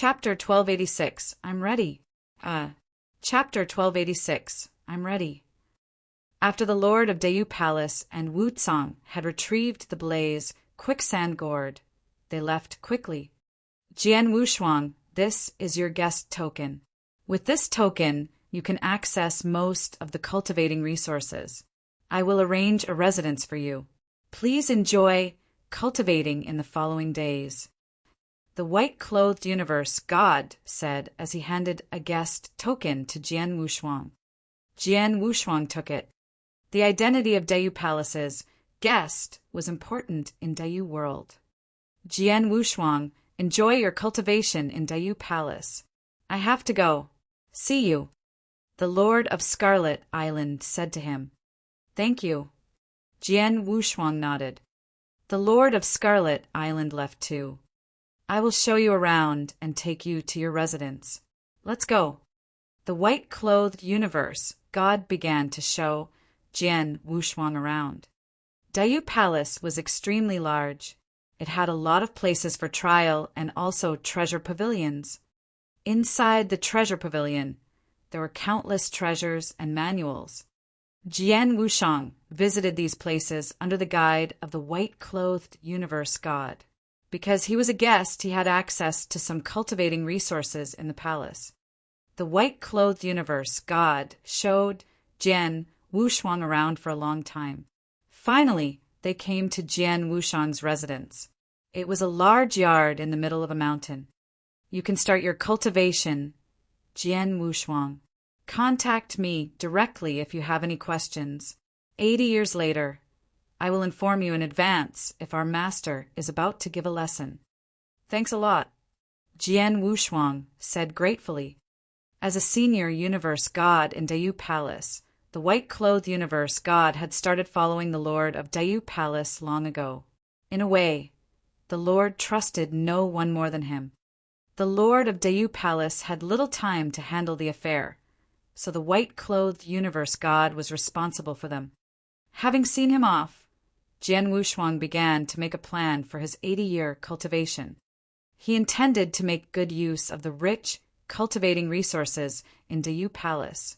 Chapter 1286. I'm ready. Chapter 1286. I'm ready. After the Lord of Dayu Palace and Wu Tsang had retrieved the blaze quicksand gourd, they left quickly. Jian Wushuang, this is your guest token. With this token, you can access most of the cultivating resources. I will arrange a residence for you. Please enjoy cultivating in the following days. The white-clothed universe god said as he handed a guest token to Jian Wushuang. Jian Wushuang took it. The identity of Dayu Palace's guest was important in Dayu world. Jian Wushuang, enjoy your cultivation in Dayu Palace. I have to go. See you. The Lord of Scarlet Island said to him. Thank you. Jian Wushuang nodded. The Lord of Scarlet Island left too. I will show you around and take you to your residence. Let's go. The white-clothed universe god began to show Jian Wushuang around. Dayu Palace was extremely large. It had a lot of places for trial and also treasure pavilions. Inside the treasure pavilion, there were countless treasures and manuals. Jian Wushuang visited these places under the guide of the white-clothed universe god. Because he was a guest, he had access to some cultivating resources in the palace. The white-clothed universe god showed Jian Wushuang around for a long time. Finally, they came to Jian Wushuang's residence. It was a large yard in the middle of a mountain. You can start your cultivation, Jian Wushuang. Contact me directly if you have any questions. 80 years later, I will inform you in advance if our master is about to give a lesson. Thanks a lot, Jian Wushuang said gratefully. As a senior universe god in Dayu Palace, the white-clothed universe god had started following the Lord of Dayu Palace long ago. In a way, the Lord trusted no one more than him. The Lord of Dayu Palace had little time to handle the affair, so the white-clothed universe god was responsible for them. Having seen him off, Jian Wushuang began to make a plan for his 80-year cultivation. He intended to make good use of the rich, cultivating resources in Dayu Palace.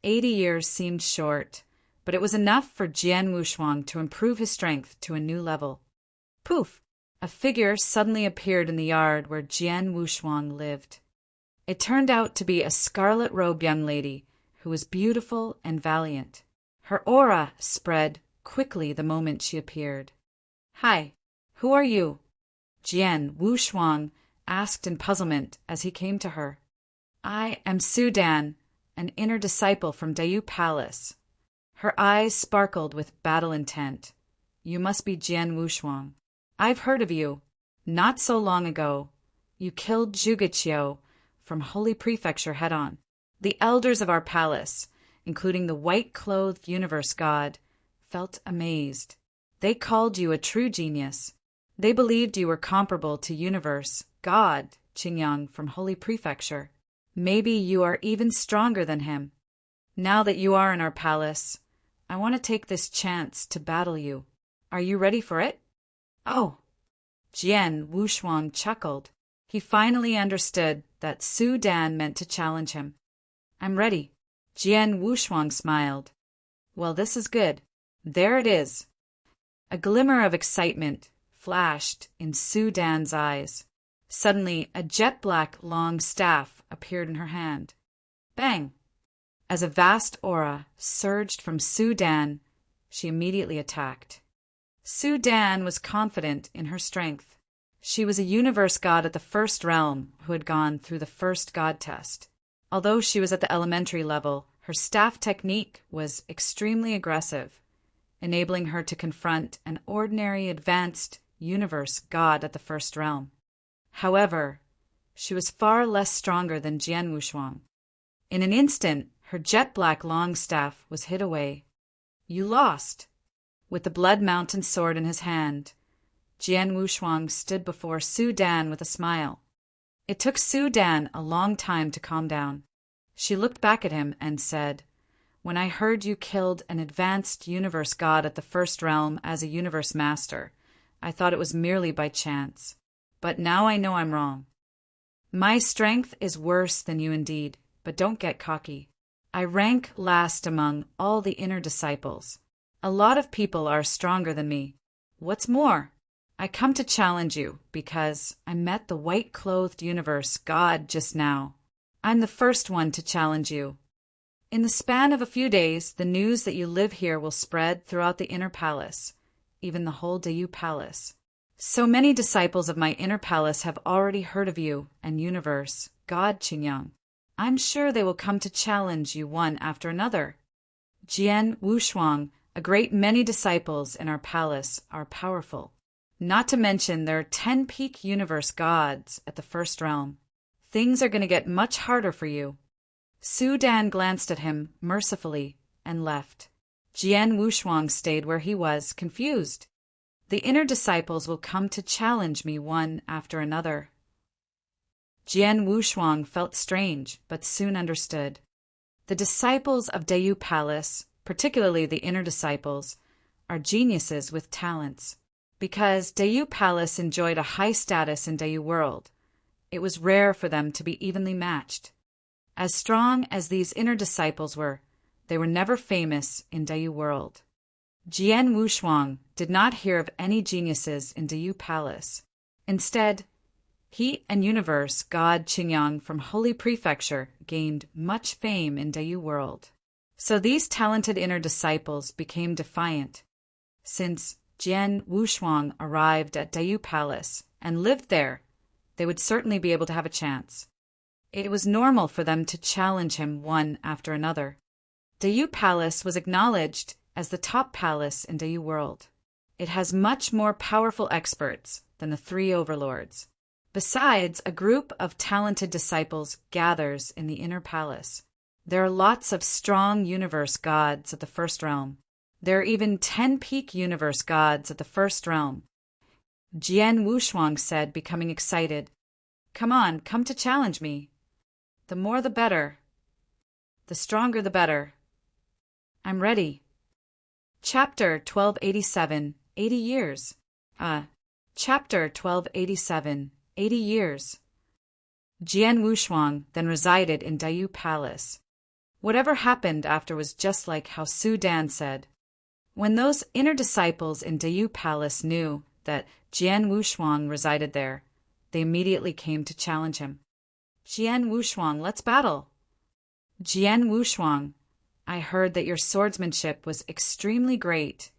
80 years seemed short, but it was enough for Jian Wushuang to improve his strength to a new level. Poof! A figure suddenly appeared in the yard where Jian Wushuang lived. It turned out to be a scarlet-robed young lady who was beautiful and valiant. Her aura spread quickly the moment she appeared. Hi, who are you? Jian Wushuang asked in puzzlement as he came to her. I am Su Dan, an inner disciple from Dayu Palace. Her eyes sparkled with battle intent. You must be Jian Wushuang. I've heard of you. Not so long ago, you killed Zhugeqiu from Holy Prefecture head-on. The elders of our palace, including the white-clothed universe god, felt amazed. They called you a true genius. They believed you were comparable to universe god Qingyang from Holy Prefecture. Maybe you are even stronger than him. Now that you are in our palace, I want to take this chance to battle you. Are you ready for it? Oh! Jian Wushuang chuckled. He finally understood that Su Dan meant to challenge him. I'm ready. Jian Wushuang smiled. Well, this is good. There it is. A glimmer of excitement flashed in Su Dan's eyes. Suddenly, a jet-black long staff appeared in her hand. Bang! As a vast aura surged from Su Dan, she immediately attacked. Su Dan was confident in her strength. She was a universe god at the first realm who had gone through the first god test. Although she was at the elementary level, her staff technique was extremely aggressive, enabling her to confront an ordinary advanced universe god at the first realm. However, she was far less stronger than Jian Wushuang. In an instant, her jet-black long staff was hid away. You lost! With the Blood Mountain sword in his hand, Jian Wushuang stood before Su Dan with a smile. It took Su Dan a long time to calm down. She looked back at him and said, When I heard you killed an advanced universe god at the first realm as a universe master, I thought it was merely by chance. But now I know I'm wrong. My strength is worse than you indeed, but don't get cocky. I rank last among all the inner disciples. A lot of people are stronger than me. What's more, I come to challenge you because I met the white-clothed universe God just now. I'm the first one to challenge you. In the span of a few days, the news that you live here will spread throughout the inner palace, even the whole Dayu Palace. So many disciples of my inner palace have already heard of you and universe, God Qingyang. I'm sure they will come to challenge you one after another. Jian Wushuang, a great many disciples in our palace are powerful. Not to mention there are 10 peak universe gods at the first realm. Things are going to get much harder for you. Su Dan glanced at him mercifully and left. Jian Wushuang stayed where he was, confused. The inner disciples will come to challenge me one after another. Jian Wushuang felt strange, but soon understood. The disciples of Dayu Palace, particularly the inner disciples, are geniuses with talents. Because Dayu Palace enjoyed a high status in Dayu world, it was rare for them to be evenly matched. As strong as these inner disciples were, they were never famous in Dayu world. Jian Wushuang did not hear of any geniuses in Dayu Palace. Instead, he and universe God Qingyang from Holy Prefecture gained much fame in Dayu world. So these talented inner disciples became defiant. Since Jian Wushuang arrived at Dayu Palace and lived there, they would certainly be able to have a chance. It was normal for them to challenge him one after another. Dayu Palace was acknowledged as the top palace in Dayu world. It has much more powerful experts than the 3 overlords. Besides, a group of talented disciples gathers in the inner palace. There are lots of strong universe gods at the first realm. There are even 10 peak universe gods at the first realm. Jian Wushuang said, becoming excited. Come on, come to challenge me. The more the better. The stronger the better. I'm ready. Chapter 1287, 80 years. Chapter 1287, 80 years. Jian Wushuang then resided in Dayu Palace. Whatever happened after was just like how Su Dan said. When those inner disciples in Dayu Palace knew that Jian Wushuang resided there, they immediately came to challenge him. Jian Wushuang, let's battle. Jian Wushuang, I heard that your swordsmanship was extremely great.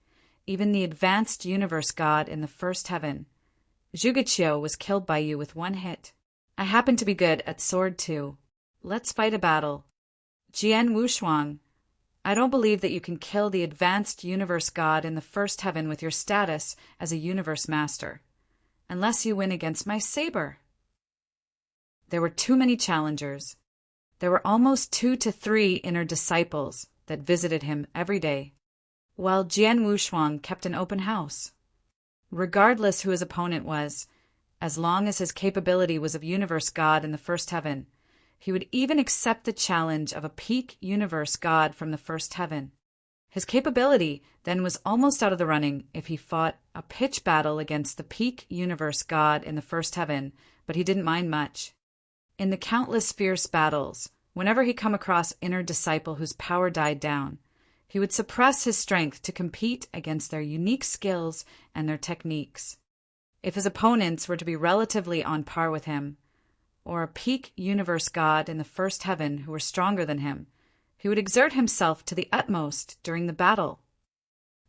Even the advanced universe god in the first heaven, Zhugeqiu, was killed by you with one hit. I happen to be good at sword too. Let's fight a battle. Jian Wushuang, I don't believe that you can kill the advanced universe god in the first heaven with your status as a universe master, unless you win against my saber. There were too many challengers. There were almost 2 to 3 inner disciples that visited him every day, while Jian Wushuang kept an open house. Regardless who his opponent was, as long as his capability was of universe god in the first heaven, he would even accept the challenge of a peak universe god from the first heaven. His capability then was almost out of the running if he fought a pitch battle against the peak universe god in the first heaven, but he didn't mind much. In the countless fierce battles, whenever he come across inner disciple whose power died down, he would suppress his strength to compete against their unique skills and their techniques. If his opponents were to be relatively on par with him, or a peak universe god in the first heaven who were stronger than him, he would exert himself to the utmost during the battle.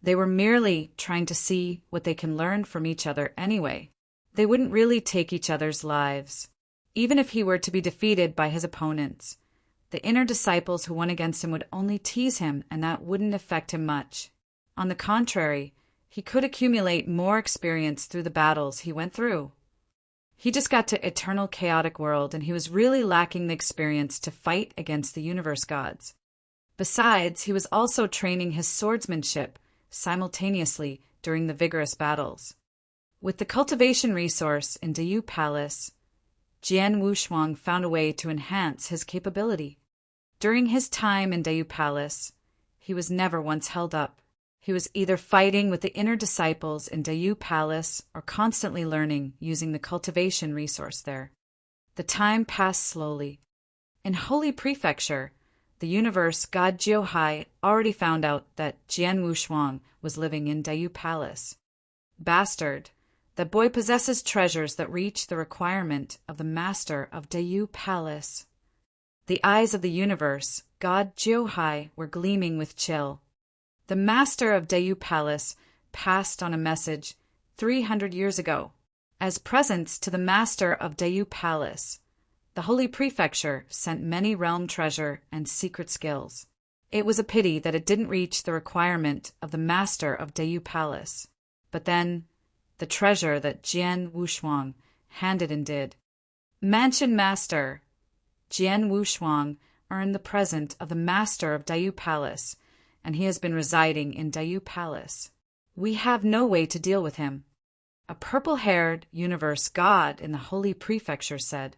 They were merely trying to see what they can learn from each other anyway. They wouldn't really take each other's lives. Even if he were to be defeated by his opponents, the inner disciples who won against him would only tease him, and that wouldn't affect him much. On the contrary, he could accumulate more experience through the battles he went through. He just got to eternal chaotic world, and he was really lacking the experience to fight against the universe gods. Besides, he was also training his swordsmanship simultaneously during the vigorous battles. With the cultivation resource in Dayu Palace, Jian Wushuang found a way to enhance his capability. During his time in Dayu Palace, he was never once held up. He was either fighting with the inner disciples in Dayu Palace or constantly learning using the cultivation resource there. The time passed slowly. In Holy Prefecture, the universe god Jiuhai already found out that Jian Wushuang was living in Dayu Palace. Bastard, that boy possesses treasures that reach the requirement of the master of Dayu Palace. The eyes of the universe god Jiuhai were gleaming with chill. The master of Dayu Palace passed on a message 300 years ago. As presents to the master of Dayu Palace, the Holy Prefecture sent many realm treasure and secret skills. It was a pity that it didn't reach the requirement of the master of Dayu Palace. But then, the treasure that Jian Wushuang handed in did. Mansion Master Jian Wushuang earned the present of the master of Dayu Palace, and he has been residing in Dayu Palace. We have no way to deal with him. A purple-haired universe god in the Holy Prefecture said.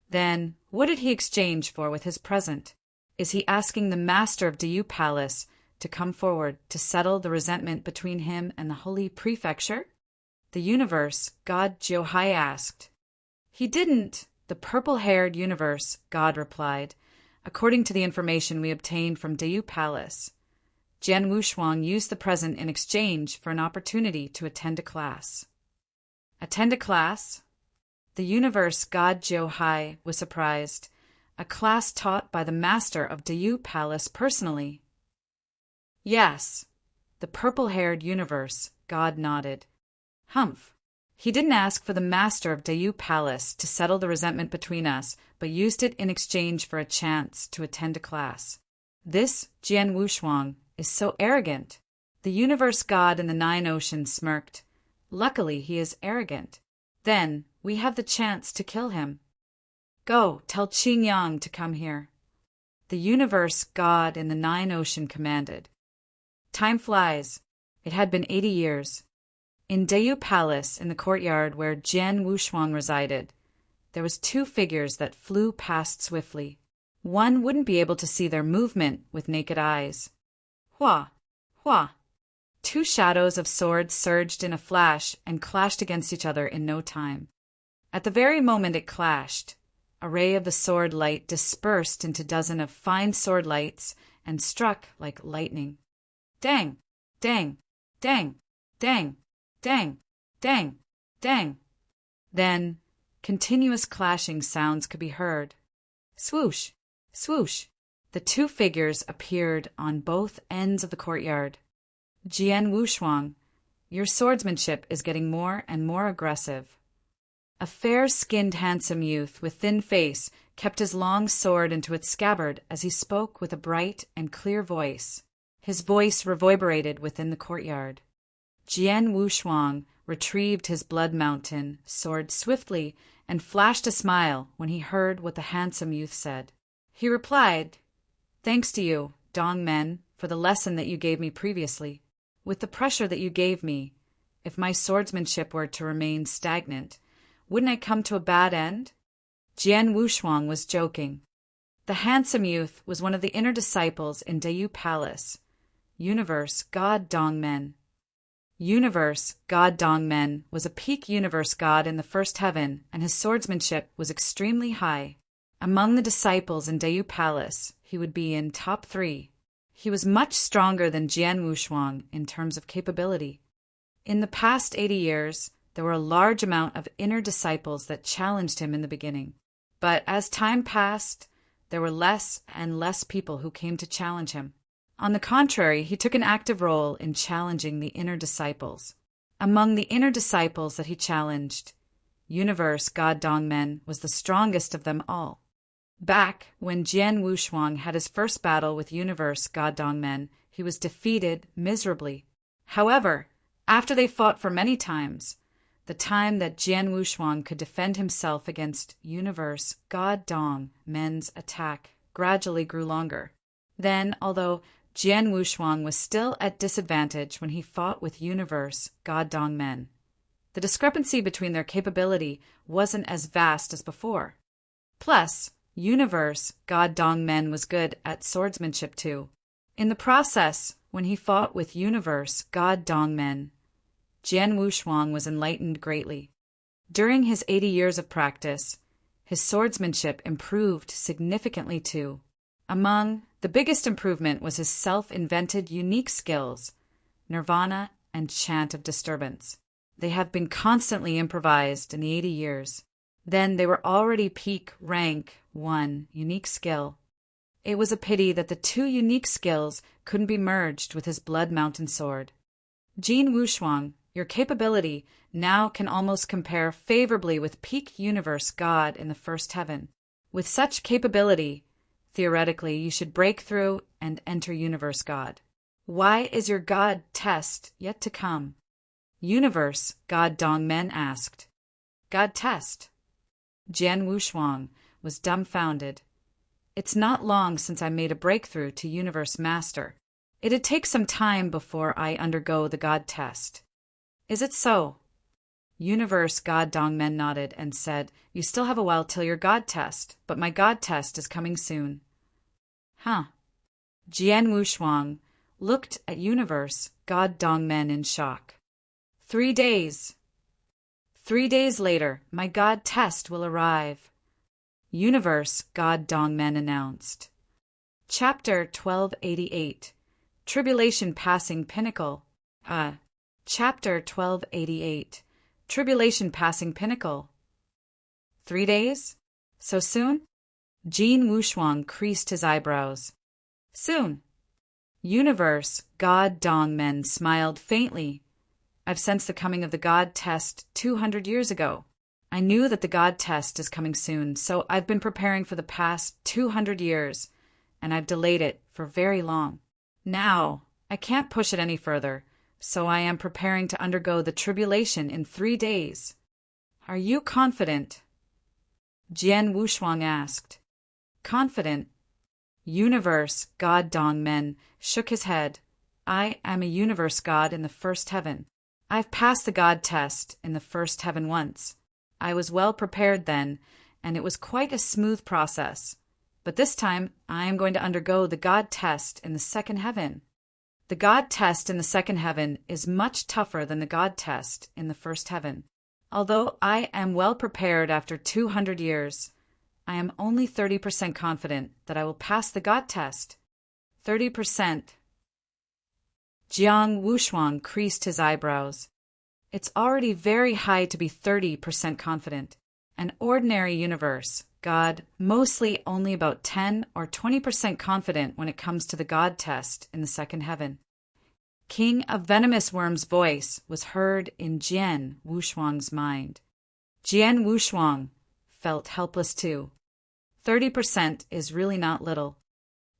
Then, what did he exchange for with his present? Is he asking the master of Dayu Palace to come forward to settle the resentment between him and the Holy Prefecture? The universe god Jiuhai asked. He didn't, the purple-haired universe god replied. According to the information we obtained from Dayu Palace, Jian Wushuang used the present in exchange for an opportunity to attend a class. Attend a class? The universe god Jiuhai was surprised. A class taught by the master of Dayu Palace personally. Yes, the purple-haired universe god nodded. Humph. He didn't ask for the master of Dayu Palace to settle the resentment between us, but used it in exchange for a chance to attend a class. This Jian Wushuang is so arrogant. The universe god in the 9 oceans smirked. Luckily, he is arrogant. Then, we have the chance to kill him. Go, tell Qingyang to come here. The universe god in the 9 ocean commanded. Time flies. It had been 80 years. In Dayu Palace, in the courtyard where Jian Wushuang resided, there was 2 figures that flew past swiftly. One wouldn't be able to see their movement with naked eyes. Hua! Hua! 2 shadows of swords surged in a flash and clashed against each other in no time. At the very moment it clashed, a ray of the sword light dispersed into dozen of fine sword lights and struck like lightning. Dang! Dang! Dang! Dang! Dang! Dang! Dang! Then, continuous clashing sounds could be heard. Swoosh! Swoosh! The 2 figures appeared on both ends of the courtyard. Jian Wushuang, your swordsmanship is getting more and more aggressive. A fair-skinned handsome youth with thin face kept his long sword into its scabbard as he spoke with a bright and clear voice. His voice reverberated within the courtyard. Jian Wushuang retrieved his blood mountain sword swiftly and flashed a smile when he heard what the handsome youth said. He replied, Thanks to you, Dong Men, for the lesson that you gave me previously. With the pressure that you gave me, if my swordsmanship were to remain stagnant, wouldn't I come to a bad end? Jian Wushuang was joking. The handsome youth was one of the inner disciples in Dayu Palace. Universe God Dongmen. Universe God Dongmen was a peak universe god in the first heaven, and his swordsmanship was extremely high. Among the disciples in Dayu Palace, he would be in top 3. He was much stronger than Jian Wushuang in terms of capability. In the past 80 years, there were a large amount of inner disciples that challenged him in the beginning. But as time passed, there were less and less people who came to challenge him. On the contrary, he took an active role in challenging the inner disciples. Among the inner disciples that he challenged, Universe God Dongmen was the strongest of them all. Back when Jian Wushuang had his first battle with Universe God Dongmen, he was defeated miserably. However, after they fought for many times, the time that Jian Wushuang could defend himself against Universe God Dongmen's attack gradually grew longer. Then, although Jian Wushuang was still at disadvantage when he fought with Universe God Dongmen, the discrepancy between their capability wasn't as vast as before. Plus, Universe God Dongmen was good at swordsmanship too. In the process, when he fought with Universe God Dongmen, Jian Wushuang was enlightened greatly. During his 80 years of practice, His swordsmanship improved significantly too. Among the biggest improvement was his self-invented unique skills, Nirvana and Chant of Disturbance. They have been constantly improvised in the 80 years. Then they were already peak rank 1 unique skill. It was a pity that the 2 unique skills couldn't be merged with his Blood Mountain sword. Jin Wushuang, your capability now can almost compare favorably with peak universe God in the first heaven. With such capability, theoretically, you should break through and enter universe God. Why is your God test yet to come? Universe God Dongmen asked. God test? Jian Wushuang was dumbfounded. It's not long since I made a breakthrough to Universe Master. It'd take some time before I undergo the God test. Is it so? Universe God Dongmen nodded and said, You still have a while till your God test, but my God test is coming soon. Huh. Jian Wushuang looked at Universe God Dongmen in shock. 3 days. 3 days later, my God test will arrive. Universe God Dongmen announced. Chapter 1288. Tribulation Passing Pinnacle. Chapter 1288. Tribulation Passing Pinnacle. 3 days? So soon? Jin Wushuang creased his eyebrows. Soon. Universe God Dongmen smiled faintly. I've sensed the coming of the God test 200 years ago. I knew that the God test is coming soon, so I've been preparing for the past 200 years, and I've delayed it for very long. Now, I can't push it any further, so I am preparing to undergo the tribulation in 3 days. Are you confident? Jian Wushuang asked. Confident? Universe God Dongmen shook his head. I am a universe God in the first heaven. I've passed the God test in the first heaven once. I was well prepared then, and it was quite a smooth process. But this time, I am going to undergo the God test in the second heaven. The God test in the second heaven is much tougher than the God test in the first heaven. Although I am well prepared after 200 years, I am only 30% confident that I will pass the God test. 30%. Jiang Wushuang creased his eyebrows. It's already very high to be 30% confident. An ordinary universe, God, mostly only about 10 or 20% confident when it comes to the God test in the second heaven. King of Venomous Worm's voice was heard in Jian Wushuang's mind. Jian Wushuang felt helpless too. 30% is really not little.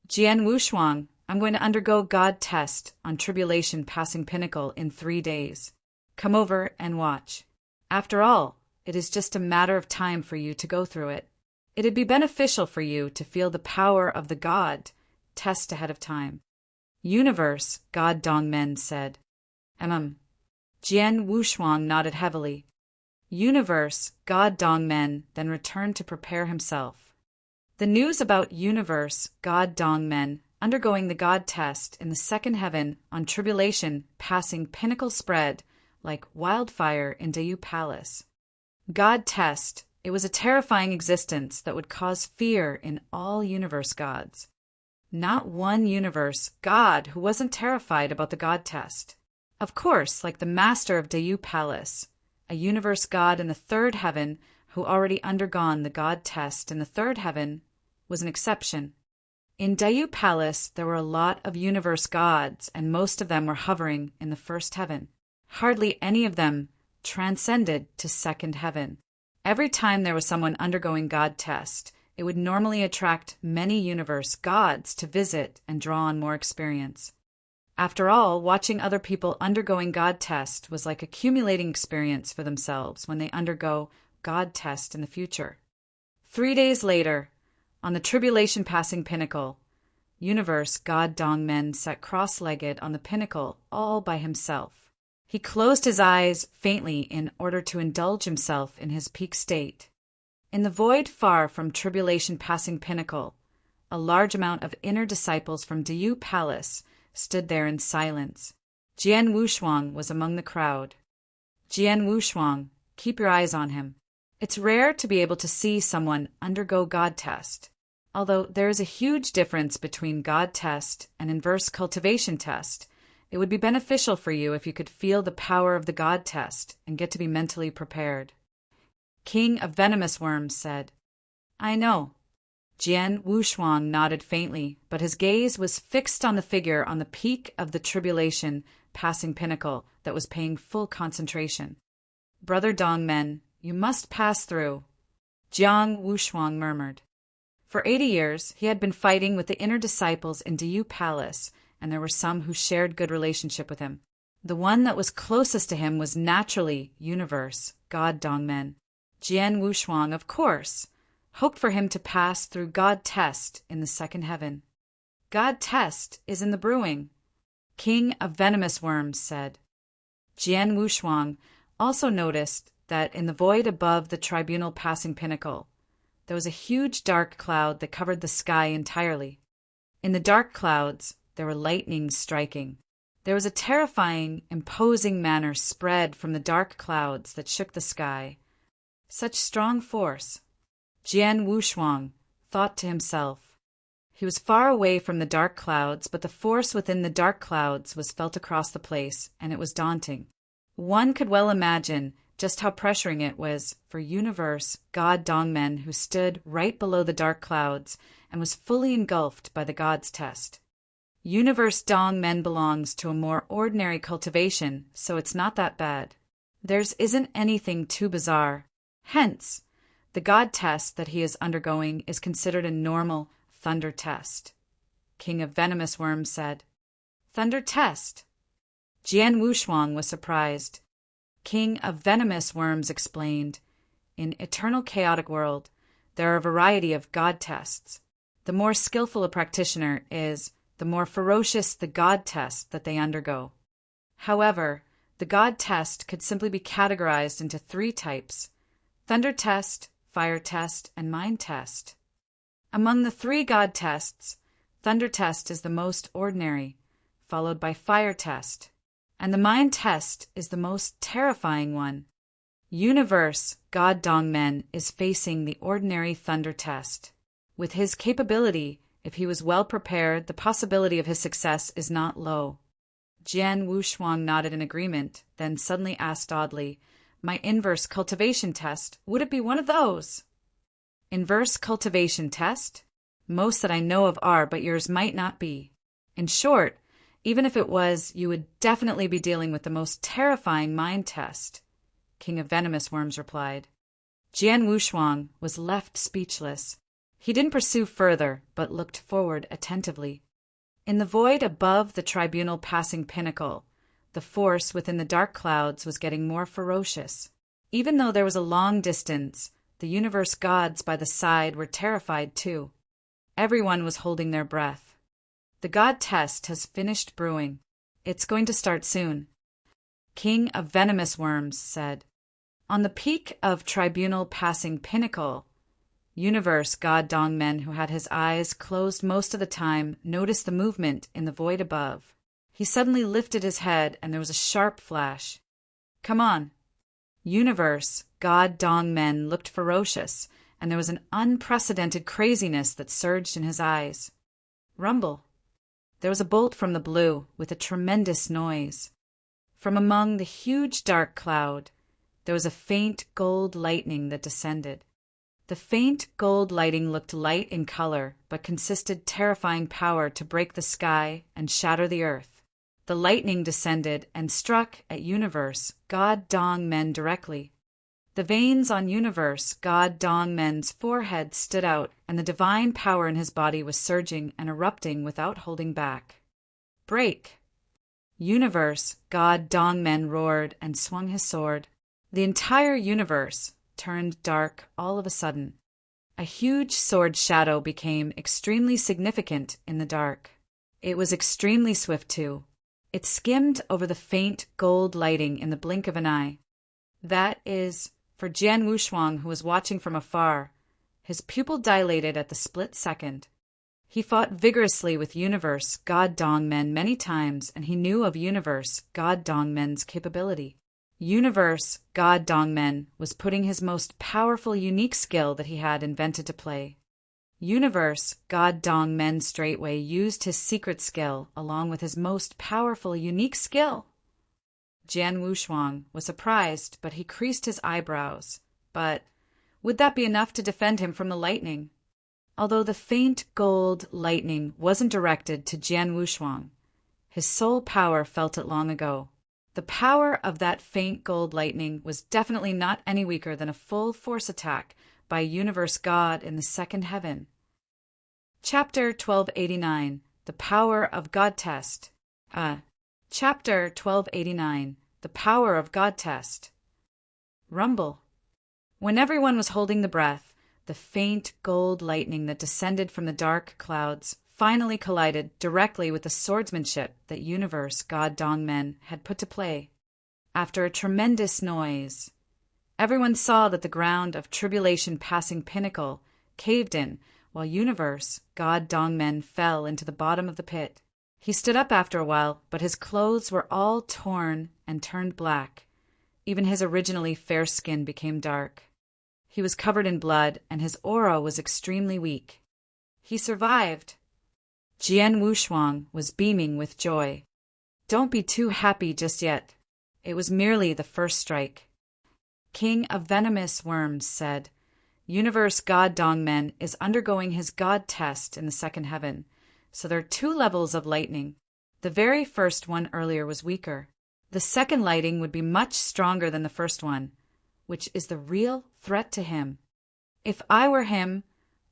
Jian Wushuang, I'm going to undergo God test on Tribulation Passing Pinnacle in 3 days. Come over and watch. After all, it is just a matter of time for you to go through it. It'd be beneficial for you to feel the power of the God test ahead of time. Universe, God Dongmen said. Jian Wushuang nodded heavily. Universe, God Dongmen then returned to prepare himself. The news about Universe, God Dongmen undergoing the God test in the second heaven on Tribulation Passing Pinnacle spread like wildfire in Dayu Palace. God test, it was a terrifying existence that would cause fear in all universe gods. Not one universe God who wasn't terrified about the God test. Of course, like the master of Dayu Palace, a universe God in the third heaven who already undergone the God test in the third heaven was an exception. In Dayu Palace, there were a lot of universe gods, and most of them were hovering in the first heaven. Hardly any of them transcended to second heaven. Every time there was someone undergoing God test, it would normally attract many universe gods to visit and draw on more experience. After all, watching other people undergoing God test was like accumulating experience for themselves when they undergo God test in the future. 3 days later, on the Tribulation Passing Pinnacle, Universe God Dongmen sat cross-legged on the pinnacle all by himself. He closed his eyes faintly in order to indulge himself in his peak state. In the void far from Tribulation Passing Pinnacle, a large amount of inner disciples from Dayu Palace stood there in silence. Jian Wushuang was among the crowd. Jian Wushuang, keep your eyes on him. It's rare to be able to see someone undergo God test. Although there is a huge difference between God test and inverse cultivation test, it would be beneficial for you if you could feel the power of the God test and get to be mentally prepared. King of Venomous Worms said, I know. Jian Wushuang nodded faintly, but his gaze was fixed on the figure on the peak of the tribulation passing pinnacle that was paying full concentration. Brother Dongmen, you must pass through, Jiang Wushuang murmured. For 80 years, he had been fighting with the inner disciples in Diyu Palace, and there were some who shared good relationship with him. The one that was closest to him was naturally Universe, God Dongmen. Jian Wushuang, of course, hoped for him to pass through God Test in the second heaven. God Test is in the brewing, King of Venomous Worms said. Jian Wushuang also noticed that in the void above the tribunal passing pinnacle, there was a huge dark cloud that covered the sky entirely. In the dark clouds, there were lightnings striking. There was a terrifying, imposing manner spread from the dark clouds that shook the sky. Such strong force. Jian Wushuang thought to himself. He was far away from the dark clouds, but the force within the dark clouds was felt across the place, and it was daunting. One could well imagine just how pressuring it was for Universe God Dongmen, who stood right below the dark clouds and was fully engulfed by the God's test. Universe Dongmen belongs to a more ordinary cultivation, so it's not that bad. Theirs isn't anything too bizarre. Hence, the God test that he is undergoing is considered a normal thunder test. King of Venomous Worms said, Thunder test? Jian Wushuang was surprised. King of Venomous Worms explained, in Eternal Chaotic World, there are a variety of God tests. The more skillful a practitioner is, the more ferocious the God test that they undergo. However, the God test could simply be categorized into 3 types: Thunder test, Fire test, and Mind test. Among the 3 God tests, Thunder test is the most ordinary, followed by Fire test, and the Mind test is the most terrifying one. Universe God Dongmen is facing the ordinary Thunder test. With his capability, if he was well prepared, the possibility of his success is not low. Jian Wushuang nodded in agreement, then suddenly asked oddly, My inverse cultivation test, would it be one of those? Inverse cultivation test? Most that I know of are, but yours might not be. In short, even if it was, you would definitely be dealing with the most terrifying mind test, King of Venomous Worms replied. Jian Wushuang was left speechless. He didn't pursue further, but looked forward attentively. In the void above the tribunal passing pinnacle, the force within the dark clouds was getting more ferocious. Even though there was a long distance, the universe gods by the side were terrified too. Everyone was holding their breath. The God test has finished brewing. It's going to start soon. King of Venomous Worms said. On the peak of tribunal passing pinnacle, Universe God Dongmen, who had his eyes closed most of the time, noticed the movement in the void above. He suddenly lifted his head, and there was a sharp flash. Come on. Universe God Dongmen looked ferocious, and there was an unprecedented craziness that surged in his eyes. Rumble. There was a bolt from the blue, with a tremendous noise. From among the huge dark cloud, there was a faint gold lightning that descended. The faint gold lighting looked light in color, but consisted terrifying power to break the sky and shatter the earth. The lightning descended and struck at Universe God Dongmen directly. The veins on Universe God Dongmen's forehead stood out, and the divine power in his body was surging and erupting without holding back. Break! Universe God Dongmen roared and swung his sword. The entire universe turned dark all of a sudden. A huge sword shadow became extremely significant in the dark. It was extremely swift too. It skimmed over the faint gold lighting in the blink of an eye. That is, for Jian Wushuang, who was watching from afar, his pupil dilated at the split second. He fought vigorously with Universe God Dongmen many times, and he knew of Universe God Dongmen's capability. Universe God Dongmen was putting his most powerful unique skill that he had invented to play. Universe God Dongmen straightway used his secret skill along with his most powerful unique skill. Jian Wushuang was surprised, but he creased his eyebrows. But would that be enough to defend him from the lightning? Although the faint gold lightning wasn't directed to Jian Wushuang, his soul power felt it long ago. The power of that faint gold lightning was definitely not any weaker than a full force attack by Universe God in the second heaven. Chapter 1289, The Power of God Test. Chapter 1289, The Power of God Test. Rumble. When everyone was holding the breath, the faint gold lightning that descended from the dark clouds finally collided directly with the swordsmanship that Universe God Dongmen had put to play. After a tremendous noise, everyone saw that the ground of Tribulation Passing Pinnacle caved in, while Universe God Dongmen fell into the bottom of the pit. He stood up after a while, but his clothes were all torn and turned black. Even his originally fair skin became dark. He was covered in blood, and his aura was extremely weak. He survived. Jian Wushuang was beaming with joy. Don't be too happy just yet. It was merely the first strike. King of Venomous Worms said, Universe God Dongmen is undergoing his God test in the second heaven, so there are 2 levels of lightning. The very first one earlier was weaker. The second lightning would be much stronger than the first one, which is the real threat to him. If I were him,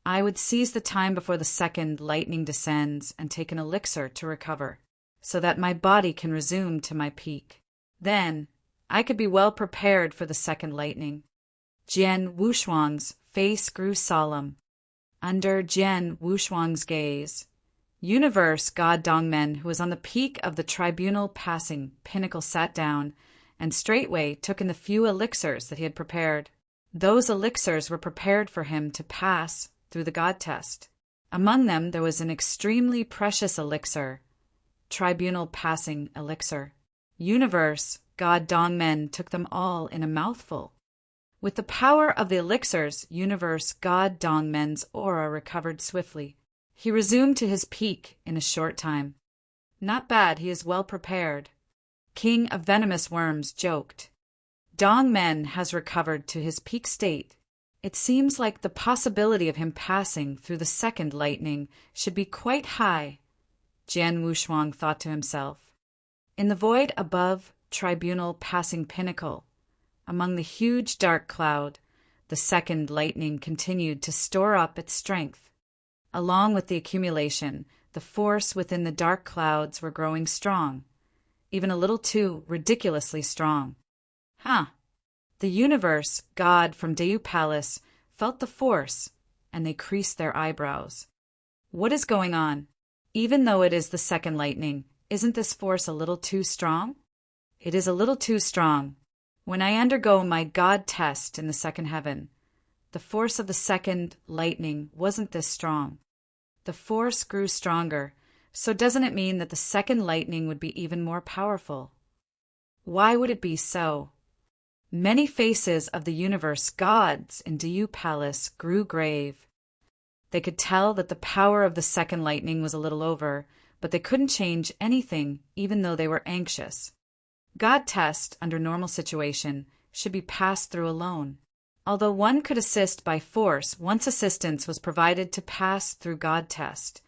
I would seize the time before the second lightning descends and take an elixir to recover, so that my body can resume to my peak. Then, I could be well prepared for the second lightning. Jian Wushuang's face grew solemn. Under Jian Wushuang's gaze, Universe God Dongmen, who was on the peak of the tribunal passing pinnacle, sat down and straightway took in the few elixirs that he had prepared. Those elixirs were prepared for him to pass through the God test. Among them there was an extremely precious elixir, Tribunal Passing Elixir. Universe God Dongmen took them all in a mouthful. With the power of the elixirs, Universe God Dongmen's aura recovered swiftly. He resumed to his peak in a short time. Not bad, he is well prepared. King of Venomous Worms joked. Dongmen has recovered to his peak state. It seems like the possibility of him passing through the second lightning should be quite high, Jian Wushuang thought to himself. In the void above Tribunal Passing Pinnacle, among the huge dark cloud, the second lightning continued to store up its strength. Along with the accumulation, the force within the dark clouds were growing strong, even a little too ridiculously strong. The Universe God from Dayu Palace felt the force, and they creased their eyebrows. What is going on? Even though it is the second lightning, isn't this force a little too strong? It is a little too strong. When I undergo my God test in the second heaven, the force of the second lightning wasn't this strong. The force grew stronger, so doesn't it mean that the second lightning would be even more powerful? Why would it be so? Many faces of the universe gods in Dayu Palace grew grave. They could tell that the power of the second lightning was a little over, but they couldn't change anything even though they were anxious. God test, under normal situation, should be passed through alone. Although one could assist by force once assistance was provided to pass through God test,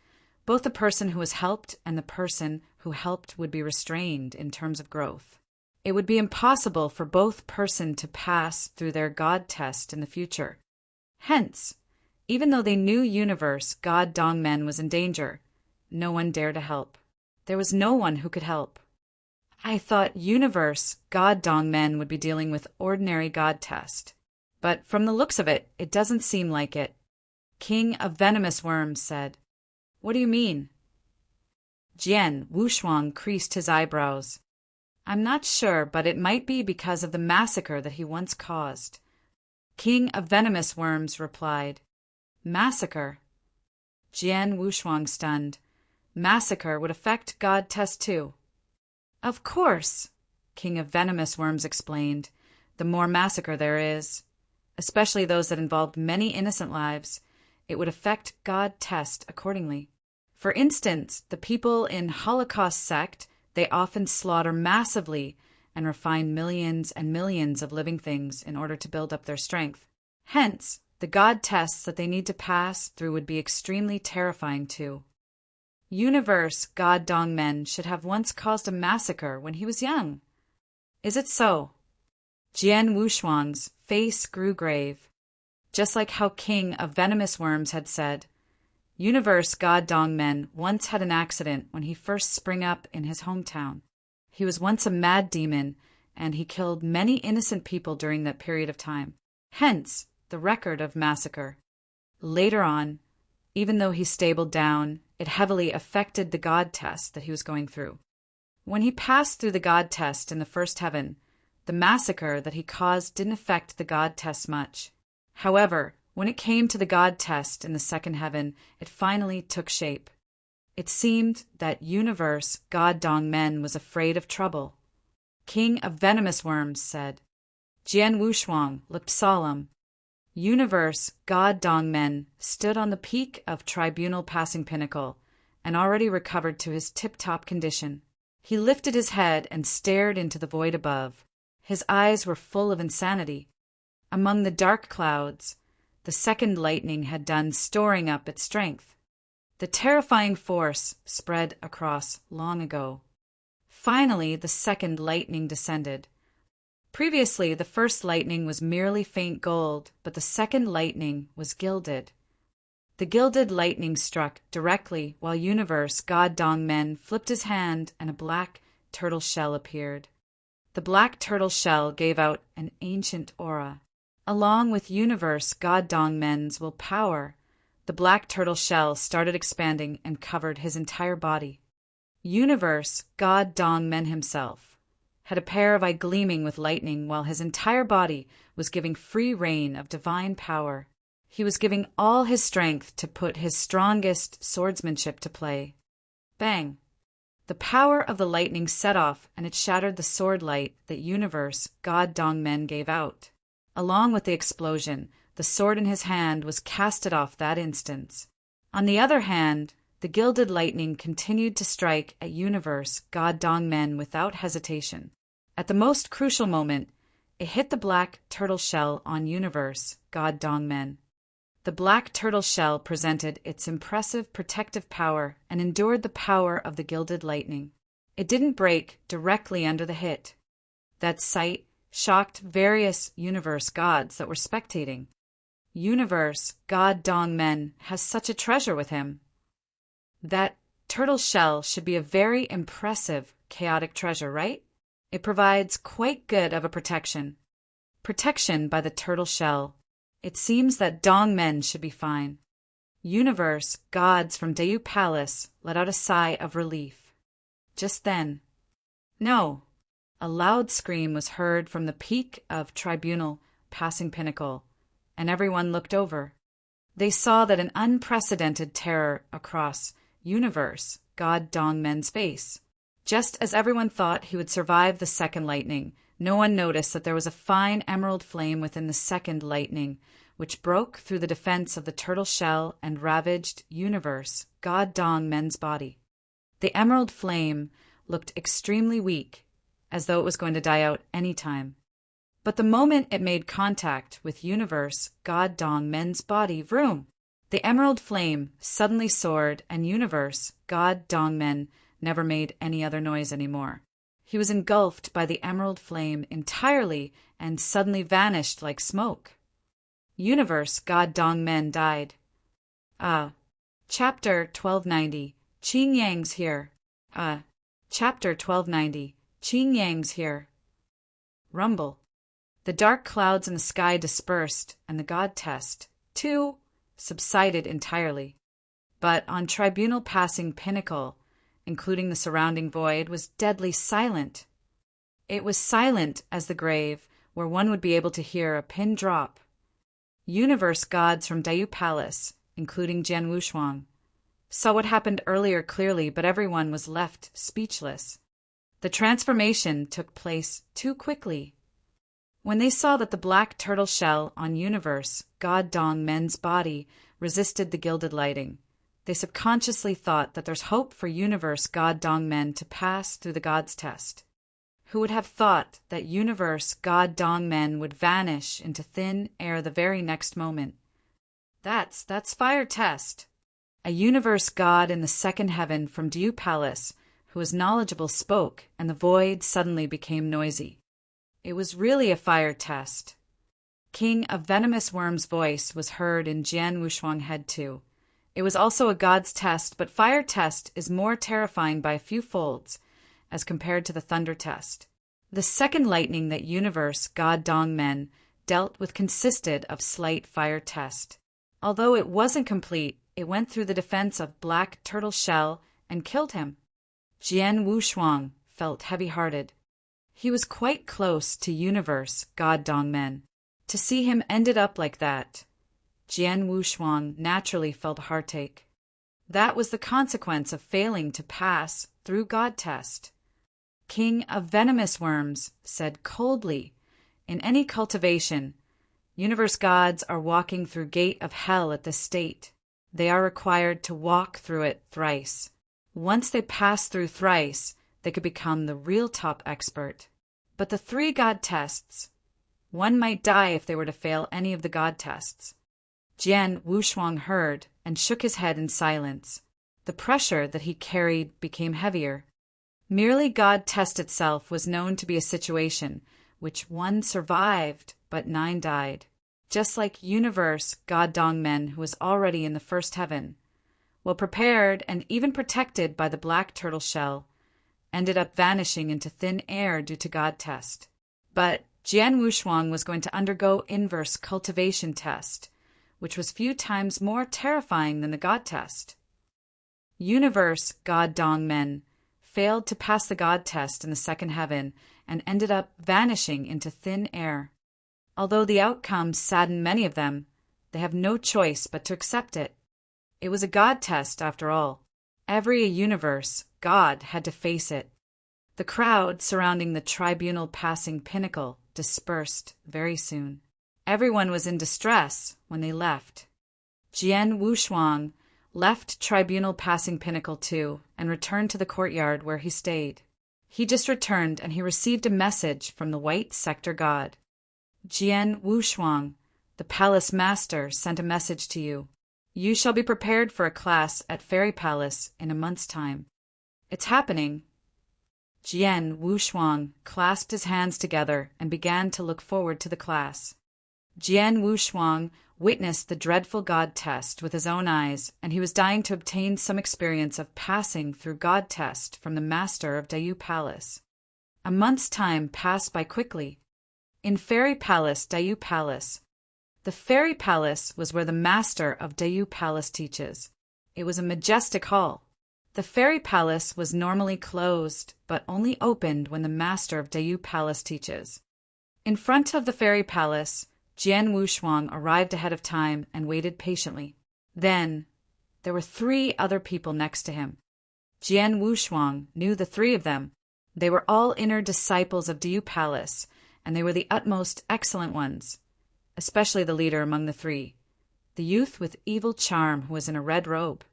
both the person who was helped and the person who helped would be restrained in terms of growth. It would be impossible for both person to pass through their God test in the future. Hence, even though they knew universe God Dongmen was in danger, no one dared to help. There was no one who could help. I thought universe God Dongmen would be dealing with ordinary God test. But from the looks of it, it doesn't seem like it. King of Venomous Worms said. What do you mean? Jian Wushuang creased his eyebrows. I'm not sure, but it might be because of the massacre that he once caused. King of Venomous Worms replied. Massacre? Jian Wushuang stunned. Massacre would affect God test too. Of course. king of venomous worms, explained, the more massacre there is, especially those that involved many innocent lives. It would affect God test accordingly. For instance, the people in Holocaust sect, they often slaughter massively and refine millions and millions of living things in order to build up their strength. Hence, the God tests that they need to pass through would be extremely terrifying too. Universe God Dong Men should have once caused a massacre when he was young. Is it so? Jian Wushuang's face grew grave. Just like how King of Venomous Worms had said, Universe God Dong Men once had an accident when he first sprang up in his hometown. He was once a mad demon, and he killed many innocent people during that period of time. Hence, the record of massacre. Later on, even though he stabled down, it heavily affected the God test that he was going through. When he passed through the God test in the first heaven, the massacre that he caused didn't affect the God test much. However, when it came to the God test in the second heaven, it finally took shape. It seemed that Universe God Dong Men was afraid of trouble. King of Venomous Worms said. Jian Wushuang looked solemn. Universe God Dong Men stood on the peak of Tribunal Passing Pinnacle and already recovered to his tip-top condition. He lifted his head and stared into the void above. His eyes were full of insanity. Among the dark clouds, the second lightning had done storing up its strength. The terrifying force spread across long ago. Finally, the second lightning descended. Previously, the first lightning was merely faint gold, but the second lightning was gilded. The gilded lightning struck directly while Universe God Dong Men flipped his hand and a black turtle shell appeared. The black turtle shell gave out an ancient aura. Along with Universe God Dong Men's willpower, the black turtle shell started expanding and covered his entire body. Universe God Dong Men himself had a pair of eyes gleaming with lightning while his entire body was giving free rein of divine power. He was giving all his strength to put his strongest swordsmanship to play. Bang! The power of the lightning set off and it shattered the sword light that Universe God Dong Men gave out. Along with the explosion, the sword in his hand was casted off that instant. On the other hand, the gilded lightning continued to strike at Universe God Dong Men without hesitation. At the most crucial moment, it hit the black turtle shell on Universe God Dong Men. The black turtle shell presented its impressive protective power and endured the power of the gilded lightning. It didn't break directly under the hit. That sight shocked various universe gods that were spectating. Universe God Dong Men has such a treasure with him. That turtle shell should be a very impressive chaotic treasure, right? It provides quite good of a protection. Protection by the turtle shell. It seems that Dong Men should be fine. Universe gods from Dayu Palace let out a sigh of relief. Just then, no, a loud scream was heard from the peak of Tribunal Passing Pinnacle, and everyone looked over. They saw that an unprecedented terror across Universe God Dong Men's face. Just as everyone thought he would survive the second lightning, no one noticed that there was a fine emerald flame within the second lightning, which broke through the defense of the turtle shell and ravaged Universe God Dong Men's body. The emerald flame looked extremely weak, as though it was going to die out any time. But the moment it made contact with Universe God Dong Men's body, vroom! The emerald flame suddenly soared, and Universe God Dong Men never made any other noise anymore. He was engulfed by the emerald flame entirely and suddenly vanished like smoke. Universe God Dong Men died. Chapter 1290. Qing Yang's here. Chapter 1290. Qing Yang's here. Rumble. The dark clouds in the sky dispersed, and the God test, too, subsided entirely. But on Tribunal Passing Pinnacle, including the surrounding void, was deadly silent. It was silent as the grave, where one would be able to hear a pin drop. Universe gods from Dayu Palace, including Jian Wushuang, saw what happened earlier clearly, but everyone was left speechless. The transformation took place too quickly. When they saw that the black turtle shell on Universe God Dong Men's body resisted the gilded lighting, they subconsciously thought that there's hope for Universe God Dong Men to pass through the God's test. Who would have thought that Universe God Dong Men would vanish into thin air the very next moment? That's fire test. A Universe God in the second heaven from Diu Palace, who was knowledgeable, spoke, and the void suddenly became noisy. It was really a fire test. King of Venomous Worm's voice was heard in Jian Wushuang Head too. It was also a god's test, but fire test is more terrifying by a few folds as compared to the thunder test. The second lightning that Universe God Dong Men dealt with consisted of slight fire test. Although it wasn't complete, it went through the defense of Black Turtle Shell and killed him. Jian Wushuang felt heavy-hearted. He was quite close to Universe God Dong Men. To see him ended up like that, Jian Wushuang naturally felt a heartache. That was the consequence of failing to pass through God test. King of Venomous Worms said coldly, in any cultivation, Universe gods are walking through gate of hell at this state. They are required to walk through it thrice. Once they pass through thrice, they could become the real top expert. But the 3 god tests, one might die if they were to fail any of the god tests. Jian Wushuang heard and shook his head in silence. The pressure that he carried became heavier. Merely God test itself was known to be a situation which 1 survived, but 9 died. Just like Universe God Dong Men, who was already in the first heaven, well prepared and even protected by the black turtle shell, ended up vanishing into thin air due to God test. But Jian Wushuang was going to undergo inverse cultivation test, which was few times more terrifying than the God test. Universe God Dong Men failed to pass the God test in the second heaven and ended up vanishing into thin air. Although the outcome saddened many of them, they have no choice but to accept it. It was a God test after all. Every universe God had to face it. The crowd surrounding the tribunal passing pinnacle dispersed very soon. Everyone was in distress when they left. Jian Wushuang left tribunal passing pinnacle too and returned to the courtyard where he stayed. He just returned and he received a message from the white sector god. Jian Wushuang, the palace master, sent a message to you. You shall be prepared for a class at Fairy Palace in a month's time. It's happening. Jian Wushuang clasped his hands together and began to look forward to the class. Jian Wushuang witnessed the dreadful God test with his own eyes, and he was dying to obtain some experience of passing through God test from the master of Diu Palace. A month's time passed by quickly. In Fairy Palace, Diu Palace. The Fairy Palace was where the master of Diu Palace teaches. It was a majestic hall. The Fairy Palace was normally closed, but only opened when the master of Diu Palace teaches. In front of the Fairy Palace, Jian Wushuang arrived ahead of time and waited patiently. Then, there were 3 other people next to him. Jian Wushuang knew the 3 of them. They were all inner disciples of Diu Palace, and they were the utmost excellent ones, especially the leader among the 3, the youth with evil charm who was in a red robe.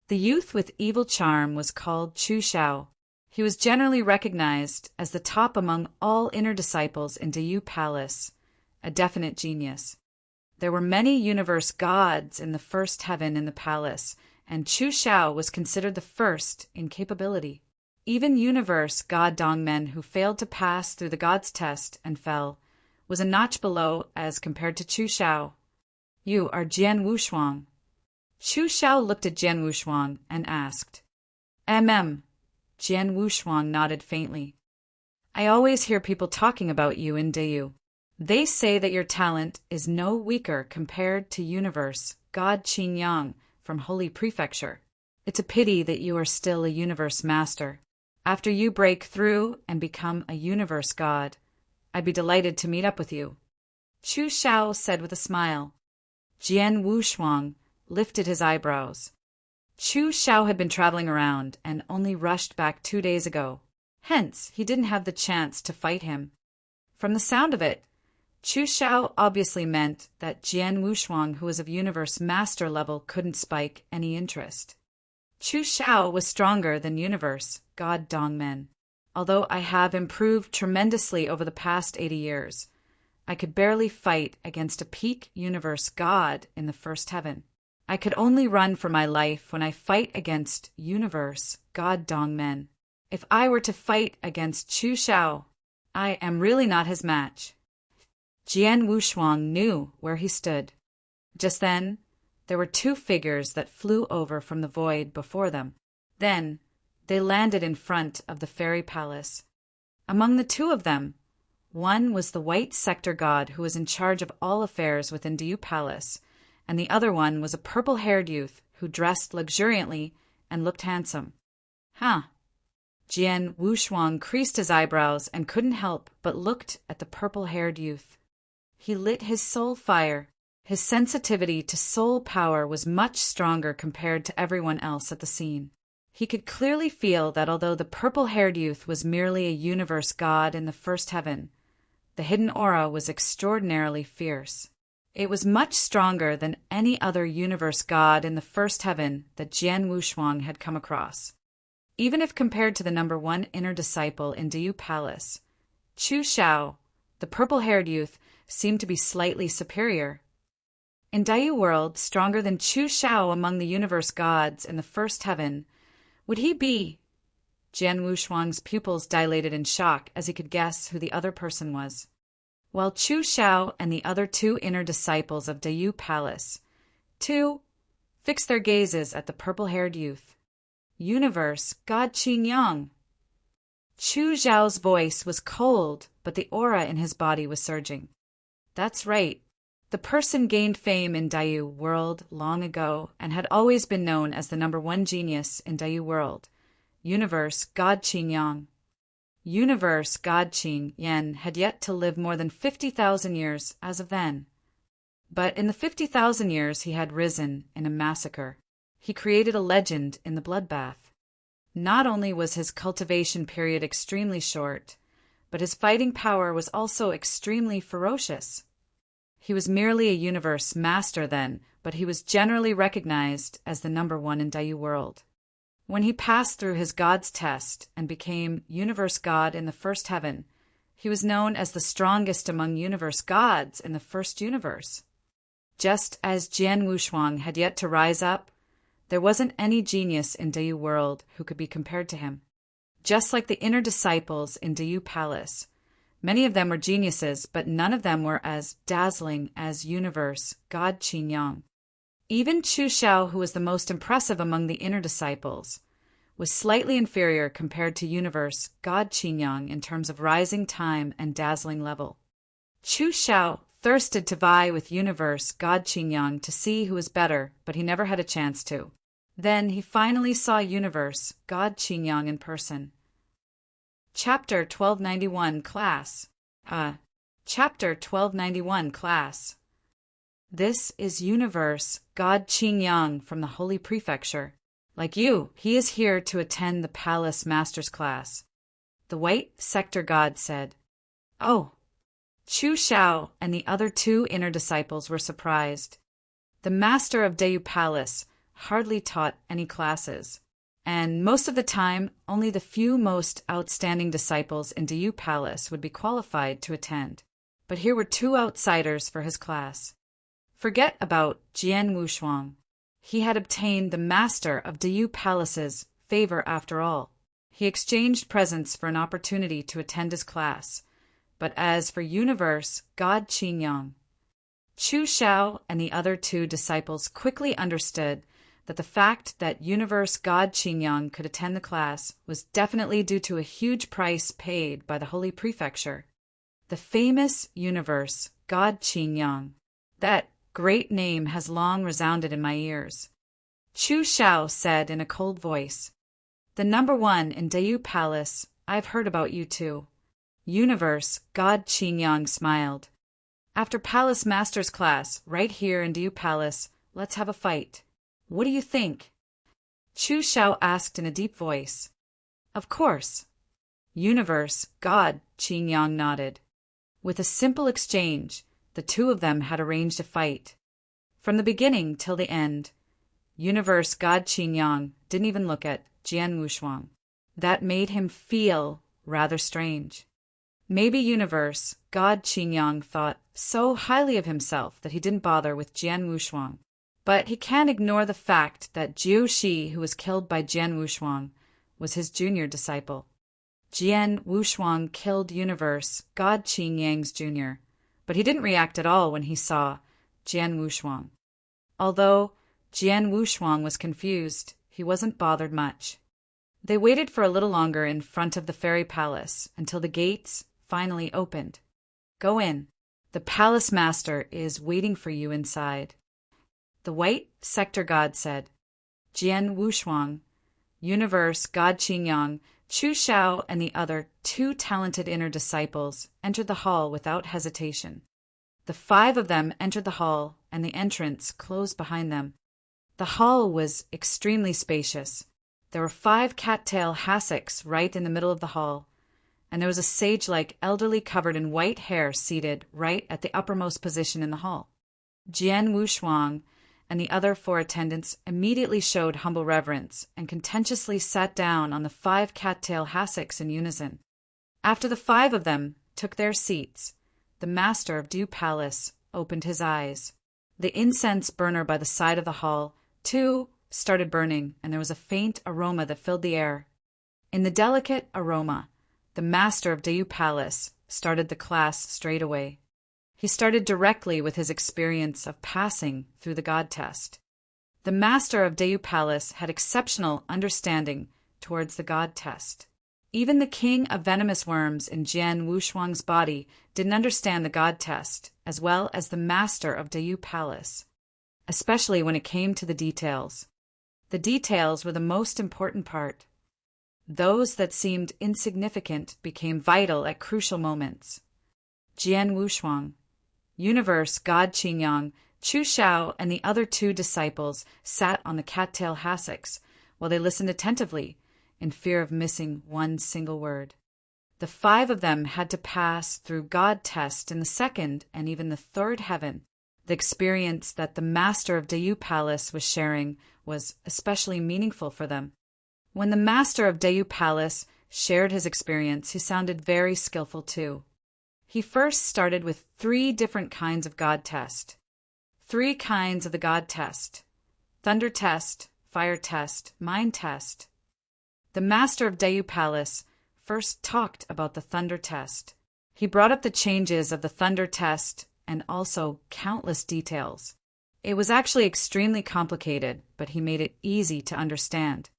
The youth with evil charm was called Chu Shao. He was generally recognized as the top among all inner disciples in Diu Palace, a definite genius. There were many universe gods in the first heaven in the palace, and Chu Shao was considered the first in capability. Even universe god Dong Men, who failed to pass through the god's test and fell, was a notch below as compared to Chu Shao. You are Jian Wushuang. Chu Shao looked at Jian Wushuang and asked. Jian Wushuang nodded faintly. I always hear people talking about you in Diu. They say that your talent is no weaker compared to universe god Qin Yang from Holy Prefecture. It's a pity that you are still a universe master. After you break through and become a universe god, I'd be delighted to meet up with you. Chu Shao said with a smile. Jian Wushuang lifted his eyebrows. Chu Shao had been traveling around and only rushed back 2 days ago. Hence, he didn't have the chance to fight him. From the sound of it, Chu Shao obviously meant that Jian Wushuang, who was of universe master level, couldn't spike any interest. Chu Shao was stronger than universe God Dongmen. Although I have improved tremendously over the past 80 years, I could barely fight against a peak universe god in the first heaven. I could only run for my life when I fight against universe God Dongmen. If I were to fight against Chu Shao, I am really not his match. Jian Wushuang knew where he stood. Just then, there were two figures that flew over from the void before them. Then, they landed in front of the fairy palace. Among the two of them, one was the white sector god who was in charge of all affairs within Diyu Palace, and the other one was a purple-haired youth who dressed luxuriantly and looked handsome. Huh. Jian Wushuang creased his eyebrows and couldn't help but looked at the purple-haired youth. He lit his soul fire. His sensitivity to soul power was much stronger compared to everyone else at the scene. He could clearly feel that although the purple-haired youth was merely a universe god in the first heaven, the hidden aura was extraordinarily fierce. It was much stronger than any other universe god in the first heaven that Jian Wushuang had come across. Even if compared to the number one inner disciple in Diyu Palace, Chu Shao, the purple-haired youth, seemed to be slightly superior. In Diyu world, stronger than Chu Shao among the universe gods in the first heaven, would he be? Jian Wushuang's pupils dilated in shock as he could guess who the other person was. While Chu Shao and the other two inner disciples of Diyu Palace, fixed their gazes at the purple-haired youth. Universe God Qin Yang. Chu Zhao's voice was cold, but the aura in his body was surging. That's right. The person gained fame in Diyu world long ago and had always been known as the number one genius in Diyu world. Universe God Qin Yang. Universe God Qin Yan had yet to live more than 50,000 years as of then. But in the 50,000 years he had risen in a massacre. He created a legend in the bloodbath. Not only was his cultivation period extremely short, but his fighting power was also extremely ferocious. He was merely a universe master then, but he was generally recognized as the number one in Diyu world. When he passed through his god's test and became universe god in the first heaven, he was known as the strongest among universe gods in the first universe. Just as Jian Wushuang had yet to rise up, there wasn't any genius in Diyu world who could be compared to him. Just like the inner disciples in Diyu Palace, many of them were geniuses, but none of them were as dazzling as universe God Qin Yang. Even Chu Shao, who was the most impressive among the inner disciples, was slightly inferior compared to universe God Qin Yang in terms of rising time and dazzling level. Chu Shao thirsted to vie with universe God Qin Yang to see who was better, but he never had a chance to. Then he finally saw universe God Qin Yang in person. Chapter 1291 Class. Chapter 1291 Class. This is universe God Qin Yang from the Holy Prefecture. Like you, he is here to attend the Palace Master's class. The white sector god said. Oh. Chu Shao and the other two inner disciples were surprised. The master of Diyu Palace hardly taught any classes, and most of the time only the few most outstanding disciples in Diyu Palace would be qualified to attend. But here were two outsiders for his class. Forget about Jian Wushuang. He had obtained the master of Diyu Palace's favor after all. He exchanged presents for an opportunity to attend his class. But as for universe God Qin Yang, Chu Shao and the other two disciples quickly understood that the fact that universe God Qin Yang could attend the class was definitely due to a huge price paid by the Holy Prefecture. The famous universe God Qin Yang. That great name has long resounded in my ears. Chu Shao said in a cold voice. The number one in Diyu Palace, I've heard about you too. Universe God Qin Yang smiled. After Palace Master's class, right here in Diyu Palace, let's have a fight. What do you think? Chu Shao asked in a deep voice. Of course. Universe, God, Qin Yang nodded. With a simple exchange, the two of them had arranged a fight. From the beginning till the end, Universe, God, Qin Yang didn't even look at Jian Wushuang. That made him feel rather strange. Maybe Universe, God, Qin Yang thought so highly of himself that he didn't bother with Jian Wushuang. But he can't ignore the fact that Jiu Shi, who was killed by Jian Wushuang, was his junior disciple. Jian Wushuang killed Universe, God Qin Yang's junior, but he didn't react at all when he saw Jian Wushuang. Although Jian Wushuang was confused, he wasn't bothered much. They waited for a little longer in front of the fairy palace until the gates finally opened. Go in. The palace master is waiting for you inside. The white sector god said. Jian Wushuang, Universe, God Qin Yang, Chu Shao, and the other two talented inner disciples entered the hall without hesitation. The five of them entered the hall, and the entrance closed behind them. The hall was extremely spacious. There were 5 cattail hassocks right in the middle of the hall, and there was a sage-like elderly covered in white hair seated right at the uppermost position in the hall. Jian Wushuang and the other 4 attendants immediately showed humble reverence and contentiously sat down on the 5 cattail hassocks in unison. After the 5 of them took their seats, the master of Dew Palace opened his eyes. The incense burner by the side of the hall, too, started burning, and there was a faint aroma that filled the air. In the delicate aroma, the master of Dew Palace started the class straight away. He started directly with his experience of passing through the God test. The master of Dew Palace had exceptional understanding towards the God test. Even the king of venomous worms in Jian Wushuang's body didn't understand the God test as well as the master of Dew Palace, especially when it came to the details. The details were the most important part. Those that seemed insignificant became vital at crucial moments. Jian Wushuang, Universe, God Qin Yang, Chu Shao, and the other 2 disciples sat on the cattail hassocks while they listened attentively, in fear of missing one single word. The 5 of them had to pass through God test in the 2nd and even the 3rd heaven. The experience that the master of Dew Palace was sharing was especially meaningful for them. When the master of Dew Palace shared his experience, he sounded very skillful too. He first started with 3 different kinds of God test. 3 kinds of the God test: thunder test, fire test, mind test. The master of Dew Palace first talked about the thunder test. He brought up the changes of the thunder test and also countless details. It was actually extremely complicated, but he made it easy to understand.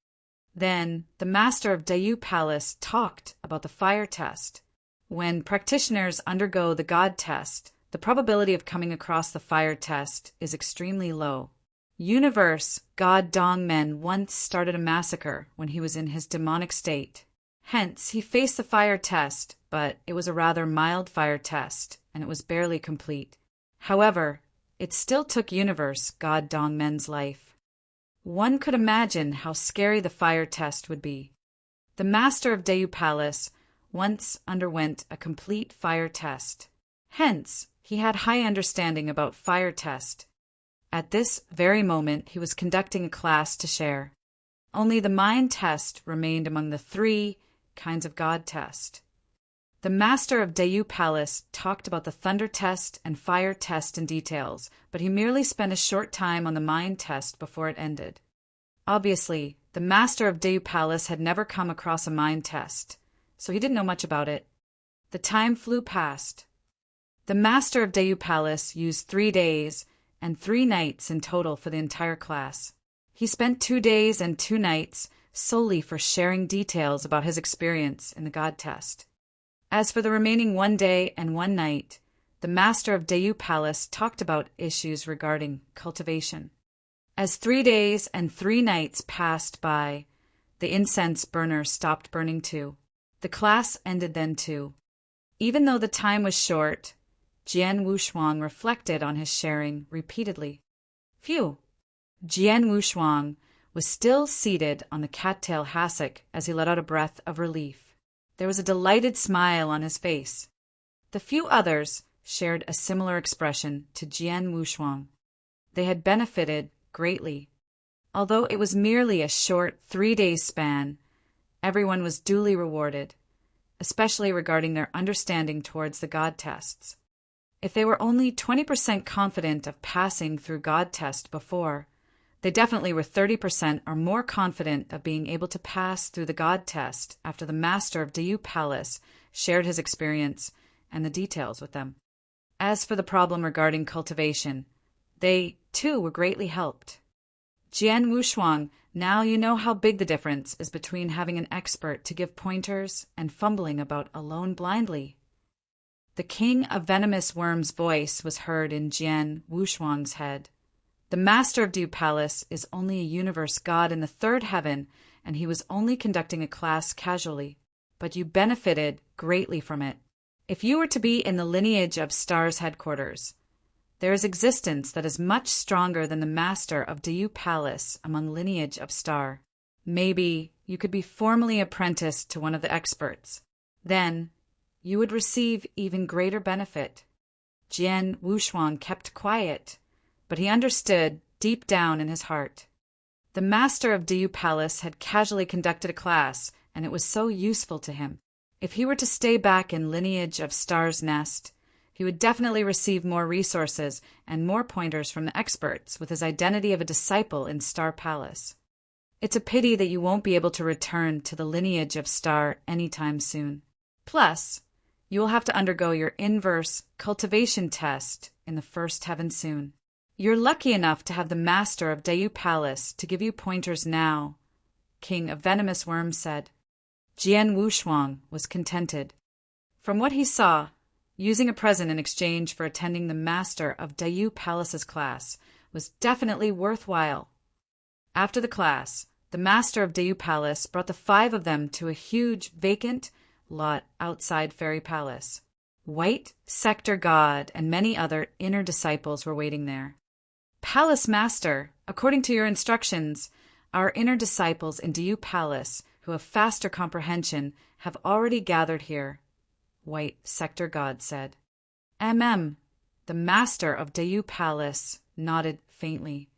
Then the master of Dew Palace talked about the fire test. When practitioners undergo the God test, the probability of coming across the fire test is extremely low. Universe, God Dongmen once started a massacre when he was in his demonic state. Hence, he faced the fire test, but it was a rather mild fire test, and it was barely complete. However, it still took Universe, God Dongmen's life. One could imagine how scary the fire test would be. The master of Dew Palace once underwent a complete fire test. Hence, he had high understanding about fire test. At this very moment, he was conducting a class to share. Only the mind test remained among the 3 kinds of God test. The master of Dew Palace talked about the thunder test and fire test in details, but he merely spent a short time on the mind test before it ended. Obviously, the master of Dew Palace had never come across a mind test, so he didn't know much about it. The time flew past. The master of Dew Palace used 3 days and 3 nights in total for the entire class. He spent 2 days and 2 nights solely for sharing details about his experience in the God test. As for the remaining 1 day and 1 night, the master of Dew Palace talked about issues regarding cultivation. As 3 days and 3 nights passed by, the incense burner stopped burning too. The class ended then too. Even though the time was short, Jian Wushuang reflected on his sharing repeatedly. Phew! Jian Wushuang was still seated on the cattail hassock as he let out a breath of relief. There was a delighted smile on his face. The few others shared a similar expression to Jian Wushuang. They had benefited greatly. Although it was merely a short 3-day span, everyone was duly rewarded, especially regarding their understanding towards the God tests. If they were only 20% confident of passing through God test before, they definitely were 30% or more confident of being able to pass through the God test after the master of Dayu Palace shared his experience and the details with them. As for the problem regarding cultivation, they, too, were greatly helped. Jian Wushuang, now you know how big the difference is between having an expert to give pointers and fumbling about alone blindly. The king of venomous worms' voice was heard in Jian Wushuang's head. The master of Dayu Palace is only a universe god in the third heaven, and he was only conducting a class casually. But you benefited greatly from it. If you were to be in the lineage of Star's headquarters, there is existence that is much stronger than the master of Dayu Palace among lineage of Star. Maybe you could be formally apprenticed to one of the experts. Then you would receive even greater benefit. Jian Wushuang kept quiet, but he understood deep down in his heart. The master of Dayu Palace had casually conducted a class, and it was so useful to him. If he were to stay back in lineage of Star's nest, he would definitely receive more resources and more pointers from the experts with his identity of a disciple in Star Palace. It's a pity that you won't be able to return to the lineage of Star anytime soon. Plus, you will have to undergo your inverse cultivation test in the first heaven soon. You're lucky enough to have the master of Dayu Palace to give you pointers now, King of Venomous Worms said. Jian Wushuang was contented. From what he saw, using a present in exchange for attending the master of Dayu Palace's class was definitely worthwhile. After the class, the master of Dayu Palace brought the 5 of them to a huge vacant lot outside Fairy Palace. White Sector God and many other inner disciples were waiting there. Palace Master, according to your instructions, our inner disciples in Dayu Palace who have faster comprehension have already gathered here, White Sector God said. The master of Dayu Palace nodded faintly.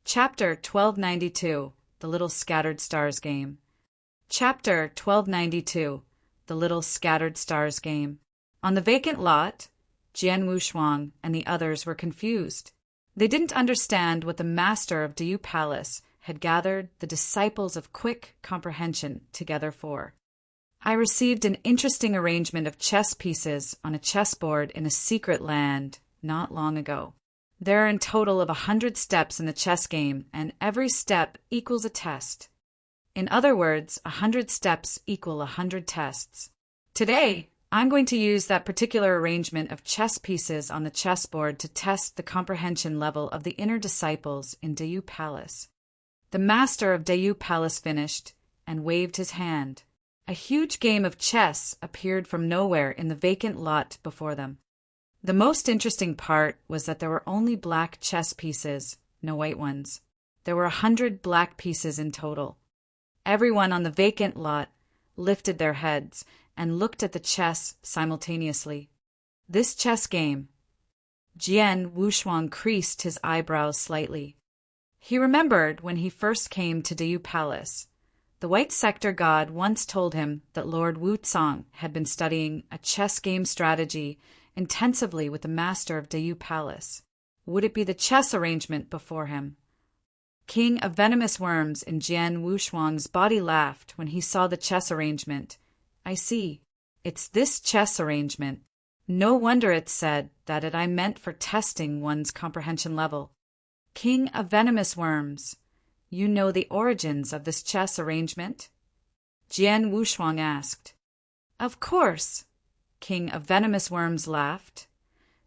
Chapter 1292, The Little Scattered Stars Game. Chapter 1292, The Little Scattered Stars Game. On the vacant lot, Jian Wushuang and the others were confused. They didn't understand what the master of Dayu Palace had gathered the disciples of quick comprehension together for. I received an interesting arrangement of chess pieces on a chessboard in a secret land not long ago. There are in total of 100 steps in the chess game, and every step equals a test. In other words, 100 steps equal 100 tests. Today, I'm going to use that particular arrangement of chess pieces on the chessboard to test the comprehension level of the inner disciples in Dayu Palace. The master of Dayu Palace finished and waved his hand. A huge game of chess appeared from nowhere in the vacant lot before them. The most interesting part was that there were only black chess pieces, no white ones. There were 100 black pieces in total. Everyone on the vacant lot lifted their heads and looked at the chess simultaneously. This chess game. Jian Wushuang creased his eyebrows slightly. He remembered when he first came to Dayu Palace. The White Sector God once told him that Lord Wucang had been studying a chess game strategy intensively with the master of Dayu Palace. Would it be the chess arrangement before him? King of Venomous Worms in Jian Wushuang's body laughed when he saw the chess arrangement. I see. It's this chess arrangement. No wonder it said that I meant for testing one's comprehension level. King of Venomous Worms, you know the origins of this chess arrangement? Jian Wushuang asked. Of course, King of Venomous Worms laughed.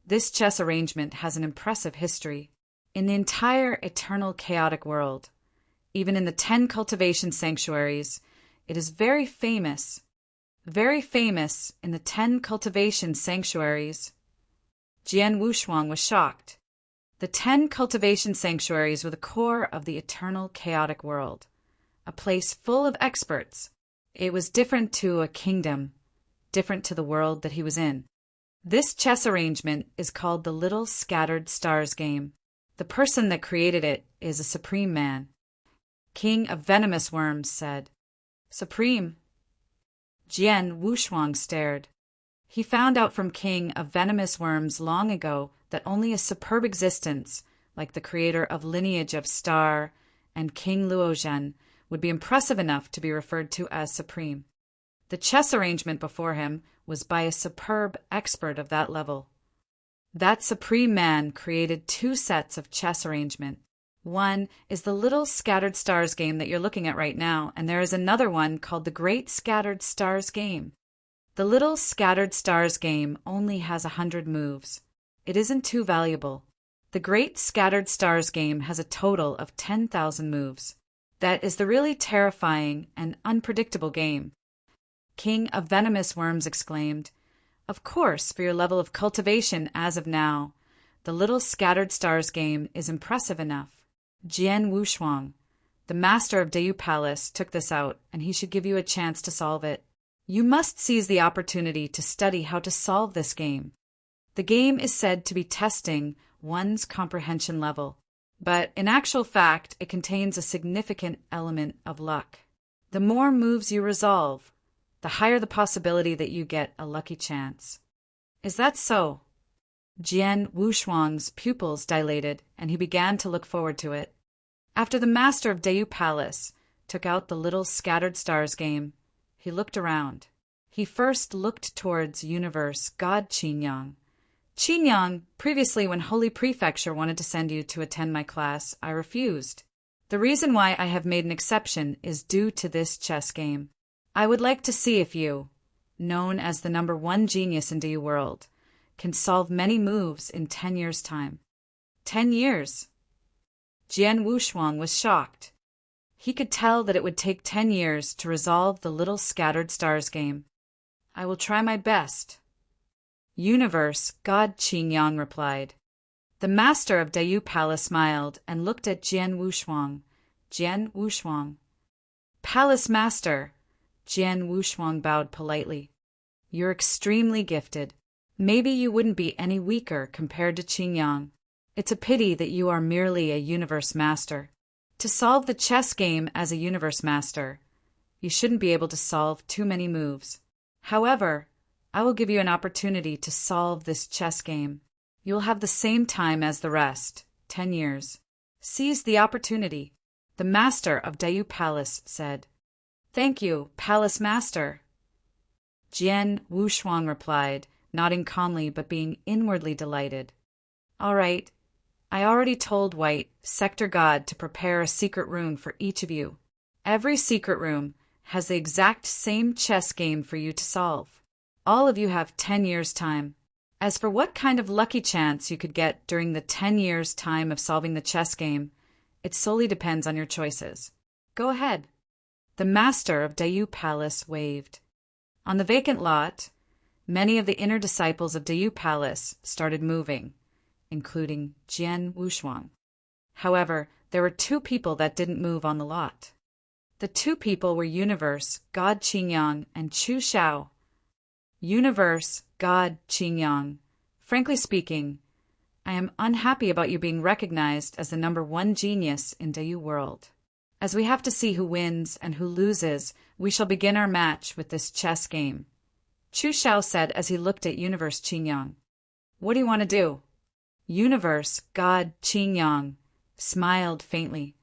This chess arrangement has an impressive history. In the entire eternal chaotic world, even in the 10 cultivation sanctuaries, it is very famous. Very famous in the 10 cultivation sanctuaries. Jian Wushuang was shocked. The 10 cultivation sanctuaries were the core of the eternal chaotic world, a place full of experts, It was different to a kingdom, different to the world that he was in. This chess arrangement is called the Little Scattered Stars game. The person that created it is a supreme man. King of Venomous Worms said, "Supreme." Jian Wushuang stared. He found out from King of Venomous Worms long ago that only a superb existence, like the creator of Lineage of Star and King Luozhen, would be impressive enough to be referred to as supreme. The chess arrangement before him was by a superb expert of that level. That supreme man created two sets of chess arrangement. One is the Little Scattered Stars game that you're looking at right now, and there is another one called the Great Scattered Stars game. The Little Scattered Stars game only has 100 moves. It isn't too valuable. The Great Scattered Stars game has a total of 10,000 moves. That is the really terrifying and unpredictable game. King of Venomous Worms exclaimed, "Of course, for your level of cultivation as of now, the Little Scattered Stars game is impressive enough." Jian Wushuang, the master of Dayu Palace, took this out, and he should give you a chance to solve it. You must seize the opportunity to study how to solve this game. The game is said to be testing one's comprehension level, but in actual fact, it contains a significant element of luck. The more moves you resolve, the higher the possibility that you get a lucky chance. Is that so? Jian Wushuang's pupils dilated, and he began to look forward to it. After the master of Dayu Palace took out the Little Scattered Stars game, he looked around. He first looked towards Universe God Qingyang. "Qingyang, previously when Holy Prefecture wanted to send you to attend my class, I refused. The reason why I have made an exception is due to this chess game. I would like to see if you, known as the #1 genius in Dayu world, can solve many moves in 10 years' time." 10 years? Jian Wushuang was shocked. He could tell that it would take 10 years to resolve the Little Scattered Stars game. "I will try my best." Universe God Qingyang replied. The master of Dayu Palace smiled and looked at Jian Wushuang. Jian Wushuang. "Palace Master." Jian Wushuang bowed politely. "You're extremely gifted. Maybe you wouldn't be any weaker compared to Qingyang. It's a pity that you are merely a universe master. To solve the chess game as a universe master, you shouldn't be able to solve too many moves. However, I will give you an opportunity to solve this chess game. You will have the same time as the rest, 10 years. Seize the opportunity," the master of Dayu Palace said. "Thank you, Palace Master." Jian Wushuang replied, nodding calmly but being inwardly delighted. "All right. I already told White, Sector God, to prepare a secret room for each of you. Every secret room has the exact same chess game for you to solve. All of you have 10 years' time. As for what kind of lucky chance you could get during the 10 years' time of solving the chess game, it solely depends on your choices. Go ahead." The master of Dayu Palace waved. On the vacant lot, many of the inner disciples of Dayu Palace started moving, including Jian Wushuang. However, there were two people that didn't move on the lot. The two people were Universe God Qingyang and Chu Xiao. Universe God Qingyang, frankly speaking, I am unhappy about you being recognized as the #1 genius in Dayu world. As we have to see who wins and who loses, we shall begin our match with this chess game. Chu Xiao said as he looked at Universe Qingyang. "What do you want to do?" Universe God Qingyang smiled faintly.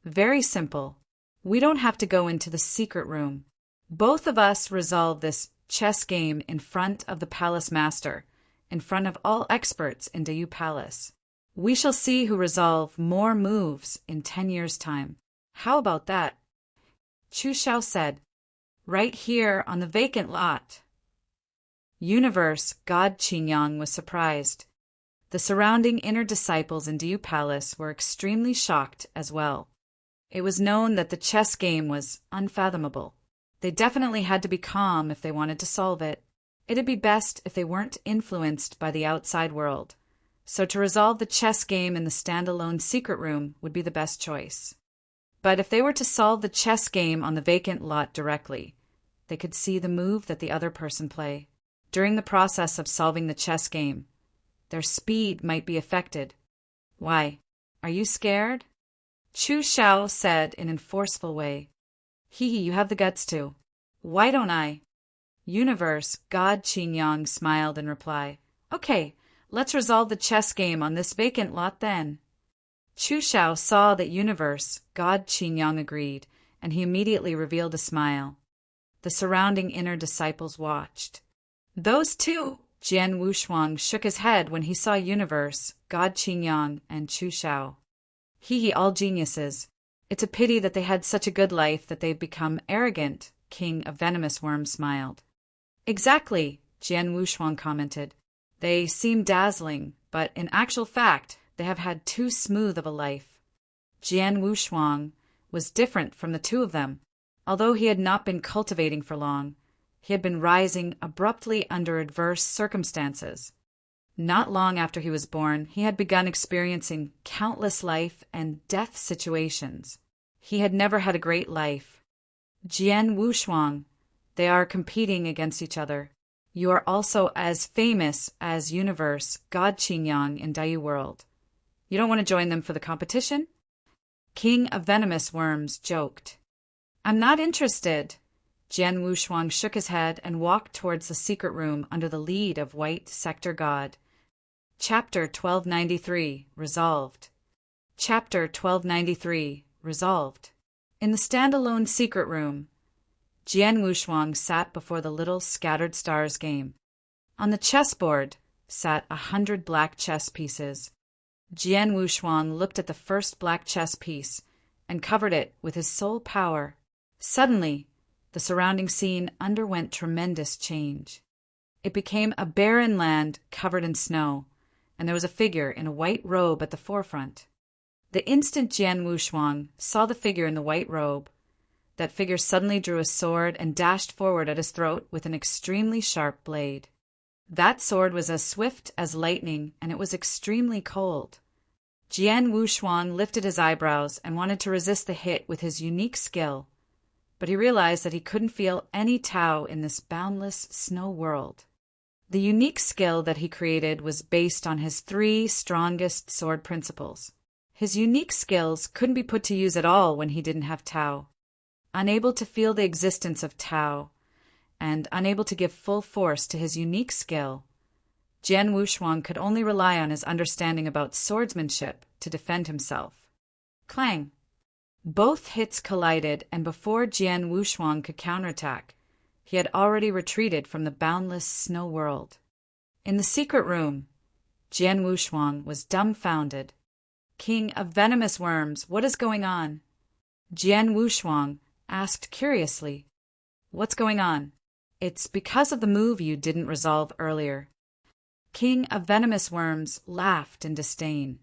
"Very simple. We don't have to go into the secret room. Both of us resolve this chess game in front of the Palace Master, in front of all experts in Dayu Palace. We shall see who resolve more moves in 10 years' time. How about that?" Chu Xiao said, "Right here on the vacant lot." Universe God Qingyang was surprised. The surrounding inner disciples in Dayu Palace were extremely shocked as well. It was known that the chess game was unfathomable. They definitely had to be calm if they wanted to solve it. It'd be best if they weren't influenced by the outside world. So to resolve the chess game in the standalone secret room would be the best choice. But if they were to solve the chess game on the vacant lot directly, They could see the move that the other person play. During the process of solving the chess game, their speed might be affected. Why? Are you scared? Chu Xiao said in a forceful way. Hee, you have the guts to. Why don't I? Universe, God Qin Yang smiled in reply. Okay, let's resolve the chess game on this vacant lot then. Chu Xiao saw that Universe, God Qin Yang agreed, and he immediately revealed a smile. The surrounding inner disciples watched. Those two! Jian Wushuang shook his head when he saw Universe, God Qin Yang, and Chu Xiao. Hee, all geniuses. It's a pity that they had such a good life that they've become arrogant, King of Venomous Worms smiled. Exactly, Jian Wushuang commented. They seem dazzling, but in actual fact, they have had too smooth of a life. Jian Wushuang was different from the two of them. Although he had not been cultivating for long, he had been rising abruptly under adverse circumstances. Not long after he was born, he had begun experiencing countless life and death situations. He had never had a great life. Jian Wushuang, they are competing against each other. You are also as famous as Universe, God Qin Yang in Daiyu World. You don't want to join them for the competition? King of Venomous Worms joked. I'm not interested. Jian Wushuang shook his head and walked towards the secret room under the lead of White Sector God. Chapter 1293, Resolved. Chapter 1293, Resolved. In the standalone secret room, Jian Wushuang sat before the little scattered stars game. On the chessboard sat 100 black chess pieces. Jian Wushuang looked at the first black chess piece and covered it with his soul power. Suddenly, the surrounding scene underwent tremendous change. It became a barren land covered in snow, and there was a figure in a white robe at the forefront. The instant Jian Wushuang saw the figure in the white robe, that figure suddenly drew a sword and dashed forward at his throat with an extremely sharp blade. That sword was as swift as lightning, and it was extremely cold. Jian Wushuang lifted his eyebrows and wanted to resist the hit with his unique skill, but he realized that he couldn't feel any Tao in this boundless snow world. The unique skill that he created was based on his 3 strongest sword principles. His unique skills couldn't be put to use at all when he didn't have Tao. Unable to feel the existence of Tao, and unable to give full force to his unique skill, Jian Wushuang could only rely on his understanding about swordsmanship to defend himself. Clang! Both hits collided, and before Jian Wushuang could counterattack, he had already retreated from the boundless snow world. In the secret room, Jian Wushuang was dumbfounded. King of Venomous Worms, what is going on? Jian Wushuang asked curiously. What's going on? It's because of the move you didn't resolve earlier. King of Venomous Worms laughed in disdain.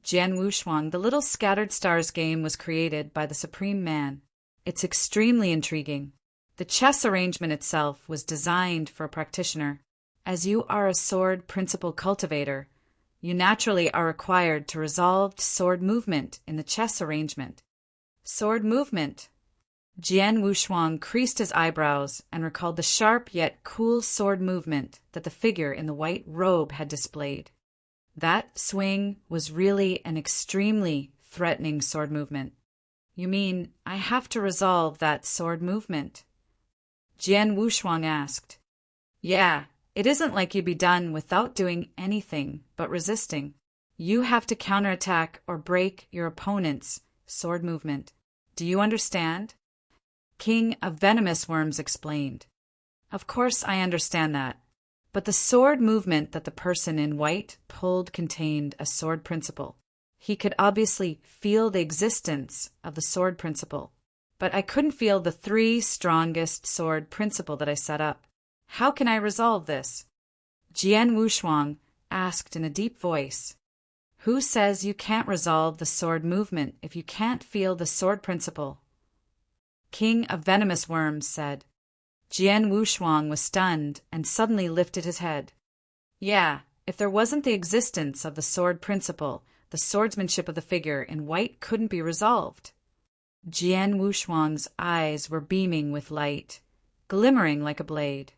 Jian Wushuang, the little scattered stars game was created by the Supreme Man. It's extremely intriguing. The chess arrangement itself was designed for a practitioner. As you are a sword principle cultivator, you naturally are required to resolve sword movement in the chess arrangement. Sword movement. Jian Wushuang creased his eyebrows and recalled the sharp yet cool sword movement that the figure in the white robe had displayed. That swing was really an extremely threatening sword movement. You mean I have to resolve that sword movement? Jian Wushuang asked. Yeah, it isn't like you'd be done without doing anything but resisting. You have to counterattack or break your opponent's sword movement. Do you understand? King of Venomous Worms explained. Of course I understand that. But the sword movement that the person in white pulled contained a sword principle. He could obviously feel the existence of the sword principle, but I couldn't feel the 3 strongest sword principle that I set up. How can I resolve this? Jian Wushuang asked in a deep voice. Who says you can't resolve the sword movement if you can't feel the sword principle? King of Venomous Worms said. Jian Wushuang was stunned and suddenly lifted his head. Yeah, if there wasn't the existence of the sword principle, the swordsmanship of the figure in white couldn't be resolved. Jian Wushuang's eyes were beaming with light. glimmering like a blade.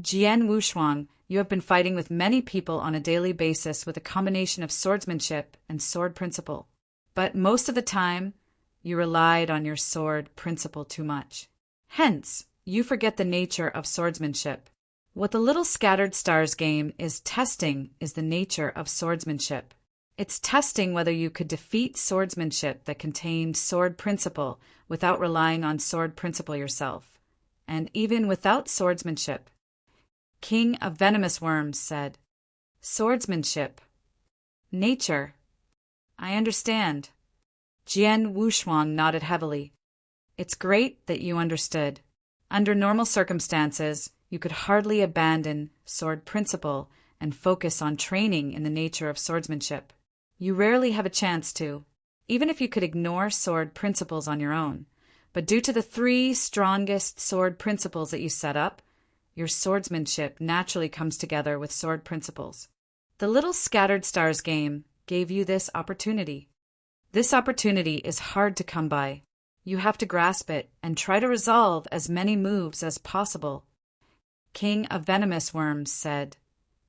Jian Wushuang, you have been fighting with many people on a daily basis with a combination of swordsmanship and sword principle. But most of the time, you relied on your sword principle too much. Hence, you forget the nature of swordsmanship. What the Little Scattered Stars game is testing is the nature of swordsmanship. It's testing whether you could defeat swordsmanship that contained sword principle without relying on sword principle yourself, and even without swordsmanship. King of Venomous Worms said, "Swordsmanship. Nature. I understand." Jian Wushuang nodded heavily. "It's great that you understood. Under normal circumstances, you could hardly abandon sword principle and focus on training in the nature of swordsmanship. You rarely have a chance to, even if you could ignore sword principles on your own. But due to the 3 strongest sword principles that you set up, your swordsmanship naturally comes together with sword principles. The Little Scattered Stars game gave you this opportunity. This opportunity is hard to come by. You have to grasp it and try to resolve as many moves as possible." King of Venomous Worms said,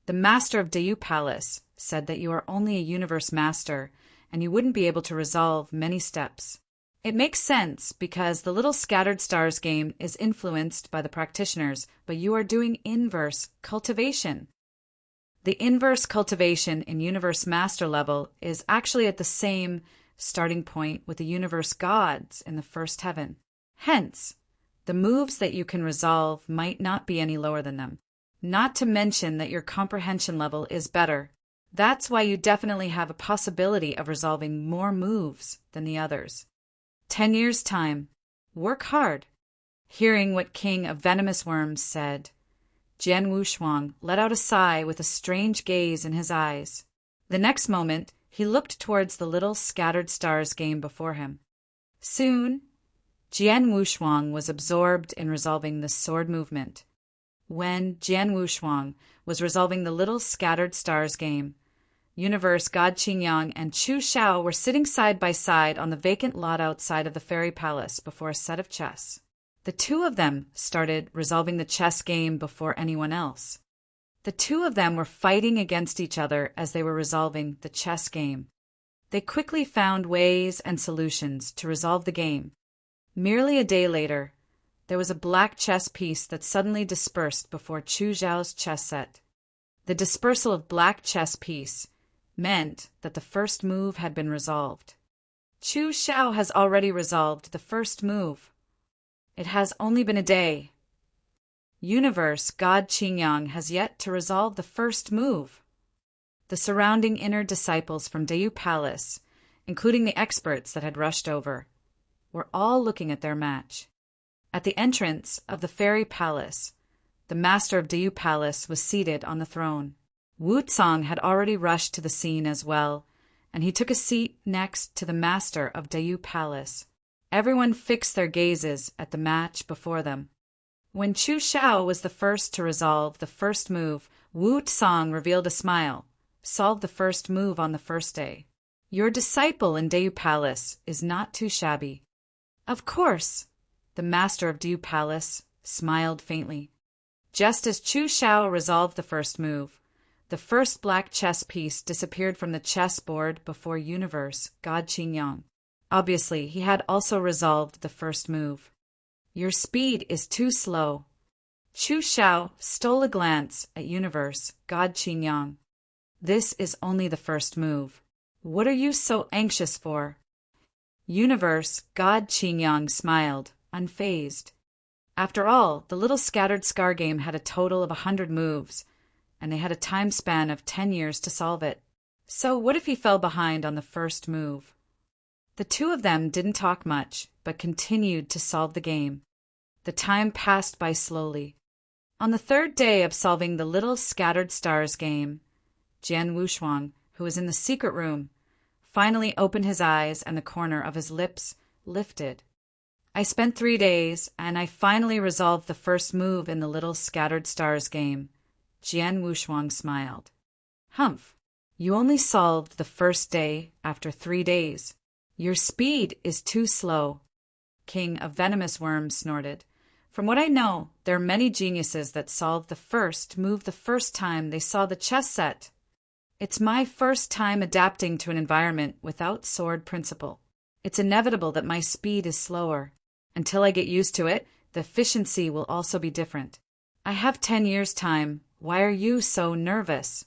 "The Master of Dayu Palace said that you are only a universe master and you wouldn't be able to resolve many steps. It makes sense because the Little Scattered Stars game is influenced by the practitioners, but you are doing inverse cultivation. The inverse cultivation in Universe Master level is actually at the same starting point with the Universe Gods in the first heaven. Hence, the moves that you can resolve might not be any lower than them. Not to mention that your comprehension level is better. That's why you definitely have a possibility of resolving more moves than the others. 10 years' time. Work hard." Hearing what King of Venomous Worms said, Jian Wushuang let out a sigh with a strange gaze in his eyes. The next moment, he looked towards the Little Scattered Stars game before him. Soon, Jian Wushuang was absorbed in resolving the sword movement. When Jian Wushuang was resolving the Little Scattered Stars game, Universe God Qingyang and Chu Xiao were sitting side by side on the vacant lot outside of the fairy palace before a set of chess. The 2 of them started resolving the chess game before anyone else. The 2 of them were fighting against each other as they were resolving the chess game. They quickly found ways and solutions to resolve the game. Merely a day later, there was a black chess piece that suddenly dispersed before Chu Xiao's chess set. The dispersal of black chess piece meant that the first move had been resolved. Chu Xiao has already resolved the first move. It has only been a day. Universe God Qingyang has yet to resolve the first move. The surrounding inner disciples from Dayu Palace, including the experts that had rushed over, were all looking at their match. At the entrance of the fairy palace, the master of Dayu Palace was seated on the throne. Wu Tsang had already rushed to the scene as well, and he took a seat next to the master of Dayu Palace. Everyone fixed their gazes at the match before them. When Chu Xiao was the first to resolve the first move, Wu Tsang revealed a smile, solved the first move on the first day. "Your disciple in Dayu Palace is not too shabby." "Of course," the master of Dayu Palace smiled faintly. Just as Chu Xiao resolved the first move, the first black chess piece disappeared from the chessboard before Universe God Qingyang. Obviously, he had also resolved the first move. "Your speed is too slow." Chu Xiao stole a glance at Universe God Qingyang. "This is only the first move. What are you so anxious for?" Universe God Qingyang smiled, unfazed. After all, the Little Scattered Scar game had a total of 100 moves, and they had a time span of 10 years to solve it. So what if he fell behind on the first move? The 2 of them didn't talk much, but continued to solve the game. The time passed by slowly. On the 3rd day of solving the Little Scattered Stars game, Jian Wushuang, who was in the secret room, finally opened his eyes and the corner of his lips lifted. "I spent 3 days, and I finally resolved the first move in the Little Scattered Stars game." Jian Wushuang smiled. "Humph, you only solved the first day after 3 days. Your speed is too slow." King of Venomous Worms snorted. From what I know, there are many geniuses that solve the first move the first time they saw the chess set. It's my first time adapting to an environment without sword principle. It's inevitable that my speed is slower. Until I get used to it, the efficiency will also be different. I have 10 years' time. Why are you so nervous?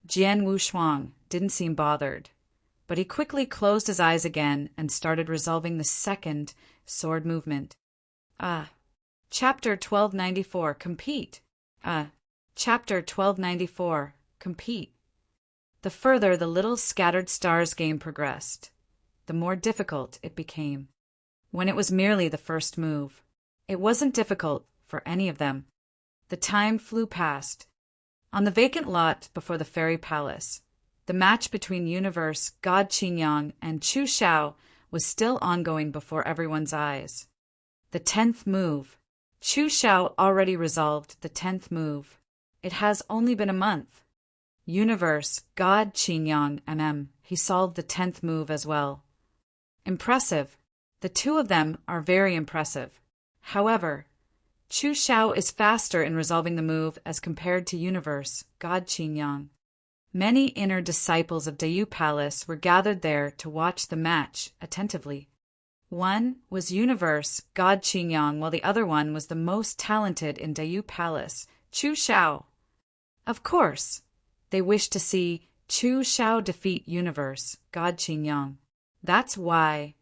Jian Wushuang didn't seem bothered, but he quickly closed his eyes again and started resolving the second sword movement. Chapter 1294, Compete. Chapter 1294, Compete. The further the little scattered stars game progressed, the more difficult it became. When it was merely the first move, it wasn't difficult for any of them. The time flew past. On the vacant lot before the fairy palace, the match between Universe God Qingyang and Chu Xiao was still ongoing before everyone's eyes. The 10th move. Chu Xiao already resolved the 10th move. It has only been a month. Universe God Qingyang he solved the 10th move as well. Impressive. The two of them are very impressive. However, Chu Xiao is faster in resolving the move as compared to Universe God Qingyang. Many inner disciples of Dayu Palace were gathered there to watch the match attentively. One was Universe God Qingyang, while the other one was the most talented in Dayu Palace, Chu Xiao. Of course, they wished to see Chu Xiao defeat Universe God Qingyang. That's why,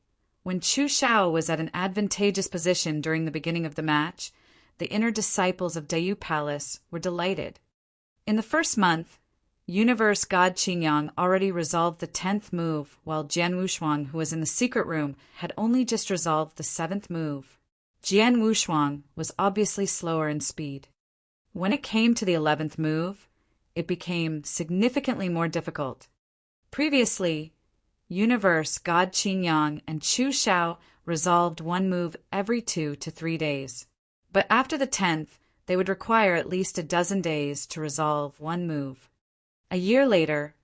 when Chu Xiao was at an advantageous position during the beginning of the match, the inner disciples of Dayu Palace were delighted. In the first month, Universe God Qingyang already resolved the 10th move, while Jian Wushuang, who was in the secret room, had only just resolved the 7th move. Jian Wushuang was obviously slower in speed. When it came to the 11th move, it became significantly more difficult. Previously, Universe God Qingyang and Chu Xiao resolved one move every 2 to 3 days. But after the 10th, they would require at least a dozen days to resolve one move. A year later,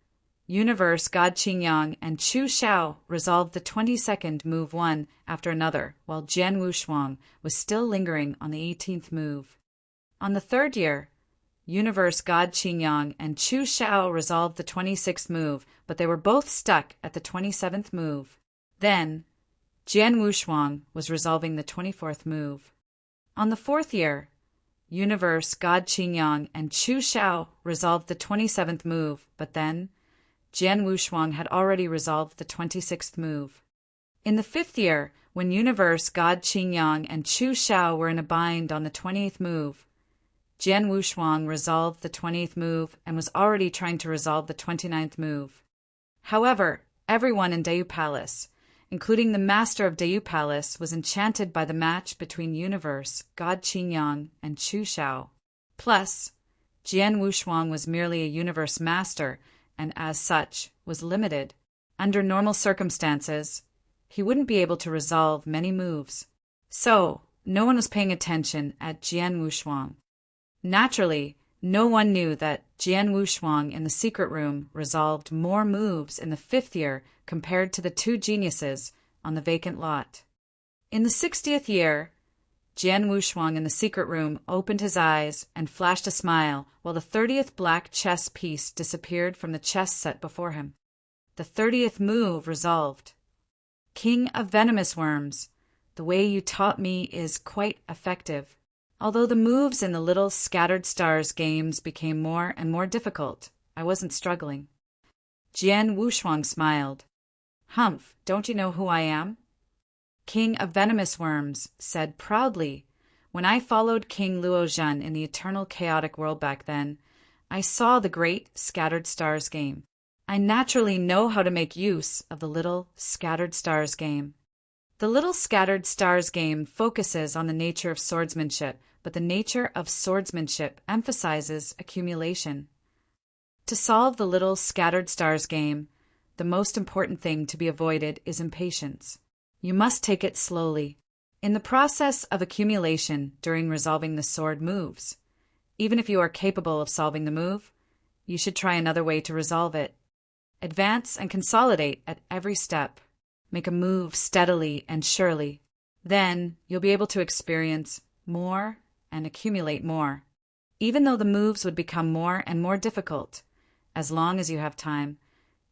Universe God Qingyang and Chu Xiao resolved the 22nd move one after another, while Jian Wushuang was still lingering on the 18th move. On the third year, Universe God Qingyang and Chu Xiao resolved the 26th move, but they were both stuck at the 27th move. Then, Jian Wushuang was resolving the 24th move. On the fourth year, Universe God Qingyang and Chu Xiao resolved the 27th move, but then Jian Wushuang had already resolved the 26th move. In the fifth year, when Universe God Qingyang and Chu Xiao were in a bind on the 20th move, Jian Wushuang resolved the 20th move and was already trying to resolve the 29th move. However, everyone in Dayu Palace, including the master of Dayu Palace, was enchanted by the match between Universe God Qingyang and Chu Xiao. Plus, Jian Wushuang was merely a universe master and, as such, was limited. Under normal circumstances, he wouldn't be able to resolve many moves. So, no one was paying attention at Jian Wushuang. Naturally, no one knew that Jian Wushuang in the secret room resolved more moves in the fifth year compared to the two geniuses on the vacant lot. In the 60th year, Jian Wushuang in the secret room opened his eyes and flashed a smile while the 30th black chess piece disappeared from the chess set before him. The 30th move resolved. King of Venomous Worms, the way you taught me is quite effective. Although the moves in the little scattered stars games became more and more difficult, I wasn't struggling. Jian Wushuang smiled. Humph, don't you know who I am? King of Venomous Worms said proudly, when I followed King Luozhen in the eternal chaotic world back then, I saw the great scattered stars game. I naturally know how to make use of the little scattered stars game. The little scattered stars game focuses on the nature of swordsmanship, but the nature of swordsmanship emphasizes accumulation. To solve the little scattered stars game, the most important thing to be avoided is impatience. You must take it slowly. In the process of accumulation during resolving the sword moves, even if you are capable of solving the move, you should try another way to resolve it. Advance and consolidate at every step. Make a move steadily and surely. Then you'll be able to experience more, and accumulate more. Even though the moves would become more and more difficult, as long as you have time,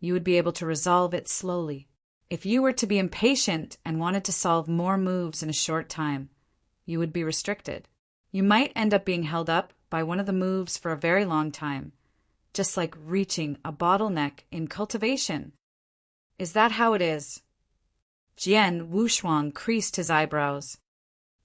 you would be able to resolve it slowly. If you were to be impatient and wanted to solve more moves in a short time, you would be restricted. You might end up being held up by one of the moves for a very long time, just like reaching a bottleneck in cultivation. Is that how it is? Jian Wushuang creased his eyebrows.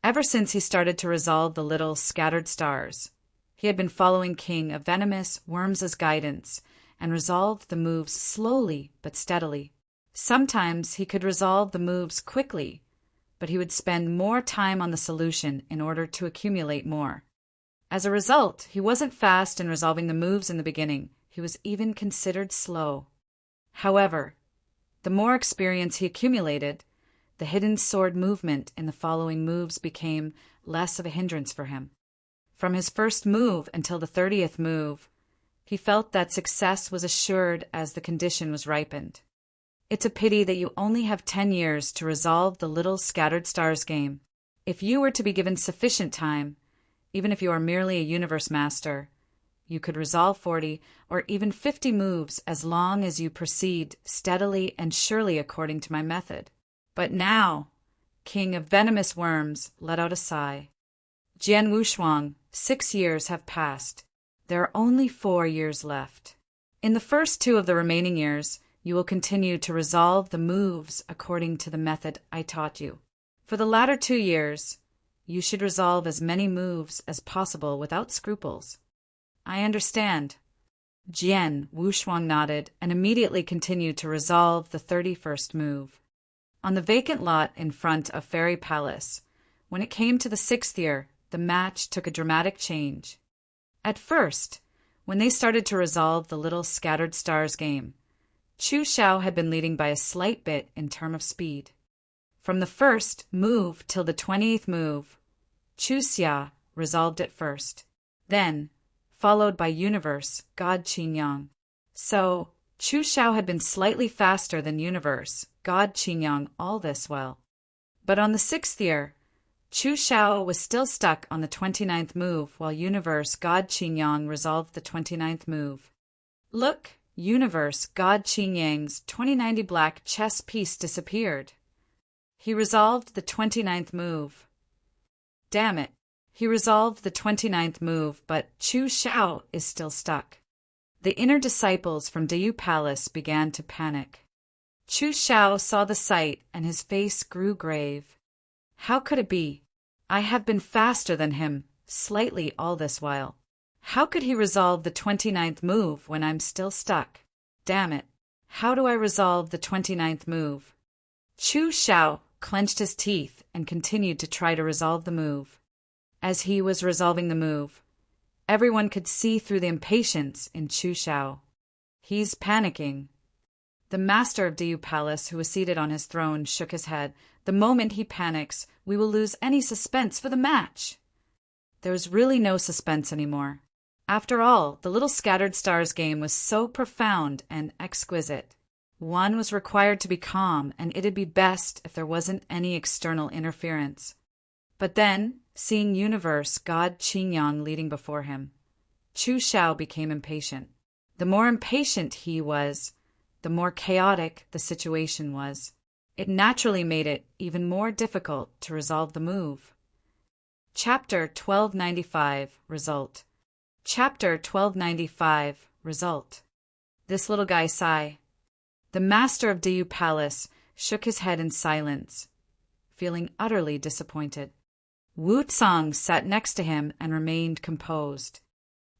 Ever since he started to resolve the little scattered stars, he had been following King of Venomous Worms' guidance and resolved the moves slowly but steadily. Sometimes he could resolve the moves quickly, but he would spend more time on the solution in order to accumulate more. As a result, he wasn't fast in resolving the moves in the beginning. He was even considered slow. However, the more experience he accumulated, the hidden sword movement in the following moves became less of a hindrance for him. From his first move until the 30th move, he felt that success was assured as the condition was ripened. It's a pity that you only have 10 years to resolve the little scattered stars game. If you were to be given sufficient time, even if you are merely a universe master, you could resolve 40 or even 50 moves as long as you proceed steadily and surely according to my method. But now, King of Venomous Worms let out a sigh. Jian Wushuang, 6 years have passed. There are only 4 years left. In the first 2 of the remaining years, you will continue to resolve the moves according to the method I taught you. For the latter 2 years, you should resolve as many moves as possible without scruples. I understand. Jian Wushuang nodded and immediately continued to resolve the 31st move. On the vacant lot in front of Fairy Palace, when it came to the 6th year, the match took a dramatic change. At first, when they started to resolve the little scattered stars game, Chu Xiao had been leading by a slight bit in terms of speed. From the first move till the 20th move, Chu Xia resolved it first, then followed by Universe God Qingyang. So, Chu Xiao had been slightly faster than Universe God Qingyang all this while. But on the 6th year, Chu Xiao was still stuck on the 29th move while Universe God Qingyang resolved the 29th move. Look, Universe God Qingyang's 2090 black chess piece disappeared. He resolved the 29th move. Damn it. He resolved the 29th move, but Chu Xiao is still stuck. The inner disciples from Dayu Palace began to panic. Chu Xiao saw the sight and his face grew grave. How could it be? I have been faster than him, slightly all this while. How could he resolve the 29th move when I'm still stuck? Damn it. How do I resolve the 29th move? Chu Xiao clenched his teeth and continued to try to resolve the move. As he was resolving the move, everyone could see through the impatience in Chu Xiao. He's panicking. The master of Dayu Palace, who was seated on his throne, shook his head. The moment he panics, we will lose any suspense for the match. There was really no suspense anymore. After all, the little scattered stars game was so profound and exquisite. One was required to be calm, and it'd be best if there wasn't any external interference. But then, seeing Universe God Qingyang leading before him, Chu Xiao became impatient. The more impatient he was, the more chaotic the situation was. It naturally made it even more difficult to resolve the move. Chapter 1295 Result. Chapter 1295 Result. This little guy sigh. The master of Dayu Palace shook his head in silence, feeling utterly disappointed. Wu Tsang sat next to him and remained composed.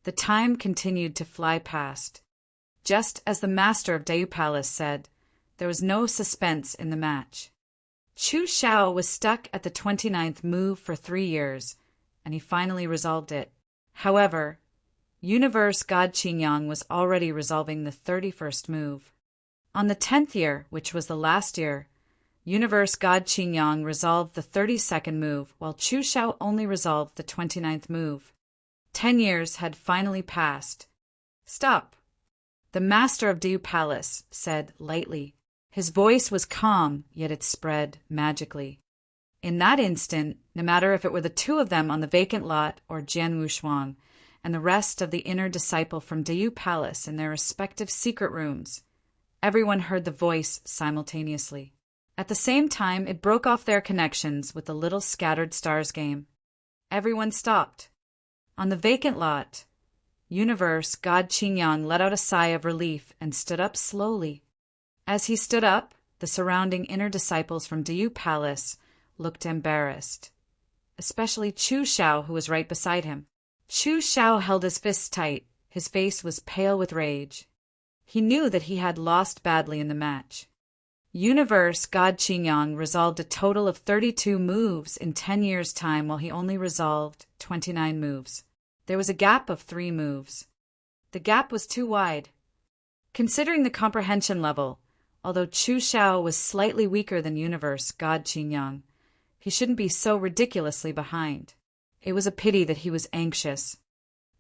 The time continued to fly past. Just as the master of Dayu Palace said, there was no suspense in the match. Chu Xiao was stuck at the 29th move for 3 years, and he finally resolved it. However, Universe God Qingyang was already resolving the 31st move. On the 10th year, which was the last year, Universe God Qingyang resolved the 32nd move, while Chu Xiao only resolved the 29th move. 10 years had finally passed. Stop. The master of Dayu Palace said lightly. His voice was calm, yet it spread magically. In that instant, no matter if it were the two of them on the vacant lot or Jian Wushuang and the rest of the inner disciple from Dayu Palace in their respective secret rooms, everyone heard the voice simultaneously. At the same time, it broke off their connections with the little scattered stars game. Everyone stopped. On the vacant lot, Universe God Qingyang let out a sigh of relief and stood up slowly. As he stood up, the surrounding inner disciples from Dayu Palace looked embarrassed, especially Chu Xiao, who was right beside him. Chu Xiao held his fists tight. His face was pale with rage. He knew that he had lost badly in the match. Universe God Qingyang resolved a total of 32 moves in 10 years' time while he only resolved 29 moves. There was a gap of 3 moves. The gap was too wide. Considering the comprehension level, although Chu Xiao was slightly weaker than Universe God Qingyang, he shouldn't be so ridiculously behind. It was a pity that he was anxious.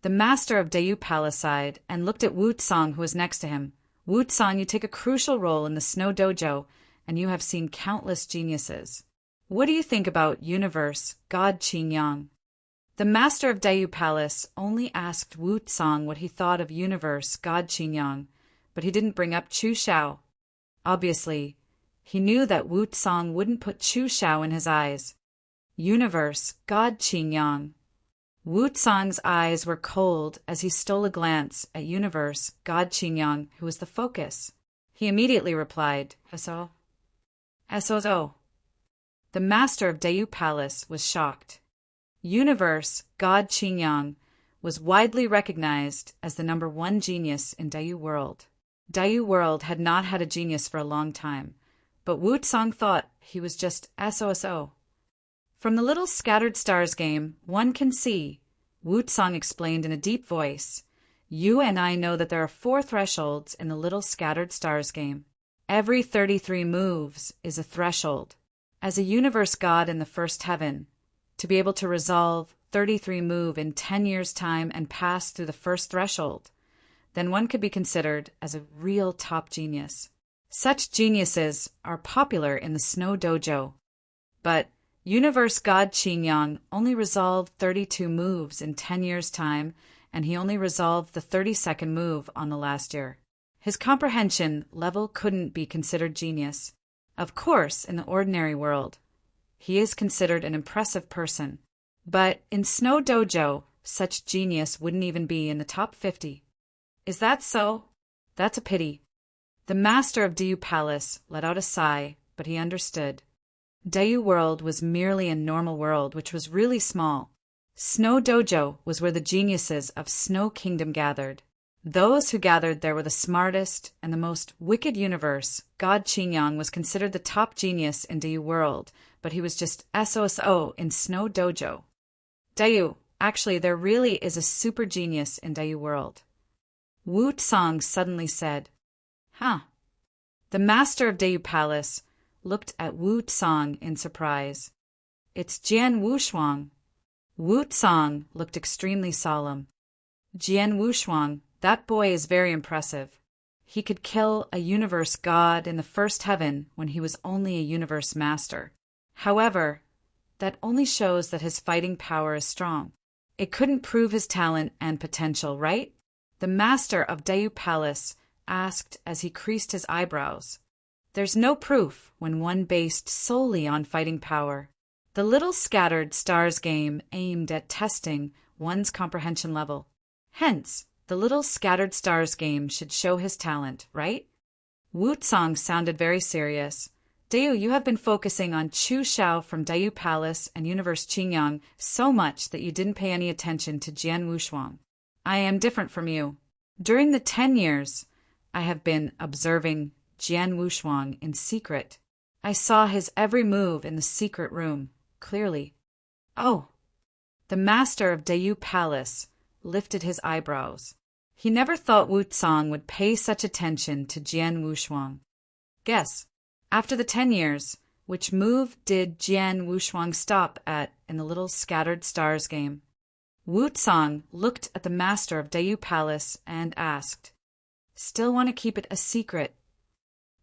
The master of Dayu Palace sighed and looked at Wu Tsang, who was next to him. Wu Tsang, you take a crucial role in the Snow Dojo, and you have seen countless geniuses. What do you think about Universe God Qingyang? The master of Dayu Palace only asked Wu Tsang what he thought of Universe God Qingyang, but he didn't bring up Chu Xiao. Obviously, he knew that Wu Tsang wouldn't put Chu Xiao in his eyes. Universe God Qingyang. Wu Tsang's eyes were cold as he stole a glance at Universe God Qingyang, who was the focus. He immediately replied, "So." "So." The master of Dayu Palace was shocked. Universe God Qingyang was widely recognized as the #1 genius in Dayu World. Dayu World had not had a genius for a long time, but Wu Tsang thought he was just SOSO. From the little scattered stars game, one can see, Wu Tsang explained in a deep voice, you and I know that there are 4 thresholds in the little scattered stars game. Every 33 moves is a threshold. As a universe god in the first heaven, to be able to resolve 33 move in 10 years' time and pass through the first threshold, then one could be considered as a real top genius. Such geniuses are popular in the Snow Dojo. But Universe God Qingyang only resolved 32 moves in 10 years' time, and he only resolved the 32nd move on the last year. His comprehension level couldn't be considered genius. Of course, in the ordinary world, he is considered an impressive person. But in Snow Dojo, such genius wouldn't even be in the top 50. Is that so? That's a pity. The master of Dayu Palace let out a sigh, but he understood. Dayu World was merely a normal world, which was really small. Snow Dojo was where the geniuses of Snow Kingdom gathered. Those who gathered there were the smartest and the most wicked universe. God Qingyang was considered the top genius in Dayu World, but he was just SOSO in Snow Dojo. Dayu, actually, there really is a super genius in Dayu World. Wu Tsang suddenly said, "Huh." The master of Dayu Palace looked at Wu Tsang in surprise. "It's Jian Wushuang." Wu Tsang looked extremely solemn. "Jian Wushuang, that boy is very impressive. He could kill a universe god in the first heaven when he was only a universe master. However, that only shows that his fighting power is strong. It couldn't prove his talent and potential, right?" The master of Dayu Palace asked as he creased his eyebrows. "There's no proof when one based solely on fighting power. The little scattered stars game aimed at testing one's comprehension level. Hence, the little scattered stars game should show his talent, right?" Wu Tsang sounded very serious. "Dayu, you have been focusing on Chu Xiao from Dayu Palace and Universe Qingyang so much that you didn't pay any attention to Jian Wushuang. I am different from you. During the 10 years, I have been observing Jian Wushuang in secret. I saw his every move in the secret room, clearly." "Oh." The master of Dayu Palace lifted his eyebrows. He never thought Wu Tsang would pay such attention to Jian Wushuang. "Guess, after the 10 years, which move did Jian Wushuang stop at in the little scattered stars game?" Wu Tsang looked at the master of Dayu Palace and asked, "Still want to keep it a secret?"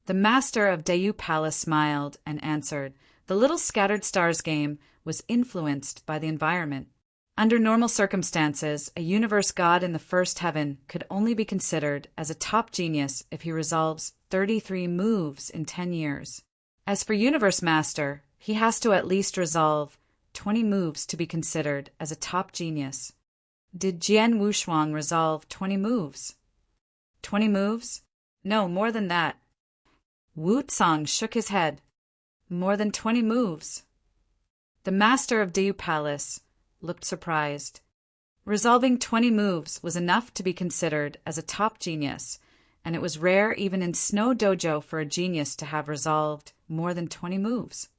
The master of Dayu Palace smiled and answered, The Little Scattered Stars game was influenced by the environment. Under normal circumstances, a universe god in the first heaven could only be considered as a top genius if he resolves 33 moves in 10 years. As for Universe Master, he has to at least resolve 20 moves to be considered as a top genius. Did Jian Wushuang resolve 20 moves? 20 moves? No, more than that. Wu Tsang shook his head. More than 20 moves. The master of Dayu Palace looked surprised. Resolving 20 moves was enough to be considered as a top genius, and it was rare even in Snow Dojo for a genius to have resolved more than 20 moves.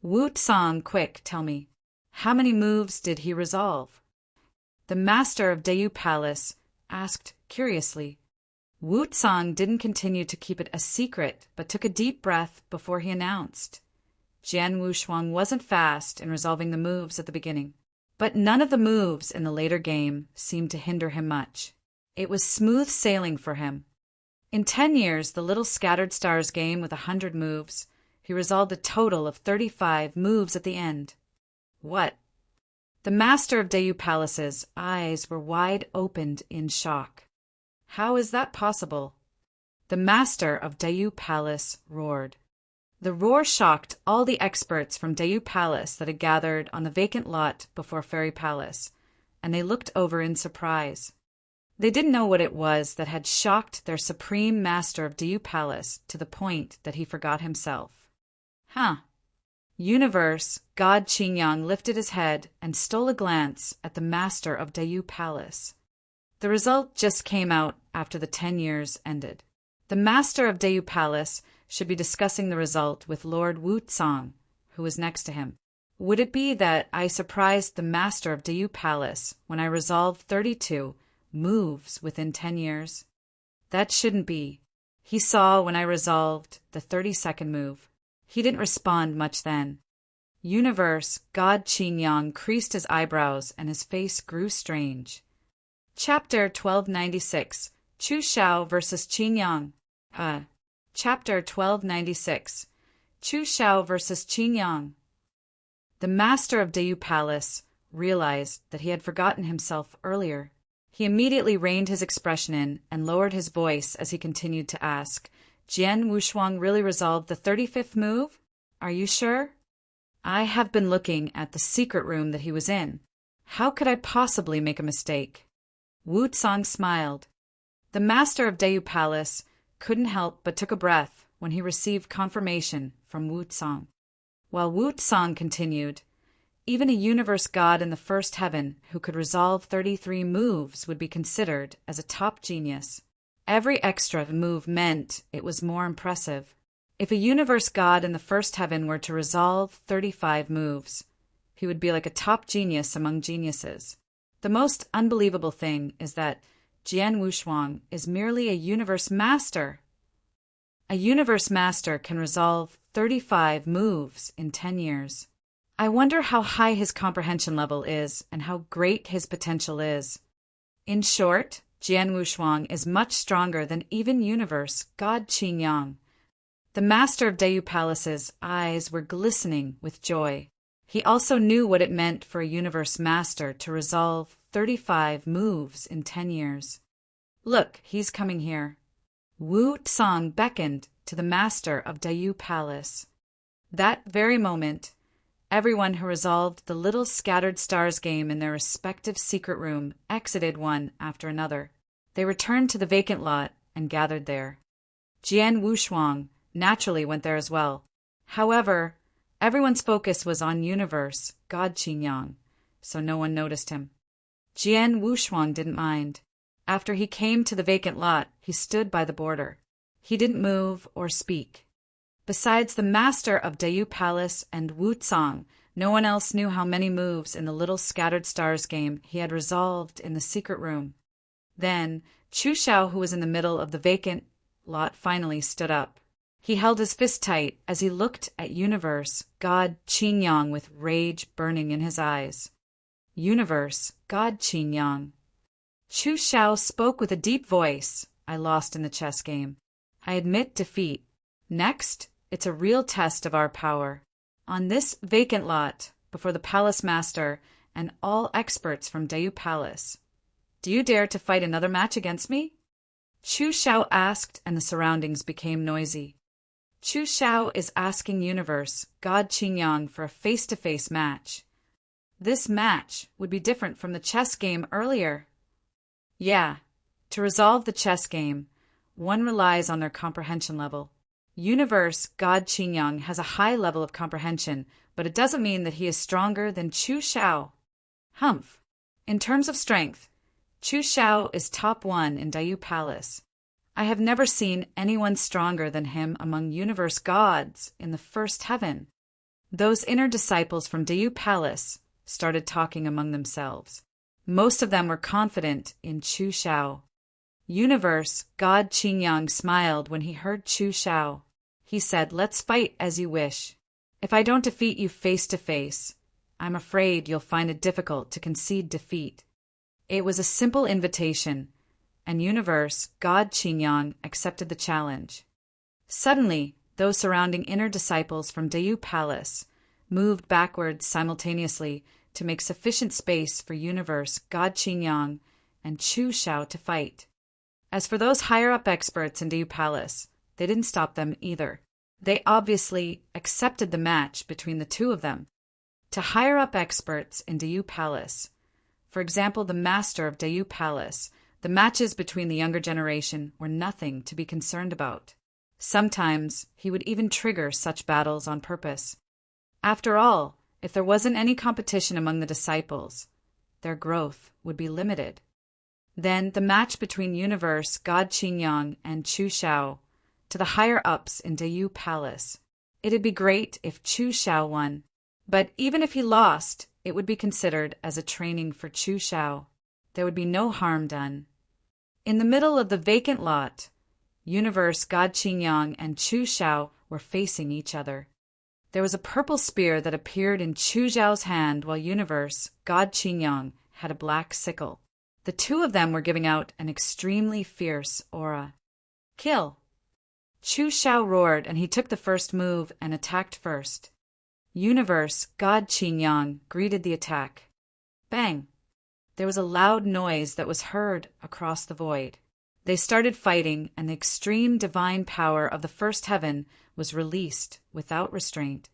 Wu Tsang, quick, tell me, how many moves did he resolve? The master of Dayu Palace asked curiously. Wu Tsang didn't continue to keep it a secret, but took a deep breath before he announced. Jian Wushuang wasn't fast in resolving the moves at the beginning, but none of the moves in the later game seemed to hinder him much. It was smooth sailing for him. In 10 years, the Little Scattered Stars game with 100 moves, he resolved a total of 35 moves at the end. What? The master of Dayu Palace's eyes were wide opened in shock. How is that possible? The master of Dayu Palace roared. The roar shocked all the experts from Dayu Palace that had gathered on the vacant lot before Fairy Palace, and they looked over in surprise. They didn't know what it was that had shocked their supreme master of Dayu Palace to the point that he forgot himself. Universe God Qingyang lifted his head and stole a glance at the master of Dayu Palace. The result just came out after the 10 years ended. The master of Dayu Palace should be discussing the result with Lord Wu Tsang, who was next to him. Would it be that I surprised the master of Dayu Palace when I resolved 32 moves within 10 years? That shouldn't be. He saw when I resolved the 32nd move. He didn't respond much then. Universe God Qingyang creased his eyebrows and his face grew strange. Chapter 1296, Chu Xiao vs. Qingyang. Chapter 1296, Chu Xiao vs. Qingyang. The master of Dayu Palace realized that he had forgotten himself earlier. He immediately reined his expression in and lowered his voice as he continued to ask, Jian Wushuang really resolved the 35th move? Are you sure? I have been looking at the secret room that he was in. How could I possibly make a mistake? Wu Tsang smiled. The master of Dayu Palace couldn't help but took a breath when he received confirmation from Wu Tsang. While Wu Tsang continued, even a universe god in the first heaven who could resolve 33 moves would be considered as a top genius. Every extra move meant it was more impressive. If a universe god in the first heaven were to resolve 35 moves, he would be like a top genius among geniuses. The most unbelievable thing is that Jian Wushuang is merely a universe master. A universe master can resolve 35 moves in 10 years. I wonder how high his comprehension level is and how great his potential is. In short, Jian Wushuang is much stronger than even universe God Qingyang. The master of Dayu Palace's eyes were glistening with joy. He also knew what it meant for a universe master to resolve 35 moves in 10 years. Look, he's coming here. Wu Tsang beckoned to the master of Dayu Palace. That very moment, everyone who resolved the Little Scattered Stars game in their respective secret room exited one after another. They returned to the vacant lot and gathered there. Jian Wushuang naturally went there as well. However, everyone's focus was on universe God Qingyang, so no one noticed him. Jian Wushuang didn't mind. After he came to the vacant lot, he stood by the border. He didn't move or speak. Besides the master of Dayu Palace and Wu Tsang, no one else knew how many moves in the Little Scattered Stars game he had resolved in the secret room. Then, Chu Xiao, who was in the middle of the vacant lot, finally stood up. He held his fist tight as he looked at universe God Qingyang with rage burning in his eyes. Universe God Qingyang. Chu Xiao spoke with a deep voice. I lost in the chess game. I admit defeat. Next, it's a real test of our power. On this vacant lot, before the palace master and all experts from Dayu Palace, do you dare to fight another match against me? Chu Shao asked, and the surroundings became noisy. Chu Shao is asking Universe, God Qingyang, for a face-to-face match. This match would be different from the chess game earlier. Yeah, to resolve the chess game, one relies on their comprehension level. Universe God Qingyang has a high level of comprehension, but it doesn't mean that he is stronger than Chu Shao. Humph. In terms of strength, Chu Shao is top 1 in Dayu Palace. I have never seen anyone stronger than him among universe gods in the first heaven. Those inner disciples from Dayu Palace started talking among themselves. Most of them were confident in Chu Shao. Universe God Qingyang smiled when he heard Chu Shao. He said, "Let's fight as you wish. If I don't defeat you face to face, I'm afraid you'll find it difficult to concede defeat." It was a simple invitation, and Universe God Qingyang accepted the challenge. Suddenly, those surrounding inner disciples from Dayu Palace moved backwards simultaneously to make sufficient space for Universe God Qingyang and Chu Shao to fight. As for those higher-up experts in Dayu Palace, they didn't stop them either. They obviously accepted the match between the two of them. To higher-up experts in Dayu Palace, for example the master of Dayu Palace, the matches between the younger generation were nothing to be concerned about. Sometimes he would even trigger such battles on purpose. After all, if there wasn't any competition among the disciples, their growth would be limited. Then the match between Universe God Qingyang and Chu Shao, to the higher-ups in Dayu Palace. It'd be great if Chu Shao won, but even if he lost, it would be considered as a training for Chu Shao. There would be no harm done. In the middle of the vacant lot, Universe God Qingyang and Chu Shao were facing each other. There was a purple spear that appeared in Chu Shao's hand while Universe God Qingyang had a black sickle. The two of them were giving out an extremely fierce aura. Kill! Chu Shao roared, and he took the first move and attacked first. Universe God Qingyang greeted the attack. Bang! There was a loud noise that was heard across the void. They started fighting, and the extreme divine power of the first heaven was released without restraint.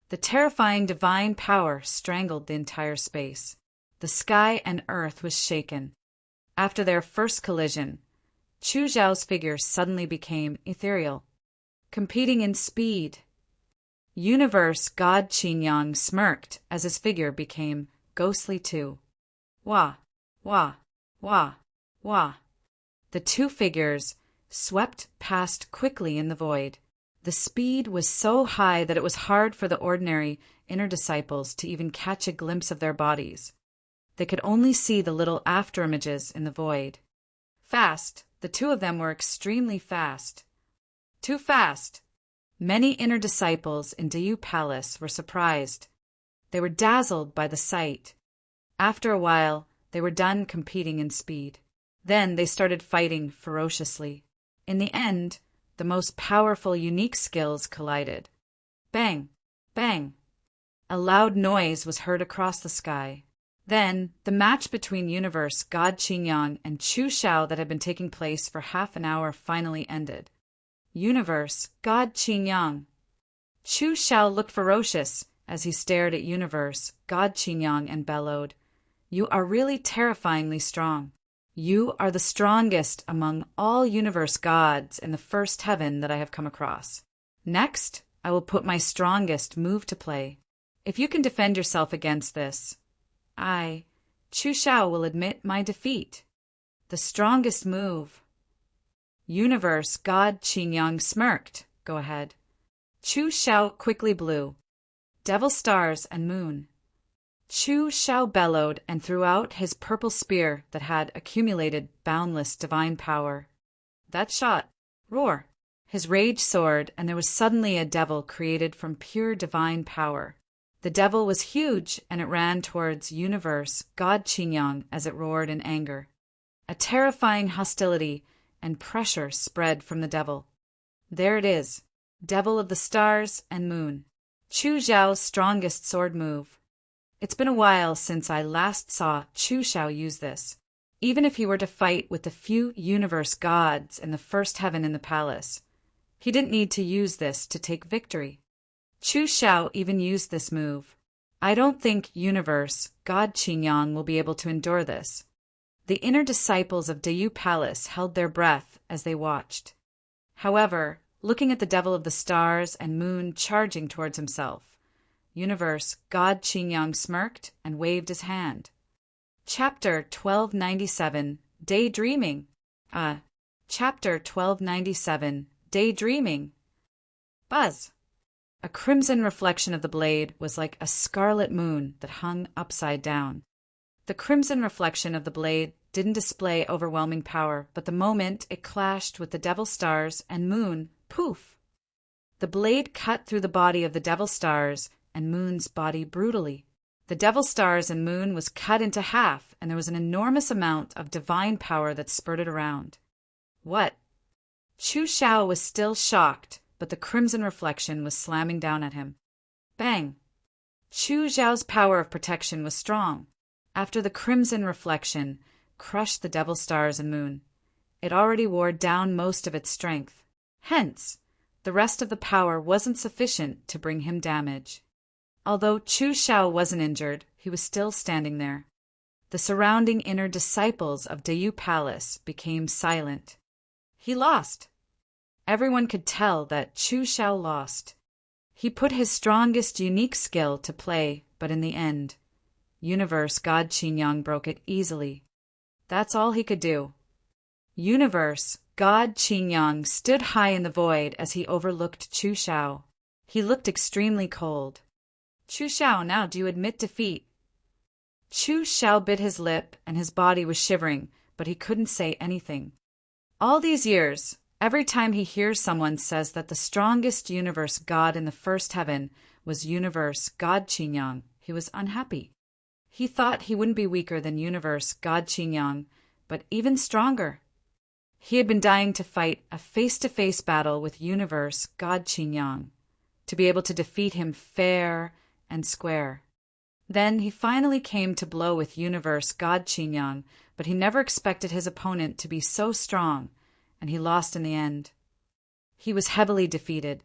The terrifying divine power strangled the entire space. The sky and earth was shaken. After their first collision, Chu Zhao's figure suddenly became ethereal, competing in speed. Universe God Qingyang smirked as his figure became ghostly too. Wah, wah, wah, wah. The two figures swept past quickly in the void. The speed was so high that it was hard for the ordinary inner disciples to even catch a glimpse of their bodies. They could only see the little afterimages in the void. Fast. The two of them were extremely fast. Too fast. Many inner disciples in Dayu Palace were surprised. They were dazzled by the sight. After a while, they were done competing in speed. Then they started fighting ferociously. In the end, the most powerful unique skills collided. Bang! Bang! A loud noise was heard across the sky. Then, the match between Universe God Qingyang and Chu Shao that had been taking place for half an hour finally ended. Universe God Qingyang. Chu Shao looked ferocious as he stared at Universe God Qingyang and bellowed, "You are really terrifyingly strong. You are the strongest among all universe gods in the first heaven that I have come across. Next, I will put my strongest move to play. If you can defend yourself against this, I, Chu Shao, will admit my defeat. The strongest move." Universe God Qingyang smirked. Go ahead. Chu Shao quickly blew. Devil stars and moon. Chu Shao bellowed and threw out his purple spear that had accumulated boundless divine power. That shot. Roar. His rage soared, and there was suddenly a devil created from pure divine power. The devil was huge, and it ran towards Universe God Qingyang as it roared in anger. A terrifying hostility and pressure spread from the devil. There it is, devil of the stars and moon. Chu Xiao's strongest sword move. It's been a while since I last saw Chu Xiao use this. Even if he were to fight with the few universe gods in the first heaven in the palace, he didn't need to use this to take victory. Chu Xiao even used this move. I don't think universe god Qingyang will be able to endure this. The inner disciples of Deyu Palace held their breath as they watched. However, looking at the devil of the stars and moon charging towards himself, universe god Qingyang smirked and waved his hand. Chapter 1297, Daydreaming. Chapter 1297, Daydreaming. Buzz. A crimson reflection of the blade was like a scarlet moon that hung upside down. The crimson reflection of the blade didn't display overwhelming power, but the moment it clashed with the devil stars and moon, poof! The blade cut through the body of the devil stars and moon's body brutally. The devil stars and moon was cut into half, and there was an enormous amount of divine power that spurted around. What? Chu Xiao was still shocked, but the crimson reflection was slamming down at him. Bang! Chu Xiao's power of protection was strong. After the crimson reflection crushed the devil stars and moon, it already wore down most of its strength. Hence, the rest of the power wasn't sufficient to bring him damage. Although Chu Xiao wasn't injured, he was still standing there. The surrounding inner disciples of Deyu Palace became silent. He lost. Everyone could tell that Chu Xiao lost. He put his strongest unique skill to play, but in the end, universe god Qingyang broke it easily. That's all he could do. Universe god Qingyang stood high in the void as he overlooked Chu Xiao. He looked extremely cold. Chu Xiao, now do you admit defeat? Chu Xiao bit his lip and his body was shivering, but he couldn't say anything. All these years, every time he hears someone says that the strongest universe god in the first heaven was universe god Qingyang, he was unhappy. He thought he wouldn't be weaker than universe god Qingyang, but even stronger. He had been dying to fight a face-to-face battle with universe god Qingyang, to be able to defeat him fair and square. Then he finally came to blow with universe god Qingyang, but he never expected his opponent to be so strong, and he lost in the end. He was heavily defeated.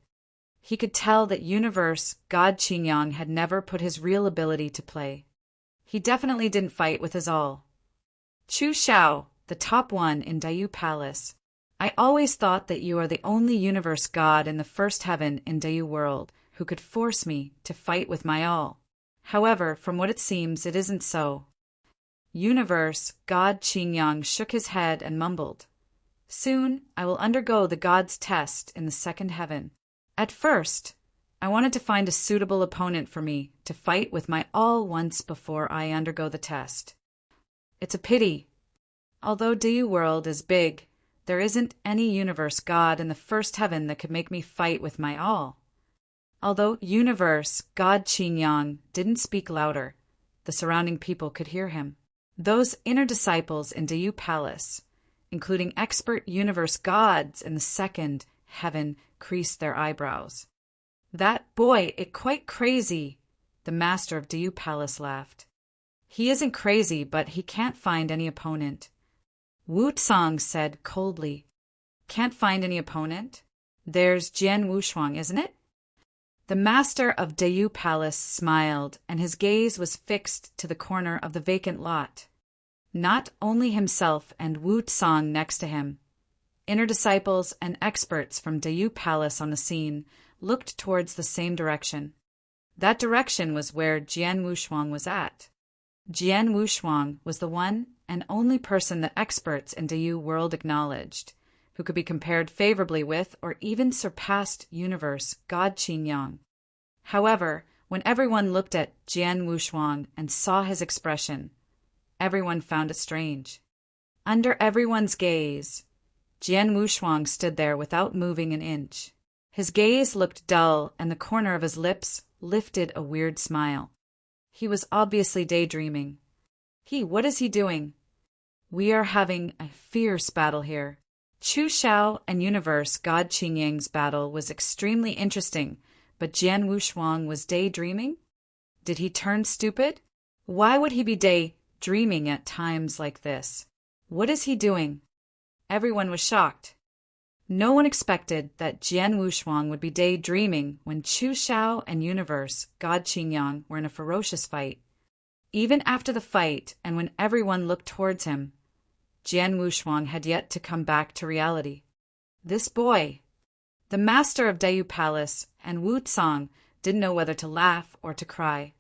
He could tell that universe god Qingyang had never put his real ability to play. He definitely didn't fight with his all. Chu Xiao, the top one in Deyu Palace. I always thought that you are the only universe god in the first heaven in Deyu world who could force me to fight with my all. However, from what it seems, it isn't so. Universe god Qingyang shook his head and mumbled. Soon I will undergo the god's test in the second heaven. At first, I wanted to find a suitable opponent for me to fight with my all once before I undergo the test. It's a pity. Although Deyu world is big, there isn't any universe god in the first heaven that could make me fight with my all. Although universe god Qingyang didn't speak louder, the surrounding people could hear him. Those inner disciples in Deyu Palace, including expert universe gods in the second heaven, creased their eyebrows. That boy, it quite crazy, the master of Deyu Palace laughed. He isn't crazy, but he can't find any opponent. Wu Tsang said coldly. Can't find any opponent? There's Jian Wushuang, isn't it? The master of Deyu Palace smiled, and his gaze was fixed to the corner of the vacant lot. Not only himself and Wu Tsang next to him. Inner disciples and experts from Deyu Palace on the scene looked towards the same direction. That direction was where Jian Wushuang was at. Jian Wushuang was the one and only person that experts in Deyu world acknowledged, who could be compared favorably with or even surpassed universe god Qingyang. However, when everyone looked at Jian Wushuang and saw his expression, everyone found it strange. Under everyone's gaze, Jian Wushuang stood there without moving an inch. His gaze looked dull, and the corner of his lips lifted a weird smile. He was obviously daydreaming. What is he doing? We are having a fierce battle here. Chu Xiao and universe god Qingyang's battle was extremely interesting, But Jian Wushuang was daydreaming? Did he turn stupid? Why would he be daydreaming at times like this? What is he doing? Everyone was shocked. No one expected that Jian Wushuang would be daydreaming when Chu Xiao and Universe, God Qingyang, were in a ferocious fight. Even after the fight, and when everyone looked towards him, Jian Wushuang had yet to come back to reality. This boy, the master of Dayu Palace, and Wu Tsang didn't know whether to laugh or to cry.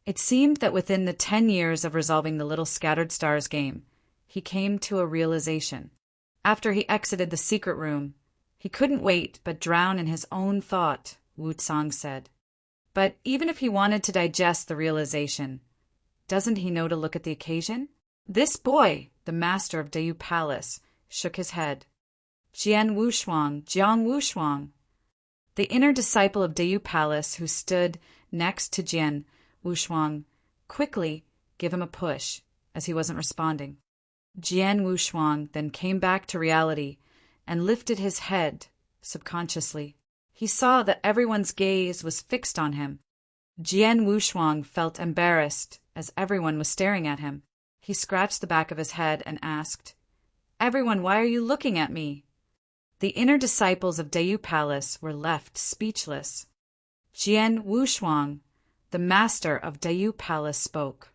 It seemed that within the 10 years of resolving the Little Scattered Stars game, he came to a realization. After he exited the secret room, he couldn't wait but drown in his own thought, Wu Tsang said. But even if he wanted to digest the realization, doesn't he know to look at the occasion? This boy, the master of Dayu Palace, shook his head. Jian Wushuang, the inner disciple of Dayu Palace who stood next to Jian Wushuang, quickly gave him a push, as he wasn't responding. Jian Wushuang then came back to reality and lifted his head subconsciously. He saw that everyone's gaze was fixed on him. Jian Wushuang felt embarrassed as everyone was staring at him. He scratched the back of his head and asked, "Everyone, why are you looking at me?" The inner disciples of Dayu Palace were left speechless. Jian Wushuang, the master of Dayu Palace, spoke.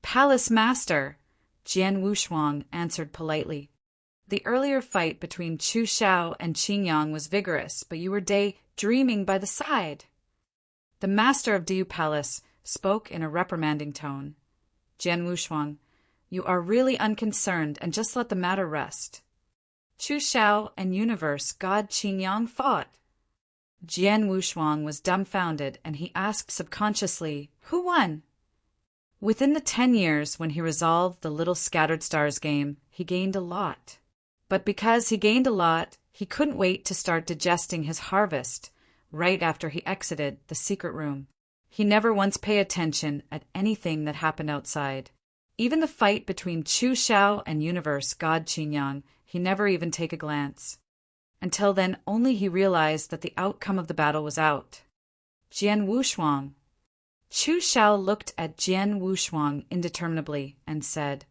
"Palace Master," Jian Wushuang answered politely. "The earlier fight between Chu Xiao and Qingyang was vigorous, but you were daydreaming by the side." The master of Dayu Palace spoke in a reprimanding tone. "Jian Wushuang, you are really unconcerned, and just let the matter rest. Chu Xiao and Universe God Qingyang fought." Jian Wushuang was dumbfounded, and he asked subconsciously, "Who won?" Within the 10 years when he resolved the Little Scattered Stars game, he gained a lot. But because he gained a lot, he couldn't wait to start digesting his harvest right after he exited the secret room. He never once paid attention at anything that happened outside. Even the fight between Chu Xiao and Universe God Qingyang, he never even take a glance. Until then, only he realized that the outcome of the battle was out. Jian Wushuang. Chu Xiao looked at Jian Wushuang indeterminably and said,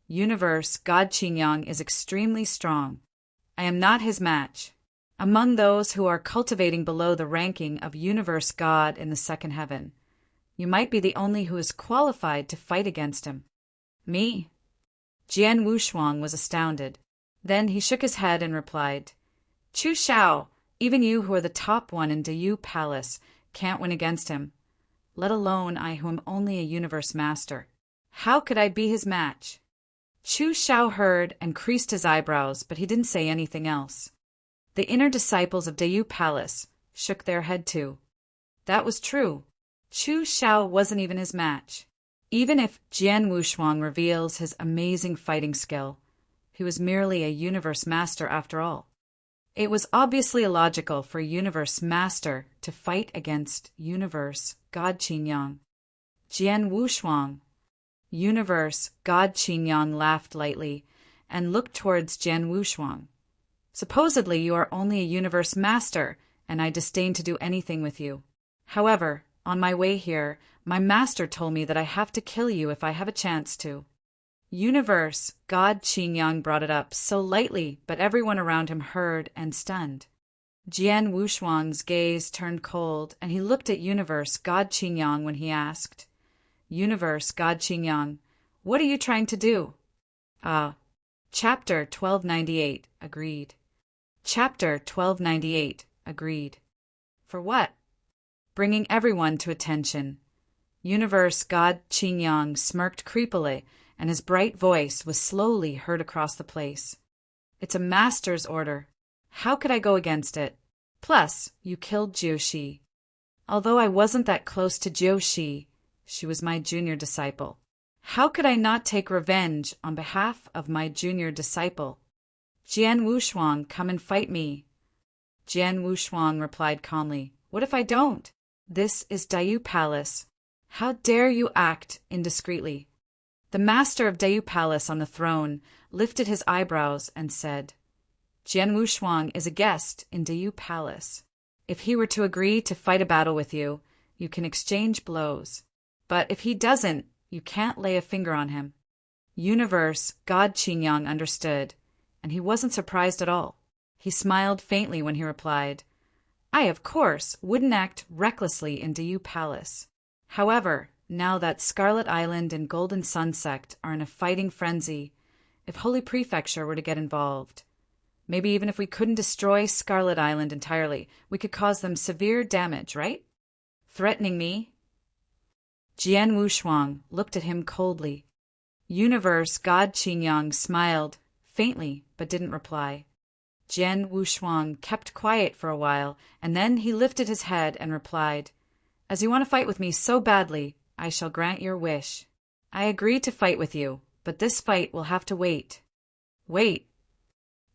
"Universe God Qingyang is extremely strong. I am not his match. Among those who are cultivating below the ranking of Universe God in the second heaven, you might be the only who is qualified to fight against him." "Me?" Jian Wushuang was astounded. Then he shook his head and replied, "Chu Xiao, even you who are the top one in Dayu Palace can't win against him, let alone I who am only a universe master. How could I be his match?" Chu Xiao heard and creased his eyebrows, but he didn't say anything else. The inner disciples of Dayu Palace shook their head too. That was true. Chu Xiao wasn't even his match. Even if Jian Wushuang reveals his amazing fighting skill, he was merely a universe master after all. It was obviously illogical for a universe master to fight against Universe God Qingyang. Jian Wushuang. Universe God Qingyang laughed lightly and looked towards Jian Wushuang. "Supposedly you are only a universe master, and I disdain to do anything with you. However, on my way here, my master told me that I have to kill you if I have a chance to." Universe God Qingyang brought it up so lightly, but everyone around him heard and stunned. Jian Wushuang's gaze turned cold, and he looked at Universe God Qingyang when he asked, "Universe God Qingyang, what are you trying to do?" Chapter 1298, agreed. Chapter 1298, agreed. For what? Bringing everyone to attention. Universe God Qingyang smirked creepily, and his bright voice was slowly heard across the place. "It's a master's order. How could I go against it? Plus, you killed Jiushi. Although I wasn't that close to Jiushi, she was my junior disciple. How could I not take revenge on behalf of my junior disciple? Jian Wushuang, come and fight me." Jian Wushuang replied calmly, "What if I don't? This is Dayu Palace. How dare you act indiscreetly?" The master of Dayu Palace on the throne lifted his eyebrows and said, "Jian Wushuang is a guest in Dayu Palace. If he were to agree to fight a battle with you, you can exchange blows. But if he doesn't, you can't lay a finger on him. Universe God Qingyang understood, and he wasn't surprised at all. He smiled faintly when he replied, I, of course, wouldn't act recklessly in Dayu Palace. However, now that Scarlet Island and Golden Sun Sect are in a fighting frenzy, if Holy Prefecture were to get involved, maybe even if we couldn't destroy Scarlet Island entirely, we could cause them severe damage, right? Threatening me? Jian Wushuang looked at him coldly. Universe God Qingyang smiled, faintly, but didn't reply. Jian Wushuang kept quiet for a while, and then he lifted his head and replied, As you want to fight with me so badly, I shall grant your wish. I agree to fight with you, but this fight will have to wait. Wait.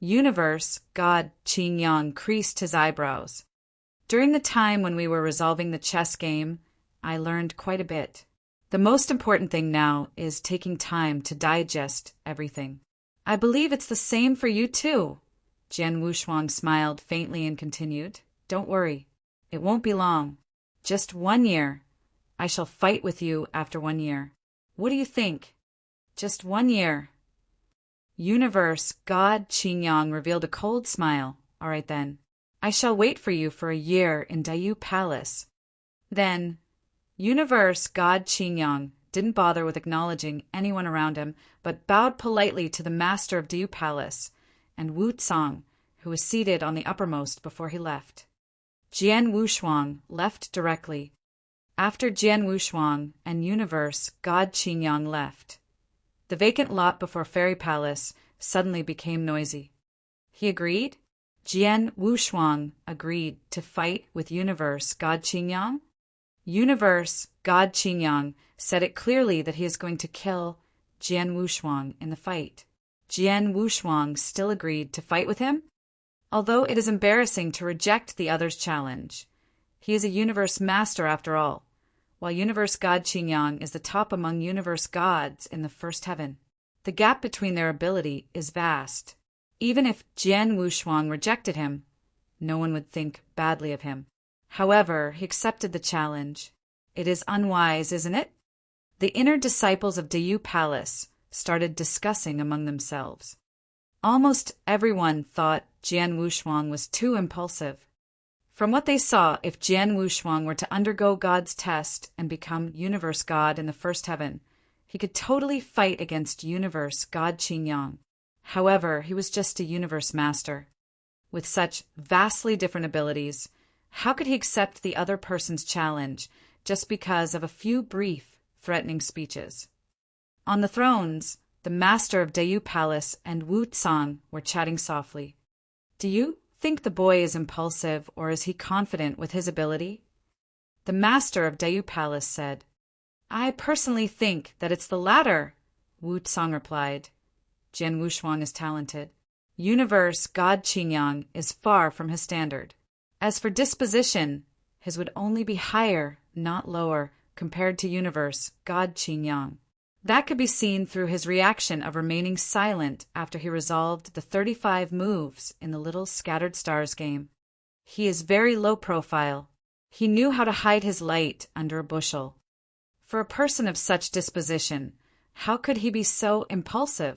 Universe God Qingyang creased his eyebrows. During the time when we were resolving the chess game, I learned quite a bit. The most important thing now is taking time to digest everything. I believe it's the same for you too. Jian Wushuang smiled faintly and continued, Don't worry. It won't be long. Just 1 year. I shall fight with you after 1 year. What do you think? Just 1 year. Universe God Qingyang revealed a cold smile. All right then. I shall wait for you for a year in Dayu Palace. Then, Universe God Qingyang didn't bother with acknowledging anyone around him, but bowed politely to the master of Dayu Palace and Wu Tsang, who was seated on the uppermost before he left. Jian Wushuang left directly. After Jian Wushuang and Universe God Qingyang left, the vacant lot before Fairy Palace suddenly became noisy. He agreed? Jian Wushuang agreed to fight with Universe God Qingyang? Universe God Qingyang said it clearly that he is going to kill Jian Wushuang in the fight. Jian Wushuang still agreed to fight with him? Although it is embarrassing to reject the other's challenge, he is a universe master after all, while Universe God Qingyang is the top among universe gods in the first heaven. The gap between their ability is vast. Even if Jian Wushuang rejected him, no one would think badly of him. However, he accepted the challenge. It is unwise, isn't it? The inner disciples of Dayu Palace started discussing among themselves. Almost everyone thought Jian Wushuang was too impulsive. From what they saw, if Jian Wushuang were to undergo God's test and become universe god in the first heaven, he could totally fight against Universe God Qingyang. However, he was just a universe master. With such vastly different abilities, how could he accept the other person's challenge just because of a few brief, threatening speeches? On the thrones, the master of Dayu Palace and Wu Tsang were chatting softly. Do you think the boy is impulsive, or is he confident with his ability? The master of Dayu Palace said, I personally think that it's the latter, Wu Tsang replied. Jian Wushuang is talented. Universe God Qingyang is far from his standard. As for disposition, his would only be higher, not lower, compared to Universe God Qingyang. That could be seen through his reaction of remaining silent after he resolved the 35 moves in the Little Scattered Stars game. He is very low profile. He knew how to hide his light under a bushel. For a person of such disposition, how could he be so impulsive?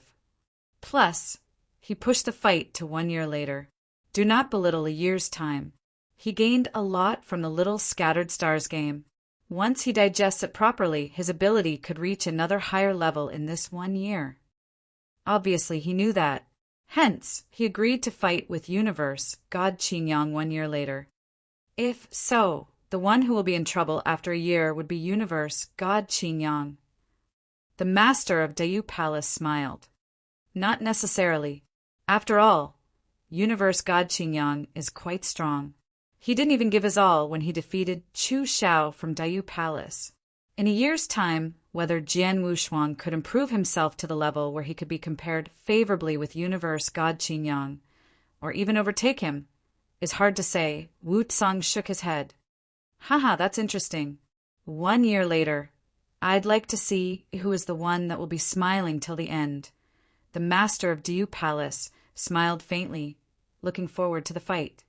Plus, he pushed the fight to 1 year later. Do not belittle a year's time. He gained a lot from the Little Scattered Stars game. Once he digests it properly, his ability could reach another higher level in this 1 year. Obviously, he knew that. Hence, he agreed to fight with Universe God Qingyang 1 year later. If so, the one who will be in trouble after a year would be Universe God Qingyang. The master of Dayu Palace smiled. Not necessarily. After all, Universe God Qingyang is quite strong. He didn't even give his all when he defeated Chu Xiao from Dayu Palace. In a year's time, whether Jian Wushuang could improve himself to the level where he could be compared favorably with Universe God Qingyang, or even overtake him, is hard to say. Wu Tsang shook his head. Haha, that's interesting. 1 year later, I'd like to see who is the one that will be smiling till the end. The master of Dayu Palace smiled faintly, looking forward to the fight.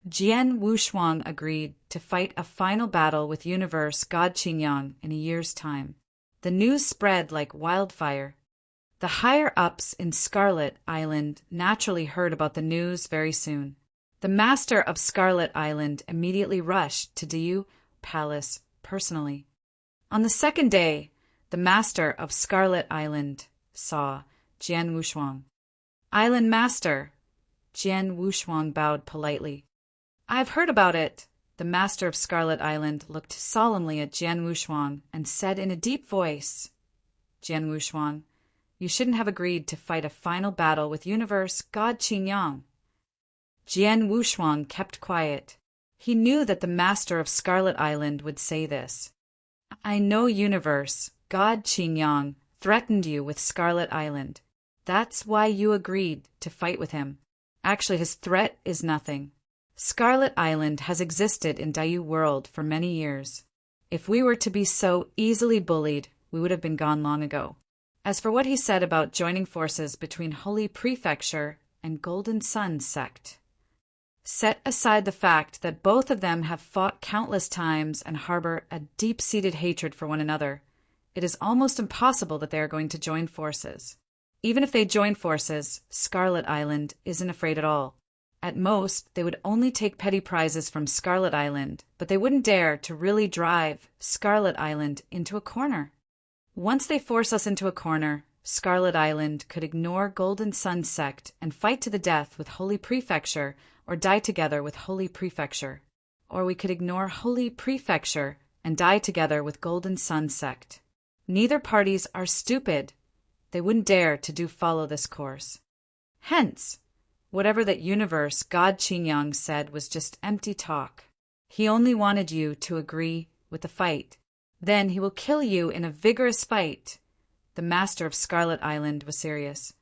Jian Wushuang agreed to fight a final battle with Universe God Qingyang in a year's time. The news spread like wildfire. The higher-ups in Scarlet Island naturally heard about the news very soon. The master of Scarlet Island immediately rushed to Diyu Palace personally. On the second day, the master of Scarlet Island saw Jian Wushuang. "Island master," Jian Wushuang bowed politely. "I've heard about it." The master of Scarlet Island looked solemnly at Jian Wushuang and said in a deep voice, "Jian Wushuang, you shouldn't have agreed to fight a final battle with Universe God Qingyang." Jian Wushuang kept quiet. He knew that the master of Scarlet Island would say this. "I know Universe God Qingyang threatened you with Scarlet Island. That's why you agreed to fight with him. Actually, his threat is nothing. Scarlet Island has existed in Diyu World for many years. If we were to be so easily bullied, we would have been gone long ago." As for what he said about joining forces between Holy Prefecture and Golden Sun sect, set aside the fact that both of them have fought countless times and harbor a deep-seated hatred for one another, it is almost impossible that they are going to join forces. Even if they join forces, Scarlet Island isn't afraid at all. At most, they would only take petty prizes from Scarlet Island, but they wouldn't dare to really drive Scarlet Island into a corner. Once they force us into a corner, Scarlet Island could ignore Golden Sun sect and fight to the death with Holy Prefecture or die together with Holy Prefecture. Or we could ignore Holy Prefecture and die together with Golden Sun sect. Neither parties are stupid. They wouldn't dare to follow this course. Hence, whatever that Universe God Qingyang said was just empty talk. He only wanted you to agree with the fight. Then he will kill you in a vigorous fight. The master of Scarlet Island was serious.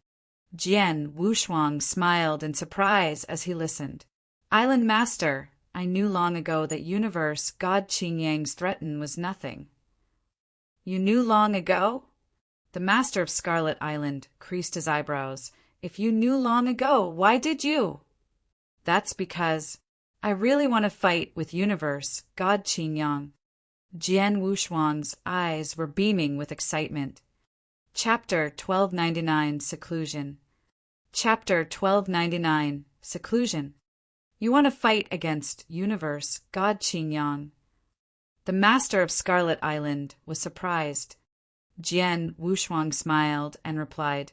Jian Wushuang smiled in surprise as he listened. "Island master, I knew long ago that Universe God Qingyang's threat was nothing." "You knew long ago?" The master of Scarlet Island creased his eyebrows. "If you knew long ago, why did you?" "That's because I really want to fight with Universe God Qingyang." Jian Wushuang's eyes were beaming with excitement. Chapter 1299 Seclusion. Chapter 1299 Seclusion. "You want to fight against Universe God Qingyang?" The master of Scarlet Island was surprised. Jian Wushuang smiled and replied,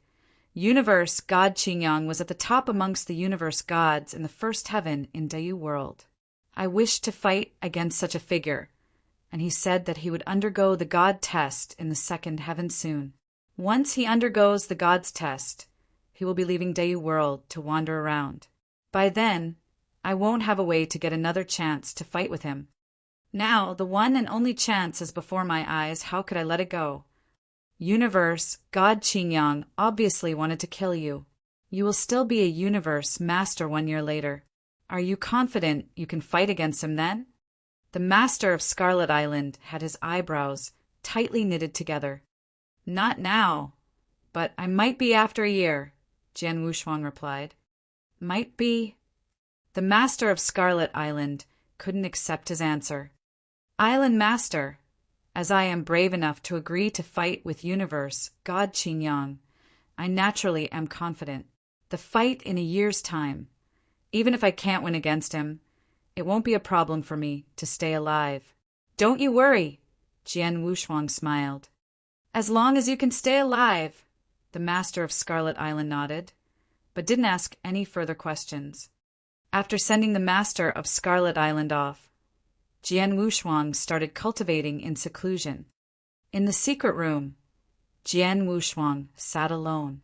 "Universe God Qingyang was at the top amongst the universe gods in the first heaven in Diyu World. I wished to fight against such a figure, and he said that he would undergo the God test in the second heaven soon. Once he undergoes the God's test, he will be leaving Diyu World to wander around. By then, I won't have a way to get another chance to fight with him. Now, the one and only chance is before my eyes. How could I let it go? Universe God Qingyang obviously wanted to kill you. You will still be a universe master 1 year later. Are you confident you can fight against him then?" The master of Scarlet Island had his eyebrows tightly knitted together. "Not now, but I might be after a year," Jian Wushuang replied. "Might be?" The master of Scarlet Island couldn't accept his answer. "Island master, as I am brave enough to agree to fight with Universe God Qingyang, I naturally am confident. The fight in a year's time. Even if I can't win against him, it won't be a problem for me to stay alive." "Don't you worry," Jian Wushuang smiled. "As long as you can stay alive," the master of Scarlet Island nodded, but didn't ask any further questions. After sending the master of Scarlet Island off, Jian Wushuang started cultivating in seclusion. In the secret room, Jian Wushuang sat alone.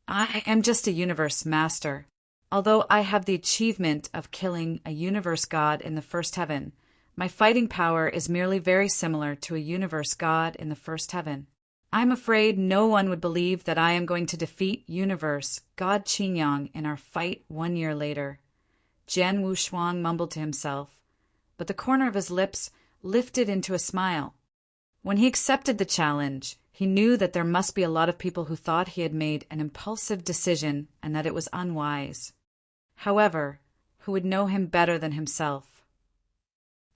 "I am just a universe master. Although I have the achievement of killing a universe god in the first heaven, my fighting power is merely very similar to a universe god in the first heaven. I'm afraid no one would believe that I am going to defeat Universe God Qingyang in our fight 1 year later." Jian Wushuang mumbled to himself, but the corner of his lips lifted into a smile. When he accepted the challenge, he knew that there must be a lot of people who thought he had made an impulsive decision and that it was unwise. However, who would know him better than himself.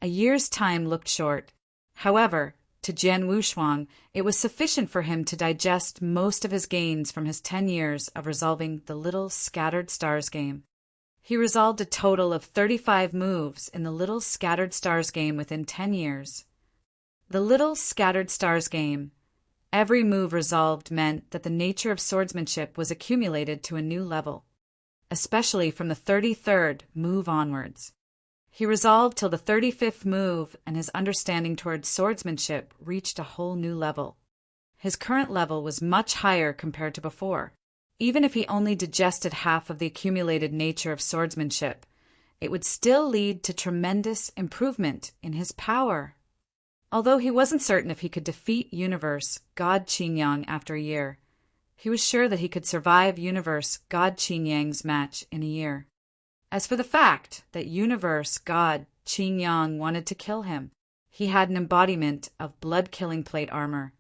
A year's time looked short. However, to Jian Wushuang, it was sufficient for him to digest most of his gains from his 10 years of resolving the Little Scattered Stars game. He resolved a total of 35 moves in the Little Scattered Stars game within 10 years. The Little Scattered Stars game. Every move resolved meant that the nature of swordsmanship was accumulated to a new level, especially from the 33rd move onwards. He resolved till the 35th move, and his understanding towards swordsmanship reached a whole new level. His current level was much higher compared to before. Even if he only digested half of the accumulated nature of swordsmanship, it would still lead to tremendous improvement in his power. Although he wasn't certain if he could defeat Universe God Qingyang after a year, he was sure that he could survive Universe God Qingyang's match in a year. As for the fact that Universe God Qingyang wanted to kill him, he had an embodiment of blood-killing plate armor.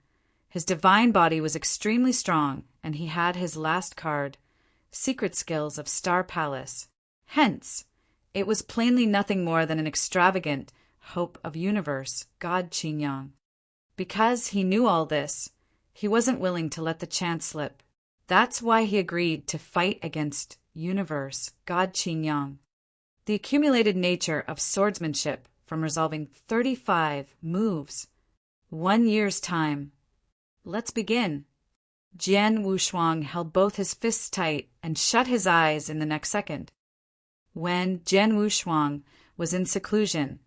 His divine body was extremely strong, and he had his last card, Secret Skills of Star Palace. Hence, it was plainly nothing more than an extravagant hope of Universe God Qingyang. Because he knew all this, he wasn't willing to let the chance slip. That's why he agreed to fight against Universe God Qingyang. The accumulated nature of swordsmanship from resolving 35 moves. 1 year's time. Let's begin. Jian Wushuang held both his fists tight and shut his eyes in the next second. When Jian Wushuang was in seclusion,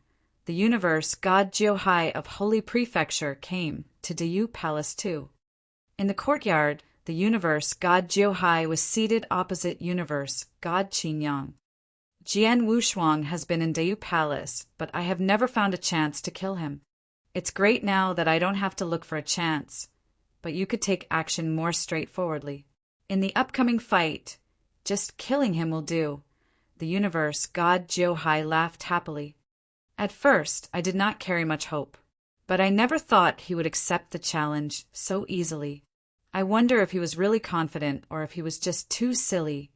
the Universe God Jiuhai of Holy Prefecture came to Dayu Palace too. In the courtyard, the Universe God Jiuhai was seated opposite Universe God Qingyang. Jian Wushuang has been in Dayu Palace, but I have never found a chance to kill him. It's great now that I don't have to look for a chance, but you could take action more straightforwardly. In the upcoming fight, just killing him will do. The Universe God Jiuhai laughed happily. At first, I did not carry much hope, but I never thought he would accept the challenge so easily. I wonder if he was really confident or if he was just too silly.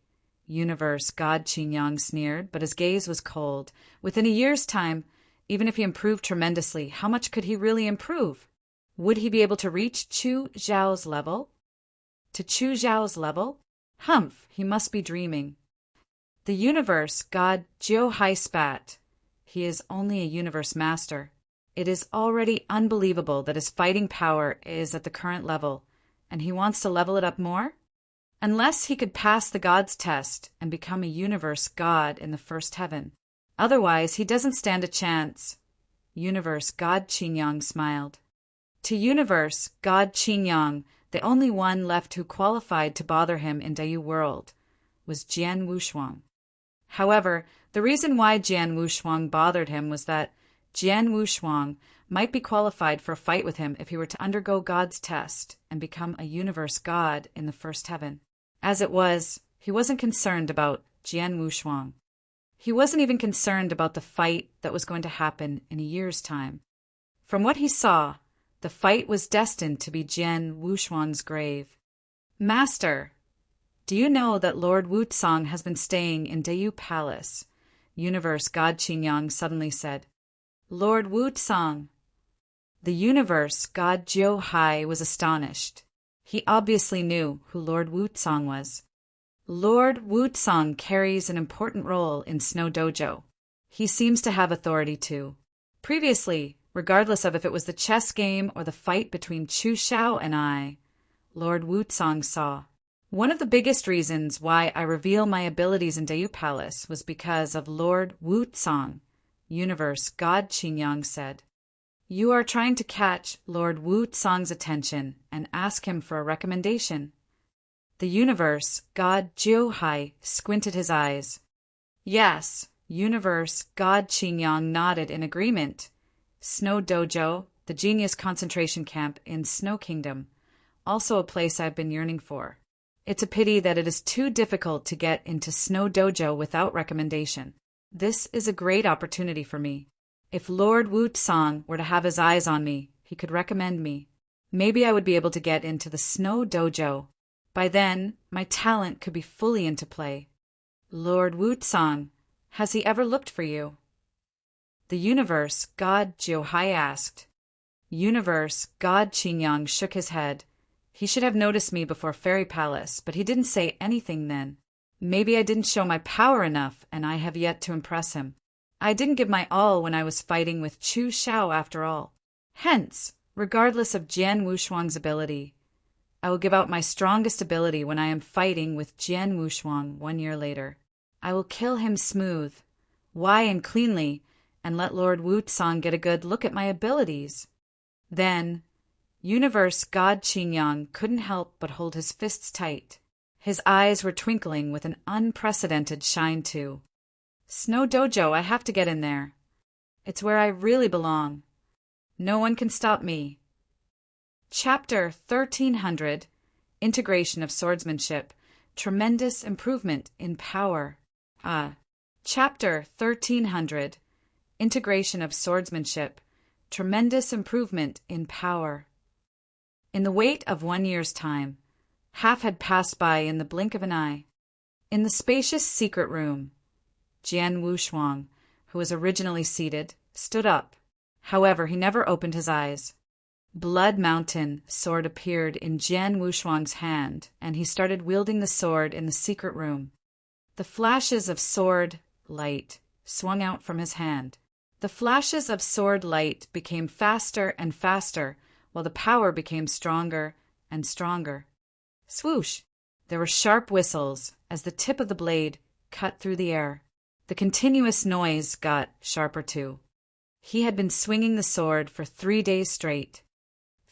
Universe God Qingyang sneered, but his gaze was cold. Within a year's time, even if he improved tremendously, how much could he really improve? Would he be able to reach Chu Zhao's level? To Chu Zhao's level? Humph, he must be dreaming. The Universe God Jiuhai spat. He is only a universe master. It is already unbelievable that his fighting power is at the current level, and he wants to level it up more? Unless he could pass the God's test and become a universe God in the first heaven. Otherwise, he doesn't stand a chance. Universe God Qingyang smiled. To Universe God Qingyang, the only one left who qualified to bother him in Dayu World was Jian Wushuang. However, the reason why Jian Wushuang bothered him was that Jian Wushuang might be qualified for a fight with him if he were to undergo God's test and become a universe God in the first heaven. As it was, he wasn't concerned about Jian Wushuang. He wasn't even concerned about the fight that was going to happen in a year's time. From what he saw, the fight was destined to be Jian Wushuang's grave. Master, do you know that Lord Wutsang has been staying in Dayu Palace? Universe God Qingyang suddenly said. Lord Wutsang. The Universe God Jiuhai was astonished. He obviously knew who Lord Wutsang was. Lord Wutsang carries an important role in Snow Dojo. He seems to have authority too. Previously, regardless of if it was the chess game or the fight between Chu Xiao and I, Lord Wutsang saw. One of the biggest reasons why I reveal my abilities in Dayu Palace was because of Lord Wutsang, Universe God Qingyang said. You are trying to catch Lord Wutsang's attention and ask him for a recommendation. The Universe God Jiuhai squinted his eyes. Yes, Universe God Qingyang nodded in agreement. Snow Dojo, the genius concentration camp in Snow Kingdom, also a place I've been yearning for. It's a pity that it is too difficult to get into Snow Dojo without recommendation. This is a great opportunity for me. If Lord Wutsang were to have his eyes on me, he could recommend me. Maybe I would be able to get into the Snow Dojo. By then, my talent could be fully into play. Lord Wutsang, Has he ever looked for you? The universe, God, Jiuhai asked. Universe, God, Qingyang shook his head. He should have noticed me before Fairy Palace, but he didn't say anything then. Maybe I didn't show my power enough, and I have yet to impress him. I didn't give my all when I was fighting with Chu Xiao after all. Hence, regardless of Jian Wushuang's ability, I will give out my strongest ability when I am fighting with Jian Wushuang 1 year later. I will kill him smooth, why and cleanly, and let Lord Wu Tsang get a good look at my abilities. Then, Universe God Qingyang couldn't help but hold his fists tight. His eyes were twinkling with an unprecedented shine too. Snow Dojo, I have to get in there. It's where I really belong. No one can stop me. Chapter 1300, Integration of Swordsmanship, Tremendous Improvement in Power. Chapter 1300, Integration of Swordsmanship, Tremendous Improvement in Power. In the wait of 1 year's time, half had passed by in the blink of an eye. In the spacious secret room, Jian Wushuang, who was originally seated, stood up. However, he never opened his eyes. Blood Mountain sword appeared in Jian Wushuang's hand, and he started wielding the sword in the secret room. The flashes of sword light swung out from his hand. The flashes of sword light became faster and faster, while the power became stronger and stronger. Swoosh! There were sharp whistles as the tip of the blade cut through the air. The continuous noise got sharper too. He had been swinging the sword for 3 days straight.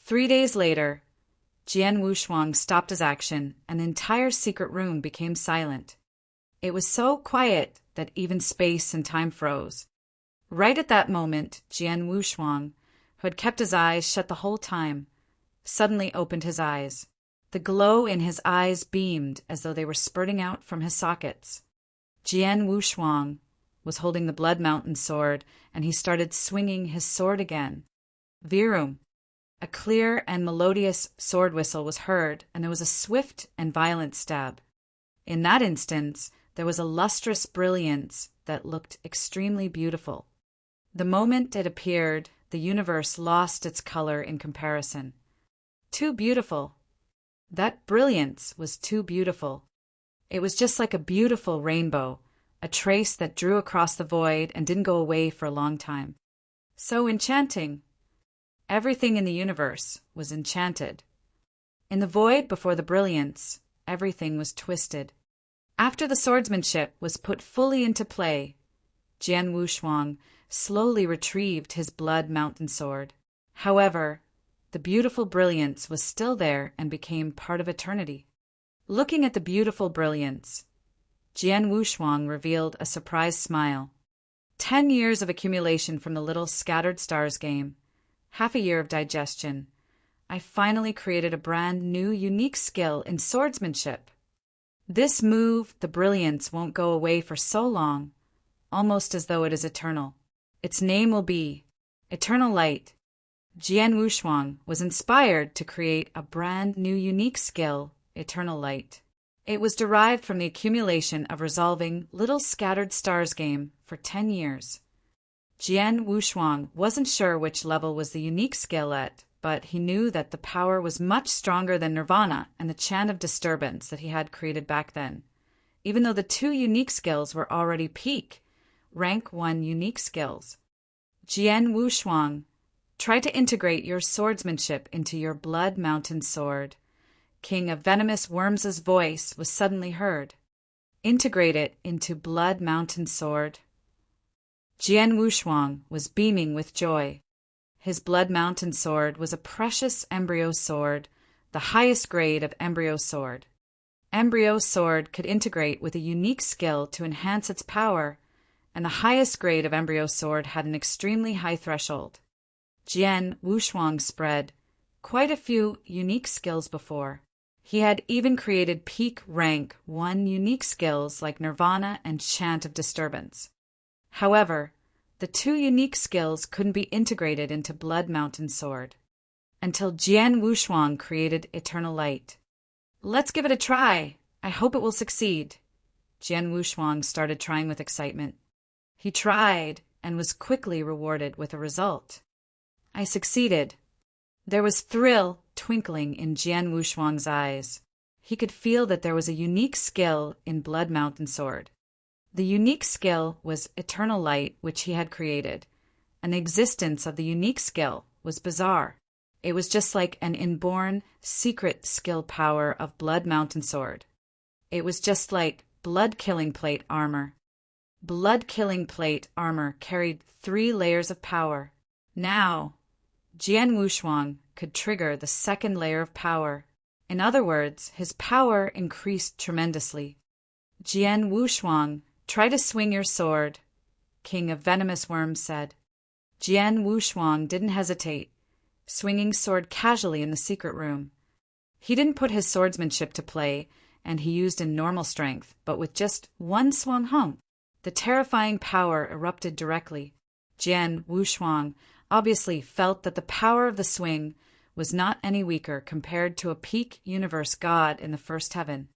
3 days later, Jian Wushuang stopped his action, and the entire secret room became silent. It was so quiet that even space and time froze. Right at that moment, Jian Wushuang, who had kept his eyes shut the whole time, suddenly opened his eyes. The glow in his eyes beamed as though they were spurting out from his sockets. Jian Wushuang was holding the Blood Mountain sword, and he started swinging his sword again. Virum! A clear and melodious sword whistle was heard, and there was a swift and violent stab. In that instance, there was a lustrous brilliance that looked extremely beautiful. The moment it appeared, the universe lost its color in comparison. Too beautiful. That brilliance was too beautiful. It was just like a beautiful rainbow, a trace that drew across the void and didn't go away for a long time. So enchanting. Everything in the universe was enchanted. In the void before the brilliance, everything was twisted. After the swordsmanship was put fully into play, Jian Wushuang slowly retrieved his Blood Mountain sword. However, the beautiful brilliance was still there and became part of eternity. Looking at the beautiful brilliance, Jian Wushuang revealed a surprised smile. 10 years of accumulation from the little Scattered Stars game, half a year of digestion. I finally created a brand new, unique skill in swordsmanship. This move, the brilliance, won't go away for so long, almost as though it is eternal. Its name will be Eternal Light. Jian Wushuang was inspired to create a brand new, unique skill, Eternal Light. It was derived from the accumulation of resolving Little Scattered Stars game for 10 years. Jian Wushuang wasn't sure which level was the unique skill at, but he knew that the power was much stronger than Nirvana and the chant of disturbance that he had created back then, even though the 2 unique skills were already peak, rank 1 unique skills. Jian Wushuang, try to integrate your swordsmanship into your Blood Mountain sword. King of Venomous Worms' voice was suddenly heard. Integrate it into Blood Mountain sword. Jian Wushuang was beaming with joy. His Blood Mountain sword was a precious embryo sword, the highest grade of embryo sword. Embryo sword could integrate with a unique skill to enhance its power, and the highest grade of embryo sword had an extremely high threshold. Jian Wushuang spread quite a few unique skills before. He had even created peak rank 1 unique skills like Nirvana and Chant of Disturbance. However, the 2 unique skills couldn't be integrated into Blood Mountain sword until Jian Wushuang created Eternal Light. Let's give it a try. I hope it will succeed. Jian Wushuang started trying with excitement. He tried and was quickly rewarded with a result. I succeeded. There was thrill twinkling in Jian Wushuang's eyes. He could feel that there was a unique skill in Blood Mountain Sword. The unique skill was eternal light, which he had created, and the existence of the unique skill was bizarre. It was just like an inborn, secret skill power of Blood Mountain Sword. It was just like blood-killing plate armor. Blood-killing plate armor carried 3 layers of power. Now, Jian Wushuang could trigger the 2nd layer of power. In other words, his power increased tremendously. Jian Wushuang, try to swing your sword, King of Venomous Worms said. Jian Wushuang didn't hesitate, swinging sword casually in the secret room. He didn't put his swordsmanship to play, and he used in normal strength, but with just one swung hung, the terrifying power erupted directly. Jian Wushuang obviously felt that the power of the swing was not any weaker compared to a peak universe god in the first heaven.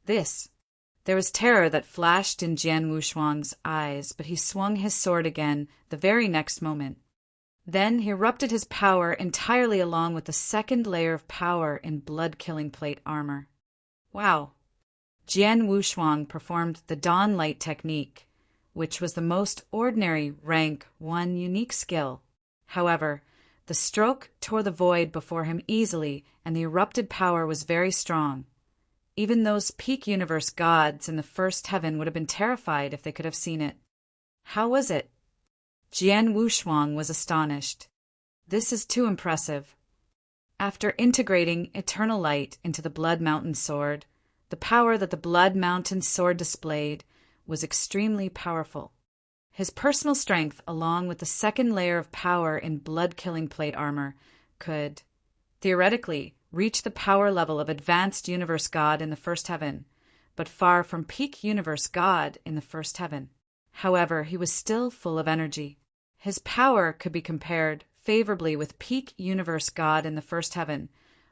There was terror that flashed in Jian Wushuang's eyes, but he swung his sword again the very next moment. Then he erupted his power entirely along with the 2nd layer of power in blood-killing plate armor. Wow! Jian Wushuang performed the Dawn Light technique, which was the most ordinary rank 1 unique skill. However, the stroke tore the void before him easily, and the erupted power was very strong. Even those peak universe gods in the first heaven would have been terrified if they could have seen it. How was it? Jian Wushuang was astonished. This is too impressive. After integrating eternal light into the Blood Mountain Sword, the power that the Blood Mountain Sword displayed was extremely powerful. His personal strength, along with the 2nd layer of power in blood-killing plate armor, could, theoretically, reach the power level of Advanced Universe God in the first heaven, but far from Peak Universe God in the first heaven. However, he was still full of energy. His power could be compared favorably with Peak Universe God in the first heaven,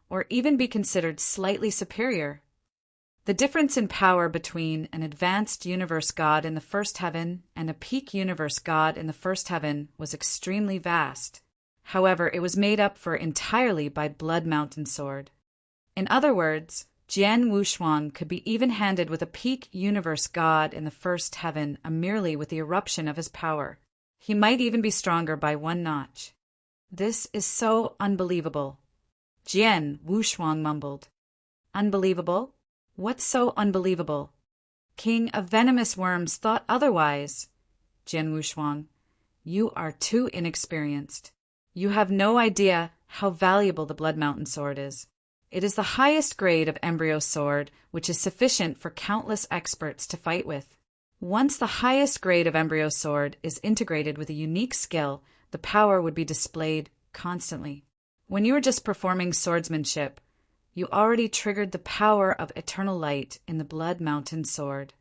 or even be considered slightly superior. The difference in power between an Advanced Universe God in the first heaven and a Peak Universe God in the first heaven was extremely vast. However, it was made up for entirely by Blood Mountain Sword. In other words, Jian Wushuang could be even-handed with a Peak Universe God in the first heaven merely with the eruption of his power. He might even be stronger by 1 notch. This is so unbelievable. Jian Wushuang mumbled. Unbelievable? What's so unbelievable? King of Venomous Worms thought otherwise. Jian Wushuang, you are too inexperienced. You have no idea how valuable the Blood Mountain Sword is. It is the highest grade of embryo sword, which is sufficient for countless experts to fight with. Once the highest grade of embryo sword is integrated with a unique skill, the power would be displayed constantly. When you are just performing swordsmanship, you already triggered the power of eternal light in the Blood Mountain Sword.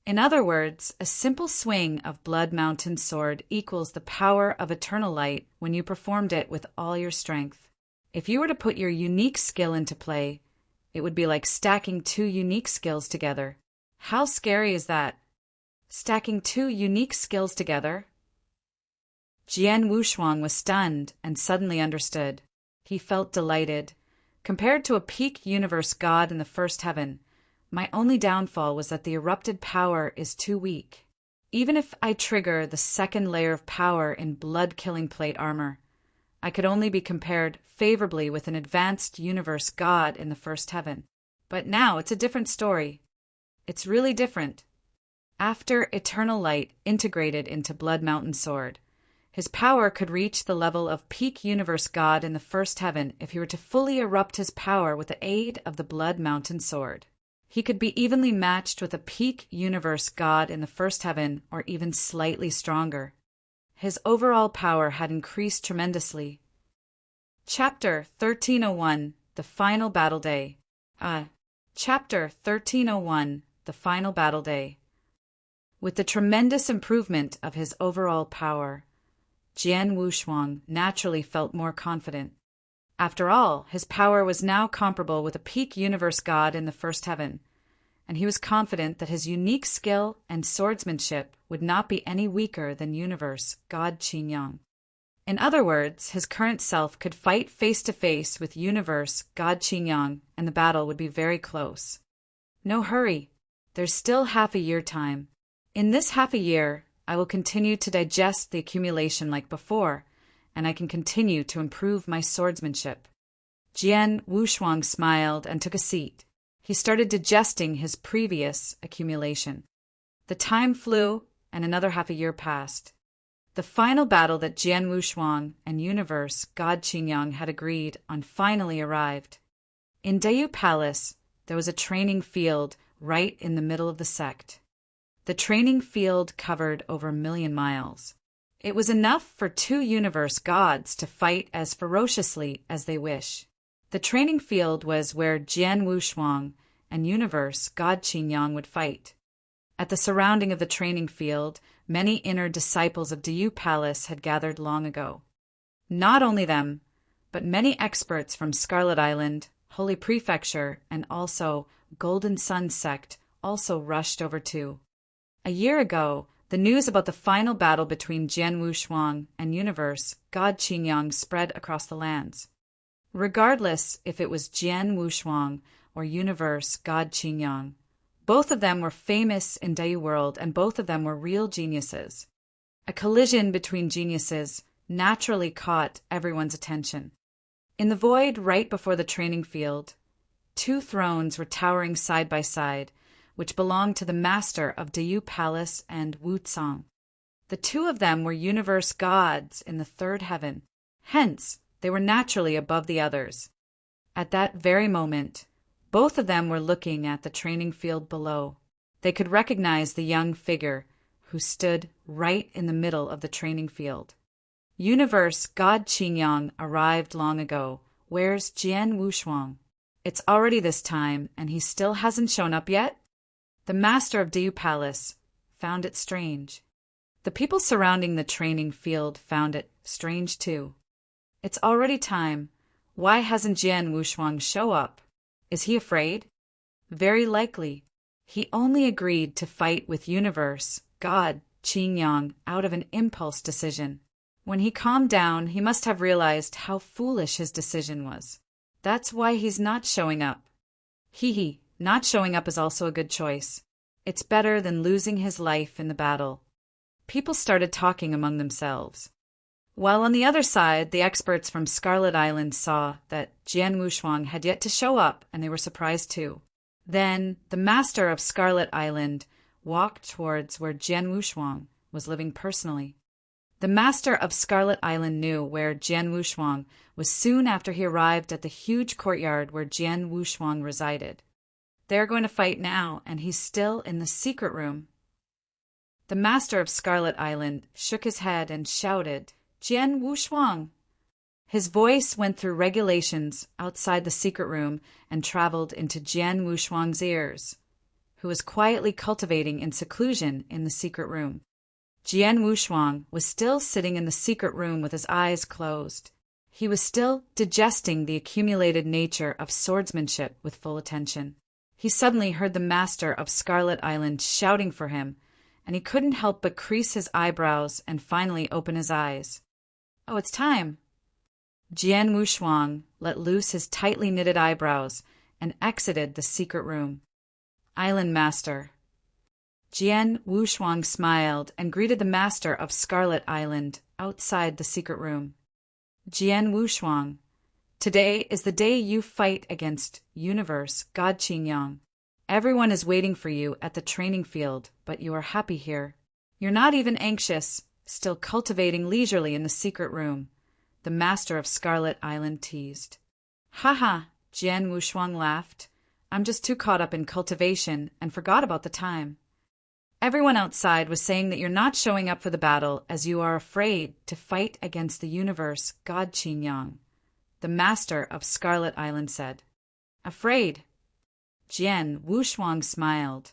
In other words, a simple swing of Blood Mountain Sword equals the power of eternal light when you performed it with all your strength. If you were to put your unique skill into play, it would be like stacking 2 unique skills together. How scary is that? Stacking 2 unique skills together? Jian Wushuang was stunned and suddenly understood. He felt delighted. Compared to a Peak Universe God in the first heaven, my only downfall was that the erupted power is too weak. Even if I trigger the 2nd layer of power in blood-killing plate armor, I could only be compared favorably with an Advanced Universe God in the first heaven. But now it's a different story. It's really different. After eternal light integrated into Blood Mountain Sword, his power could reach the level of Peak Universe God in the first heaven if he were to fully erupt his power with the aid of the Blood Mountain Sword. He could be evenly matched with a Peak Universe God in the first heaven, or even slightly stronger. His overall power had increased tremendously. Chapter 1301, The Final Battle Day. Chapter 1301, The Final Battle Day. With the tremendous improvement of his overall power, Jian Wushuang naturally felt more confident. After all, his power was now comparable with a Peak Universe God in the first heaven, and he was confident that his unique skill and swordsmanship would not be any weaker than Universe God Qingyang. In other words, his current self could fight face-to-face with Universe God Qingyang, and the battle would be very close. No hurry. There's still half a year time. In this half a year, I will continue to digest the accumulation like before, and I can continue to improve my swordsmanship. Jian Wushuang smiled and took a seat. He started digesting his previous accumulation. The time flew, and another half a year passed. The final battle that Jian Wushuang and Universe God Qingyang had agreed on finally arrived. In Dayu Palace, there was a training field right in the middle of the sect. The training field covered over 1 million miles. It was enough for 2 universe gods to fight as ferociously as they wish. The training field was where Jian Wushuang and Universe God Qingyang would fight. At the surrounding of the training field, many inner disciples of Dayu Palace had gathered long ago. Not only them, but many experts from Scarlet Island, Holy Prefecture, and also Golden Sun sect also rushed over too. A year ago, the news about the final battle between Jian Wushuang and Universe God Qingyang spread across the lands. Regardless if it was Jian Wushuang or Universe God Qingyang, both of them were famous in Dayu world, and both of them were real geniuses. A collision between geniuses naturally caught everyone's attention. In the void right before the training field, 2 thrones were towering side by side, which belonged to the master of Dayu Palace and Wucang. The 2 of them were universe gods in the 3rd heaven. Hence, they were naturally above the others. At that very moment, both of them were looking at the training field below. They could recognize the young figure who stood right in the middle of the training field. Universe God Qingyang arrived long ago. Where's Jian Wushuang? It's already this time, and he still hasn't shown up yet? The master of Dayu Palace found it strange. The people surrounding the training field found it strange too. It's already time. Why hasn't Jian Wushuang show up? Is he afraid? Very likely. He only agreed to fight with Universe God Qingyang out of an impulse decision. When he calmed down, he must have realized how foolish his decision was. That's why he's not showing up. Not showing up is also a good choice. It's better than losing his life in the battle. People started talking among themselves. While on the other side, the experts from Scarlet Island saw that Jian Wushuang had yet to show up, and they were surprised too. Then, the master of Scarlet Island walked towards where Jian Wushuang was living personally. The master of Scarlet Island knew where Jian Wushuang was soon after he arrived at the huge courtyard where Jian Wushuang resided. They're going to fight now, and he's still in the secret room. The master of Scarlet Island shook his head and shouted, Jian Wushuang! His voice went through regulations outside the secret room and traveled into Jian Wushuang's ears, who was quietly cultivating in seclusion in the secret room. Jian Wushuang was still sitting in the secret room with his eyes closed. He was still digesting the accumulated nature of swordsmanship with full attention. He suddenly heard the master of Scarlet Island shouting for him, and he couldn't help but crease his eyebrows and finally open his eyes. Oh, it's time. Jian Wushuang let loose his tightly knitted eyebrows and exited the secret room. Island Master. Jian Wushuang smiled and greeted the master of Scarlet Island outside the secret room. Jian Wushuang, today is the day you fight against Universe God Qingyang. Everyone is waiting for you at the training field, but you are happy here. You're not even anxious, still cultivating leisurely in the secret room, the master of Scarlet Island teased. Ha, Jian Wushuang laughed. I'm just too caught up in cultivation and forgot about the time. Everyone outside was saying that you're not showing up for the battle as you are afraid to fight against the Universe God Qingyang, the master of Scarlet Island said. Afraid? Jian Wushuang smiled.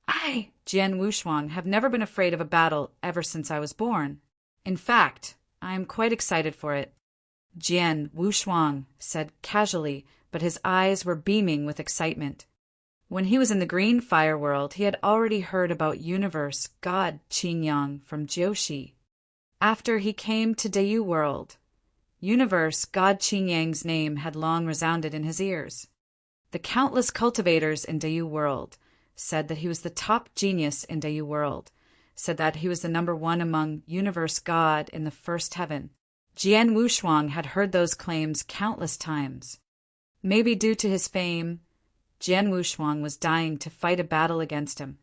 I, Jian Wushuang, have never been afraid of a battle ever since I was born. In fact, I am quite excited for it. Jian Wushuang said casually, but his eyes were beaming with excitement. When he was in the green fire world, he had already heard about universe god Qingyang from Joshi. After he came to Dayu world, universe god Qingyang's name had long resounded in his ears. The countless cultivators in Dayu world said that he was the top genius in Dayu world, said that he was the #1 among universe god in the first heaven. Jian Wushuang had heard those claims countless times. Maybe due to his fame, Jian Wushuang was dying to fight a battle against him.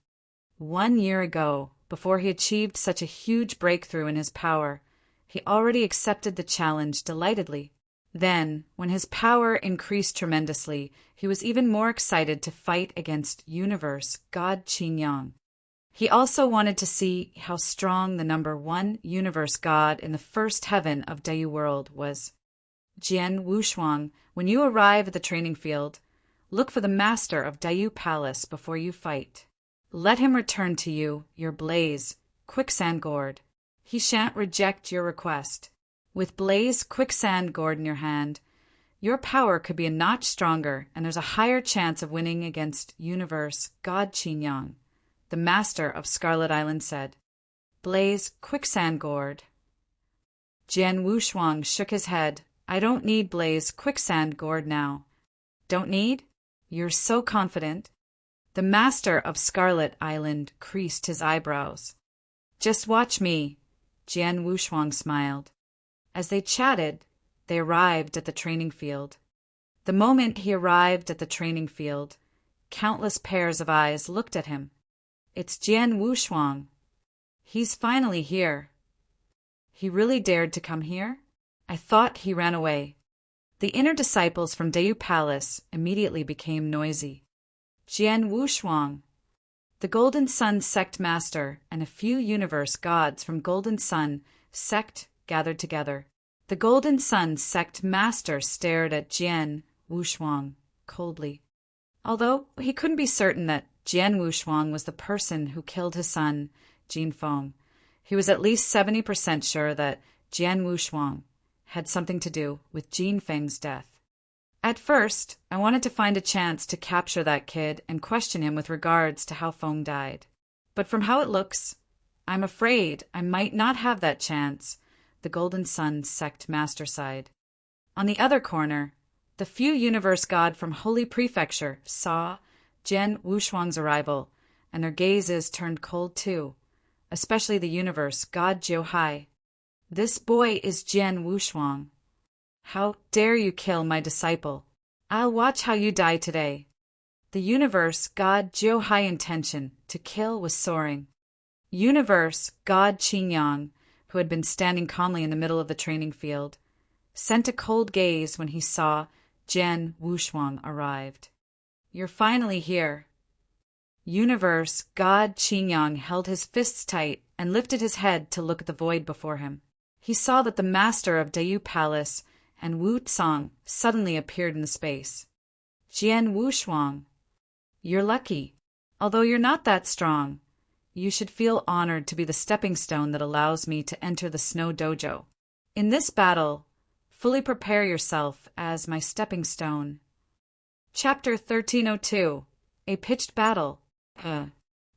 1 year ago, before he achieved such a huge breakthrough in his power, he already accepted the challenge delightedly. Then, when his power increased tremendously, he was even more excited to fight against universe god Qingyang. He also wanted to see how strong the #1 universe god in the first heaven of Dayu world was. Jian Wushuang, when you arrive at the training field, look for the master of Dayu Palace before you fight. Let him return to you your blaze, quicksand gourd. He shan't reject your request. With blaze quicksand gourd in your hand, your power could be a notch stronger, and there's a higher chance of winning against universe god Qingyang, the master of Scarlet Island said. Blaze quicksand gourd. Jian Wushuang shook his head. I don't need blaze quicksand gourd now. Don't need? You're so confident. The master of Scarlet Island creased his eyebrows. Just watch me, Jian Wushuang smiled. As they chatted, they arrived at the training field. The moment he arrived at the training field, countless pairs of eyes looked at him. It's Jian Wushuang. He's finally here. He really dared to come here? I thought he ran away. The inner disciples from Dayu Palace immediately became noisy. Jian Wushuang, the Golden Sun sect master, and a few universe gods from Golden Sun sect gathered together. The Golden Sun sect master stared at Jian Wushuang coldly. Although he couldn't be certain that Jian Wushuang was the person who killed his son, Jin Feng, he was at least 70% sure that Jian Wushuang had something to do with Jin Feng's death. At first, I wanted to find a chance to capture that kid and question him with regards to how Feng died. But from how it looks, I'm afraid I might not have that chance, the Golden Sun sect master sighed. On the other corner, the few universe god from Holy Prefecture saw Jian Wushuang's arrival, and their gazes turned cold too, especially the universe god Jiuhai. This boy is Jian Wushuang. How dare you kill my disciple? I'll watch how you die today. The universe god Jiuhai intention to kill was soaring. Universe god Qingyang, who had been standing calmly in the middle of the training field, sent a cold gaze when he saw Jian Wushuang arrived. You're finally here. Universe god Qingyang held his fists tight and lifted his head to look at the void before him. He saw that the master of Dayu Palace and Wu Tsang suddenly appeared in the space. Jian Wushuang, you're lucky. Although you're not that strong, you should feel honored to be the stepping stone that allows me to enter the Snow Dojo. In this battle, fully prepare yourself as my stepping stone. Chapter 1302, A Pitched Battle.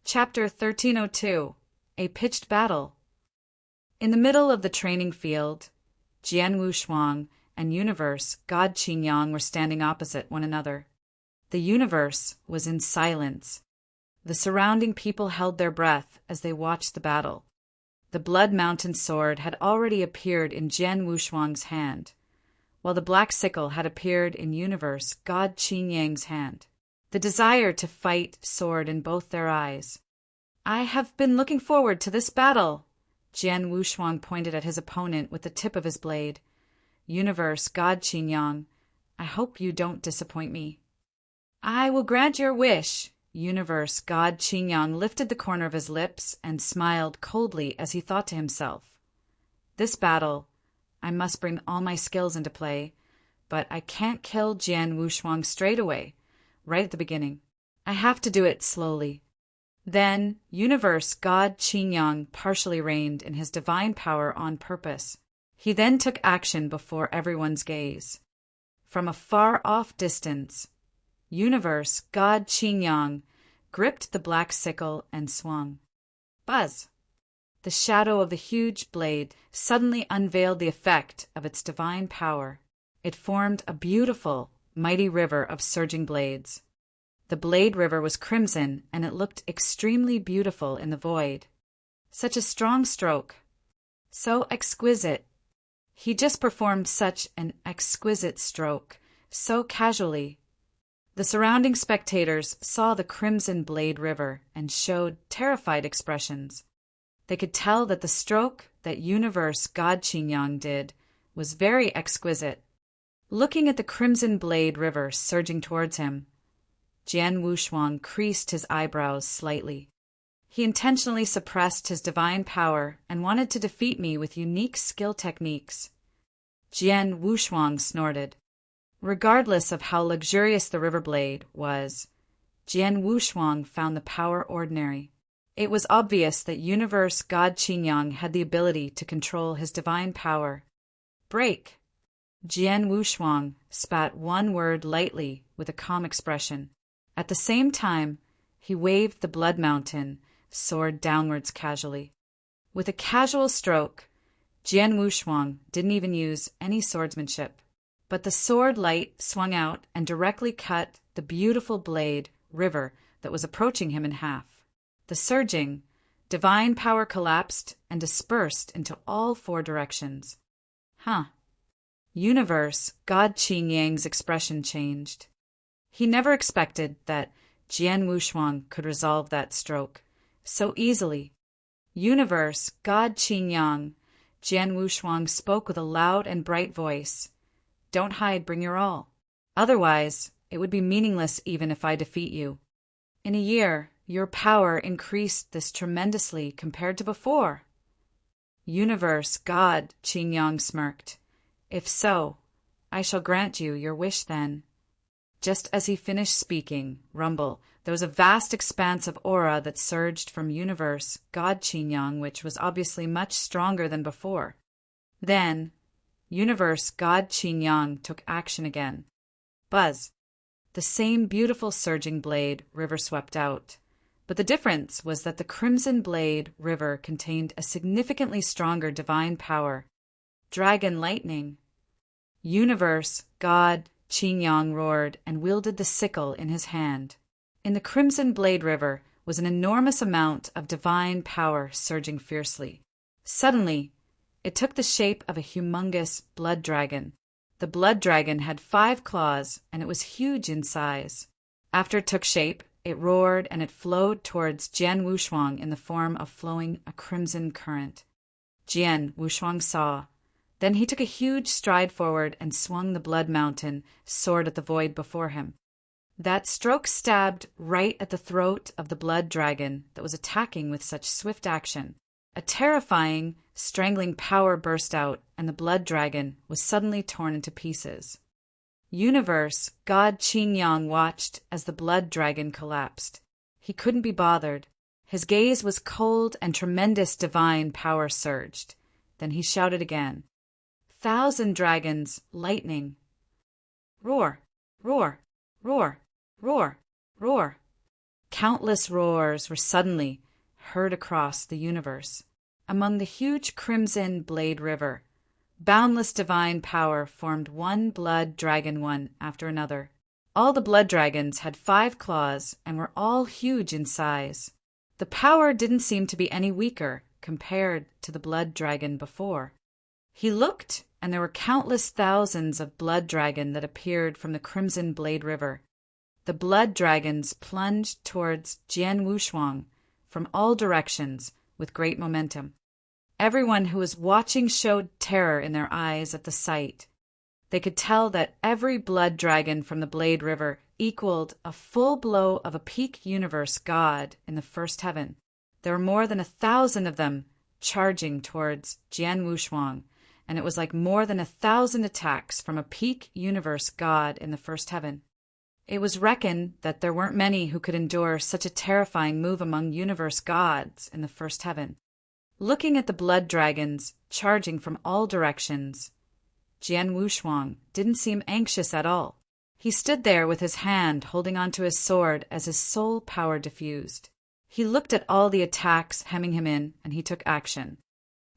Chapter 1302, A Pitched Battle. In the middle of the training field, Jian Wushuang and universe god Qingyang were standing opposite one another. The universe was in silence. The surrounding people held their breath as they watched the battle. The Blood Mountain sword had already appeared in Jian Wushuang's hand, while the black sickle had appeared in universe god Qingyang's hand. The desire to fight soared in both their eyes. I have been looking forward to this battle. Jian Wushuang pointed at his opponent with the tip of his blade. Universe god Qingyang, I hope you don't disappoint me. I will grant your wish. Universe god Qingyang lifted the corner of his lips and smiled coldly as he thought to himself. This battle, I must bring all my skills into play, but I can't kill Jian Wushuang straight away, right at the beginning. I have to do it slowly. Then, universe god Qingyang partially reigned in his divine power on purpose. He then took action before everyone's gaze. From a far-off distance, Universe God Qin Yang gripped the black sickle and swung. Buzz! The shadow of the huge blade suddenly unveiled the effect of its divine power. It formed a beautiful, mighty river of surging blades. The blade river was crimson, and it looked extremely beautiful in the void. Such a strong stroke. So exquisite. He just performed such an exquisite stroke, so casually. The surrounding spectators saw the crimson blade river and showed terrified expressions. They could tell that the stroke that Universe God Qin Yang did was very exquisite. Looking at the crimson blade river surging towards him, Jian Wushuang creased his eyebrows slightly. He intentionally suppressed his divine power and wanted to defeat me with unique skill techniques. Jian Wushuang snorted. Regardless of how luxurious the river blade was, Jian Wushuang found the power ordinary. It was obvious that Universe God Qin Yang had the ability to control his divine power. Break! Jian Wushuang spat one word lightly with a calm expression. At the same time, he waved the blood mountain, sword downwards casually. With a casual stroke, Jian Wushuang didn't even use any swordsmanship. But the sword light swung out and directly cut the beautiful blade river that was approaching him in half. The surging, divine power collapsed and dispersed into all four directions. Universe God Qin Yang's expression changed. He never expected that Jian Wushuang could resolve that stroke so easily. Universe God Qin Yang, Jian Wushuang spoke with a loud and bright voice. Don't hide, bring your all. Otherwise, it would be meaningless even if I defeat you. In a year, your power increased this tremendously compared to before. Universe God Qin Yang smirked. If so, I shall grant you your wish then. Just as he finished speaking, rumble, there was a vast expanse of aura that surged from Universe God Qin Yang, which was obviously much stronger than before. Then, Universe God Qin Yang took action again. Buzz! The same beautiful surging blade river swept out. But the difference was that the crimson blade river contained a significantly stronger divine power. Dragon lightning. Universe God Qin Yang roared and wielded the sickle in his hand. In the crimson blade river was an enormous amount of divine power surging fiercely. Suddenly, it took the shape of a humongous blood dragon. The blood dragon had 5 claws, and it was huge in size. After it took shape, it roared and it flowed towards Jian Wushuang in the form of flowing a crimson current. Jian Wushuang saw. Then he took a huge stride forward and swung the blood mountain, sword at the void before him. That stroke stabbed right at the throat of the blood dragon that was attacking with such swift action. A terrifying, strangling power burst out, and the blood dragon was suddenly torn into pieces. Universe God Qin Yang watched as the blood dragon collapsed. He couldn't be bothered. His gaze was cold and tremendous divine power surged. Then he shouted again. 1,000 dragons, lightning. Roar, roar, roar, roar, roar. Countless roars were suddenly heard across the universe. Among the huge crimson blade river, boundless divine power formed one blood dragon one after another. All the blood dragons had 5 claws and were all huge in size. The power didn't seem to be any weaker compared to the blood dragon before. He looked, and there were countless thousands of blood dragon that appeared from the crimson blade river. The blood dragons plunged towards Jian Wushuang from all directions with great momentum. Everyone who was watching showed terror in their eyes at the sight. They could tell that every blood dragon from the Blade River equaled a full blow of a peak universe god in the first heaven. There were more than 1,000 of them charging towards Jian Wushuang, and it was like more than 1,000 attacks from a peak universe god in the first heaven. It was reckoned that there weren't many who could endure such a terrifying move among universe gods in the first heaven. Looking at the blood dragons charging from all directions, Jian Wushuang didn't seem anxious at all. He stood there with his hand holding onto his sword as his soul power diffused. He looked at all the attacks hemming him in, and he took action.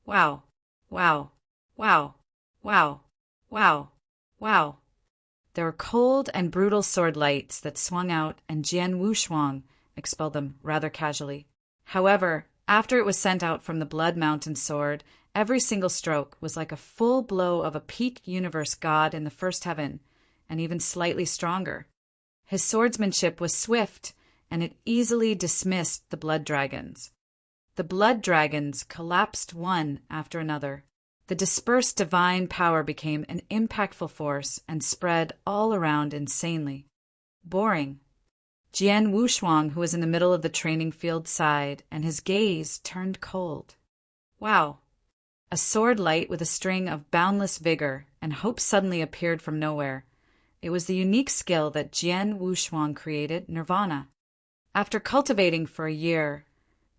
Wow, wow, wow, wow, wow, wow. There were cold and brutal sword lights that swung out, and Jian Wushuang expelled them rather casually. However, after it was sent out from the Blood Mountain sword, every single stroke was like a full blow of a peak universe god in the first heaven, and even slightly stronger. His swordsmanship was swift, and it easily dismissed the blood dragons. The blood dragons collapsed one after another. The dispersed divine power became an impactful force and spread all around insanely. Boring. Jian Wushuang, who was in the middle of the training field, sighed, and his gaze turned cold. Wow. A sword light with a string of boundless vigor and hope suddenly appeared from nowhere. It was the unique skill that Jian Wushuang created, Nirvana. After cultivating for a year,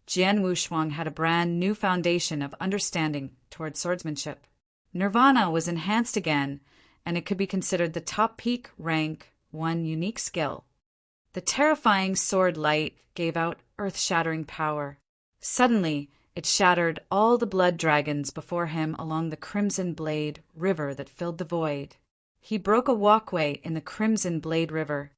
Jian Wushuang had a brand new foundation of understanding toward swordsmanship. Nirvana was enhanced again, and it could be considered the top peak rank 1 unique skill. The terrifying sword light gave out earth-shattering power. Suddenly, it shattered all the blood dragons before him along the Crimson Blade River that filled the void. He broke a walkway in the Crimson Blade River.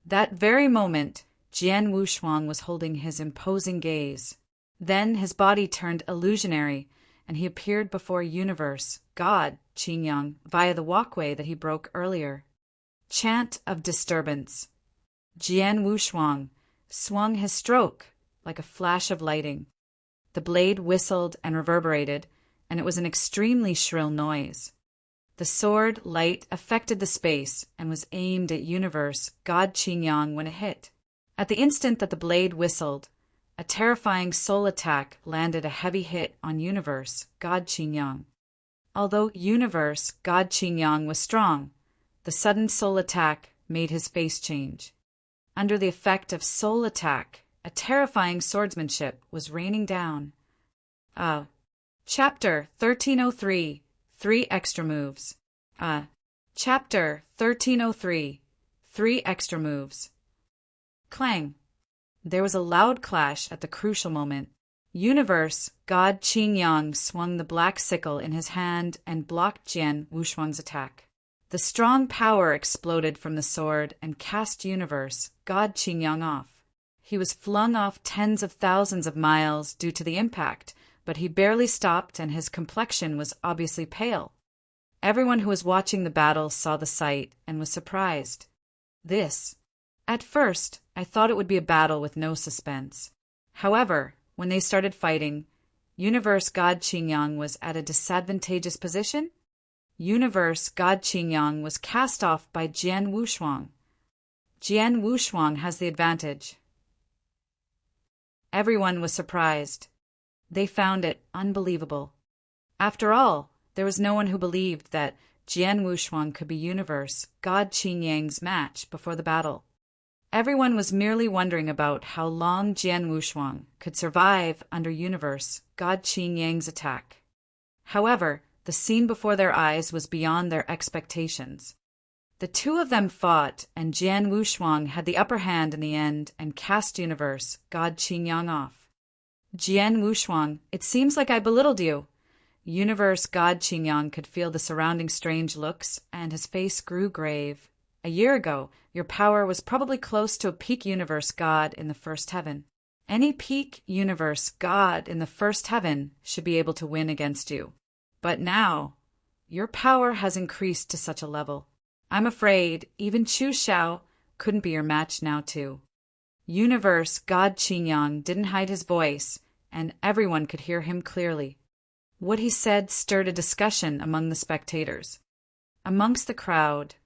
That very moment, Jian Wushuang was holding his imposing gaze. Then his body turned illusionary, and he appeared before Universe, God, Qingyang, via the walkway that he broke earlier. Chant of disturbance. Jian Wushuang swung his stroke like a flash of lightning. The blade whistled and reverberated, and it was an extremely shrill noise. The sword light affected the space and was aimed at Universe, God Qingyang, when it hit. At the instant that the blade whistled, a terrifying soul attack landed a heavy hit on Universe, God Qingyang. Although Universe, God Qingyang, was strong, the sudden soul attack made his face change. Under the effect of soul attack, a terrifying swordsmanship was raining down. Chapter 1303, 3 extra moves. Chapter 1303, 3 extra moves. Clang. There was a loud clash at the crucial moment. Universe, God Qingyang swung the black sickle in his hand and blocked Jian Wushuang's attack. The strong power exploded from the sword and cast Universe, God Qingyang, off. He was flung off tens of thousands of miles due to the impact, but he barely stopped and his complexion was obviously pale. Everyone who was watching the battle saw the sight and was surprised. At first, I thought it would be a battle with no suspense. However, when they started fighting, Universe God Qingyang was at a disadvantageous position. Universe God Qingyang was cast off by Jian Wushuang. Jian Wushuang has the advantage. Everyone was surprised. They found it unbelievable. After all, there was no one who believed that Jian Wushuang could be Universe God Qingyang's match before the battle. Everyone was merely wondering about how long Jian Wushuang could survive under Universe God Qingyang's attack. However, the scene before their eyes was beyond their expectations. The two of them fought, and Jian Wushuang had the upper hand in the end and cast Universe God Qingyang off. Jian Wushuang, it seems like I belittled you. Universe God Qingyang could feel the surrounding strange looks, and his face grew grave. A year ago, your power was probably close to a peak universe god in the first heaven. Any peak universe god in the first heaven should be able to win against you. But now, your power has increased to such a level. I'm afraid even Chu Xiao couldn't be your match now too. Universe God Qingyang didn't hide his voice, and everyone could hear him clearly. What he said stirred a discussion among the spectators. Amongst the crowd,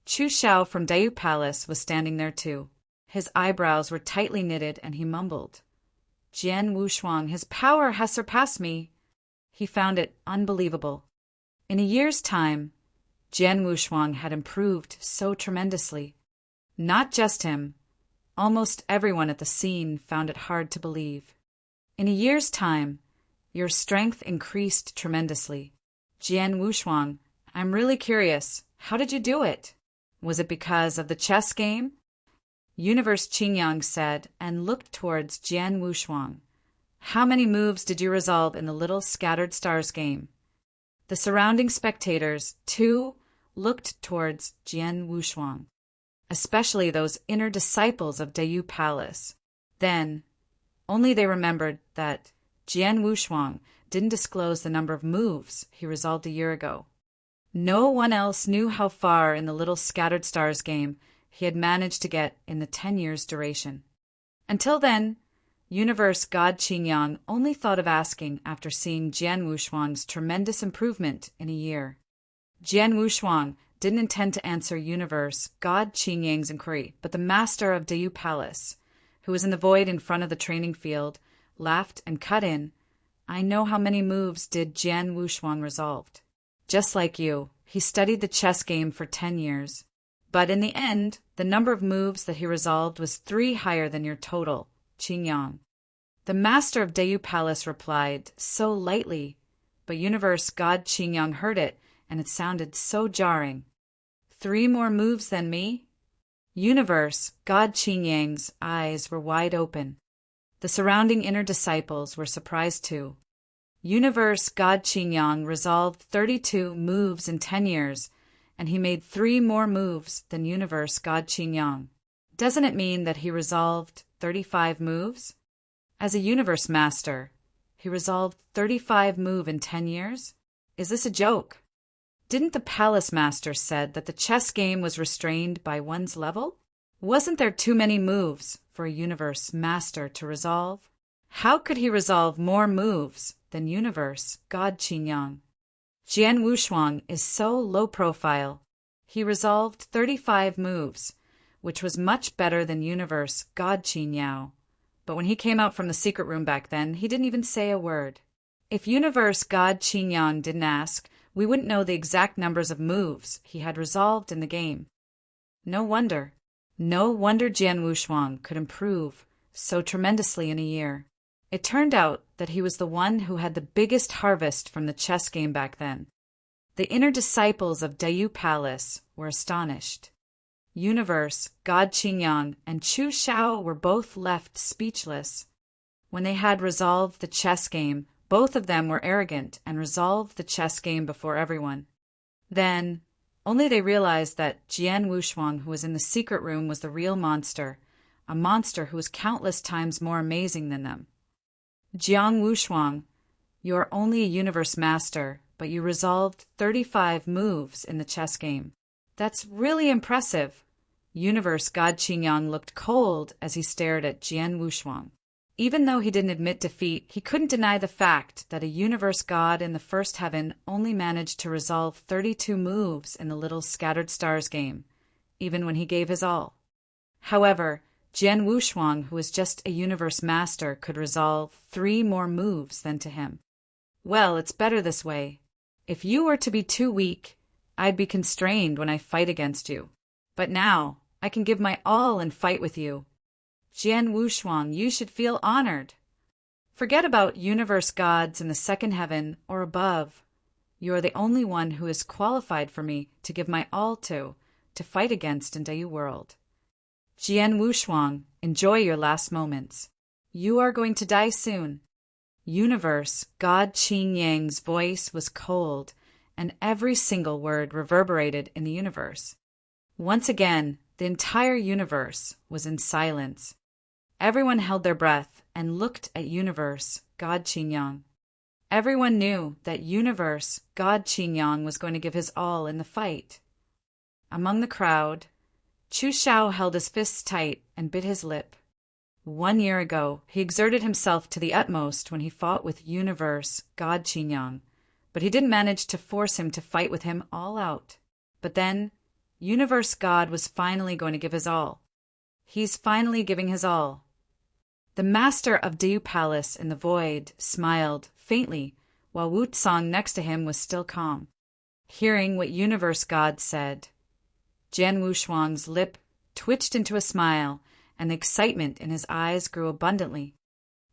Chu Xiao from Dayu Palace was standing there too. His eyebrows were tightly knitted and he mumbled, Jian Wushuang, his power has surpassed me. He found it unbelievable. In a year's time, Jian Wushuang had improved so tremendously. Not just him. Almost everyone at the scene found it hard to believe. In a year's time, your strength increased tremendously. Jian Wushuang, I'm really curious. How did you do it? Was it because of the chess game? Universe Qingyang said and looked towards Jian Wushuang. How many moves did you resolve in the little scattered stars game? The surrounding spectators, too, looked towards Jian Wushuang, especially those inner disciples of Dayu Palace. Then, only they remembered that Jian Wushuang didn't disclose the number of moves he resolved a year ago. No one else knew how far in the little scattered stars game he had managed to get in the 10 years' duration. Until then, Universe God Qingyang only thought of asking after seeing Jian Wushuang's tremendous improvement in a year. Jian Wushuang didn't intend to answer Universe God Qingyang's inquiry, but the master of Dayu Palace, who was in the void in front of the training field, laughed and cut in. I know how many moves did Jian Wushuang resolved. Just like you, he studied the chess game for 10 years. But in the end, the number of moves that he resolved was 3 higher than your total, Qingyang. The master of Dayu Palace replied so lightly, but Universe God Qingyang heard it, and it sounded so jarring. 3 more moves than me? Universe God Qingyang's eyes were wide open. The surrounding inner disciples were surprised too. Universe God Qingyang resolved 32 moves in 10 years, and he made 3 more moves than Universe God Qingyang. Doesn't it mean that he resolved 35 moves? As a universe master, he resolved 35 moves in 10 years? Is this a joke? Didn't the palace master said that the chess game was restrained by one's level? Wasn't there too many moves for a universe master to resolve? How could he resolve more moves than Universe God Qingyang? Jian Wushuang is so low profile. He resolved 35 moves, which was much better than Universe God Qingyao. But when he came out from the secret room back then, he didn't even say a word. If Universe God Qingyang didn't ask, we wouldn't know the exact numbers of moves he had resolved in the game. No wonder Jian Wushuang could improve so tremendously in a year. It turned out that he was the one who had the biggest harvest from the chess game back then. The inner disciples of Dayu Palace were astonished. Universe God Qingyang and Chu Xiao were both left speechless. When they had resolved the chess game, both of them were arrogant and resolved the chess game before everyone. Then, only they realized that Jian Wushuang, who was in the secret room, was the real monster, a monster who was countless times more amazing than them. Jiang Wushuang, you are only a universe master, but you resolved 35 moves in the chess game. That's really impressive. Universe God Qingyang looked cold as he stared at Jian Wushuang. Even though he didn't admit defeat, he couldn't deny the fact that a universe god in the first heaven only managed to resolve 32 moves in the little scattered stars game, even when he gave his all. However, Jian Wushuang, who was just a universe master, could resolve 3 more moves than to him. Well, it's better this way. If you were to be too weak, I'd be constrained when I fight against you. But now, I can give my all and fight with you. Jian Wushuang, you should feel honored. Forget about universe gods in the second heaven or above. You are the only one who is qualified for me to give my all to fight against in Dayu world. Jian Wushuang, enjoy your last moments. You are going to die soon. Universe God Qingyang's voice was cold, and every single word reverberated in the universe. Once again, the entire universe was in silence. Everyone held their breath and looked at Universe God Qingyang. Everyone knew that Universe God Qingyang was going to give his all in the fight. Among the crowd, Chu Xiao held his fists tight and bit his lip. 1 year ago, he exerted himself to the utmost when he fought with Universe God Qingyang, but he didn't manage to force him to fight with him all out. But then, Universe God was finally going to give his all. He's finally giving his all. The master of Dayu Palace in the void smiled faintly, while Wu Tsang next to him was still calm. Hearing what Universe God said, Jian Wushuang's lip twitched into a smile, and the excitement in his eyes grew abundantly.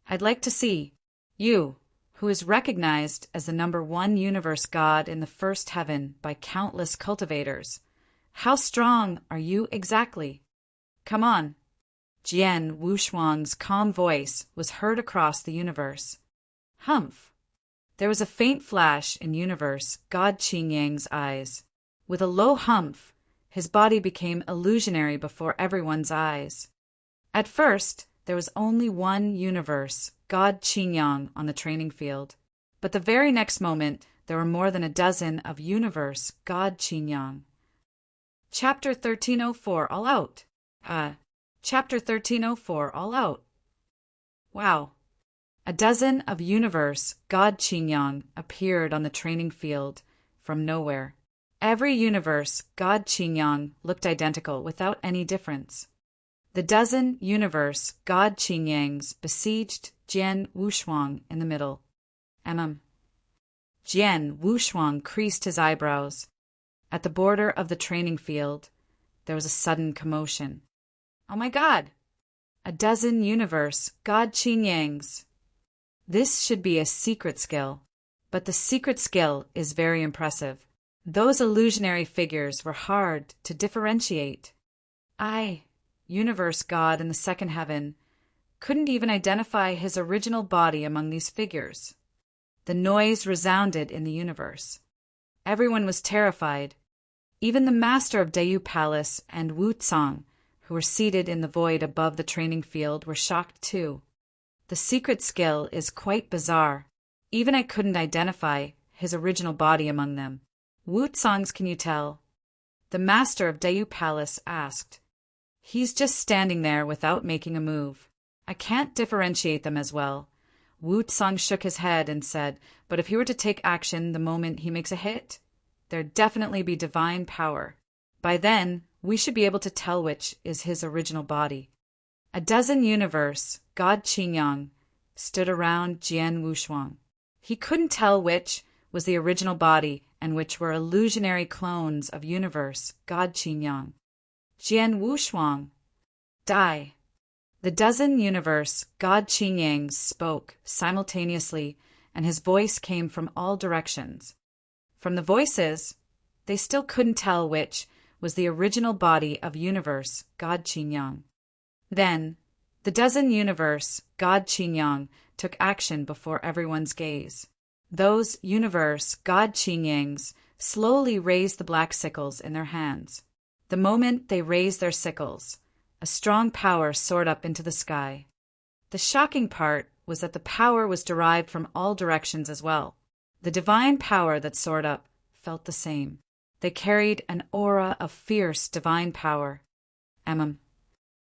I'd like to see you, who is recognized as the #1 universe god in the first heaven by countless cultivators. How strong are you exactly? Come on. Jian Wushuang's calm voice was heard across the universe. Humph. There was a faint flash in universe God Qingyang's eyes. With a low humph, his body became illusionary before everyone's eyes. At first, there was only one universe, God Qingyang, on the training field. But the very next moment, there were more than a dozen of universe God Qingyang. Chapter 1304, all out. Chapter 1304, all out. Wow. A dozen of universe God Qingyang appeared on the training field from nowhere. Every universe God Qingyang looked identical without any difference. The dozen universe God Qingyangs besieged Jian Wushuang in the middle. Jian Wushuang creased his eyebrows. At the border of the training field, there was a sudden commotion. Oh my God! A dozen universe God Qingyangs! This should be a secret skill, but the secret skill is very impressive. Those illusionary figures were hard to differentiate. Universe God in the second heaven, couldn't even identify his original body among these figures. The noise resounded in the universe. Everyone was terrified. Even the master of Dayu Palace and Wu Tsang, who were seated in the void above the training field, were shocked too. The secret skill is quite bizarre. Even I couldn't identify his original body among them. Wu Tsang's can you tell? The master of Dayu Palace asked. He's just standing there without making a move. I can't differentiate them as well. Wu Tsang shook his head and said, but if he were to take action the moment he makes a hit, there'd definitely be divine power. By then, we should be able to tell which is his original body. A dozen universe, God Qingyang, stood around Jian Wushuang. He couldn't tell which was the original body and which were illusionary clones of universe, God Qingyang. Jian Wushuang, die. The dozen universe, God Qingyang, spoke simultaneously, and his voice came from all directions. From the voices, they still couldn't tell which was the original body of universe, God Qingyang. Then, the dozen universe, God Qingyang, took action before everyone's gaze. Those universe, God Qingyangs, slowly raised the black sickles in their hands. The moment they raised their sickles, a strong power soared up into the sky. The shocking part was that the power was derived from all directions as well. The divine power that soared up felt the same. They carried an aura of fierce divine power.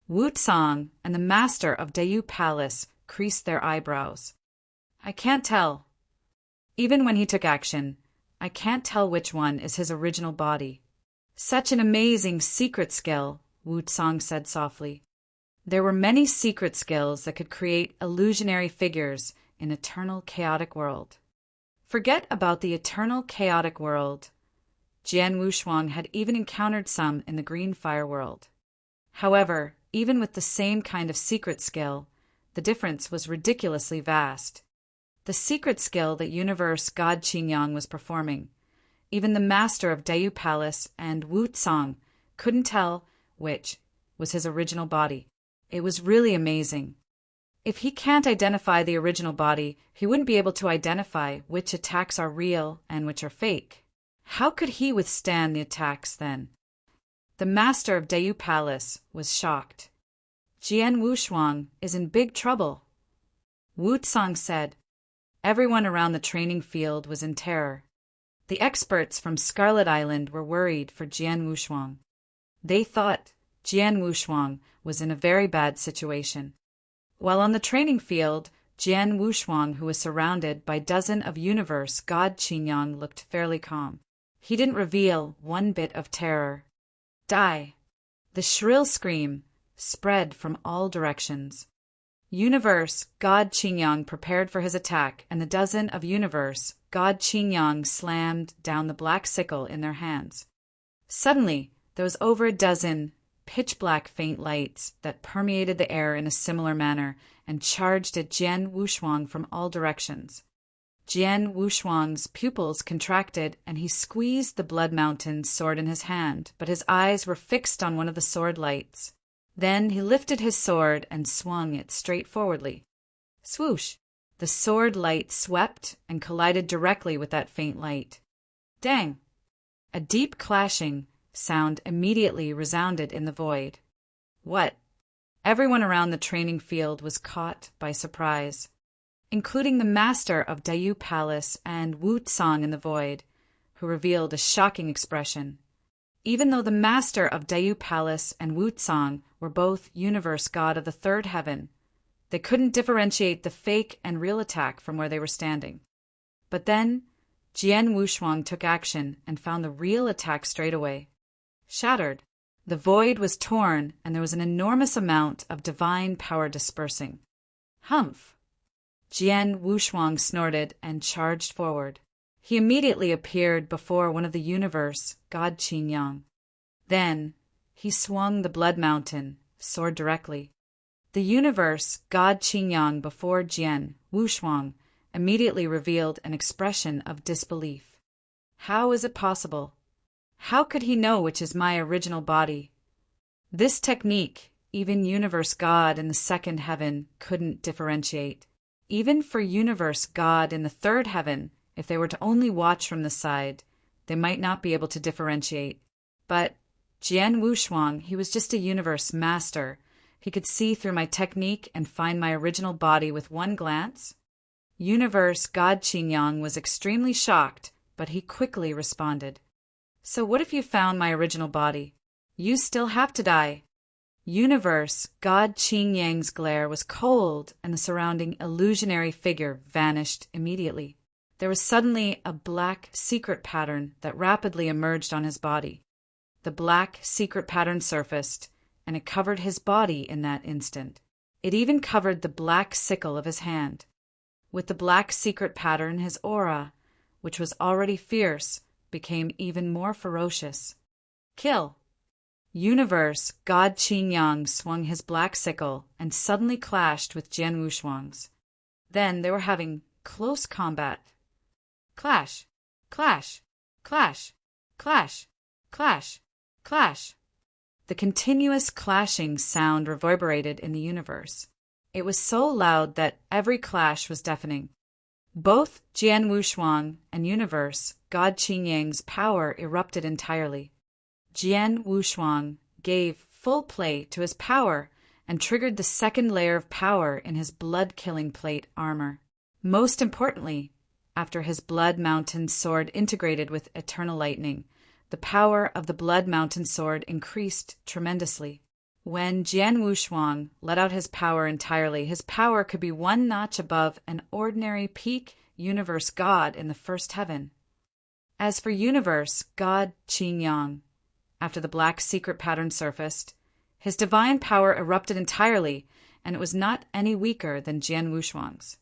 Wu Tsang and the master of Dayu Palace creased their eyebrows. I can't tell. Even when he took action, I can't tell which one is his original body. Such an amazing secret skill, Wu Tsang said softly. There were many secret skills that could create illusionary figures in eternal chaotic world. Forget about the eternal chaotic world. Jian Wushuang had even encountered some in the green fire world. However, even with the same kind of secret skill, the difference was ridiculously vast. The secret skill that universe God Qingyang was performing, even the master of Dayu Palace and Wu Tsang couldn't tell which was his original body. It was really amazing. If he can't identify the original body, he wouldn't be able to identify which attacks are real and which are fake. How could he withstand the attacks then? The master of Dayu Palace was shocked. Jian Wushuang is in big trouble. Wu Tsang said. Everyone around the training field was in terror. The experts from Scarlet Island were worried for Jian Wushuang. They thought Jian Wushuang was in a very bad situation. While on the training field, Jian Wushuang, who was surrounded by dozens of universe God Qingyang, looked fairly calm. He didn't reveal one bit of terror. Die! The shrill scream spread from all directions. Universe God Qingyang prepared for his attack, and the dozen of universe God Qingyang slammed down the black sickle in their hands. Suddenly, there was over a dozen pitch-black faint lights that permeated the air in a similar manner and charged at Jian Wushuang from all directions. Jian Wushuang's pupils contracted, and he squeezed the Blood Mountain's sword in his hand, but his eyes were fixed on one of the sword lights. Then he lifted his sword and swung it straightforwardly. Swoosh! The sword light swept and collided directly with that faint light. Dang! A deep clashing sound immediately resounded in the void. What? Everyone around the training field was caught by surprise, including the master of Dayu Palace and Wu Tsang in the void, who revealed a shocking expression. Even though the master of Dayu Palace and Wu Tsang were both universe god of the third heaven, they couldn't differentiate the fake and real attack from where they were standing. But then, Jian Wushuang took action and found the real attack straight away. Shattered, the void was torn, and there was an enormous amount of divine power dispersing. Humph! Jian Wushuang snorted and charged forward. He immediately appeared before one of the universe, God Qingyang. Then, he swung the Blood Mountain, sword directly. The universe, God Qingyang before Jian Wushuang, immediately revealed an expression of disbelief. How is it possible? How could he know which is my original body? This technique, even universe God in the second heaven couldn't differentiate. Even for universe God in the third heaven, if they were to only watch from the side, they might not be able to differentiate. But Jian Wushuang, he was just a universe master. He could see through my technique and find my original body with one glance. Universe God Qingyang was extremely shocked, but he quickly responded. So what if you found my original body? You still have to die. Universe God Qingyang's glare was cold, and the surrounding illusionary figure vanished immediately. There was suddenly a black secret pattern that rapidly emerged on his body. The black secret pattern surfaced, and it covered his body in that instant. It even covered the black sickle of his hand. With the black secret pattern, his aura, which was already fierce, became even more ferocious. Kill! Universe God Qingyang swung his black sickle and suddenly clashed with Jian Wushuang's. Then they were having close combat. Clash! Clash! Clash! Clash! Clash! Clash! The continuous clashing sound reverberated in the universe. It was so loud that every clash was deafening. Both Jian Wushuang and universe God Qingyang's power erupted entirely. Jian Wushuang gave full play to his power and triggered the second layer of power in his blood-killing plate armor. Most importantly, after his Blood Mountain sword integrated with Eternal Lightning, the power of the Blood Mountain sword increased tremendously. When Jian Wushuang let out his power entirely, his power could be one notch above an ordinary peak universe god in the first heaven. As for universe God Qingyang, after the black secret pattern surfaced, his divine power erupted entirely, and it was not any weaker than Jian Wushuang's.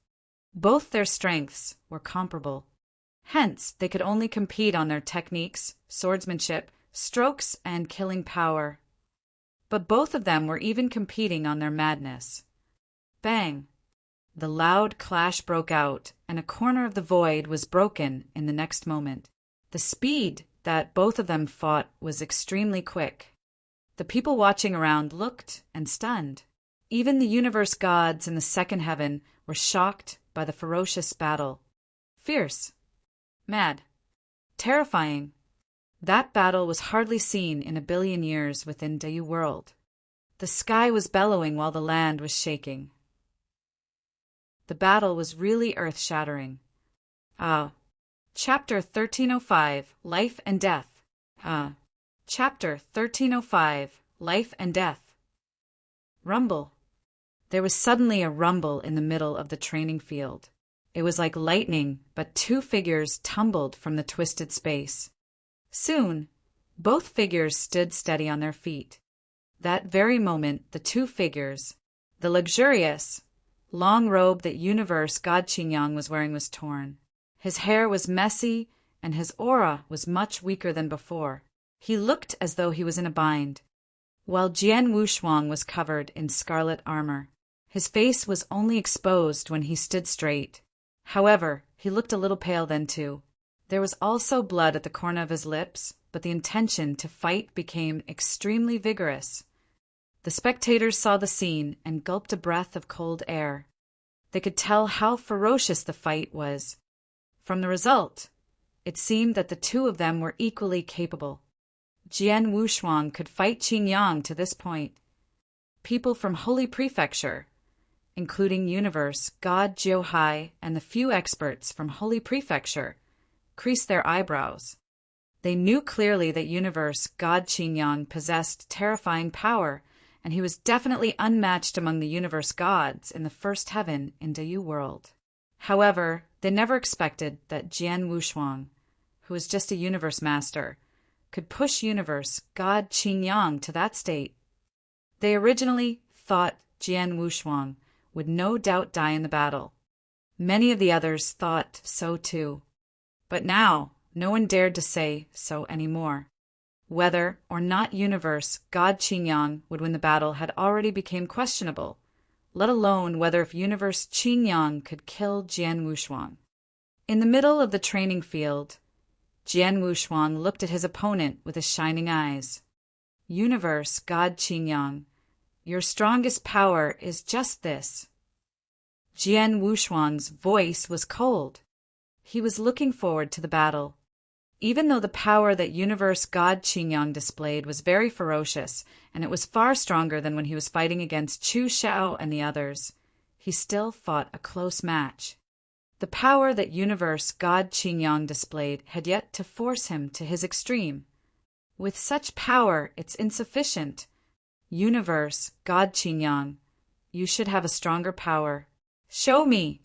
Both their strengths were comparable. Hence, they could only compete on their techniques, swordsmanship, strokes, and killing power. But both of them were even competing on their madness. Bang! The loud clash broke out, and a corner of the void was broken in the next moment. The speed that both of them fought was extremely quick. The people watching around looked and stunned. Even the universe gods in the second heaven were shocked by the ferocious battle. Fierce, mad, terrifying. That battle was hardly seen in 1 billion years within Dayu world. The sky was bellowing while the land was shaking. The battle was really earth-shattering. Chapter 1305, Life and Death. Chapter 1305, Life and Death. Rumble. There was suddenly a rumble in the middle of the training field. It was like lightning, but two figures tumbled from the twisted space. Soon, both figures stood steady on their feet. That very moment, the two figures, the luxurious, long robe that universe God Qingyang was wearing was torn. His hair was messy, and his aura was much weaker than before. He looked as though he was in a bind, while Jian Wushuang was covered in scarlet armor. His face was only exposed when he stood straight. However, he looked a little pale then too. There was also blood at the corner of his lips, but the intention to fight became extremely vigorous. The spectators saw the scene and gulped a breath of cold air. They could tell how ferocious the fight was. From the result, it seemed that the two of them were equally capable. Jian Wushuang could fight Qin Yang to this point. People from Holy Prefecture, including Universe, God Jiuhai, and the few experts from Holy Prefecture, creased their eyebrows. They knew clearly that Universe, God Qin Yang, possessed terrifying power, and he was definitely unmatched among the universe gods in the first heaven in Dayu world. However, they never expected that Jian Wushuang, who was just a universe master, could push universe god Qin Yang to that state. They originally thought Jian Wushuang would no doubt die in the battle. Many of the others thought so too. But now, no one dared to say so anymore. Whether or not universe god Qin Yang would win the battle had already become questionable, let alone whether if universe Qin Yang could kill Jian Wushuang. In the middle of the training field, Jian Wushuang looked at his opponent with his shining eyes. Universe god Qin Yang, your strongest power is just this. Jian Wushuang's voice was cold. He was looking forward to the battle. Even though the power that universe god Qin Yang displayed was very ferocious, and it was far stronger than when he was fighting against Chu Xiao and the others, he still fought a close match. The power that universe god Qin Yang displayed had yet to force him to his extreme. With such power, it's insufficient. Universe god Qin Yang, you should have a stronger power. Show me!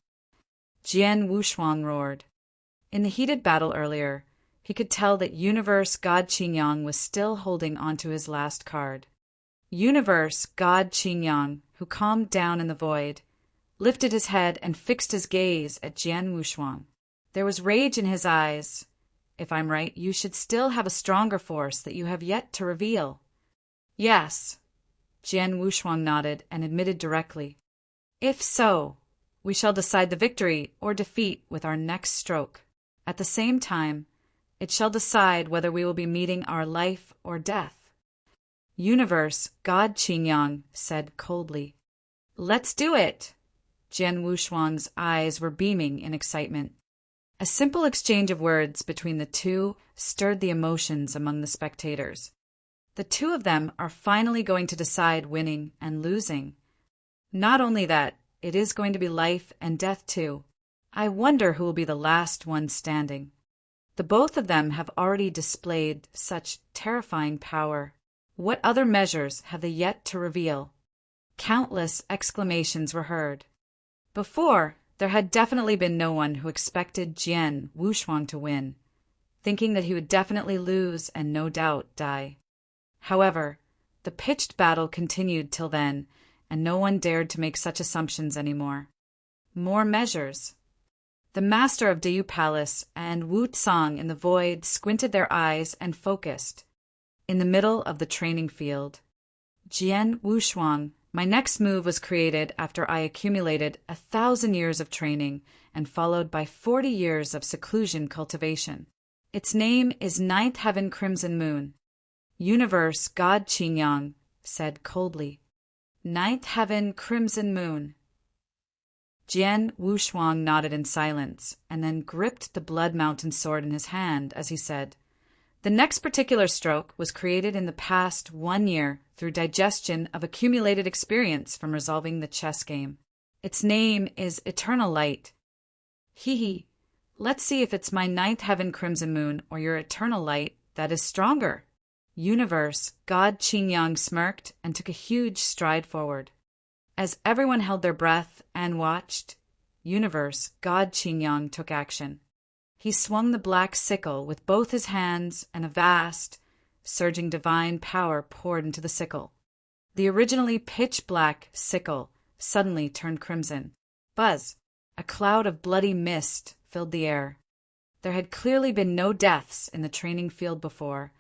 Jian Wushuang roared. In the heated battle earlier, he could tell that Universe God Qin Yang was still holding onto his last card. Universe God Qin Yang, who calmed down in the void, lifted his head and fixed his gaze at Jian Wushuang. There was rage in his eyes. If I'm right, you should still have a stronger force that you have yet to reveal. Yes. Jian Wushuang nodded and admitted directly. If so, we shall decide the victory or defeat with our next stroke. At the same time, it shall decide whether we will be meeting our life or death. Universe God Qin Yang said coldly. Let's do it! Jian Wushuang's eyes were beaming in excitement. A simple exchange of words between the two stirred the emotions among the spectators. The two of them are finally going to decide winning and losing. Not only that, it is going to be life and death too. I wonder who will be the last one standing. The both of them have already displayed such terrifying power. What other measures have they yet to reveal? Countless exclamations were heard. Before, there had definitely been no one who expected Jian Wushuang to win, thinking that he would definitely lose and no doubt die. However, the pitched battle continued till then, and no one dared to make such assumptions anymore. More measures. The master of Dayu Palace and Wu Tsang in the void squinted their eyes and focused. In the middle of the training field, Jian Wushuang, my next move was created after I accumulated 1,000 years of training and followed by 40 years of seclusion cultivation. Its name is Ninth Heaven Crimson Moon. Universe God Qin Yang said coldly. Ninth Heaven Crimson Moon. Jian Wushuang nodded in silence, and then gripped the Blood Mountain sword in his hand as he said, the next particular stroke was created in the past 1 year through digestion of accumulated experience from resolving the chess game. Its name is Eternal Light. Hee. Let's see if it's my Ninth Heaven Crimson Moon or your Eternal Light that is stronger. Universe God Qin Yang smirked and took a huge stride forward. As everyone held their breath and watched, Universe God Qin Yang took action. He swung the black sickle with both his hands, and a vast, surging divine power poured into the sickle. The originally pitch-black sickle suddenly turned crimson. Buzz! A cloud of bloody mist filled the air. There had clearly been no deaths in the training field before,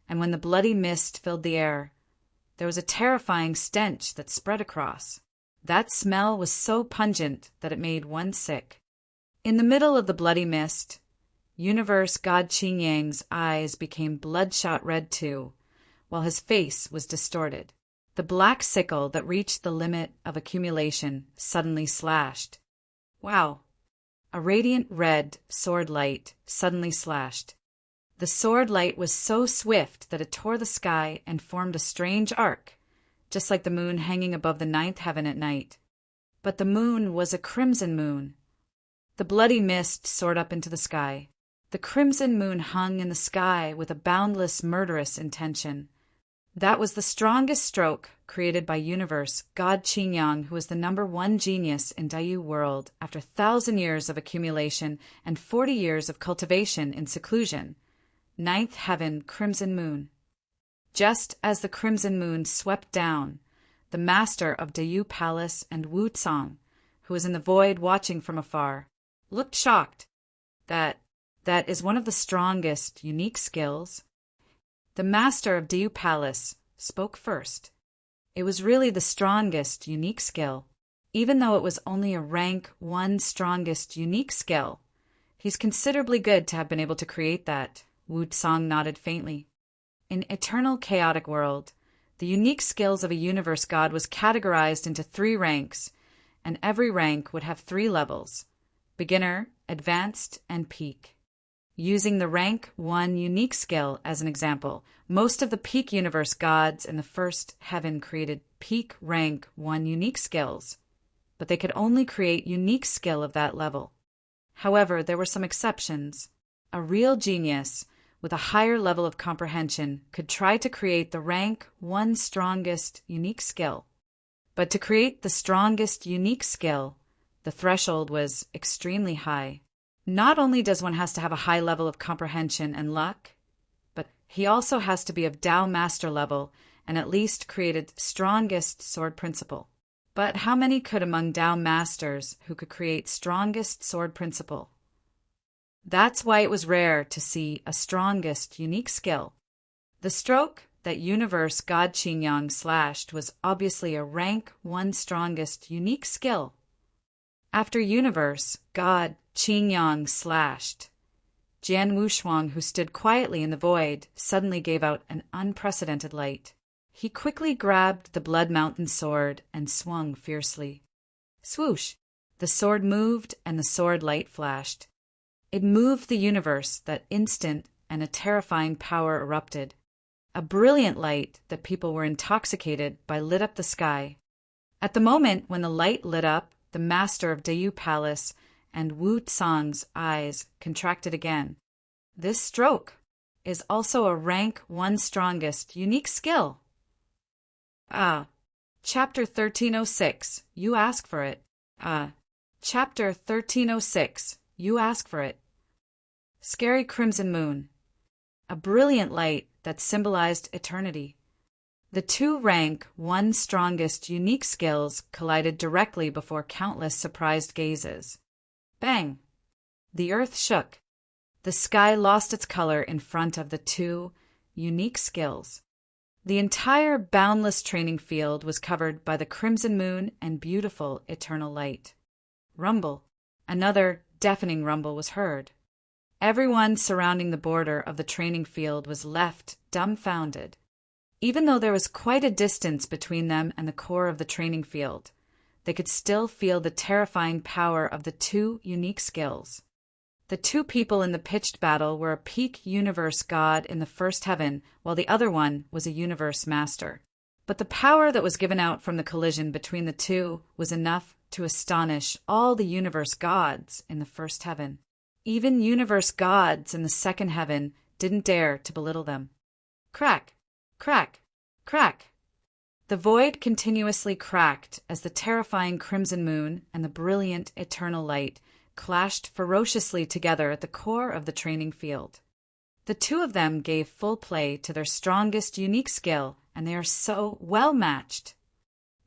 and when the bloody mist filled the air, there was a terrifying stench that spread across. That smell was so pungent that it made one sick. In the middle of the bloody mist, Universe God Qing Yang's eyes became bloodshot red too, while his face was distorted. The black sickle that reached the limit of accumulation suddenly slashed. Wow! A radiant red sword light suddenly slashed. The sword light was so swift that it tore the sky and formed a strange arc, just like the moon hanging above the ninth heaven at night. But the moon was a crimson moon. The bloody mist soared up into the sky. The crimson moon hung in the sky with a boundless, murderous intention. That was the strongest stroke created by Universe God Qing Yang, who was the #1 genius in Dayu world after 1,000 years of accumulation and 40 years of cultivation in seclusion. Ninth heaven, crimson moon. Just as the crimson moon swept down, the master of Dayu Palace and Wu Tsang, who was in the void watching from afar, looked shocked. That is one of the strongest, unique skills. The master of Dayu Palace spoke first. It was really the strongest, unique skill. Even though it was only a rank 1 strongest, unique skill, he's considerably good to have been able to create that. Wu Tsang nodded faintly. In Eternal Chaotic World, the unique skills of a universe god was categorized into 3 ranks, and every rank would have 3 levels: beginner, advanced, and peak. Using the rank 1 unique skill as an example, most of the peak universe gods in the first heaven created peak rank 1 unique skills, but they could only create unique skill of that level. However, there were some exceptions. A real genius with a higher level of comprehension could try to create the rank 1 strongest unique skill. But to create the strongest unique skill, the threshold was extremely high. Not only does one have to have a high level of comprehension and luck, but he also has to be of Tao master level and at least created strongest sword principle. But how many could among Tao masters who could create strongest sword principle? That's why it was rare to see a strongest unique skill. The stroke that Universe God Qing Yang slashed was obviously a rank 1 strongest unique skill. After Universe God Qing Yang slashed, Jian Wushuang, who stood quietly in the void, suddenly gave out an unprecedented light. He quickly grabbed the Blood Mountain sword and swung fiercely. Swoosh! The sword moved and the sword light flashed. It moved the universe that instant, and a terrifying power erupted. A brilliant light that people were intoxicated by lit up the sky. At the moment when the light lit up, the master of Dayu Palace and Wu Tsang's eyes contracted again. This stroke is also a rank 1 strongest unique skill. Chapter 1306, you ask for it. Chapter 1306, you ask for it. Scary crimson moon. A brilliant light that symbolized eternity. The 2 rank 1 strongest unique skills collided directly before countless surprised gazes. Bang! The earth shook. The sky lost its color in front of the 2 unique skills. The entire boundless training field was covered by the crimson moon and beautiful eternal light. Rumble. Another deafening rumble was heard. Everyone surrounding the border of the training field was left dumbfounded. Even though there was quite a distance between them and the core of the training field, they could still feel the terrifying power of the 2 unique skills. The 2 people in the pitched battle were a peak universe god in the first heaven, while the other one was a universe master. But the power that was given out from the collision between the 2 was enough to astonish all the universe gods in the first heaven. Even universe gods in the second heaven didn't dare to belittle them. Crack! Crack! Crack! The void continuously cracked as the terrifying crimson moon and the brilliant eternal light clashed ferociously together at the core of the training field. The 2 of them gave full play to their strongest unique skill, and they are so well matched.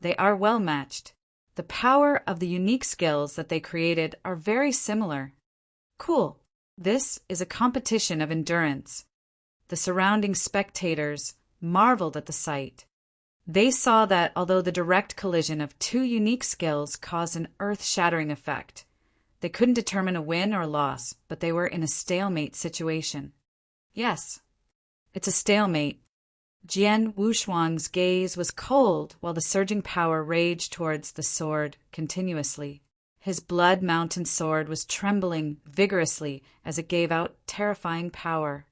They are well matched. The power of the unique skills that they created are very similar. Cool. This is a competition of endurance. The surrounding spectators marveled at the sight. They saw that although the direct collision of 2 unique skills caused an earth-shattering effect, They couldn't determine a win or loss, but they were in a stalemate situation. Yes, it's a stalemate. Jian Wushuang's gaze was cold while the surging power raged towards the sword continuously. His blood mountain sword was trembling vigorously as it gave out terrifying power.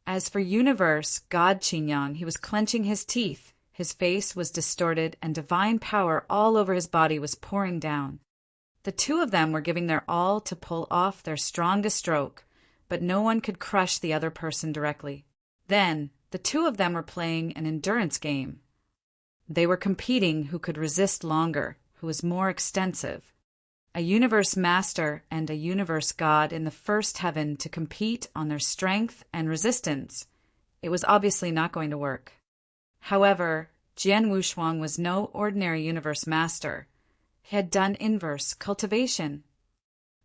As for Universe God Qingyang, he was clenching his teeth. His face was distorted and divine power all over his body was pouring down. The two of them were giving their all to pull off their strongest stroke, but no one could crush the other person directly. Then, the two of them were playing an endurance game. They were competing who could resist longer, who was more extensive. A universe master and a universe god in the first heaven to compete on their strength and resistance. It was obviously not going to work. However, Jian Wushuang was no ordinary universe master. He had done inverse cultivation.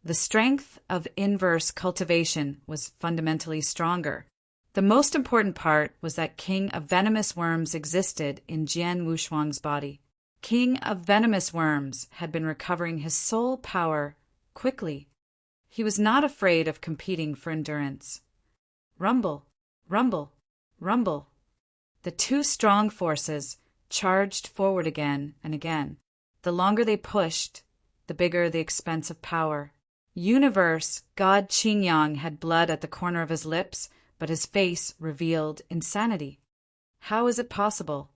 The strength of inverse cultivation was fundamentally stronger. The most important part was that King of Venomous Worms existed in Jian Wushuang's body. King of Venomous Worms had been recovering his soul power quickly. He was not afraid of competing for endurance. Rumble, rumble, rumble. The two strong forces charged forward again and again. The longer they pushed, the bigger the expense of power. Universe God Qingyang had blood at the corner of his lips, but his face revealed insanity. How is it possible?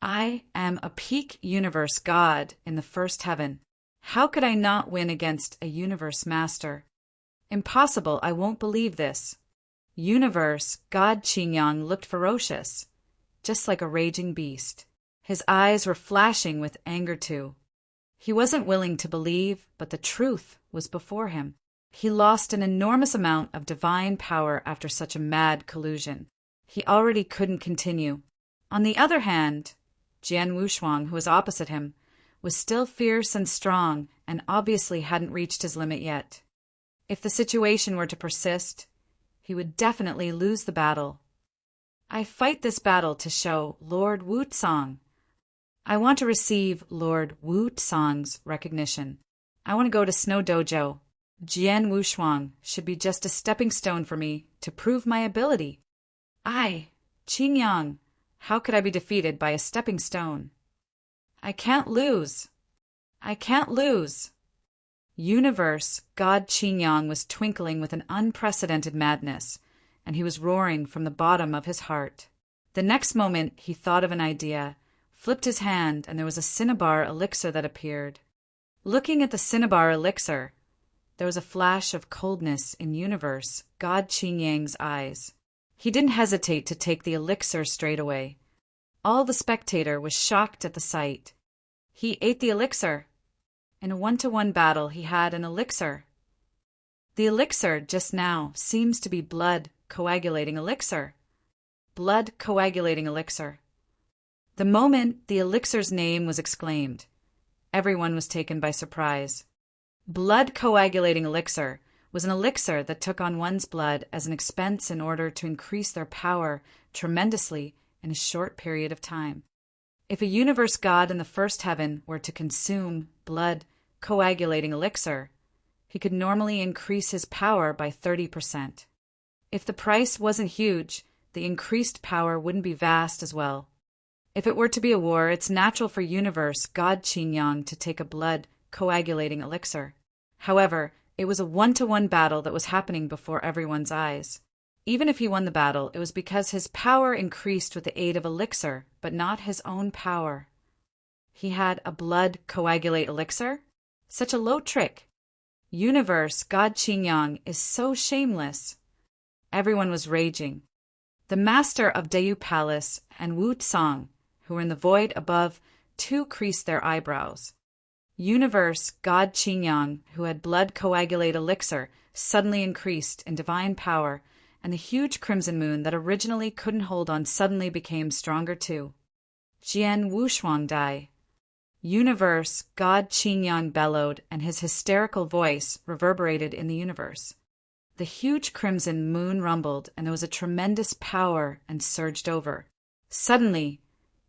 I am a peak universe god in the first heaven. How could I not win against a universe master? Impossible, I won't believe this. Universe God Qingyang looked ferocious, just like a raging beast. His eyes were flashing with anger too. He wasn't willing to believe, but the truth was before him. He lost an enormous amount of divine power after such a mad collusion. He already couldn't continue. On the other hand, Jian Wushuang, who was opposite him, was still fierce and strong and obviously hadn't reached his limit yet. If the situation were to persist, he would definitely lose the battle. I fight this battle to show Lord Wutsang. I want to receive Lord Wutsang's recognition. I want to go to Snow Dojo. Jian Wushuang should be just a stepping stone for me to prove my ability. Qingyang, how could I be defeated by a stepping stone? I can't lose. I can't lose. Universe God Qingyang was twinkling with an unprecedented madness, and he was roaring from the bottom of his heart. The next moment he thought of an idea, flipped his hand, and there was a cinnabar elixir that appeared. Looking at the cinnabar elixir, there was a flash of coldness in Universe God Qingyang's eyes. He didn't hesitate to take the elixir straight away. All the spectator was shocked at the sight. He ate the elixir. In a one-to-one battle, he had an elixir. The elixir just now seems to be blood coagulating elixir. Blood coagulating elixir. The moment the elixir's name was exclaimed, everyone was taken by surprise. Blood coagulating elixir was an elixir that took on one's blood as an expense in order to increase their power tremendously in a short period of time. If a universe god in the first heaven were to consume blood coagulating elixir, he could normally increase his power by 30%. If the price wasn't huge, the increased power wouldn't be vast as well. If it were to be a war, it's natural for universe God Qingyang to take a blood coagulating elixir. However, it was a one-to-one battle that was happening before everyone's eyes. Even if he won the battle, it was because his power increased with the aid of elixir, but not his own power. He had a blood coagulate elixir? Such a low trick. Universe God Qingyang is so shameless. Everyone was raging. The master of Dayu Palace and Wu Tsang, who were in the void above, too creased their eyebrows. Universe God Qingyang, who had blood coagulate elixir, suddenly increased in divine power, and the huge crimson moon that originally couldn't hold on suddenly became stronger too. Jian Wushuang die. Universe God Qingyang bellowed, and his hysterical voice reverberated in the universe. The huge crimson moon rumbled, and there was a tremendous power and surged over. Suddenly,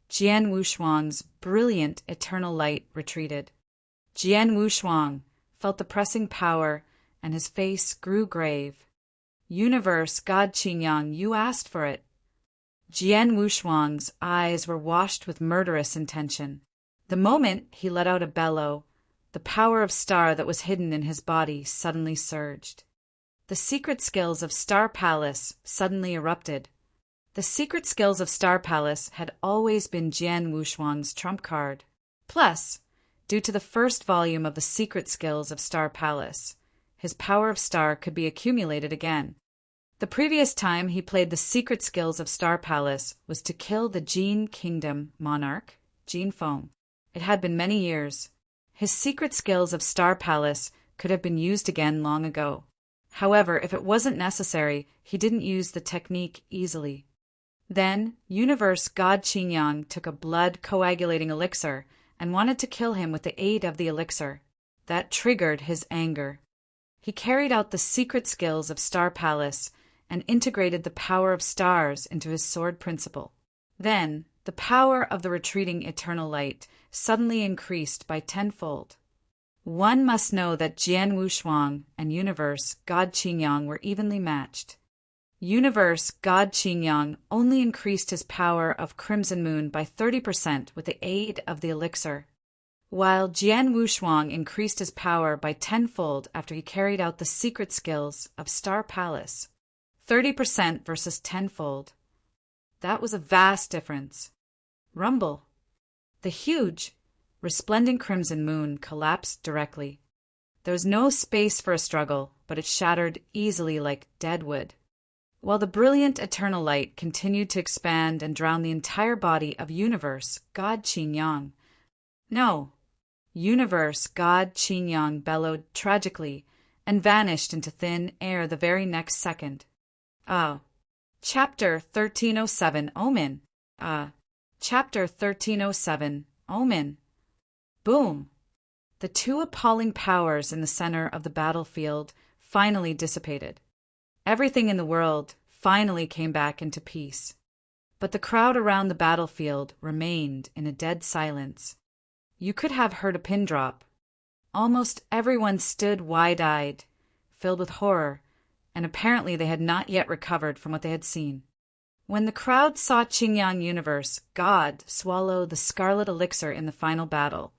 Jian Wushuang's brilliant eternal light retreated. Jian Wushuang, felt the pressing power, and his face grew grave. Universe, God Qingyang, you asked for it. Jian Wushuang's eyes were washed with murderous intention. The moment he let out a bellow, the power of star that was hidden in his body suddenly surged. The secret skills of Star Palace suddenly erupted. The secret skills of Star Palace had always been Jian Wushuang's trump card. Plus, due to the first volume of the secret skills of Star Palace, his power of star could be accumulated again. The previous time he played the secret skills of Star Palace was to kill the Jin Kingdom monarch, Jin Feng. It had been many years. His secret skills of Star Palace could have been used again long ago. However, if it wasn't necessary, he didn't use the technique easily. Then, Universe God Qingyang took a blood coagulating elixir and wanted to kill him with the aid of the elixir. That triggered his anger. He carried out the secret skills of Star Palace and integrated the power of stars into his sword principle. Then, the power of the retreating eternal light suddenly increased by tenfold. One must know that Jian Wushuang and Universe God Qingyang were evenly matched. Universe God Qingyang only increased his power of Crimson Moon by 30% with the aid of the elixir, while Jian Wushuang increased his power by tenfold after he carried out the secret skills of Star Palace. 30% versus tenfold. That was a vast difference. Rumble. The huge, resplendent crimson moon collapsed directly. There was no space for a struggle, but it shattered easily like dead wood, while the brilliant eternal light continued to expand and drown the entire body of Universe God Qingyang. No. Universe God Qingyang bellowed tragically and vanished into thin air the very next second. Chapter 1307 Omen. Chapter 1307 Omen. Boom! The two appalling powers in the center of the battlefield finally dissipated. Everything in the world finally came back into peace. But the crowd around the battlefield remained in a dead silence. You could have heard a pin drop. Almost everyone stood wide-eyed, filled with horror, and apparently they had not yet recovered from what they had seen. When the crowd saw Qingyang Universe God swallow the scarlet elixir in the final battle,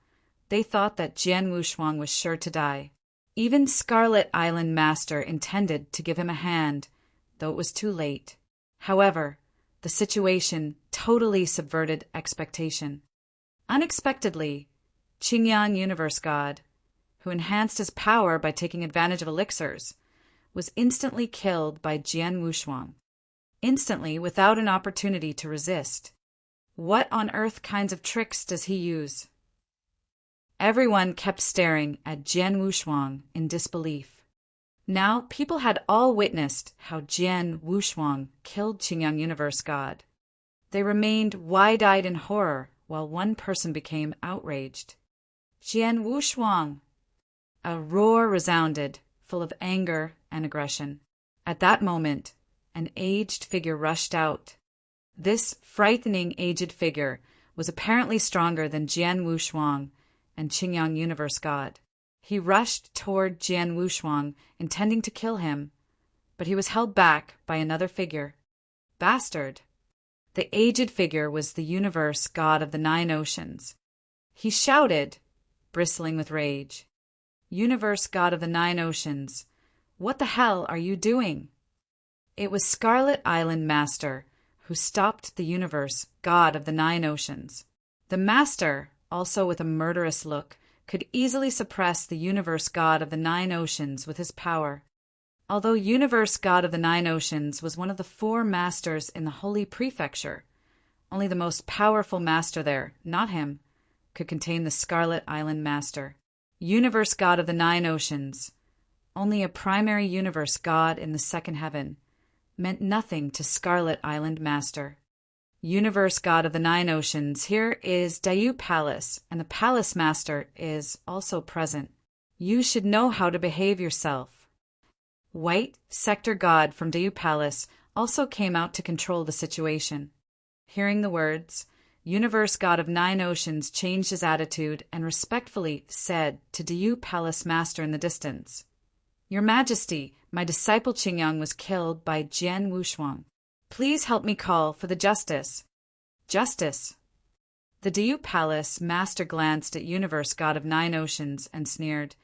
they thought that Jian Wushuang was sure to die. Even Scarlet Island Master intended to give him a hand, though it was too late. However, the situation totally subverted expectation. Unexpectedly, Qingyang Universe God, who enhanced his power by taking advantage of elixirs, was instantly killed by Jian Wushuang. Instantly, without an opportunity to resist. What on earth kinds of tricks does he use? Everyone kept staring at Jian Wushuang in disbelief. Now, people had all witnessed how Jian Wushuang killed Qingyang Universe God. They remained wide-eyed in horror while one person became outraged. Jian Wushuang! A roar resounded, full of anger and aggression. At that moment, an aged figure rushed out. This frightening aged figure was apparently stronger than Jian Wushuang and Qingyang Universe God. He rushed toward Jian Wushuang, intending to kill him, but he was held back by another figure. Bastard! The aged figure was the Universe God of the 9 oceans. He shouted, bristling with rage. Universe God of the 9 oceans, what the hell are you doing? It was Scarlet Island Master who stopped the Universe God of the 9 oceans. The Master, also with a murderous look, could easily suppress the Universe God of the 9 oceans with his power. Although Universe God of the 9 oceans was one of the 4 masters in the Holy Prefecture, only the most powerful master there, not him, could contain the Scarlet Island Master. Universe God of the 9 oceans, only a primary universe God in the second heaven, meant nothing to Scarlet Island Master. Universe God of the 9 oceans, here is Dayu Palace, and the Palace Master is also present. You should know how to behave yourself. White Sector God from Dayu Palace also came out to control the situation. Hearing the words, Universe God of Nine Oceans changed his attitude and respectfully said to Diyu Palace Master in the distance, "Your Majesty, my disciple Qingyang was killed by Jian Wushuang. Please help me call for the justice." Justice? The Diyu Palace Master glanced at Universe God of Nine Oceans and sneered,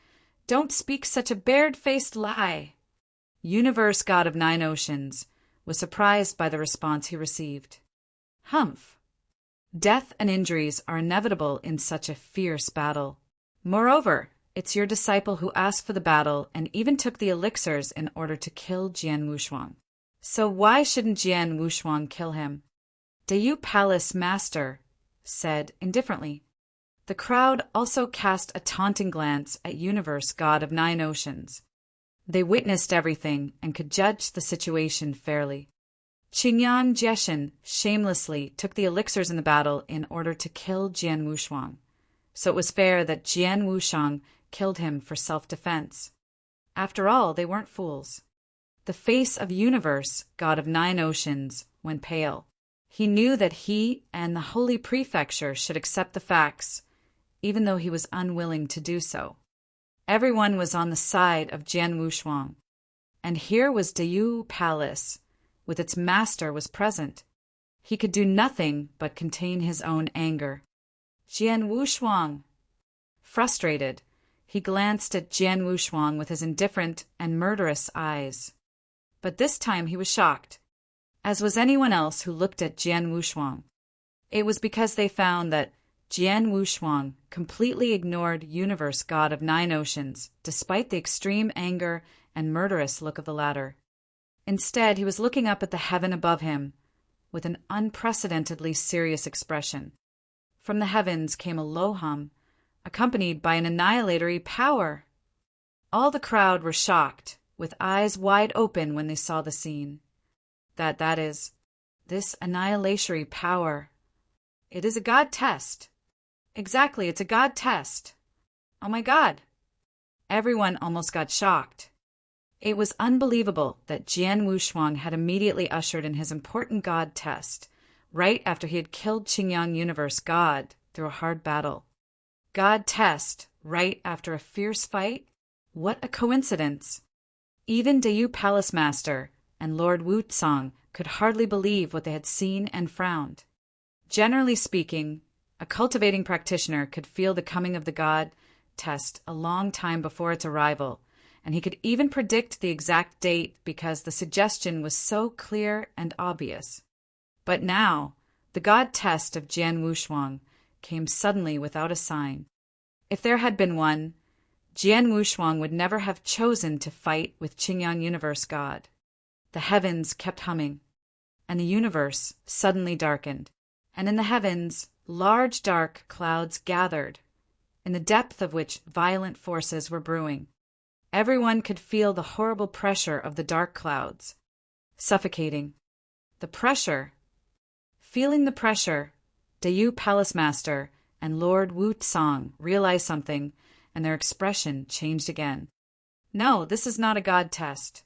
"Don't speak such a barred-faced lie." Universe God of Nine Oceans was surprised by the response he received. Humph. Death and injuries are inevitable in such a fierce battle. Moreover, it's your disciple who asked for the battle and even took the elixirs in order to kill Jian Wushuang. So why shouldn't Jian Wushuang kill him? Diyu Palace Master said indifferently. The crowd also cast a taunting glance at Universe God of Nine Oceans. They witnessed everything and could judge the situation fairly. Qingyang Jieshan shamelessly took the elixirs in the battle in order to kill Jian Wushuang, so it was fair that Jian Wushuang killed him for self-defense. After all, they weren't fools. The face of Universe, God of Nine Oceans, went pale. He knew that he and the Holy Prefecture should accept the facts, even though he was unwilling to do so. Everyone was on the side of Jian Wushuang, and here was Diyu Palace, with its master was present. He could do nothing but contain his own anger. Jian Wushuang! Frustrated, he glanced at Jian Wushuang with his indifferent and murderous eyes. But this time he was shocked, as was anyone else who looked at Jian Wushuang. It was because they found that Jian Wushuang completely ignored Universe God of Nine Oceans, despite the extreme anger and murderous look of the latter. Instead, he was looking up at the heaven above him with an unprecedentedly serious expression. From the heavens came a low hum, accompanied by an annihilatory power. All the crowd were shocked, with eyes wide open when they saw the scene. That is, this annihilatory power. It is a god test. Exactly, it's a god test. Oh my God. Everyone almost got shocked. It was unbelievable that Jian Wushuang had immediately ushered in his important god test, right after he had killed Qingyang Universe God through a hard battle. God test, right after a fierce fight? What a coincidence! Even Diyu Palace Master and Lord Wutsong could hardly believe what they had seen and frowned. Generally speaking, a cultivating practitioner could feel the coming of the god test a long time before its arrival, and he could even predict the exact date because the suggestion was so clear and obvious. But now, the god test of Jian Wushuang came suddenly without a sign. If there had been one, Jian Wushuang would never have chosen to fight with Qingyang Universe God. The heavens kept humming, and the universe suddenly darkened, and in the heavens large dark clouds gathered, in the depth of which violent forces were brewing. Everyone could feel the horrible pressure of the dark clouds, suffocating. The pressure. Feeling the pressure, Diyu Palace Master and Lord Wutsong realized something, and their expression changed again. No, this is not a god test.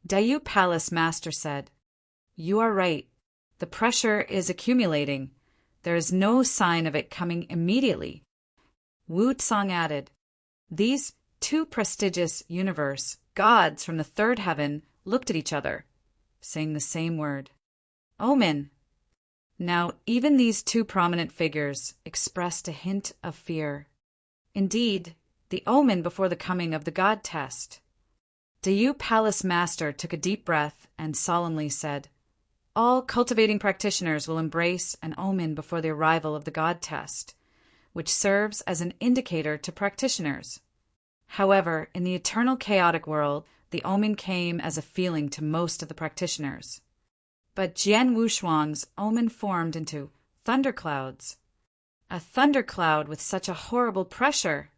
Diyu Palace Master said, "You are right. The pressure is accumulating. There is no sign of it coming immediately." Wutsong added, "These two prestigious universe gods from the third heaven looked at each other, saying the same word. Omen. Now, even these two prominent figures expressed a hint of fear. Indeed, the omen before the coming of the god test. Diyu Palace Master took a deep breath and solemnly said, "All cultivating practitioners will embrace an omen before the arrival of the god test, which serves as an indicator to practitioners. However, in the eternal chaotic world, the omen came as a feeling to most of the practitioners. But Jian Wushuang's omen formed into thunderclouds. A thundercloud with such a horrible pressure."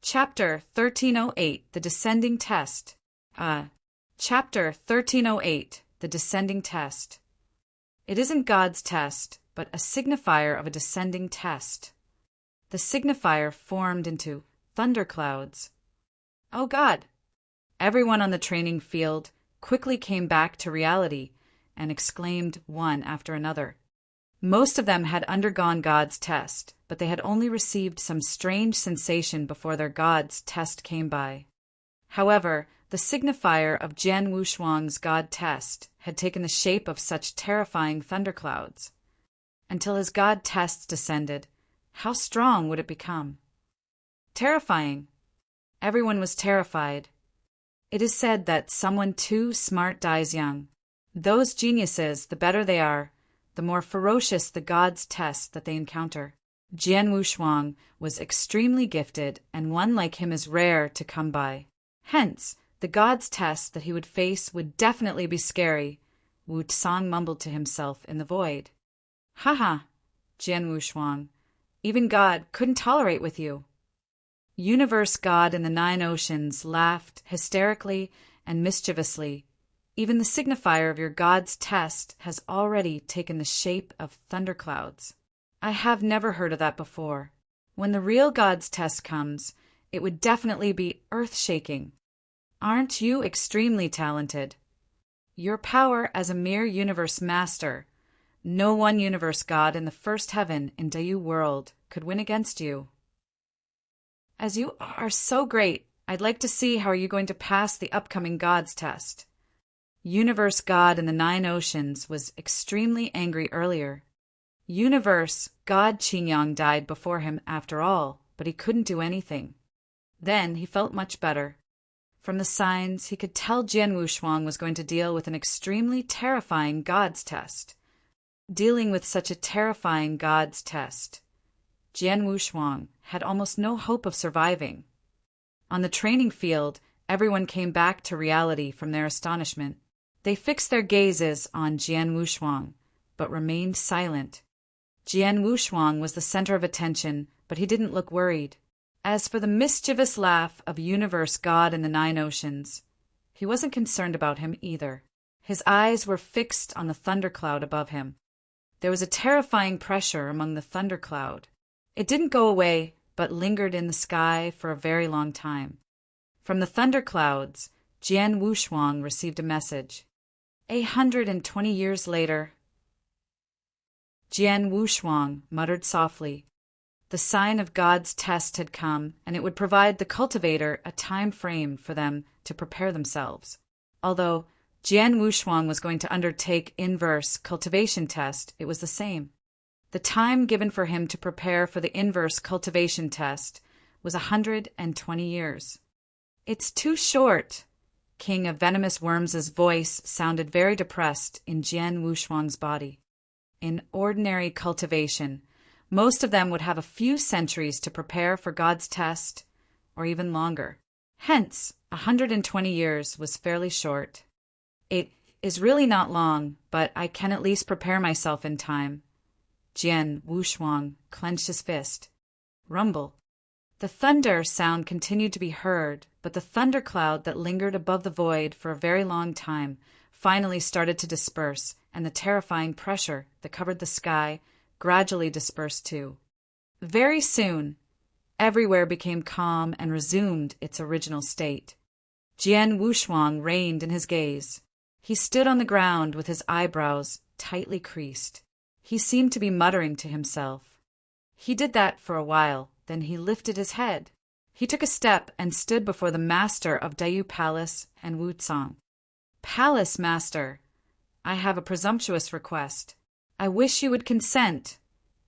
Chapter 1308, The Descending Test. Chapter 1308, The Descending Test. It isn't God's test, but a signifier of a descending test. The signifier formed into thunderclouds. Oh God! Everyone on the training field quickly came back to reality and exclaimed one after another. Most of them had undergone God's test, but they had only received some strange sensation before their God's test came by. However, the signifier of Jian Wushuang's God test had taken the shape of such terrifying thunderclouds. Until his God tests descended, how strong would it become? Terrifying. Everyone was terrified. It is said that someone too smart dies young. Those geniuses, the better they are, the more ferocious the God's test that they encounter. Jian Wushuang was extremely gifted, and one like him is rare to come by. Hence, the God's test that he would face would definitely be scary, Wu Tsang mumbled to himself in the void. Ha, Jian Wushuang, even God couldn't tolerate with you. Universe God in the 9 oceans laughed hysterically and mischievously. Even the signifier of your God's test has already taken the shape of thunderclouds. I have never heard of that before. When the real God's test comes, it would definitely be earth-shaking. Aren't you extremely talented? Your power as a mere universe master, no one universe God in the first heaven in Dayu world could win against you. As you are so great, I'd like to see how are you going to pass the upcoming God's test. Universe God in the 9 oceans was extremely angry earlier. Universe God Qingyang died before him after all, but he couldn't do anything. Then he felt much better. From the signs, he could tell Jian Wushuang was going to deal with an extremely terrifying God's test. Dealing with such a terrifying God's test, Jian Wushuang had almost no hope of surviving. On the training field, everyone came back to reality from their astonishment. They fixed their gazes on Jian Wushuang, but remained silent. Jian Wushuang was the center of attention, but he didn't look worried. As for the mischievous laugh of Universe God in the 9 oceans, he wasn't concerned about him either. His eyes were fixed on the thundercloud above him. There was a terrifying pressure among the thundercloud. It didn't go away, but lingered in the sky for a very long time. From the thunderclouds, Jian Wushuang received a message. 120 years later, Jian Wushuang muttered softly. The sign of God's test had come, and it would provide the cultivator a time frame for them to prepare themselves. Although Jian Wushuang was going to undertake inverse cultivation test, it was the same. The time given for him to prepare for the inverse cultivation test was 120 years. It's too short. King of Venomous Worms' voice sounded very depressed in Jian Wushuang's body. In ordinary cultivation, most of them would have a few centuries to prepare for God's test, or even longer. Hence, 120 years was fairly short. It is really not long, but I can at least prepare myself in time. Jian Wushuang clenched his fist. Rumble. The thunder sound continued to be heard, but the thundercloud that lingered above the void for a very long time finally started to disperse, and the terrifying pressure that covered the sky gradually dispersed too. Very soon, everywhere became calm and resumed its original state. Jian Wushuang reined in his gaze. He stood on the ground with his eyebrows tightly creased. He seemed to be muttering to himself. He did that for a while, then he lifted his head. He took a step and stood before the master of Dayu Palace and Wu Tsang. Palace Master, I have a presumptuous request. I wish you would consent.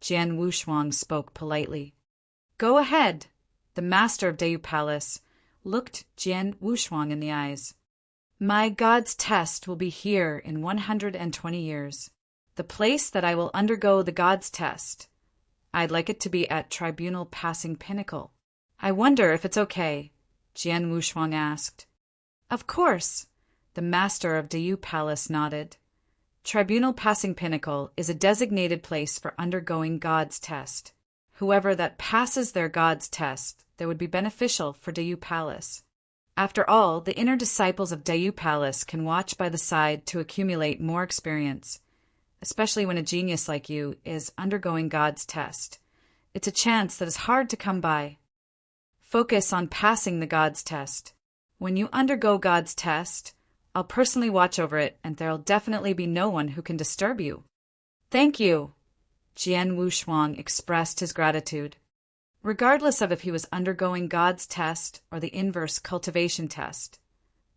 Jian Wushuang spoke politely. Go ahead. The master of Dayu Palace looked Jian Wushuang in the eyes. My God's test will be here in 120 years. The place that I will undergo the God's test. I'd like it to be at Tribunal Passing Pinnacle. I wonder if it's okay, Jian Wushuang asked. Of course, the master of Dayu Palace nodded. Tribunal Passing Pinnacle is a designated place for undergoing God's test. Whoever that passes their God's test, that would be beneficial for Dayu Palace. After all, the inner disciples of Dayu Palace can watch by the side to accumulate more experience, especially when a genius like you is undergoing God's test. It's a chance that is hard to come by. Focus on passing the God's test. When you undergo God's test, I'll personally watch over it, and there'll definitely be no one who can disturb you. Thank you. Jian Wushuang expressed his gratitude. Regardless of if he was undergoing God's test or the inverse cultivation test,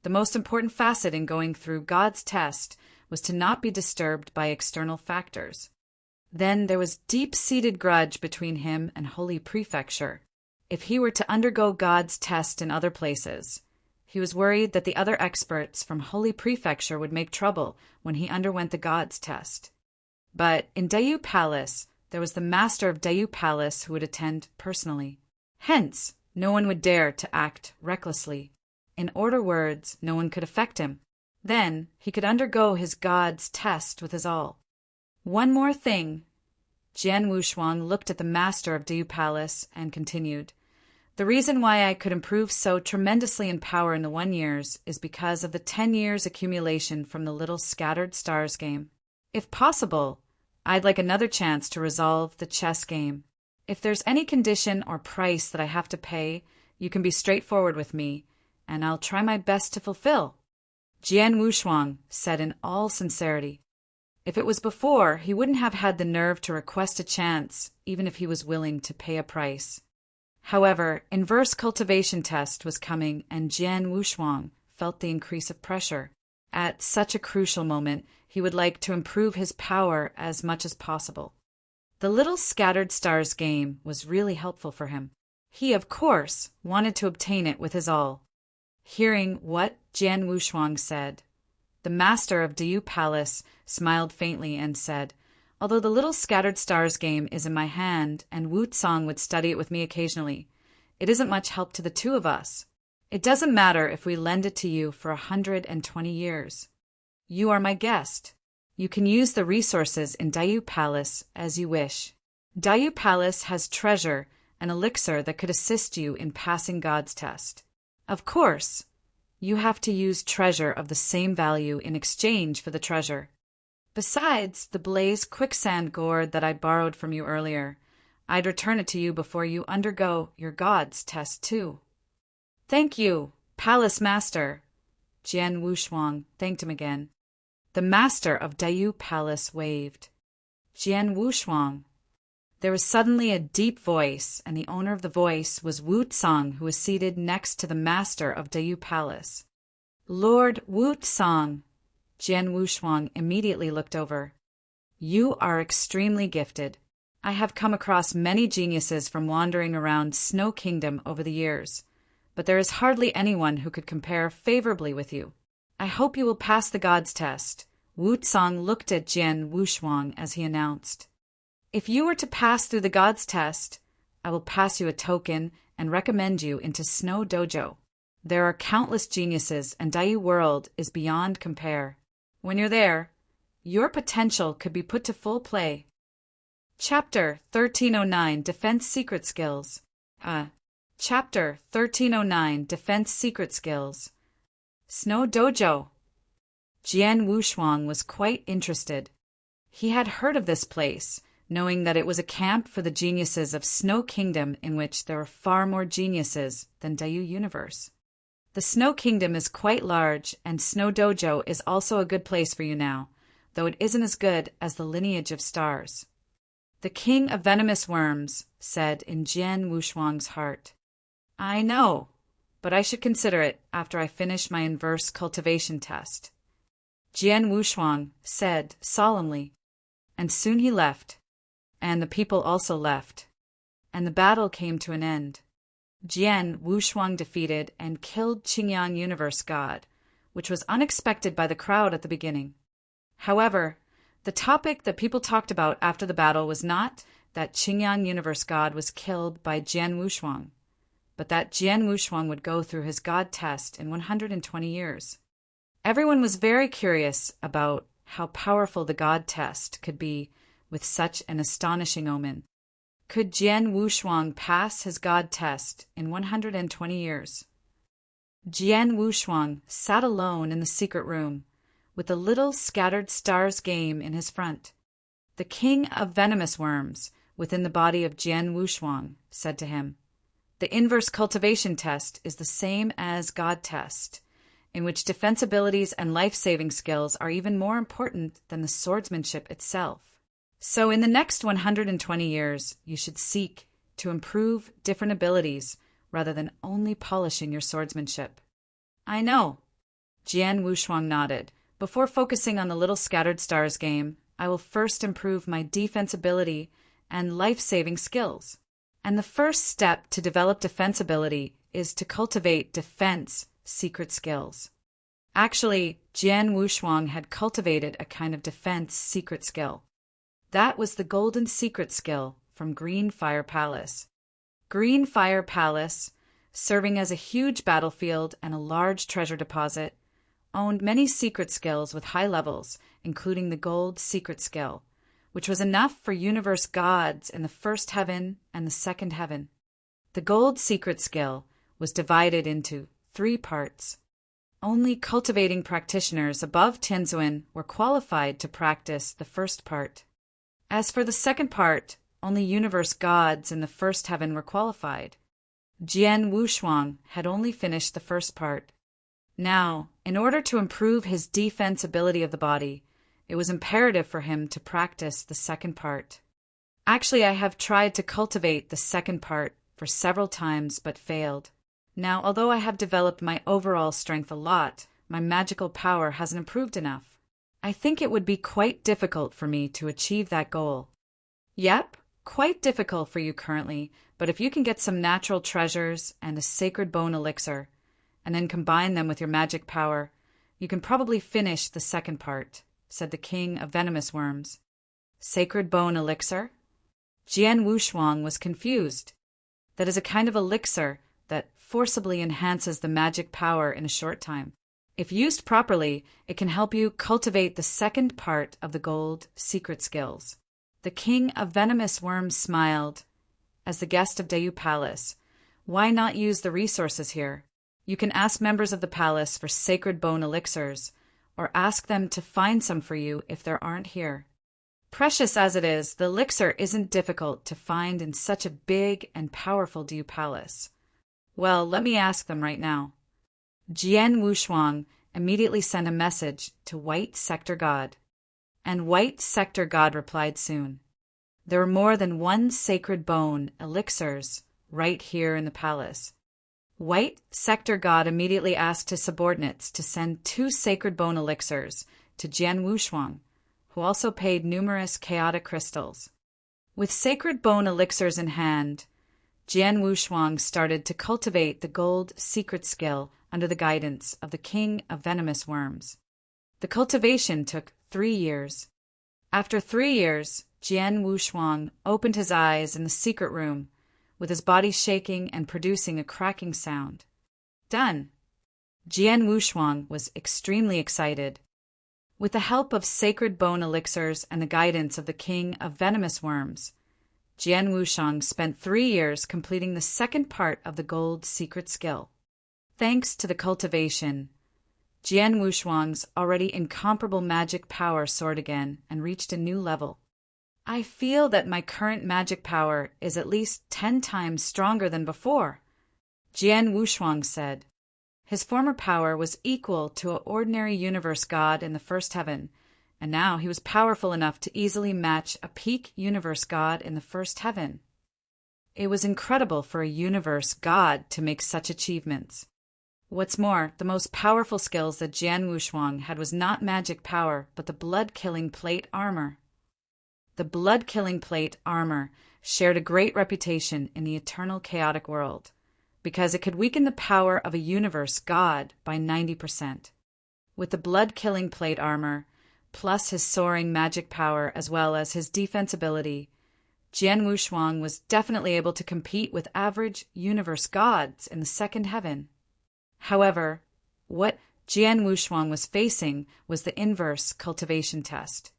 the most important facet in going through God's test was to not be disturbed by external factors. Then there was deep-seated grudge between him and Holy Prefecture. If he were to undergo God's test in other places, he was worried that the other experts from Holy Prefecture would make trouble when he underwent the God's test. But in Dayu Palace, there was the master of Dayu Palace who would attend personally. Hence, no one would dare to act recklessly. In other words, no one could affect him. Then he could undergo his God's test with his all. One more thing. Jian Wushuang looked at the master of Dayu Palace and continued. The reason why I could improve so tremendously in power in the 1 years is because of the 10 years accumulation from the little scattered stars game. If possible, I'd like another chance to resolve the chess game. If there's any condition or price that I have to pay, you can be straightforward with me, and I'll try my best to fulfill. Jian Wushuang said in all sincerity. If it was before, he wouldn't have had the nerve to request a chance, even if he was willing to pay a price. However, inverse cultivation test was coming, and Jian Wushuang felt the increase of pressure. At such a crucial moment, he would like to improve his power as much as possible. The little scattered stars game was really helpful for him. He, of course, wanted to obtain it with his all. Hearing what Jian Wushuang said, the master of Dayu Palace smiled faintly and said, although the little scattered stars game is in my hand and Wu Tsang would study it with me occasionally, it isn't much help to the two of us. It doesn't matter if we lend it to you for 120 years. You are my guest. You can use the resources in Dayu Palace as you wish. Dayu Palace has treasure and elixir that could assist you in passing God's test. Of course, you have to use treasure of the same value in exchange for the treasure. Besides the blaze quicksand gourd that I borrowed from you earlier, I'd return it to you before you undergo your God's test too. Thank you, Palace Master. Jian Wushuang thanked him again. The master of Dayu Palace waved. Jian Wushuang. There was suddenly a deep voice, and the owner of the voice was Wu Tsang, who was seated next to the master of Dayu Palace. Lord Wu Tsang. Jian Wushuang immediately looked over. You are extremely gifted. I have come across many geniuses from wandering around Snow Kingdom over the years, but there is hardly anyone who could compare favorably with you. I hope you will pass the God's test. Wu Tsang looked at Jian Wushuang as he announced. If you were to pass through the God's test, I will pass you a token and recommend you into Snow Dojo. There are countless geniuses, and Dayu World is beyond compare. When you're there, your potential could be put to full play. Chapter 1309 Defense Secret Skills. Chapter 1309 Defense Secret Skills. Snow Dojo. Jian Wushuang was quite interested. He had heard of this place, knowing that it was a camp for the geniuses of Snow Kingdom in which there are far more geniuses than Dayu Universe. The Snow Kingdom is quite large, and Snow Dojo is also a good place for you now, though it isn't as good as the lineage of stars. The King of Venomous Worms said in Jian Wushuang's heart. I know, but I should consider it after I finish my inverse cultivation test. Jian Wushuang said solemnly, and soon he left, and the people also left, and the battle came to an end. Jian Wushuang defeated and killed Qingyan Universe God, which was unexpected by the crowd at the beginning. However, the topic that people talked about after the battle was not that Qingyan Universe God was killed by Jian Wushuang, but that Jian Wushuang would go through his God test in 120 years. Everyone was very curious about how powerful the God test could be with such an astonishing omen. Could Jian Wushuang pass his God test in 120 years? Jian Wushuang sat alone in the secret room, with the little scattered stars game in his front. The King of Venomous Worms, within the body of Jian Wushuang, said to him, the inverse cultivation test is the same as God test, in which defense abilities and life-saving skills are even more important than the swordsmanship itself. So in the next 120 years, you should seek to improve different abilities rather than only polishing your swordsmanship. I know. Jian Wushuang nodded. Before focusing on the little scattered stars game, I will first improve my defense ability and life-saving skills. And the first step to develop defense ability is to cultivate defense secret skills. Actually, Jian Wushuang had cultivated a kind of defense secret skill. That was the golden secret skill from Green Fire Palace. Green Fire Palace, serving as a huge battlefield and a large treasure deposit, owned many secret skills with high levels, including the gold secret skill, which was enough for universe gods in the first heaven and the second heaven. The gold secret skill was divided into 3 parts. Only cultivating practitioners above Tianzuan were qualified to practice the first part. As for the second part, only universe gods in the first heaven were qualified. Jian Wushuang had only finished the first part. Now, in order to improve his defense ability of the body, it was imperative for him to practice the second part. Actually, I have tried to cultivate the second part for several times but failed. Now, although I have developed my overall strength a lot, my magical power hasn't improved enough. I think it would be quite difficult for me to achieve that goal. Yep, quite difficult for you currently, but if you can get some natural treasures and a sacred bone elixir, and then combine them with your magic power, you can probably finish the second part, said the king of venomous worms. Sacred bone elixir? Jian Wushuang was confused. That is a kind of elixir that forcibly enhances the magic power in a short time. If used properly, it can help you cultivate the second part of the gold secret skills. The king of venomous worms smiled. As the guest of Dayu Palace, why not use the resources here? You can ask members of the palace for sacred bone elixirs, or ask them to find some for you if there aren't here. Precious as it is, the elixir isn't difficult to find in such a big and powerful Dayu Palace. Well, let me ask them right now. Jian Wushuang immediately sent a message to White Sector God, and White Sector God replied soon. There were more than 1 sacred bone elixirs right here in the palace. White Sector God immediately asked his subordinates to send 2 sacred bone elixirs to Jian Wushuang, who also paid numerous chaotic crystals. With sacred bone elixirs in hand, Jian Wushuang started to cultivate the gold secret skill under the guidance of the king of venomous worms. The cultivation took 3 years. After 3 years, Jian Wushuang opened his eyes in the secret room, with his body shaking and producing a cracking sound. Done! Jian Wushuang was extremely excited. With the help of sacred bone elixirs and the guidance of the king of venomous worms, Jian Wushuang spent 3 years completing the second part of the gold secret skill. Thanks to the cultivation, Jian Wushuang's already incomparable magic power soared again and reached a new level. I feel that my current magic power is at least 10 times stronger than before, Jian Wushuang said. His former power was equal to an ordinary universe god in the first heaven, and now he was powerful enough to easily match a peak universe god in the first heaven. It was incredible for a universe god to make such achievements. What's more, the most powerful skills that Jian Wushuang had was not magic power, but the blood-killing plate armor. The blood-killing plate armor shared a great reputation in the eternal chaotic world, because it could weaken the power of a universe god by 90%. With the blood-killing plate armor, plus his soaring magic power as well as his defense ability, Jian Wushuang was definitely able to compete with average universe gods in the second heaven. However, what Jian Wushuang was facing was the inverse cultivation test.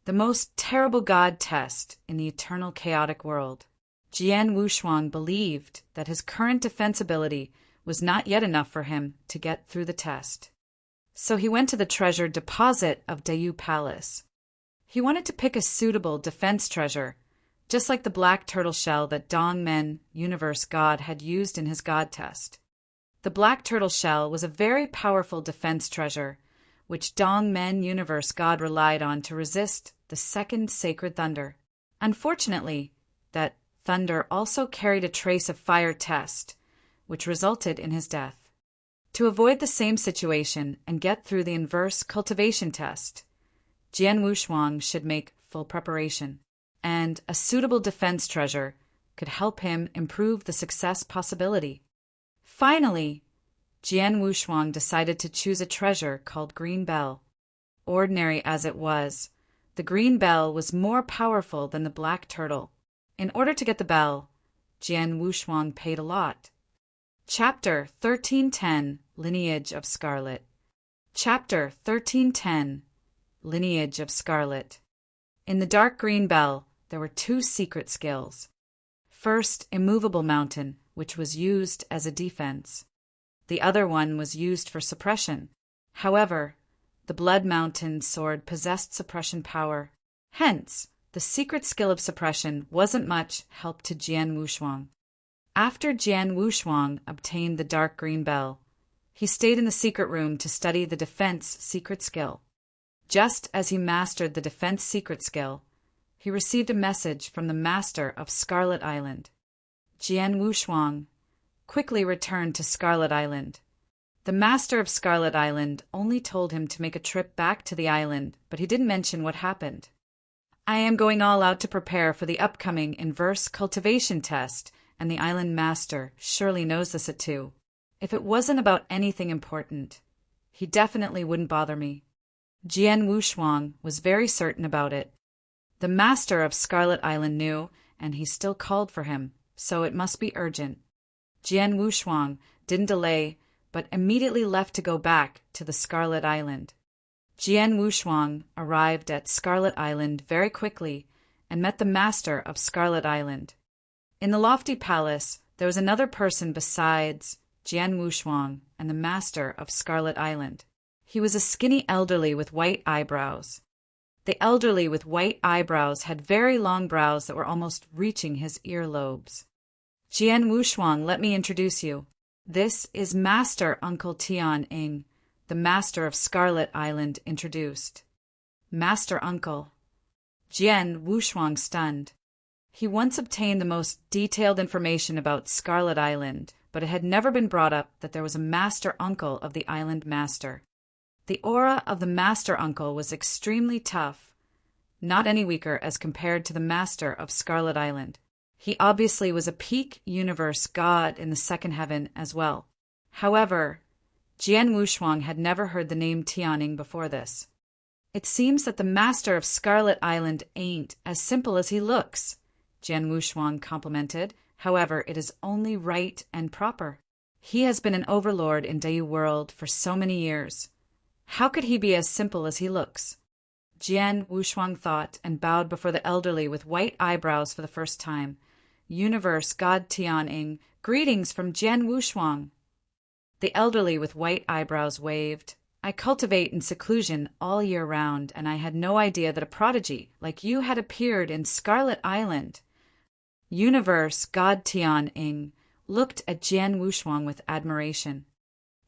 The most terrible god test in the eternal chaotic world. Jian Wushuang believed that his current defense ability was not yet enough for him to get through the test. So he went to the treasure deposit of Dayu Palace. He wanted to pick a suitable defense treasure, just like the black turtle shell that Dongmen, universe god, had used in his god test. The black turtle shell was a very powerful defense treasure, which Dongmen, universe god, relied on to resist the second sacred thunder. Unfortunately, that thunder also carried a trace of fire test, which resulted in his death. To avoid the same situation and get through the inverse cultivation test, Jian Wushuang should make full preparation, and a suitable defense treasure could help him improve the success possibility. Finally, Jian Wushuang decided to choose a treasure called Green Bell. Ordinary as it was, the green bell was more powerful than the black turtle. In order to get the bell, Jian Wushuang paid a lot. Chapter 1310 Lineage of Scarlet. Chapter 1310 Lineage of Scarlet. In the dark green bell, there were two secret skills. First, Immovable Mountain, which was used as a defense. The other one was used for suppression. However, the Blood Mountain sword possessed suppression power. Hence, the secret skill of suppression wasn't much help to Jian Wushuang. After Jian Wushuang obtained the dark green bell, he stayed in the secret room to study the defense secret skill. Just as he mastered the defense secret skill, he received a message from the master of Scarlet Island. Jian Wushuang quickly returned to Scarlet Island. The master of Scarlet Island only told him to make a trip back to the island, but he didn't mention what happened. I am going all out to prepare for the upcoming inverse cultivation test, and the island master surely knows this too. If it wasn't about anything important, he definitely wouldn't bother me. Jian Wushuang was very certain about it. The master of Scarlet Island knew, and he still called for him, so it must be urgent. Jian Wushuang didn't delay, but immediately left to go back to the Scarlet Island. Jian Wushuang arrived at Scarlet Island very quickly and met the master of Scarlet Island. In the lofty palace, there was another person besides Jian Wushuang and the master of Scarlet Island. He was a skinny elderly with white eyebrows. The elderly with white eyebrows had very long brows that were almost reaching his earlobes. Jian Wushuang, let me introduce you. This is Master Uncle Tian-Ing, the master of Scarlet Island introduced. Master Uncle. Jian Wushuang stunned. He once obtained the most detailed information about Scarlet Island, but it had never been brought up that there was a master uncle of the island master. The aura of the master uncle was extremely tough, not any weaker as compared to the master of Scarlet Island. He obviously was a peak universe god in the second heaven as well. However, Jian Wushuang had never heard the name Tianing before this. It seems that the master of Scarlet Island ain't as simple as he looks, Jian Wushuang complimented. However, it is only right and proper. He has been an overlord in Dayu World for so many years. How could he be as simple as he looks? Jian Wushuang thought and bowed before the elderly with white eyebrows for the first time. Universe God Tian-Ing, greetings from Jian Wushuang. The elderly with white eyebrows waved. I cultivate in seclusion all year round, and I had no idea that a prodigy like you had appeared in Scarlet Island. Universe God Tian-Ing looked at Jian Wushuang with admiration.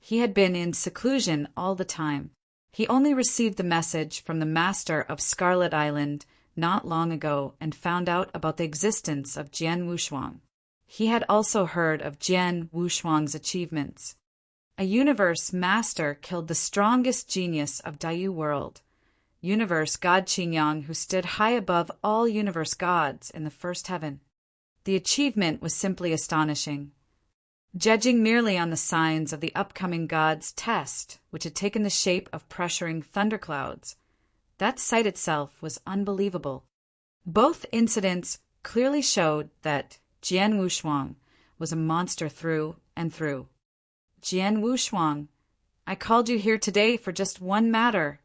He had been in seclusion all the time. He only received the message from the master of Scarlet Island not long ago and found out about the existence of Jian Wushuang. He had also heard of Jian Wushuang's achievements. A universe master killed the strongest genius of Dayu World, Universe God Qingyang, who stood high above all universe gods in the first heaven. The achievement was simply astonishing. Judging merely on the signs of the upcoming god's test, which had taken the shape of pressuring thunderclouds, that sight itself was unbelievable. Both incidents clearly showed that Jian Wushuang was a monster through and through. Jian Wushuang, I called you here today for just one matter,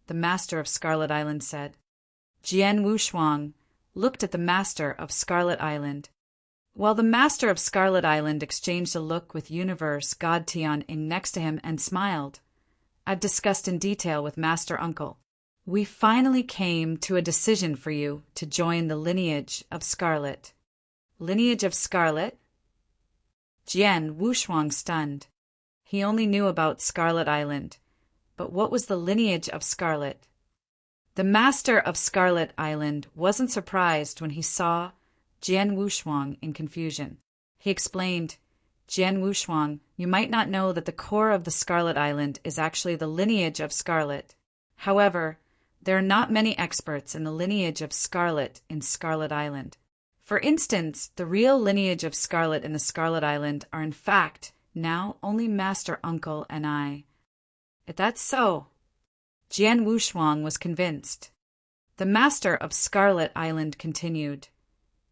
the master of Scarlet Island said. Jian Wushuang looked at the master of Scarlet Island. While the master of Scarlet Island exchanged a look with Universe God Tian-Ing next to him and smiled. I've discussed in detail with Master Uncle. We finally came to a decision for you to join the lineage of Scarlet. Lineage of Scarlet? Jian Wushuang stunned. He only knew about Scarlet Island, but what was the lineage of Scarlet? The master of Scarlet Island wasn't surprised when he saw Jian Wushuang in confusion. He explained, Jian Wushuang, you might not know that the core of the Scarlet Island is actually the lineage of Scarlet. However, there are not many experts in the lineage of Scarlet in Scarlet Island. For instance, the real lineage of Scarlet in the Scarlet Island are in fact now only Master Uncle and I. If that's so, Jian Wushuang was convinced. The master of Scarlet Island continued,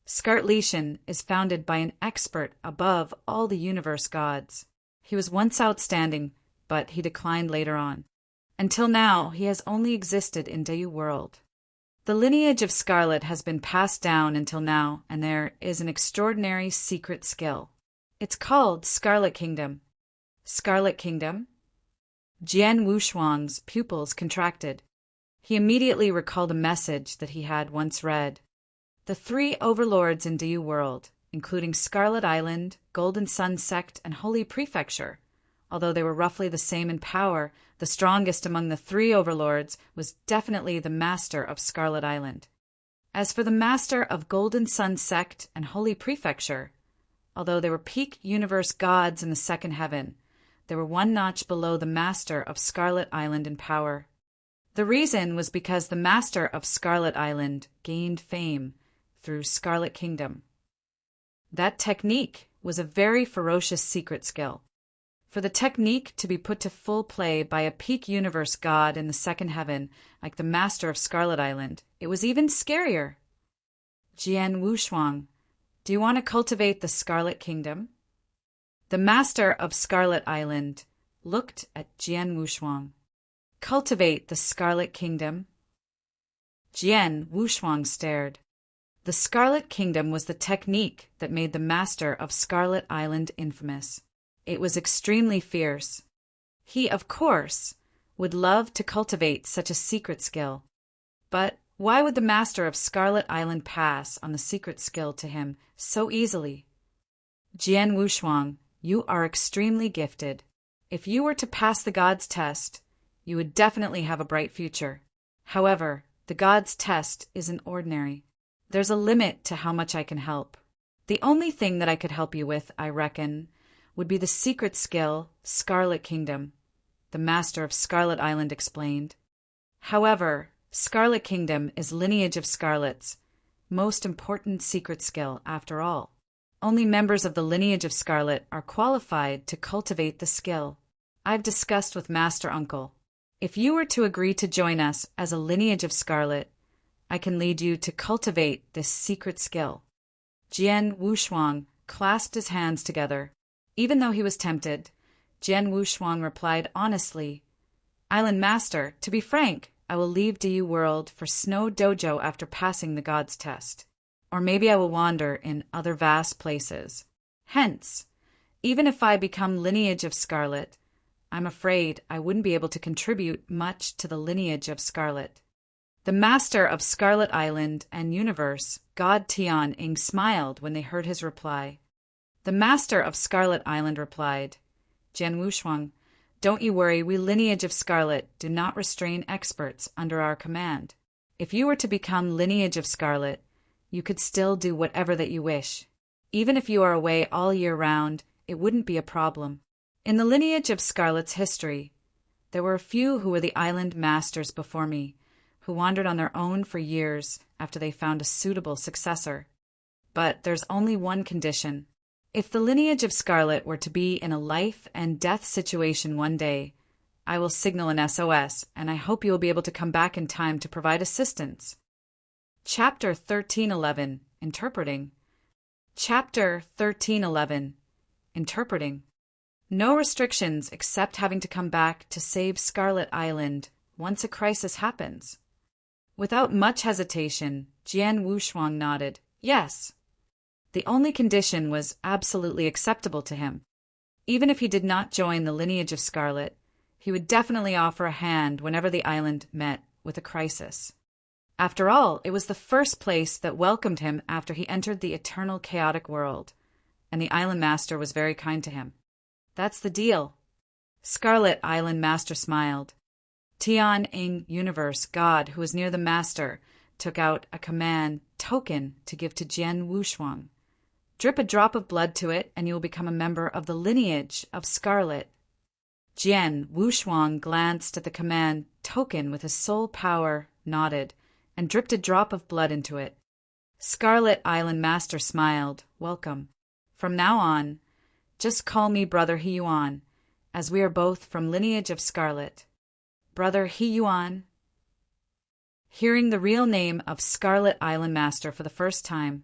Scartletion is founded by an expert above all the universe gods. He was once outstanding, but he declined later on. Until now, he has only existed in Dayu World. The lineage of Scarlet has been passed down until now, and there is an extraordinary secret skill. It's called Scarlet Kingdom. Scarlet Kingdom? Jian Wushuang's pupils contracted. He immediately recalled a message that he had once read. The three overlords in Dayu World, including Scarlet Island, Golden Sun Sect, and Holy Prefecture, although they were roughly the same in power, the strongest among the three overlords was definitely the master of Scarlet Island. As for the master of Golden Sun Sect and Holy Prefecture, although they were peak universe gods in the second heaven, they were one notch below the master of Scarlet Island in power. The reason was because the master of Scarlet Island gained fame through Scarlet Kingdom. That technique was a very ferocious secret skill. For the technique to be put to full play by a peak universe god in the second heaven, like the master of Scarlet Island, it was even scarier. Jian Wushuang, do you want to cultivate the Scarlet Kingdom? The master of Scarlet Island looked at Jian Wushuang. Cultivate the Scarlet Kingdom? Jian Wushuang stared. The Scarlet Kingdom was the technique that made the master of Scarlet Island infamous. It was extremely fierce. He, of course, would love to cultivate such a secret skill. But why would the master of Scarlet Island pass on the secret skill to him so easily? Jian Wushuang, you are extremely gifted. If you were to pass the God's test, you would definitely have a bright future. However, the God's test isn't ordinary. There's a limit to how much I can help. The only thing that I could help you with, I reckon, would be the secret skill, Scarlet Kingdom, the master of Scarlet Island explained. However, Scarlet Kingdom is lineage of Scarlet's most important secret skill after all. Only members of the lineage of Scarlet are qualified to cultivate the skill. I've discussed with Master Uncle. If you were to agree to join us as a lineage of Scarlet, I can lead you to cultivate this secret skill. Jian Wushuang clasped his hands together. Even though he was tempted, Jian Wushuang replied honestly, Island Master, to be frank, I will leave Dayu World for Snow Dojo after passing the God's test. Or maybe I will wander in other vast places. Hence, even if I become lineage of Scarlet, I'm afraid I wouldn't be able to contribute much to the lineage of Scarlet. The master of Scarlet Island and Universe, God Tian Ing, smiled when they heard his reply. The master of Scarlet Island replied, Jian Wushuang, don't you worry, we lineage of Scarlet do not restrain experts under our command. If you were to become lineage of Scarlet, you could still do whatever that you wish. Even if you are away all year round, it wouldn't be a problem. In the lineage of Scarlet's history, there were a few who were the island masters before me, who wandered on their own for years after they found a suitable successor. But there's only one condition. If the lineage of Scarlet were to be in a life and death situation one day, I will signal an SOS, and I hope you will be able to come back in time to provide assistance. Chapter 1311, Interpreting. Chapter 1311, Interpreting. No restrictions except having to come back to save Scarlet Island once a crisis happens. Without much hesitation, Jian Wushuang nodded. Yes. The only condition was absolutely acceptable to him. Even if he did not join the lineage of Scarlet, he would definitely offer a hand whenever the island met with a crisis. After all, it was the first place that welcomed him after he entered the eternal chaotic world, and the island master was very kind to him. That's the deal. Scarlet Island Master smiled. Tian Universe God, who was near the master, took out a command token to give to Jian Wushuang. Drip a drop of blood to it, and you will become a member of the lineage of Scarlet. Jian Wushuang glanced at the command token with his soul power, nodded, and dripped a drop of blood into it. Scarlet Island Master smiled. Welcome. From now on, just call me Brother He-Yuan, as we are both from lineage of Scarlet. Brother He-Yuan. Hearing the real name of Scarlet Island Master for the first time,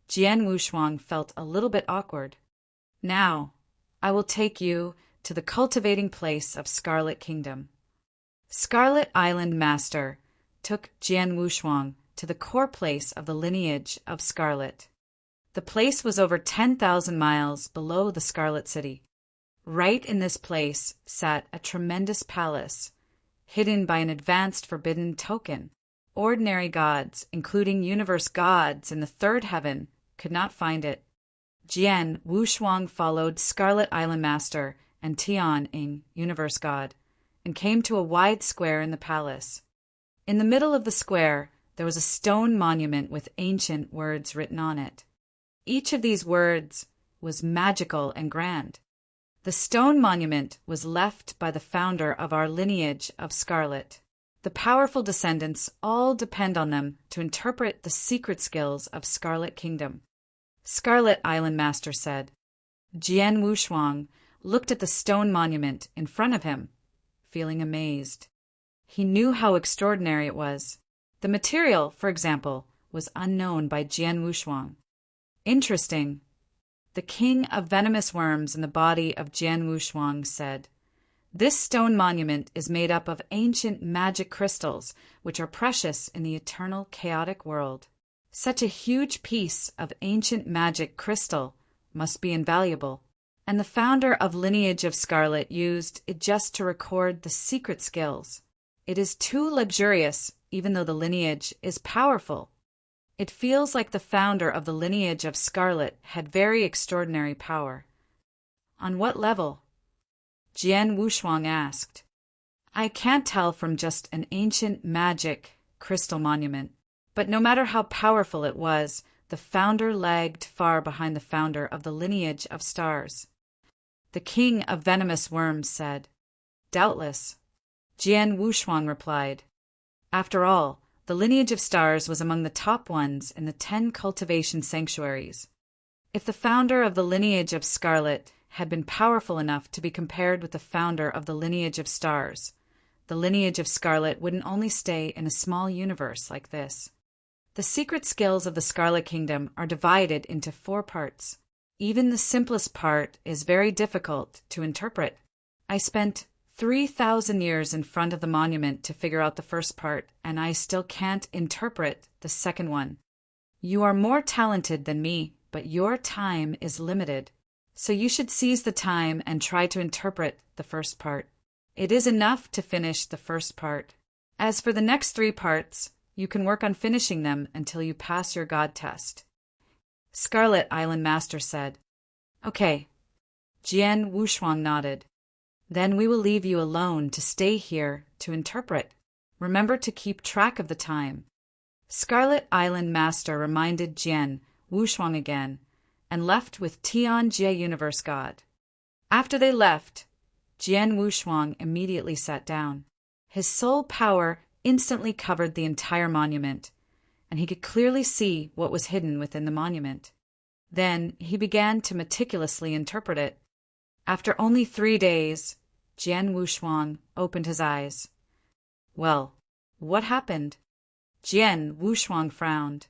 Jian Wushuang felt a little bit awkward. Now, I will take you to the cultivating place of Scarlet Kingdom. Scarlet Island Master took Jian Wushuang to the core place of the lineage of Scarlet. The place was over 10,000 miles below the Scarlet City. Right in this place sat a tremendous palace, hidden by an advanced forbidden token. Ordinary gods, including universe gods in the third heaven, could not find it. Jian Wushuang followed Scarlet Island Master and Tian Universe God, and came to a wide square in the palace. In the middle of the square, there was a stone monument with ancient words written on it. Each of these words was magical and grand. The stone monument was left by the founder of our lineage of Scarlet. The powerful descendants all depend on them to interpret the secret skills of Scarlet Kingdom. Scarlet Island Master said. Jian Wushuang looked at the stone monument in front of him, feeling amazed. He knew how extraordinary it was. The material, for example, was unknown by Jian Wushuang. Interesting. The king of venomous worms in the body of Jian Wushuang said, "This stone monument is made up of ancient magic crystals, which are precious in the eternal chaotic world. Such a huge piece of ancient magic crystal must be invaluable, and the founder of Lineage of Scarlet used it just to record the secret skills. It is too luxurious, even though the lineage is powerful. It feels like the founder of the Lineage of Scarlet had very extraordinary power." On what level? Jian Wushuang asked. I can't tell from just an ancient magic crystal monument, but no matter how powerful it was, the founder lagged far behind the founder of the Lineage of Stars. The king of venomous worms said. Doubtless. Jian Wushuang replied. After all, the Lineage of Stars was among the top ones in the 10 cultivation sanctuaries. If the founder of the Lineage of Scarlet had been powerful enough to be compared with the founder of the Lineage of Stars, the Lineage of Scarlet wouldn't only stay in a small universe like this. The secret skills of the Scarlet Kingdom are divided into 4 parts. Even the simplest part is very difficult to interpret. I spent 3,000 years in front of the monument to figure out the first part, and I still can't interpret the second one. You are more talented than me, but your time is limited. So you should seize the time and try to interpret the first part. It is enough to finish the first part. As for the next 3 parts, you can work on finishing them until you pass your God test. Scarlet Island Master said. Okay. Jian Wushuang nodded. Then we will leave you alone to stay here to interpret. Remember to keep track of the time. Scarlet Island Master reminded Jian Wushuang again, and left with Tian Universe God. After they left, Jian Wushuang immediately sat down. His soul power instantly covered the entire monument, and he could clearly see what was hidden within the monument. Then he began to meticulously interpret it. After only 3 days, Jian Wushuang opened his eyes. Well, what happened? Jian Wushuang frowned.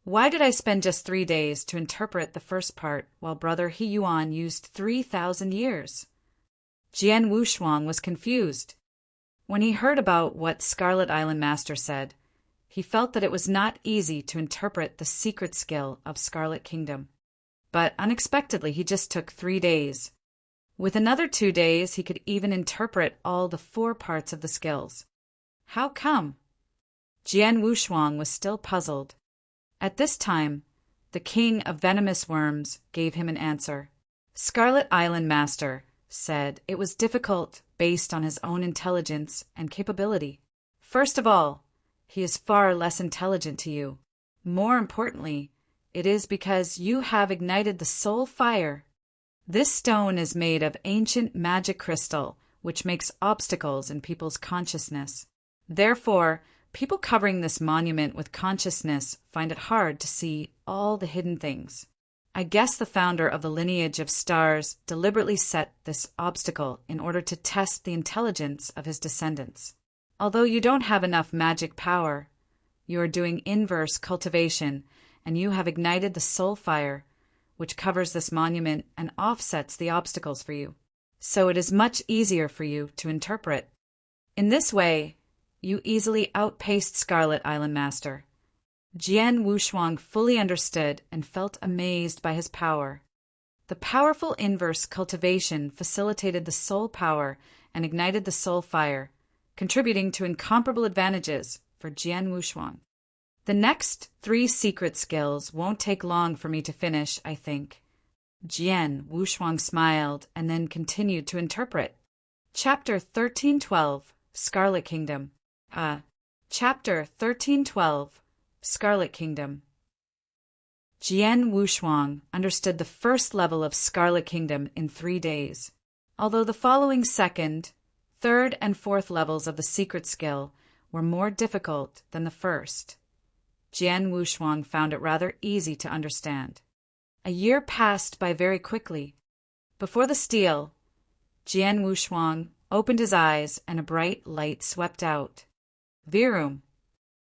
Why did I spend just 3 days to interpret the first part while Brother He-Yuan used 3,000 years? Jian Wushuang was confused. When he heard about what Scarlet Island Master said, he felt that it was not easy to interpret the secret skill of Scarlet Kingdom. But unexpectedly, he just took 3 days. With another 2 days, he could even interpret all the 4 parts of the skills. How come? Jian Wushuang was still puzzled. At this time, the king of venomous worms gave him an answer. Scarlet Island Master, said it was difficult based on his own intelligence and capability. First of all, he is far less intelligent to you. More importantly, it is because you have ignited the soul fire. This stone is made of ancient magic crystal, which makes obstacles in people's consciousness. Therefore, people covering this monument with consciousness find it hard to see all the hidden things. I guess the founder of the lineage of stars deliberately set this obstacle in order to test the intelligence of his descendants. Although you don't have enough magic power, you are doing inverse cultivation, and you have ignited the soul fire, which covers this monument and offsets the obstacles for you. So it is much easier for you to interpret. In this way, you easily outpaced Scarlet Island Master. Jian Wushuang fully understood and felt amazed by his power. The powerful inverse cultivation facilitated the soul power and ignited the soul fire, contributing to incomparable advantages for Jian Wushuang. The next 3 secret skills won't take long for me to finish, I think. Jian Wushuang smiled and then continued to interpret. Chapter 1312, Scarlet Kingdom. Chapter 1312, Scarlet Kingdom. Jian Wushuang understood the first level of Scarlet Kingdom in 3 days. Although the following second, third, and fourth levels of the secret skill were more difficult than the first, Jian Wushuang found it rather easy to understand. A year passed by very quickly. Before the stele, Jian Wushuang opened his eyes and a bright light swept out. Virum!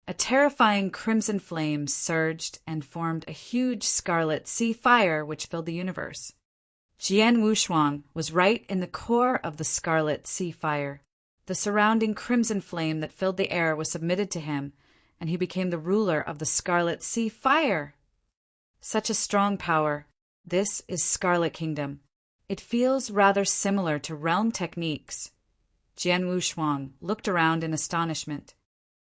A terrifying crimson flame surged and formed a huge scarlet sea fire which filled the universe. Jian Wushuang was right in the core of the scarlet sea fire. The surrounding crimson flame that filled the air was submitted to him, and he became the ruler of the scarlet sea fire. Such a strong power. This is Scarlet Kingdom. It feels rather similar to realm techniques. Jian Wushuang looked around in astonishment.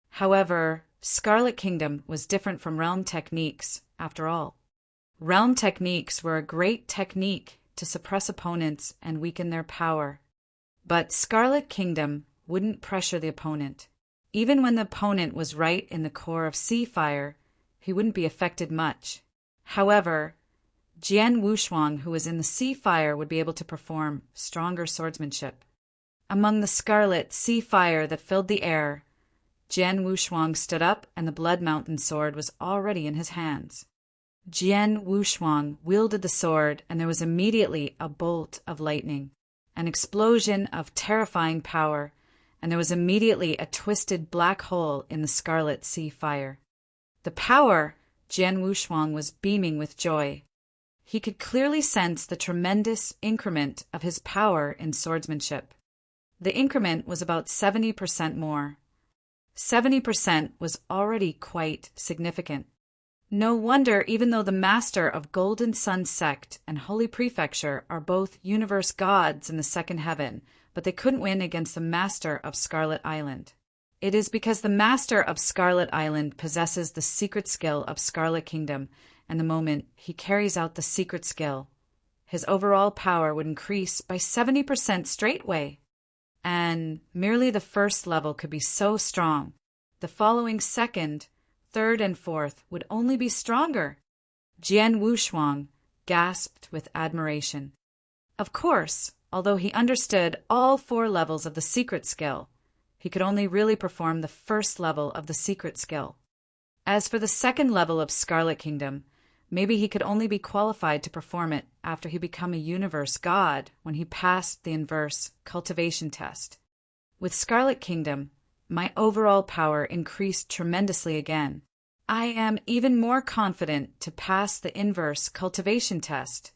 However, Scarlet Kingdom was different from realm techniques, after all. Realm techniques were a great technique to suppress opponents and weaken their power. But Scarlet Kingdom wouldn't pressure the opponent. Even when the opponent was right in the core of sea fire, he wouldn't be affected much. However, Jian Wushuang, who was in the sea fire, would be able to perform stronger swordsmanship. Among the scarlet sea fire that filled the air, Jian Wushuang stood up and the Blood Mountain sword was already in his hands. Jian Wushuang wielded the sword and there was immediately a bolt of lightning, an explosion of terrifying power, and there was immediately a twisted black hole in the scarlet sea fire. The power, Jian Wushuang was beaming with joy. He could clearly sense the tremendous increment of his power in swordsmanship. The increment was about 70% more. 70% was already quite significant. No wonder, even though the master of Golden Sun Sect and Holy Prefecture are both universe gods in the second heaven, but they couldn't win against the master of Scarlet Island. It is because the master of Scarlet Island possesses the secret skill of Scarlet Kingdom, and the moment he carries out the secret skill, his overall power would increase by 70% straightway. And merely the first level could be so strong. The following second, third, and fourth would only be stronger. Jian Wushuang gasped with admiration. Of course, although he understood all 4 levels of the secret skill, he could only really perform the first level of the secret skill. As for the second level of Scarlet Kingdom, maybe he could only be qualified to perform it after he become a universe god when he passed the inverse cultivation test. With Scarlet Kingdom, my overall power increased tremendously again. I am even more confident to pass the inverse cultivation test.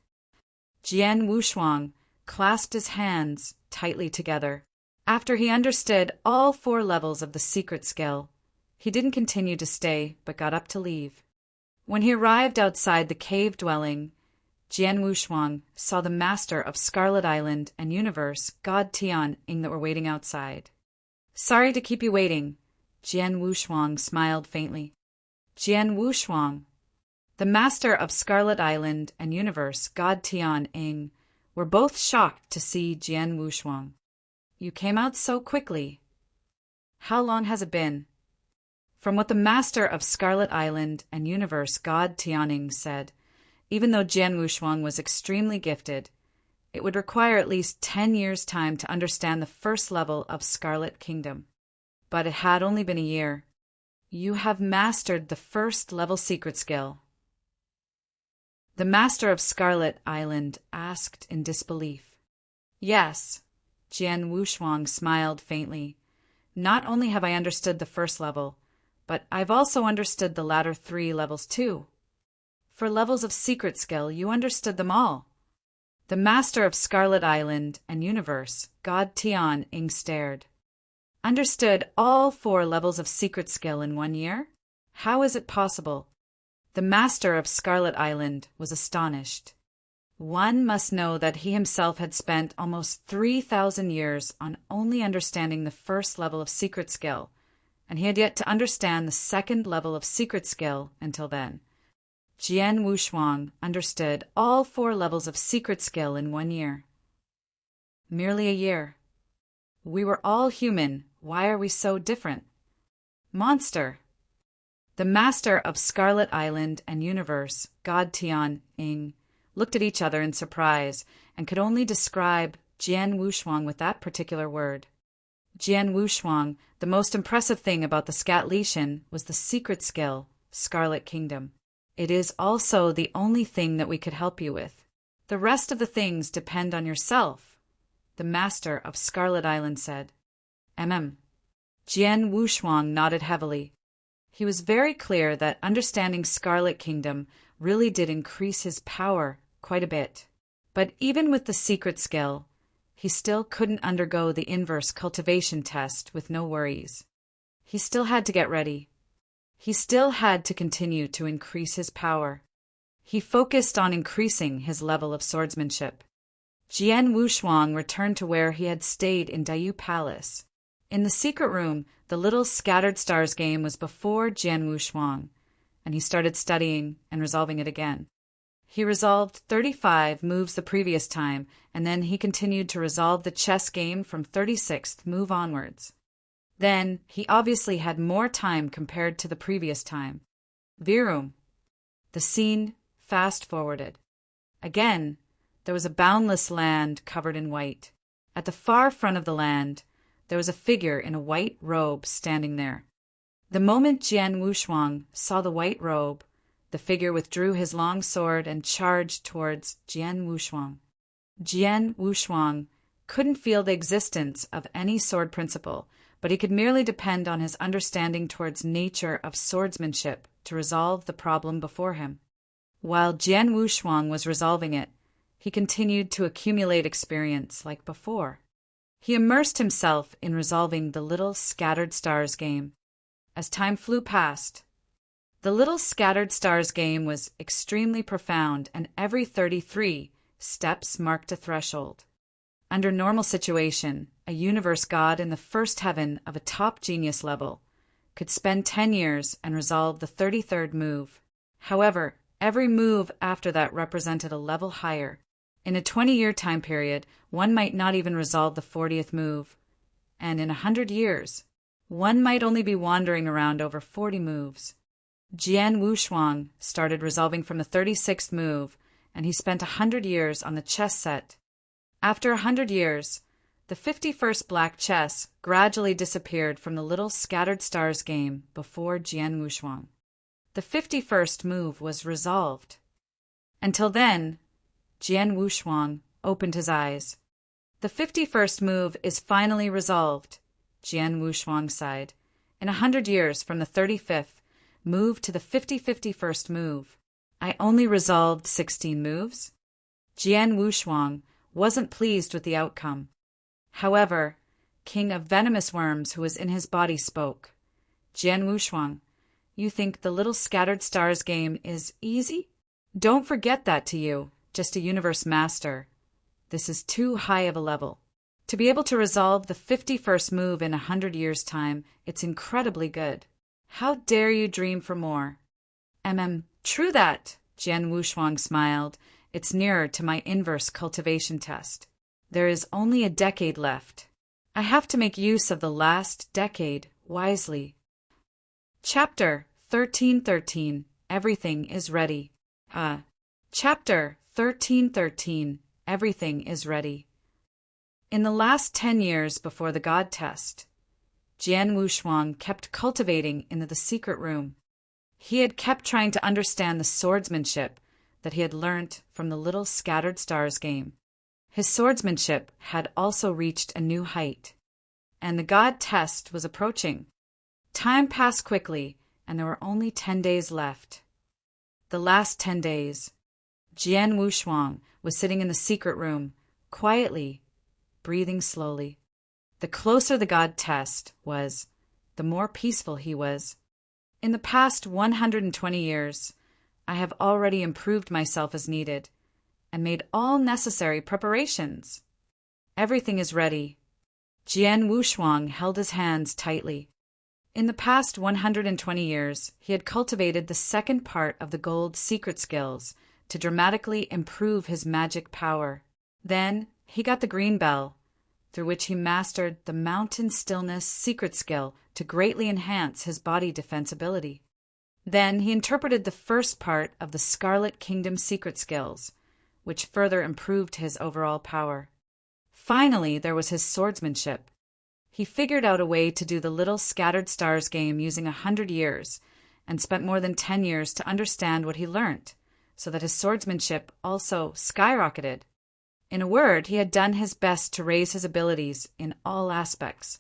Jian Wushuang clasped his hands tightly together. After he understood all 4 levels of the secret skill, he didn't continue to stay but got up to leave. When he arrived outside the cave dwelling, Jian Wushuang saw the master of Scarlet Island and Universe, God Tian Ing, that were waiting outside. Sorry to keep you waiting, Jian Wushuang smiled faintly. Jian Wushuang, the master of Scarlet Island and Universe, God Tian Ing, were both shocked to see Jian Wushuang. You came out so quickly. How long has it been? From what the master of Scarlet Island and Universe, God Tianning, said, even though Jian Wushuang was extremely gifted, it would require at least 10 years' time to understand the first level of Scarlet Kingdom. But it had only been a year. You have mastered the first level secret skill. The master of Scarlet Island asked in disbelief. Yes, Jian Wushuang smiled faintly. Not only have I understood the first level, but I've also understood the latter 3 levels too. For levels of secret skill, you understood them all. The master of Scarlet Island and Universe, God Tianning, stared. Understood all 4 levels of secret skill in 1 year? How is it possible? The master of Scarlet Island was astonished. One must know that he himself had spent almost 3,000 years on only understanding the first level of secret skill, and he had yet to understand the second level of secret skill until then. Jian Wushuang understood all 4 levels of secret skill in 1 year. Merely a year. We were all human. Why are we so different? Monster. The master of Scarlet Island and Universe, God Tianning, looked at each other in surprise and could only describe Jian Wushuang with that particular word. Jian Wushuang, the most impressive thing about the Scat Lishan was the secret skill, Scarlet Kingdom. It is also the only thing that we could help you with. The rest of the things depend on yourself, the master of Scarlet Island said. Jian Wushuang nodded heavily. He was very clear that understanding Scarlet Kingdom really did increase his power quite a bit. But even with the secret skill, he still couldn't undergo the inverse cultivation test with no worries. He still had to get ready. He still had to continue to increase his power. He focused on increasing his level of swordsmanship. Jian Wushuang returned to where he had stayed in Dayu Palace. In the secret room, the little Scattered Stars game was before Jian Wushuang, and he started studying and resolving it again. He resolved 35 moves the previous time, and then he continued to resolve the chess game from 36th move onwards. Then, he obviously had more time compared to the previous time. Virum. The scene fast-forwarded. Again, there was a boundless land covered in white. At the far front of the land, there was a figure in a white robe standing there. The moment Jian Wushuang saw the white robe, the figure withdrew his long sword and charged towards Jian Wushuang. Jian Wushuang couldn't feel the existence of any sword principle, but he could merely depend on his understanding towards nature of swordsmanship to resolve the problem before him. While Jian Wushuang was resolving it, he continued to accumulate experience like before. He immersed himself in resolving the little Scattered Stars game. As time flew past, the little Scattered Stars game was extremely profound, and every 33 steps marked a threshold. Under normal situation, a universe god in the first heaven of a top genius level could spend 10 years and resolve the 33rd move. However, every move after that represented a level higher. In a 20-year time period, one might not even resolve the 40th move, and in 100 years, one might only be wandering around over 40 moves. Jian Wushuang started resolving from the 36th move, and he spent 100 years on the chess set. After 100 years, the 51st black chess gradually disappeared from the little Scattered Stars game before Jian Wushuang. The 51st move was resolved. Until then, Jian Wushuang opened his eyes. The 51st move is finally resolved, Jian Wushuang sighed. In 100 years from the 35th move to the 51st move, I only resolved 16 moves. Jian Wushuang wasn't pleased with the outcome. However, King of Venomous Worms who was in his body spoke. Jian Wushuang, you think the little Scattered Stars game is easy? Don't forget that to you, just a universe master. This is too high of a level. To be able to resolve the 51st move in 100 years' time, it's incredibly good. How dare you dream for more? True that, Jian Wushuang smiled. It's nearer to my inverse cultivation test. There is only a decade left. I have to make use of the last decade wisely. Chapter 13:13. Everything is ready. Chapter 13:13. Everything is ready. In the last 10 years before the God test, Jian Wushuang kept cultivating in the secret room. He had kept trying to understand the swordsmanship that he had learnt from the Little Scattered Stars game. His swordsmanship had also reached a new height, and the God test was approaching. Time passed quickly, and there were only 10 days left. The last 10 days. Jian Wushuang was sitting in the secret room, quietly, breathing slowly. The closer the God test was, the more peaceful he was. In the past 120 years, I have already improved myself as needed, and made all necessary preparations. Everything is ready. Jian Wushuang held his hands tightly. In the past 120 years, he had cultivated the second part of the gold secret skills to dramatically improve his magic power. Then he got the green bell, through which he mastered the mountain stillness secret skill to greatly enhance his body defense ability. Then he interpreted the first part of the Scarlet Kingdom secret skills, which further improved his overall power. Finally, there was his swordsmanship. He figured out a way to do the Little Scattered Stars game using 100 years, and spent more than 10 years to understand what he learnt, so that his swordsmanship also skyrocketed. In a word, he had done his best to raise his abilities in all aspects.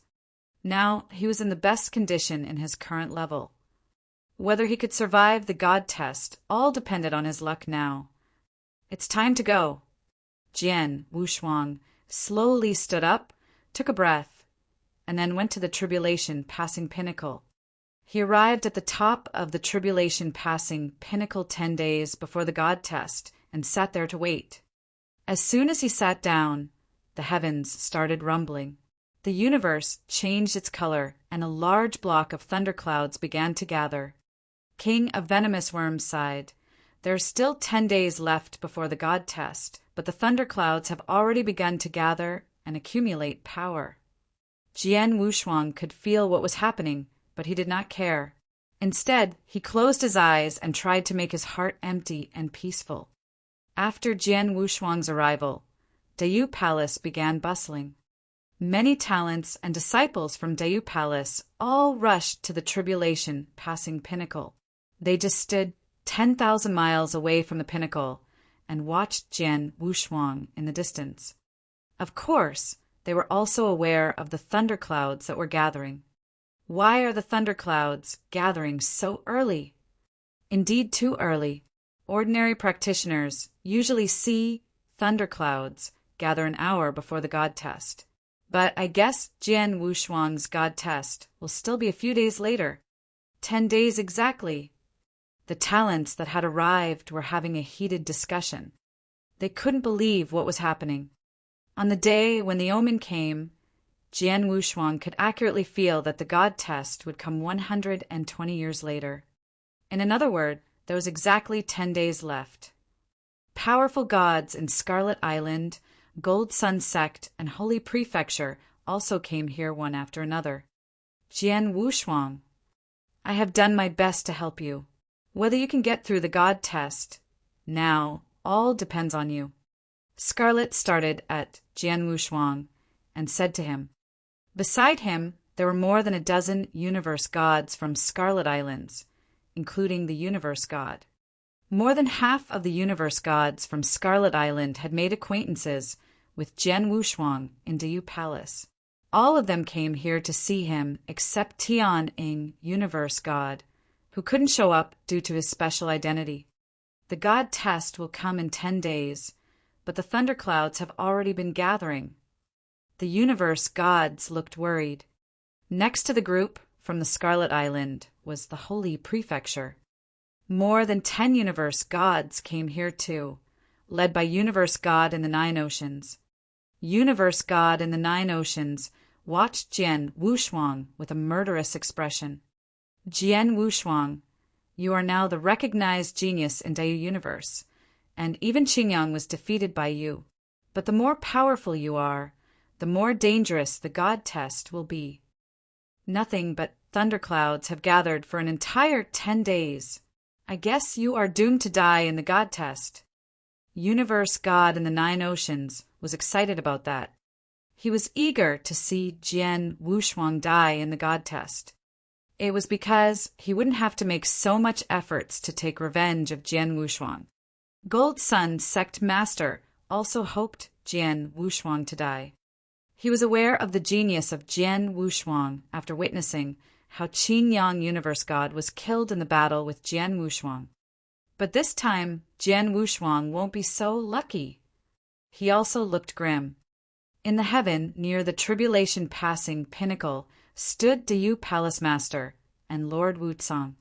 Now he was in the best condition in his current level. Whether he could survive the God test all depended on his luck now. It's time to go. Jian Wushuang slowly stood up, took a breath, and then went to the Tribulation Passing Pinnacle. He arrived at the top of the Tribulation Passing Pinnacle 10 days before the God test and sat there to wait. As soon as he sat down, the heavens started rumbling. The universe changed its color, and a large block of thunderclouds began to gather. King of Venomous Worms sighed. There are still 10 days left before the God test, but the thunderclouds have already begun to gather and accumulate power. Jian Wushuang could feel what was happening, but he did not care. Instead, he closed his eyes and tried to make his heart empty and peaceful. After Jian Wushuang's arrival, Dayu Palace began bustling. Many talents and disciples from Dayu Palace all rushed to the Tribulation Passing Pinnacle. They just stood 10,000 miles away from the pinnacle and watched Jian Wushuang in the distance. Of course, they were also aware of the thunderclouds that were gathering. Why are the thunderclouds gathering so early? Indeed, too early. Ordinary practitioners usually see thunderclouds gather an hour before the God test. But I guess Jian Wushuang's God test will still be a few days later. 10 days exactly. The talents that had arrived were having a heated discussion. They couldn't believe what was happening. On the day when the omen came, Jian Wushuang could accurately feel that the God test would come 120 years later. In another word, there was exactly 10 days left. Powerful gods in Scarlet Island, Gold Sun Sect, and Holy Prefecture also came here one after another. Jian Wushuang, I have done my best to help you. Whether you can get through the God test, now, all depends on you. Scarlet started at Jian Wushuang and said to him. Beside him, there were more than a dozen universe gods from Scarlet Islands, including the universe god. More than half of the universe gods from Scarlet Island had made acquaintances with Jian Wushuang in Dayu Palace. All of them came here to see him except Tian-Ing, universe god, who couldn't show up due to his special identity. The God test will come in 10 days, but the thunderclouds have already been gathering. The universe gods looked worried. Next to the group from the Scarlet Island was the Holy Prefecture. More than 10 universe gods came here too, led by Universe God in the 9 Oceans. Universe God in the 9 Oceans watched Jian Wushuang with a murderous expression. Jian Wushuang, you are now the recognized genius in Dayu Universe, and even Qingyang was defeated by you. But the more powerful you are, the more dangerous the God test will be. Nothing but thunderclouds have gathered for an entire 10 days. I guess you are doomed to die in the God test. Universe God in the 9 oceans was excited about that. He was eager to see Jian Wushuang die in the God test. It was because he wouldn't have to make so much efforts to take revenge of Jian Wushuang. Gold Sun Sect Master also hoped Jian Wushuang to die. He was aware of the genius of Jian Wushuang after witnessing how Qingyang Universe God was killed in the battle with Jian Wushuang. But this time, Jian Wushuang won't be so lucky. He also looked grim. In the heaven, near the tribulation passing pinnacle, stood Dayu Palace Master and Lord Wutsang.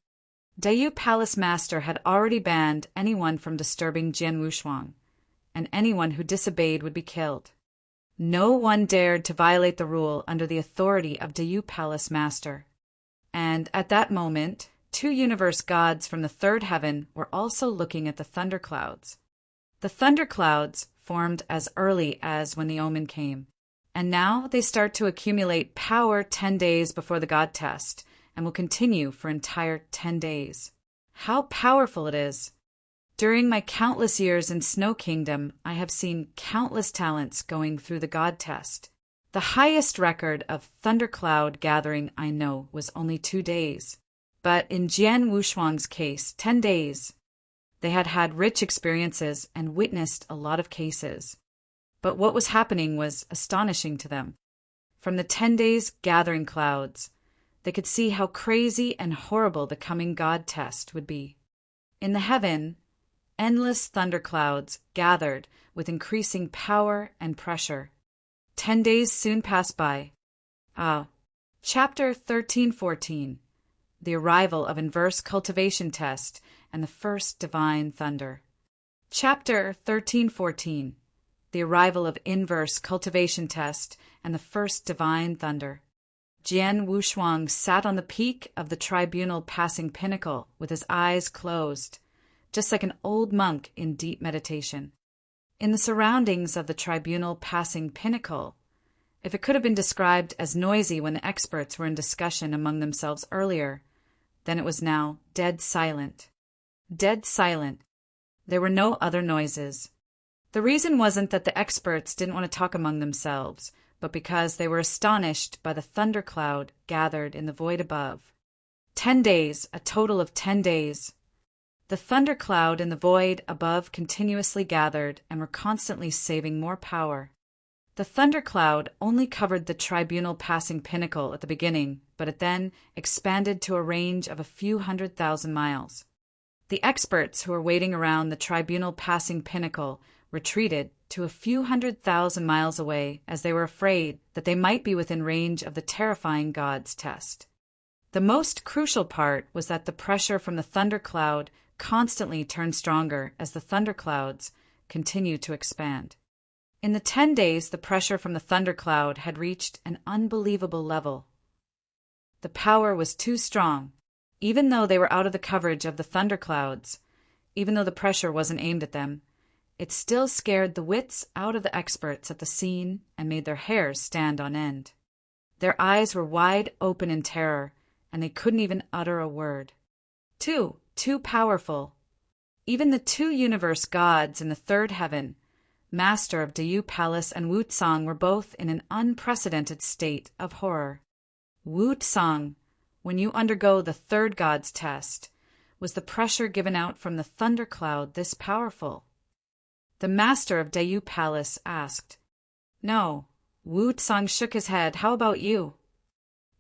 Dayu Palace Master had already banned anyone from disturbing Jian Wushuang, and anyone who disobeyed would be killed. No one dared to violate the rule under the authority of Dayu Palace Master. And at that moment, 2 universe gods from the 3rd heaven were also looking at the thunderclouds. The thunderclouds formed as early as when the omen came, and now they start to accumulate power 10 days before the God test, and will continue for entire 10 days. How powerful it is! During my countless years in Snow Kingdom, I have seen countless talents going through the God test. The highest record of thundercloud gathering I know was only 2 days. But in Jian Wushuang's case, 10 days. They had had rich experiences and witnessed a lot of cases. But what was happening was astonishing to them. From the 10 days gathering clouds, they could see how crazy and horrible the coming God test would be. In the heaven, endless thunderclouds gathered with increasing power and pressure. 10 days soon passed by. Chapter 13-14. The arrival of inverse cultivation test and the first divine thunder. Chapter 13-14. The arrival of inverse cultivation test and the first divine thunder. Jian Wushuang sat on the peak of the tribunal passing pinnacle with his eyes closed, just like an old monk in deep meditation. In the surroundings of the tribunal passing pinnacle, if it could have been described as noisy when the experts were in discussion among themselves earlier, then it was now dead silent. Dead silent. There were no other noises. The reason wasn't that the experts didn't want to talk among themselves, but because they were astonished by the thundercloud gathered in the void above. 10 days, a total of 10 days. The thundercloud in the void above continuously gathered and were constantly saving more power. The thundercloud only covered the tribunal passing pinnacle at the beginning, but it then expanded to a range of a few 100,000 miles. The experts who were waiting around the tribunal passing pinnacle retreated to a few 100,000 miles away as they were afraid that they might be within range of the terrifying God's test. The most crucial part was that the pressure from the thundercloud constantly turned stronger as the thunderclouds continued to expand. In the 10 days, the pressure from the thundercloud had reached an unbelievable level. The power was too strong. Even though they were out of the coverage of the thunderclouds, even though the pressure wasn't aimed at them, it still scared the wits out of the experts at the scene and made their hairs stand on end. Their eyes were wide open in terror, and they couldn't even utter a word. Too powerful. Even the 2 universe gods in the 3rd heaven, Master of Dayu Palace and Wutsang, were both in an unprecedented state of horror. Wutsang, when you undergo the 3rd God's test, was the pressure given out from the thundercloud this powerful? The Master of Dayu Palace asked. No. Wutsang shook his head. How about you?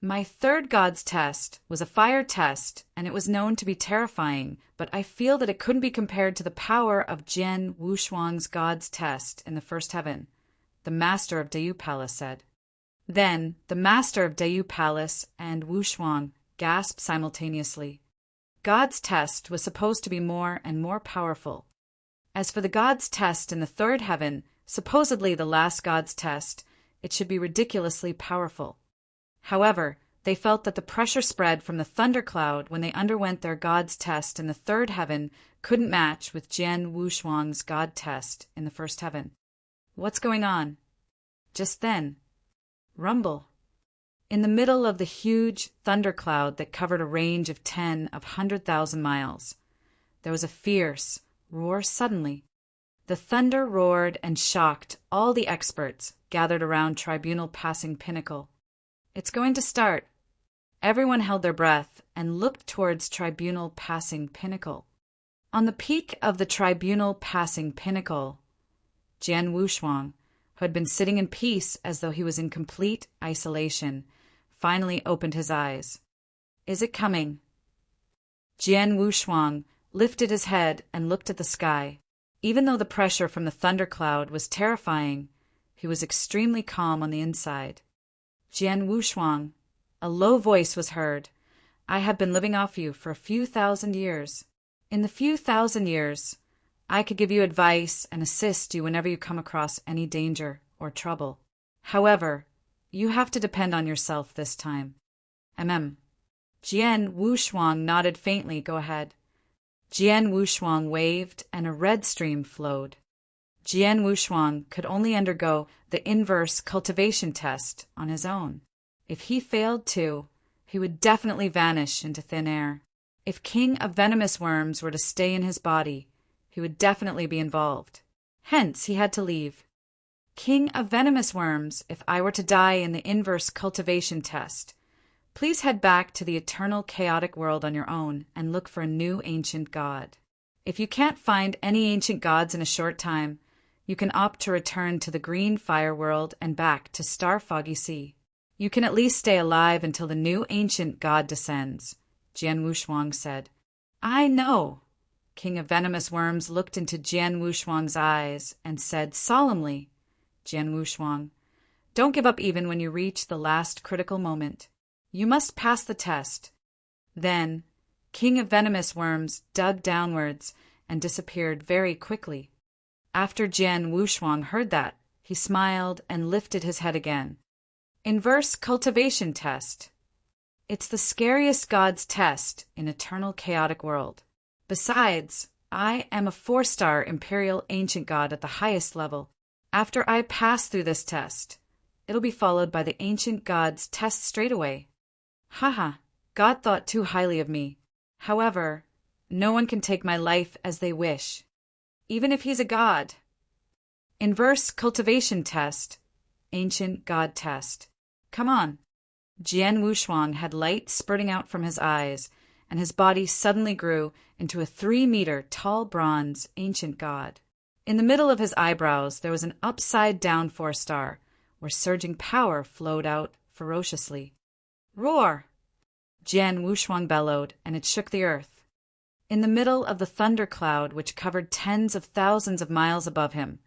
My 3rd God's test was a fire test, and it was known to be terrifying, but I feel that it couldn't be compared to the power of Jian Wushuang's God's test in the 1st heaven, the Master of Dayu Palace said. Then the Master of Dayu Palace and Wushuang gasped simultaneously. God's test was supposed to be more and more powerful. As for the God's test in the 3rd heaven, supposedly the last God's test, it should be ridiculously powerful. However, They felt that the pressure spread from the thundercloud when they underwent their god's test in the third heaven couldn't match with Jian Wushuang's god test in the first heaven. What's going on? Just then, rumble. In the middle of the huge thundercloud that covered a range of 100,000 miles, there was a fierce roar suddenly. The thunder roared and shocked all the experts gathered around Tribunal Passing Pinnacle. It's going to start. Everyone held their breath and looked towards Tribunal Passing Pinnacle. On the peak of the Tribunal Passing Pinnacle, Jian Wushuang, who had been sitting in peace as though he was in complete isolation, finally opened his eyes. Is it coming? Jian Wushuang lifted his head and looked at the sky. Even though the pressure from the thundercloud was terrifying, he was extremely calm on the inside. Jian Wushuang, a low voice was heard. I have been living off you for a few thousand years. In the few thousand years, I could give you advice and assist you whenever you come across any danger or trouble. However, you have to depend on yourself this time. Jian Wushuang nodded faintly. Go ahead. Jian Wushuang waved, and a red stream flowed. Jian Wushuang could only undergo the inverse cultivation test on his own. If he failed to, he would definitely vanish into thin air. If King of Venomous Worms were to stay in his body, he would definitely be involved. Hence, he had to leave. King of Venomous Worms, if I were to die in the inverse cultivation test, please head back to the eternal chaotic world on your own and look for a new ancient god. If you can't find any ancient gods in a short time, you can opt to return to the green fire world and back to Star Foggy Sea. You can at least stay alive until the new ancient god descends, Jian Wushuang said. I know. King of Venomous Worms looked into Jian Wushuang's eyes and said solemnly, Jian Wushuang, don't give up even when you reach the last critical moment. You must pass the test. Then, King of Venomous Worms dug downwards and disappeared very quickly. After Jian Wushuang heard that, he smiled and lifted his head again. Inverse cultivation test. It's the scariest god's test in eternal chaotic world. Besides, I am a 4-star imperial ancient god at the highest level. After I pass through this test, it'll be followed by the ancient god's test straight away. Haha, God thought too highly of me. However, no one can take my life as they wish, even if he's a god. Inverse cultivation test, ancient god test. Come on. Jian Wushuang had light spurting out from his eyes, and his body suddenly grew into a 3-meter tall bronze ancient god. In the middle of his eyebrows there was an upside-down 4-star, where surging power flowed out ferociously. Roar! Jian Wushuang bellowed, and it shook the earth. In the middle of the thundercloud, which covered tens of thousands of miles above him,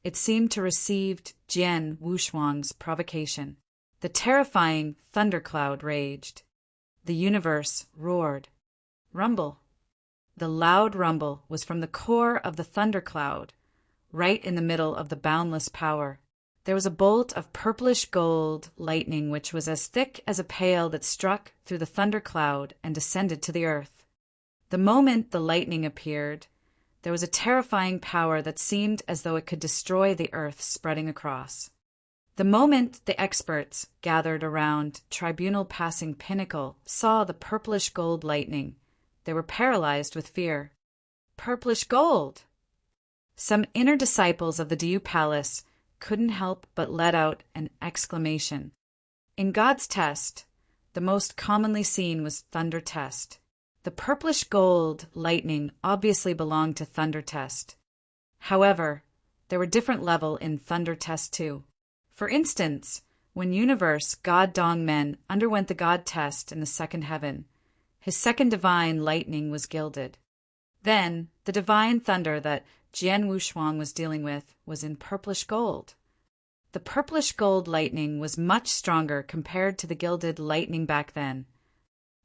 it seemed to receive Jian Wushuang's provocation. The terrifying thundercloud raged. The universe roared. Rumble. The loud rumble was from the core of the thundercloud, right in the middle of the boundless power. There was a bolt of purplish gold lightning which was as thick as a pail that struck through the thundercloud and descended to the earth. The moment the lightning appeared, there was a terrifying power that seemed as though it could destroy the earth spreading across. The moment the experts gathered around Tribunal Passing Pinnacle saw the purplish gold lightning, they were paralyzed with fear. Purplish gold! Some inner disciples of the Diu Palace couldn't help but let out an exclamation. In God's test, the most commonly seen was Thunder Test. The purplish gold lightning obviously belonged to Thunder Test. However, there were different levels in Thunder Test too. For instance, when Universe God Dong Men underwent the God Test in the second heaven, his second divine lightning was gilded. Then, the divine thunder that Jian Wushuang was dealing with was in purplish gold. The purplish gold lightning was much stronger compared to the gilded lightning back then.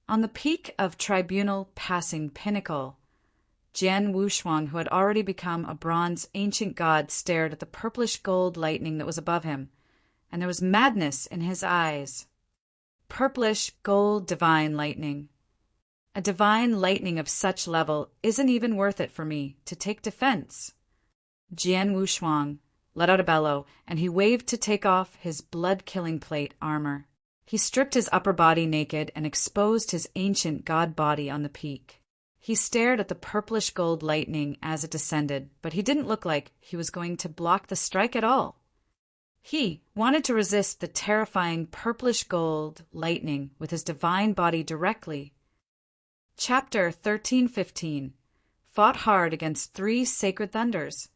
On the peak of Tribunal Passing Pinnacle, Jian Wushuang, who had already become a bronze ancient god, stared at the purplish gold lightning that was above him, and there was madness in his eyes. Purplish gold divine lightning. A divine lightning of such level isn't even worth it for me to take defense. Jian Wushuang let out a bellow, and he waved to take off his blood-killing plate armor. He stripped his upper body naked and exposed his ancient god body on the peak. He stared at the purplish gold lightning as it descended, but he didn't look like he was going to block the strike at all. He wanted to resist the terrifying purplish gold lightning with his divine body directly. Chapter 13:15 Fought hard against 3 sacred thunders.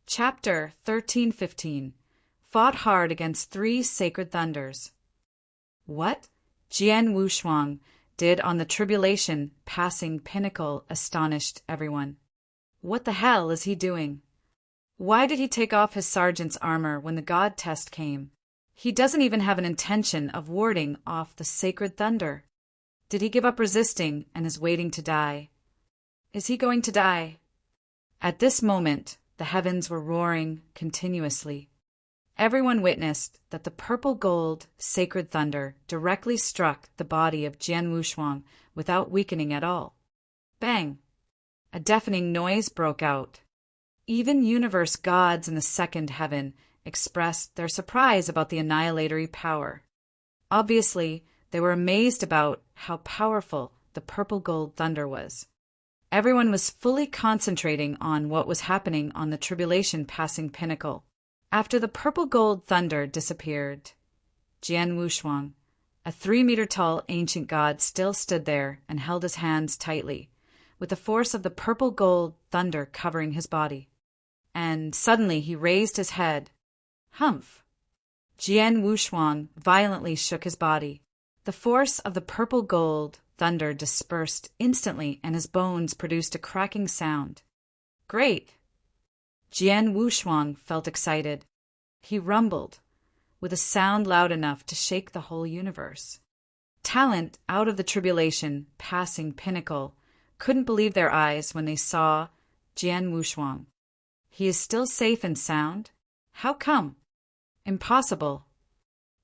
Chapter 13:15 Fought hard against 3 sacred thunders. What Jian Wushuang did on the tribulation passing pinnacle astonished everyone. What the hell is he doing? Why did he take off his sergeant's armor when the god test came? He doesn't even have an intention of warding off the sacred thunder. Did he give up resisting and is waiting to die? Is he going to die? At this moment, the heavens were roaring continuously. Everyone witnessed that the purple gold sacred thunder directly struck the body of Jian Wushuang without weakening at all. Bang! A deafening noise broke out. Even universe gods in the second heaven expressed their surprise about the annihilatory power. Obviously, they were amazed about how powerful the purple gold thunder was. Everyone was fully concentrating on what was happening on the tribulation passing pinnacle. After the purple gold thunder disappeared, Jian Wushuang, a 3-meter-tall ancient god, still stood there and held his hands tightly, with the force of the purple gold thunder covering his body. And suddenly he raised his head. Humph! Jian Wushuang violently shook his body. The force of the purple gold thunder dispersed instantly, and his bones produced a cracking sound. Great! Jian Wushuang felt excited. He rumbled, with a sound loud enough to shake the whole universe. Talent out of the tribulation passing pinnacle couldn't believe their eyes when they saw Jian Wushuang. He is still safe and sound? How come? Impossible.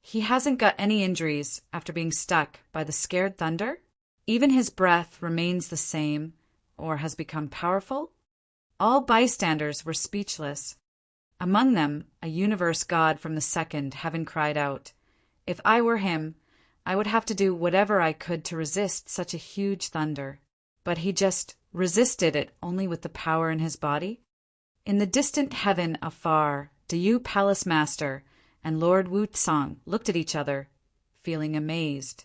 He hasn't got any injuries after being stuck by the scared thunder? Even his breath remains the same, or has become powerful? All bystanders were speechless. Among them, a universe god from the second heaven cried out, "If I were him, I would have to do whatever I could to resist such a huge thunder." But he just resisted it only with the power in his body? In the distant heaven afar, Dayu Palace Master and Lord Wutsang looked at each other, feeling amazed.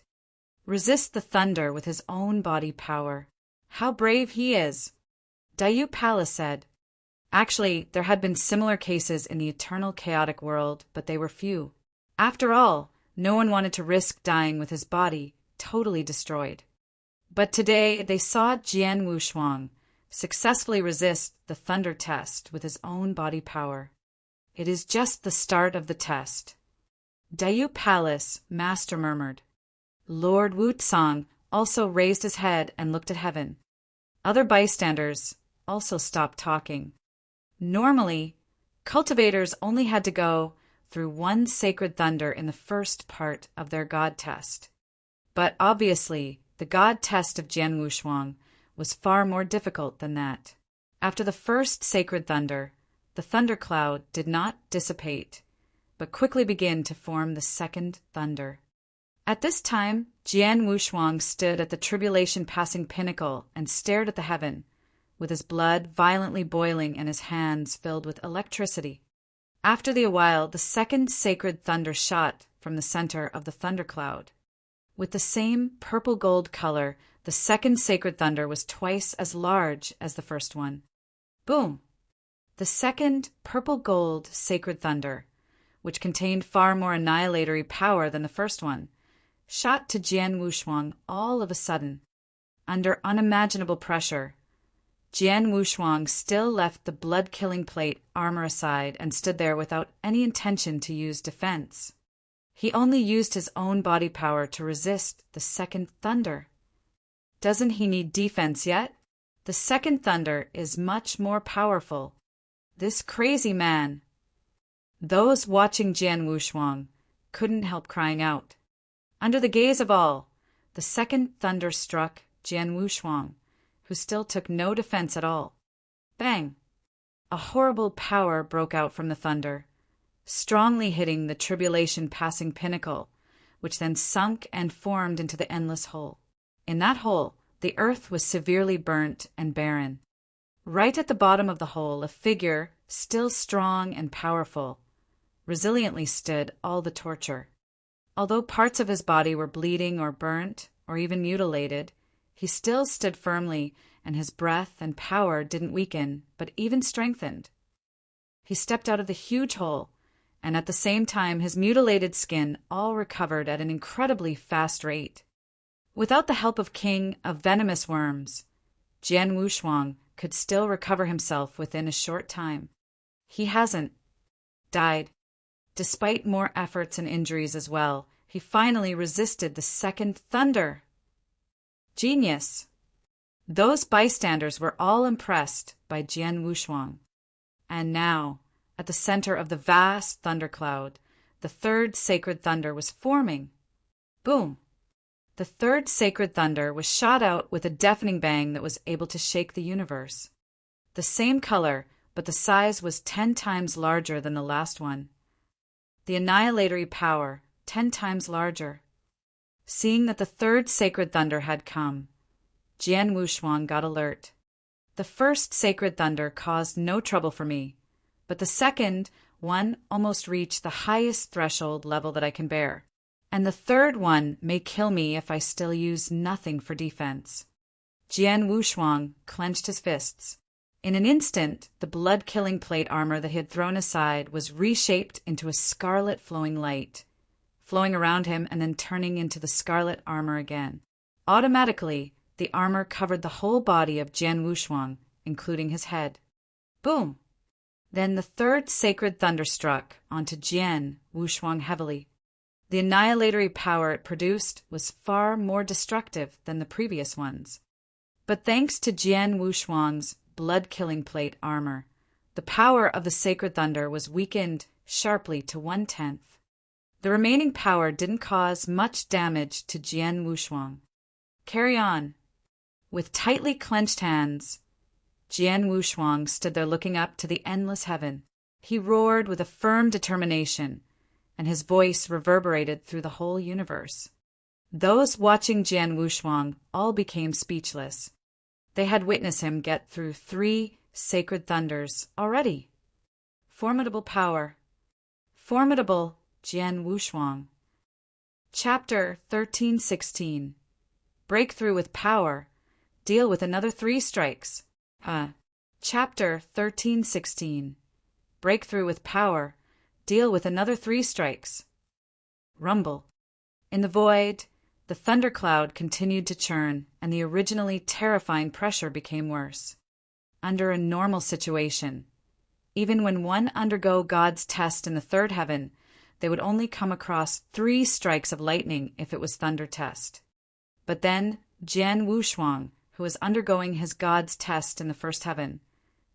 Resist the thunder with his own body power. How brave he is! Dayu Palace said. Actually, there had been similar cases in the eternal chaotic world, but they were few. After all, no one wanted to risk dying with his body totally destroyed. But today they saw Jian Wushuang successfully resist the thunder test with his own body power. It is just the start of the test. Dayu Palace Master murmured. Lord Wutsang also raised his head and looked at heaven. Other bystanders also stopped talking. Normally, cultivators only had to go through one sacred thunder in the first part of their god test. But obviously, the god test of Jian Wushuang was far more difficult than that. After the first sacred thunder, the thundercloud did not dissipate, but quickly began to form the second thunder. At this time, Jian Wushuang stood at the tribulation passing pinnacle and stared at the heaven, with his blood violently boiling and his hands filled with electricity. After a while, the second sacred thunder shot from the center of the thundercloud. With the same purple-gold color, the second sacred thunder was twice as large as the first one. Boom! The second purple-gold sacred thunder, which contained far more annihilatory power than the first one, shot to Jian Wushuang all of a sudden. Under unimaginable pressure, Jian Wushuang still left the blood-killing plate armor aside and stood there without any intention to use defense. He only used his own body power to resist the second thunder. Doesn't he need defense yet? The second thunder is much more powerful. This crazy man. Those watching Jian Wushuang couldn't help crying out. Under the gaze of all, the second thunder struck Jian Wushuang, who still took no defense at all. Bang! A horrible power broke out from the thunder, strongly hitting the tribulation-passing pinnacle, which then sunk and formed into the endless hole. In that hole, the earth was severely burnt and barren. Right at the bottom of the hole, a figure, still strong and powerful, resiliently stood all the torture. Although parts of his body were bleeding or burnt or even mutilated, he still stood firmly, and his breath and power didn't weaken, but even strengthened. He stepped out of the huge hole, and at the same time his mutilated skin all recovered at an incredibly fast rate. Without the help of King of Venomous Worms, Jian Wushuang could still recover himself within a short time. He hasn't died. Despite more efforts and injuries as well, he finally resisted the second thunder. Genius! Those bystanders were all impressed by Jian Wushuang. And now, at the center of the vast thundercloud, the third sacred thunder was forming. Boom! The third sacred thunder was shot out with a deafening bang that was able to shake the universe. The same color, but the size was 10 times larger than the last one. The annihilatory power, 10 times larger. Seeing that the third sacred thunder had come, Jian Wushuang got alert. The first sacred thunder caused no trouble for me, but the second one almost reached the highest threshold level that I can bear, and the third one may kill me if I still use nothing for defense. Jian Wushuang clenched his fists. In an instant, the blood-killing plate armor that he had thrown aside was reshaped into a scarlet flowing light, flowing around him and then turning into the scarlet armor again. Automatically, the armor covered the whole body of Jian Wushuang, including his head. Boom! Then the third sacred thunder struck onto Jian Wushuang heavily. The annihilatory power it produced was far more destructive than the previous ones. But thanks to Jian Wushuang's blood-killing plate armor, the power of the sacred thunder was weakened sharply to 1/10. The remaining power didn't cause much damage to Jian Wushuang. Carry on. With tightly clenched hands, Jian Wushuang stood there looking up to the endless heaven. He roared with a firm determination, and his voice reverberated through the whole universe. Those watching Jian Wushuang all became speechless. They had witnessed him get through 3 sacred thunders already. Formidable power. Formidable Jian Wushuang. Chapter 1316. Breakthrough with power. Deal with another 3 strikes. Chapter 1316. Breakthrough with power. Deal with another 3 strikes. Rumble. In the void, the thundercloud continued to churn, and the originally terrifying pressure became worse. Under a normal situation, even when one undergo God's test in the third heaven, they would only come across 3 strikes of lightning if it was thunder test. But then Jian Wushuang, who was undergoing his God's test in the first heaven,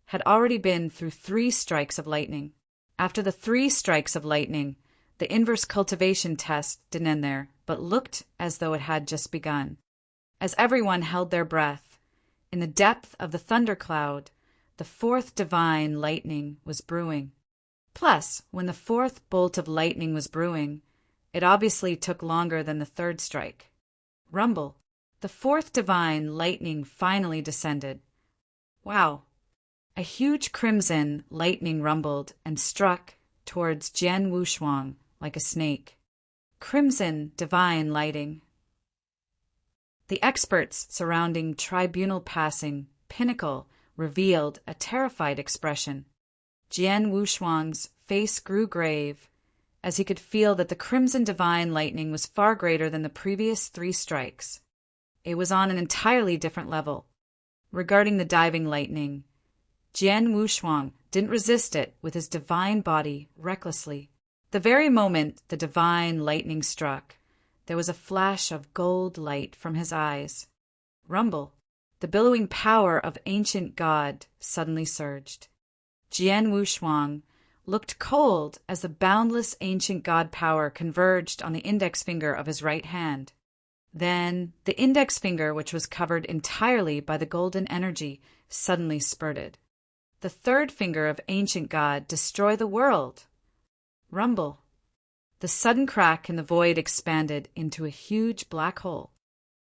had already been through 3 strikes of lightning. After the 3 strikes of lightning, the inverse cultivation test didn't end there, but looked as though it had just begun. As everyone held their breath, in the depth of the thundercloud, the 4th divine lightning was brewing. Plus, when the 4th bolt of lightning was brewing, it obviously took longer than the 3rd strike. Rumble. The 4th divine lightning finally descended. Wow. A huge crimson lightning rumbled and struck towards Jian Wushuang like a snake. Crimson divine lighting. The experts surrounding tribunal passing pinnacle revealed a terrified expression. Jian Wushuang's face grew grave as he could feel that the crimson divine lightning was far greater than the previous 3 strikes. It was on an entirely different level. Regarding the diving lightning, Jian Wushuang didn't resist it with his divine body recklessly. The very moment the divine lightning struck, there was a flash of gold light from his eyes. Rumble. The billowing power of ancient God suddenly surged. Jian Wushuang looked cold as the boundless ancient god power converged on the index finger of his right hand. Then, the index finger, which was covered entirely by the golden energy, suddenly spurted. The third finger of ancient god, destroy the world! Rumble. The sudden crack in the void expanded into a huge black hole.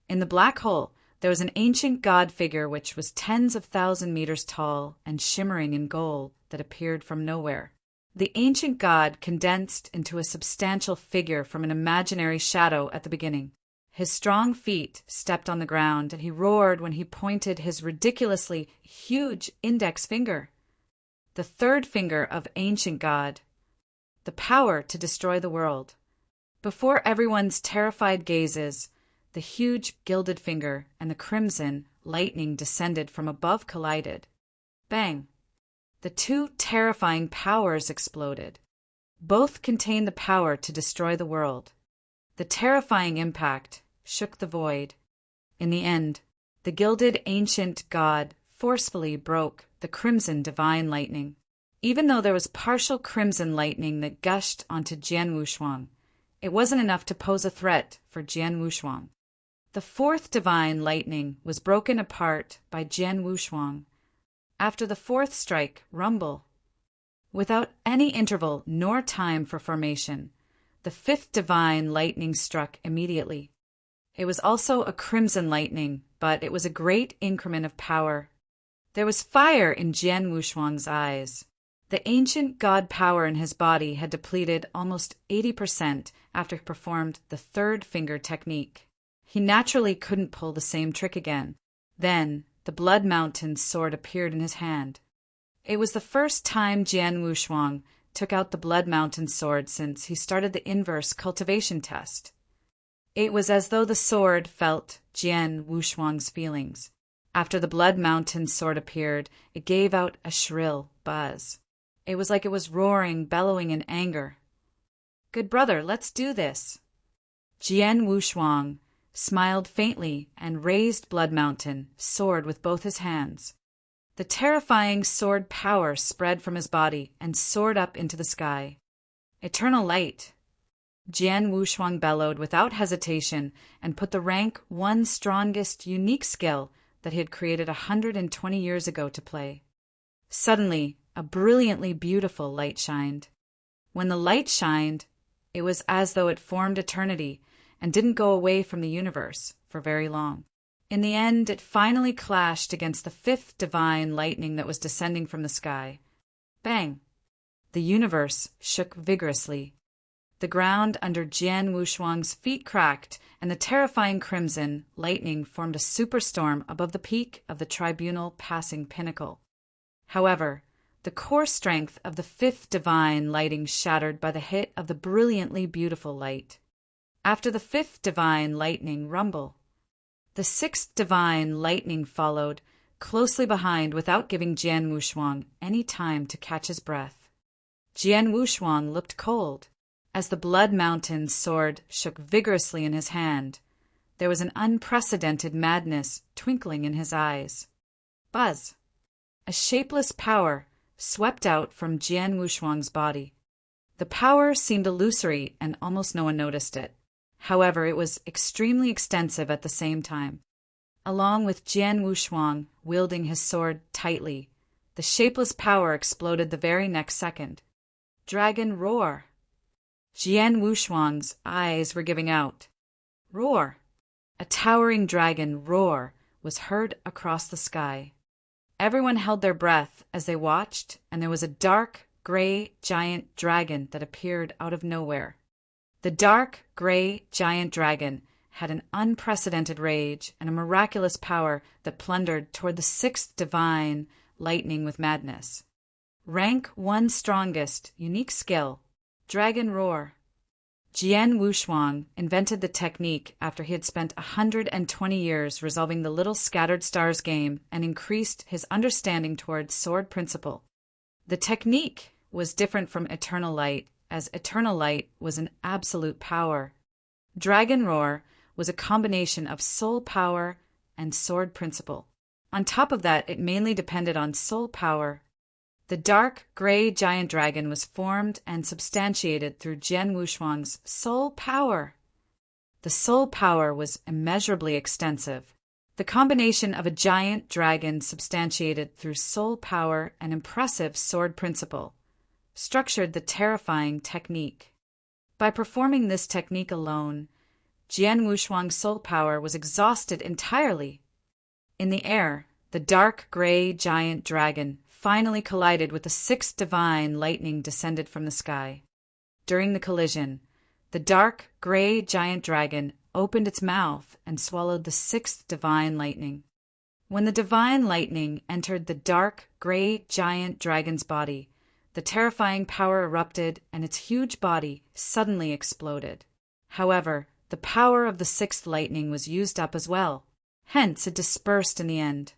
In the black hole, there was an ancient god figure which was tens of thousand meters tall and shimmering in gold that appeared from nowhere. The ancient god condensed into a substantial figure from an imaginary shadow at the beginning. His strong feet stepped on the ground, and he roared when he pointed his ridiculously huge index finger. The third finger of ancient god. The power to destroy the world. Before everyone's terrified gazes, the huge gilded finger and the crimson lightning descended from above collided. Bang! The two terrifying powers exploded. Both contained the power to destroy the world. The terrifying impact shook the void. In the end, the gilded ancient god forcefully broke the crimson divine lightning. Even though there was partial crimson lightning that gushed onto Jian Wushuang, it wasn't enough to pose a threat for Jian Wushuang. The fourth divine lightning was broken apart by Jian Wushuang. After the fourth strike, rumble. Without any interval nor time for formation, the fifth divine lightning struck immediately. It was also a crimson lightning, but it was a great increment of power. There was fire in Jian Wushuang's eyes. The ancient god power in his body had depleted almost 80% after he performed the third finger technique. He naturally couldn't pull the same trick again. Then, the Blood Mountain sword appeared in his hand. It was the first time Jian Wushuang took out the Blood Mountain sword since he started the inverse cultivation test. It was as though the sword felt Jian Wushuang's feelings. After the Blood Mountain sword appeared, it gave out a shrill buzz. It was like it was roaring, bellowing in anger. "Good brother, let's do this." Jian Wushuang smiled faintly and raised Blood Mountain sword with both his hands. The terrifying sword power spread from his body and soared up into the sky. "Eternal light!" Jian Wushuang bellowed without hesitation and put the rank 1 strongest unique skill that he had created 120 years ago to play. Suddenly, a brilliantly beautiful light shined. When the light shined, it was as though it formed eternity and didn't go away from the universe for very long. In the end, it finally clashed against the fifth divine lightning that was descending from the sky. Bang! The universe shook vigorously. The ground under Jian Wushuang's feet cracked, and the terrifying crimson lightning formed a superstorm above the peak of the tribunal passing pinnacle. However, the core strength of the fifth divine lighting shattered by the hit of the brilliantly beautiful light. After the fifth divine lightning rumble, the sixth divine lightning followed closely behind without giving Jian Wushuang any time to catch his breath. Jian Wushuang looked cold. As the Blood Mountain sword shook vigorously in his hand, there was an unprecedented madness twinkling in his eyes. Buzz! A shapeless power swept out from Jian Wushuang's body. The power seemed illusory and almost no one noticed it. However, it was extremely extensive at the same time. Along with Jian Wushuang wielding his sword tightly, the shapeless power exploded the very next second. Dragon roar! Jian Wushuang's eyes were giving out. Roar! A towering dragon roar was heard across the sky. Everyone held their breath as they watched, and there was a dark, gray, giant dragon that appeared out of nowhere. The dark, gray, giant dragon had an unprecedented rage and a miraculous power that plundered toward the sixth divine lightning with madness. Rank 1 strongest, unique skill, Dragon Roar. Jian Wushuang invented the technique after he had spent 120 years resolving the Little Scattered Stars game and increased his understanding towards sword principle. The technique was different from Eternal Light, as Eternal Light was an absolute power. Dragon Roar was a combination of soul power and sword principle. On top of that, it mainly depended on soul power. The dark, gray giant dragon was formed and substantiated through Jian Wushuang's soul power. The soul power was immeasurably extensive. The combination of a giant dragon substantiated through soul power and impressive sword principle structured the terrifying technique. By performing this technique alone, Jian Wushuang's soul power was exhausted entirely. In the air, the dark gray giant dragon finally collided with the sixth divine lightning descended from the sky. During the collision, the dark gray giant dragon opened its mouth and swallowed the sixth divine lightning. When the divine lightning entered the dark gray giant dragon's body, the terrifying power erupted and its huge body suddenly exploded. However, the power of the sixth lightning was used up as well. Hence, it dispersed in the end.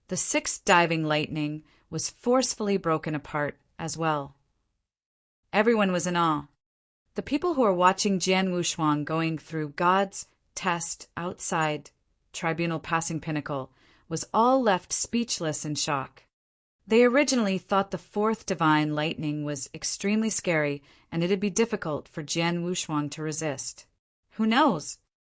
The sixth diving lightning was forcefully broken apart as well. Everyone was in awe. The people who were watching Jian Wushuang going through God's test outside Tribunal Passing Pinnacle was all left speechless in shock. They originally thought the fourth divine lightning was extremely scary and it'd be difficult for Jian Wushuang to resist. Who knows?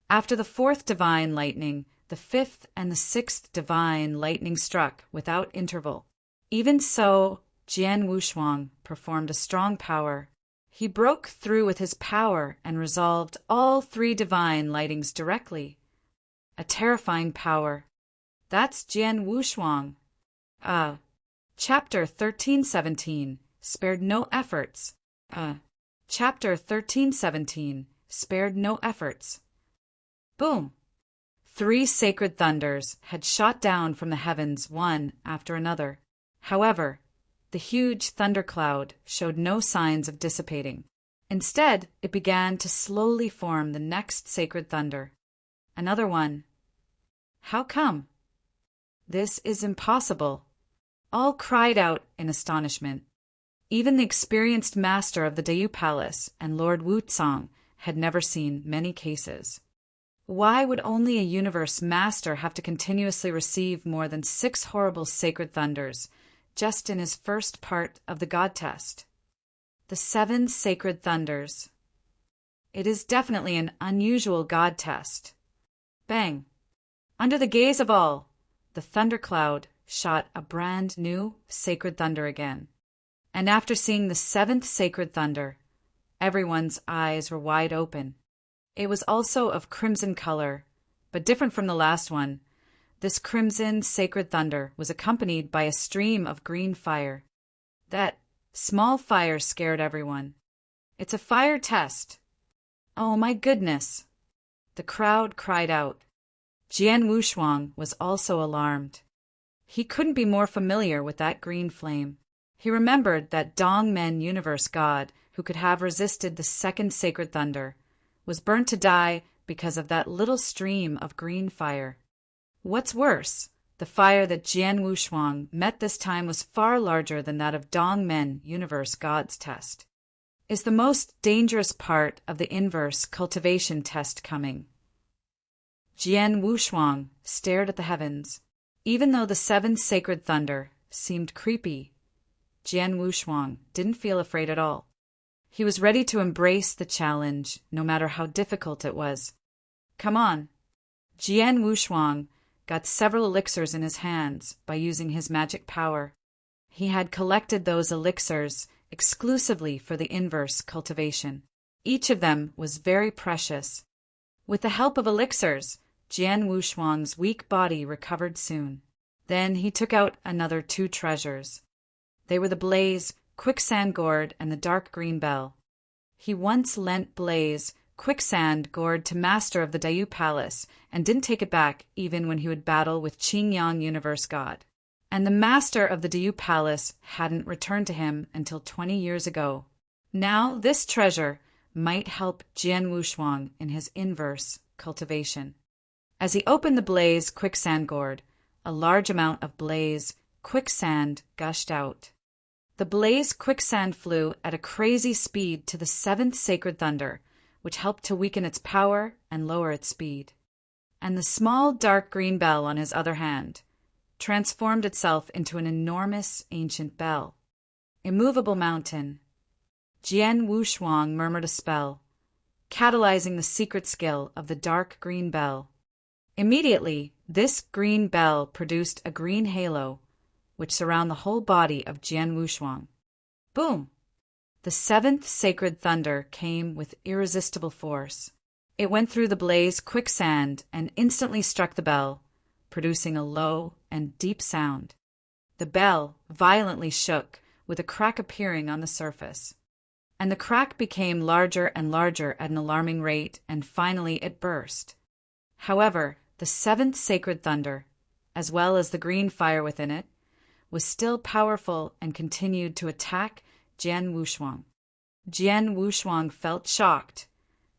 After the fourth divine lightning, the fifth and the sixth divine lightning struck without interval. Even so, Jian Wushuang performed a strong power. He broke through with his power and resolved all three divine lightnings directly. A terrifying power. That's Jian Wushuang. Chapter 1317 spared no efforts. Chapter 1317 spared no efforts. Boom! 3 sacred thunders had shot down from the heavens one after another. However, the huge thundercloud showed no signs of dissipating. Instead, it began to slowly form the next sacred thunder. Another one. How come? This is impossible. All cried out in astonishment. Even the experienced master of the Dayu Palace and Lord Wucang had never seen many cases. Why would only a universe master have to continuously receive more than 6 horrible sacred thunders just in his first part of the God test? The 7 sacred thunders. It is definitely an unusual God test. Bang! Under the gaze of all, the thundercloud shot a brand new sacred thunder again. And after seeing the 7th sacred thunder, everyone's eyes were wide open. It was also of crimson color, but different from the last one. This crimson sacred thunder was accompanied by a stream of green fire. That small fire scared everyone. It's a fire test. Oh my goodness! The crowd cried out. Jian Wushuang was also alarmed. He couldn't be more familiar with that green flame. He remembered that Dongmen universe god who could have resisted the 2nd sacred thunder was burnt to die because of that little stream of green fire. What's worse, the fire that Jian Wushuang met this time was far larger than that of Dongmen universe god's test. Is the most dangerous part of the inverse cultivation test coming? Jian Wushuang stared at the heavens. Even though the 7th sacred thunder seemed creepy, Jian Wushuang didn't feel afraid at all. He was ready to embrace the challenge, no matter how difficult it was. Come on. Jian Wushuang got several elixirs in his hands by using his magic power. He had collected those elixirs exclusively for the inverse cultivation. Each of them was very precious. With the help of elixirs, Jian Wushuang's weak body recovered soon. Then he took out another 2 treasures. They were the Blaze Quicksand Gourd and the Dark Green Bell. He once lent Blaze Quicksand Gourd to Master of the Dayu Palace and didn't take it back even when he would battle with Qingyang Universe God. And the Master of the Dayu Palace hadn't returned to him until 20 years ago. Now this treasure might help Jian Wushuang in his inverse cultivation. As he opened the Blaze Quicksand Gourd, a large amount of Blaze Quicksand gushed out. The Blaze Quicksand flew at a crazy speed to the 7th sacred thunder, which helped to weaken its power and lower its speed. And the small dark green bell, on his other hand, transformed itself into an enormous ancient bell. Immovable mountain. Jian Wushuang murmured a spell, catalyzing the secret skill of the dark green bell. Immediately, this green bell produced a green halo, which surrounded the whole body of Jian Wushuang. Boom! The seventh sacred thunder came with irresistible force. It went through the blaze quicksand and instantly struck the bell, producing a low and deep sound. The bell violently shook, with a crack appearing on the surface. And the crack became larger and larger at an alarming rate, and finally it burst. However, the seventh sacred thunder, as well as the green fire within it, was still powerful and continued to attack Jian Wushuang. Jian Wushuang felt shocked,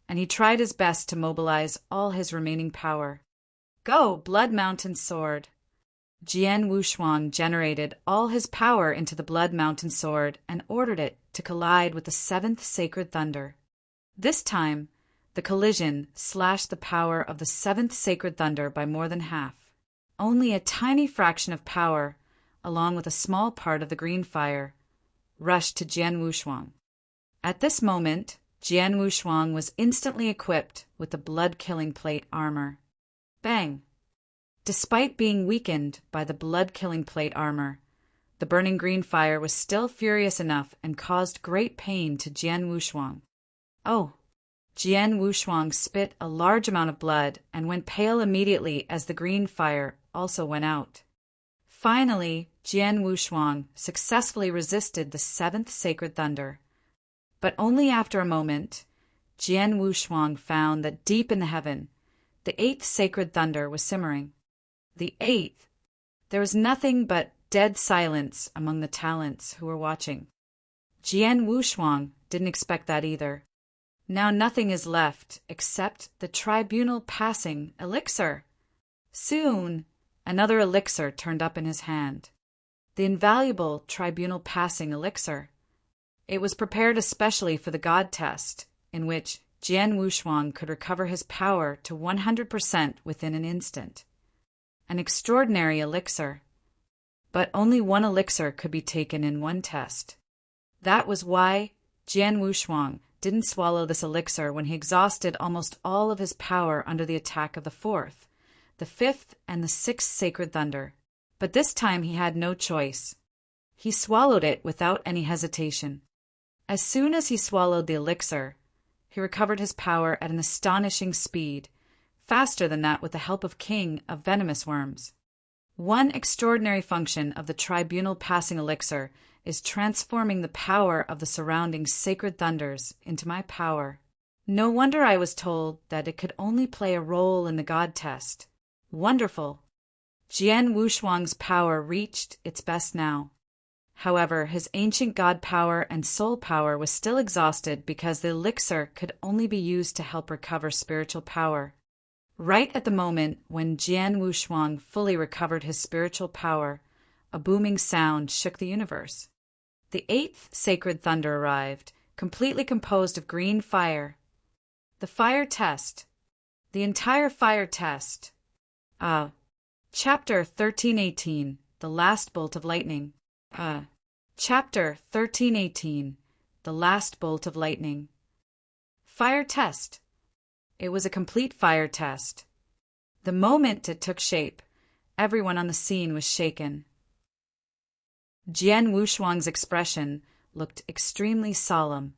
and he tried his best to mobilize all his remaining power. Go, Blood Mountain Sword! Jian Wushuang generated all his power into the Blood Mountain Sword and ordered it to collide with the seventh sacred thunder. This time, the collision slashed the power of the seventh sacred thunder by more than half. Only a tiny fraction of power, along with a small part of the green fire, rushed to Jian Wushuang. At this moment, Jian Wushuang was instantly equipped with the blood-killing plate armor. Bang! Despite being weakened by the blood-killing plate armor, the burning green fire was still furious enough and caused great pain to Jian Wushuang. Oh! Jian Wushuang spit a large amount of blood and went pale immediately as the green fire also went out. Finally, Jian Wushuang successfully resisted the seventh sacred thunder. But only after a moment, Jian Wushuang found that deep in the heaven, the eighth sacred thunder was simmering. The eighth! There was nothing but dead silence among the talents who were watching. Jian Wushuang didn't expect that either. Now nothing is left except the tribunal passing elixir. Soon, another elixir turned up in his hand. The invaluable tribunal passing elixir. It was prepared especially for the God test, in which Jian Wushuang could recover his power to 100% within an instant. An extraordinary elixir. But only one elixir could be taken in one test. That was why Jian Wushuang didn't swallow this elixir when he exhausted almost all of his power under the attack of the fourth, the fifth, and the sixth sacred thunder. But this time he had no choice. He swallowed it without any hesitation. As soon as he swallowed the elixir, he recovered his power at an astonishing speed, faster than that with the help of King of Venomous Worms. One extraordinary function of the tribunal passing elixir is transforming the power of the surrounding sacred thunders into my power. No wonder I was told that it could only play a role in the God test. Wonderful! Jian Wushuang's power reached its best now. However, his ancient God power and soul power was still exhausted because the elixir could only be used to help recover spiritual power. Right at the moment when Jian Wushuang fully recovered his spiritual power, a booming sound shook the universe. The eighth sacred thunder arrived, completely composed of green fire. The fire test. The entire fire test. Chapter 1318, The Last Bolt of Lightning. Chapter 1318, The Last Bolt of Lightning. Fire test. It was a complete fire test. The moment it took shape, everyone on the scene was shaken. Jian Wushuang's expression looked extremely solemn.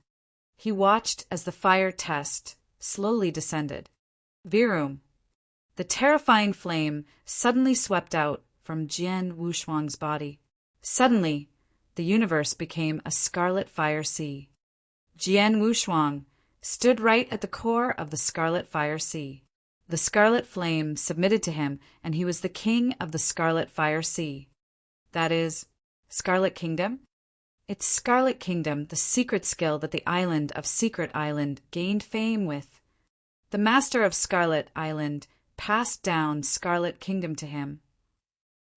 He watched as the fire test slowly descended. Virum! The terrifying flame suddenly swept out from Jian Wushuang's body. Suddenly, the universe became a scarlet fire sea. Jian Wushuang stood right at the core of the scarlet fire sea. The scarlet flame submitted to him, and he was the king of the scarlet fire sea. That is, Scarlet Kingdom? It's Scarlet Kingdom, the secret skill that the island of Secret Island gained fame with. The master of Scarlet Island passed down Scarlet Kingdom to him.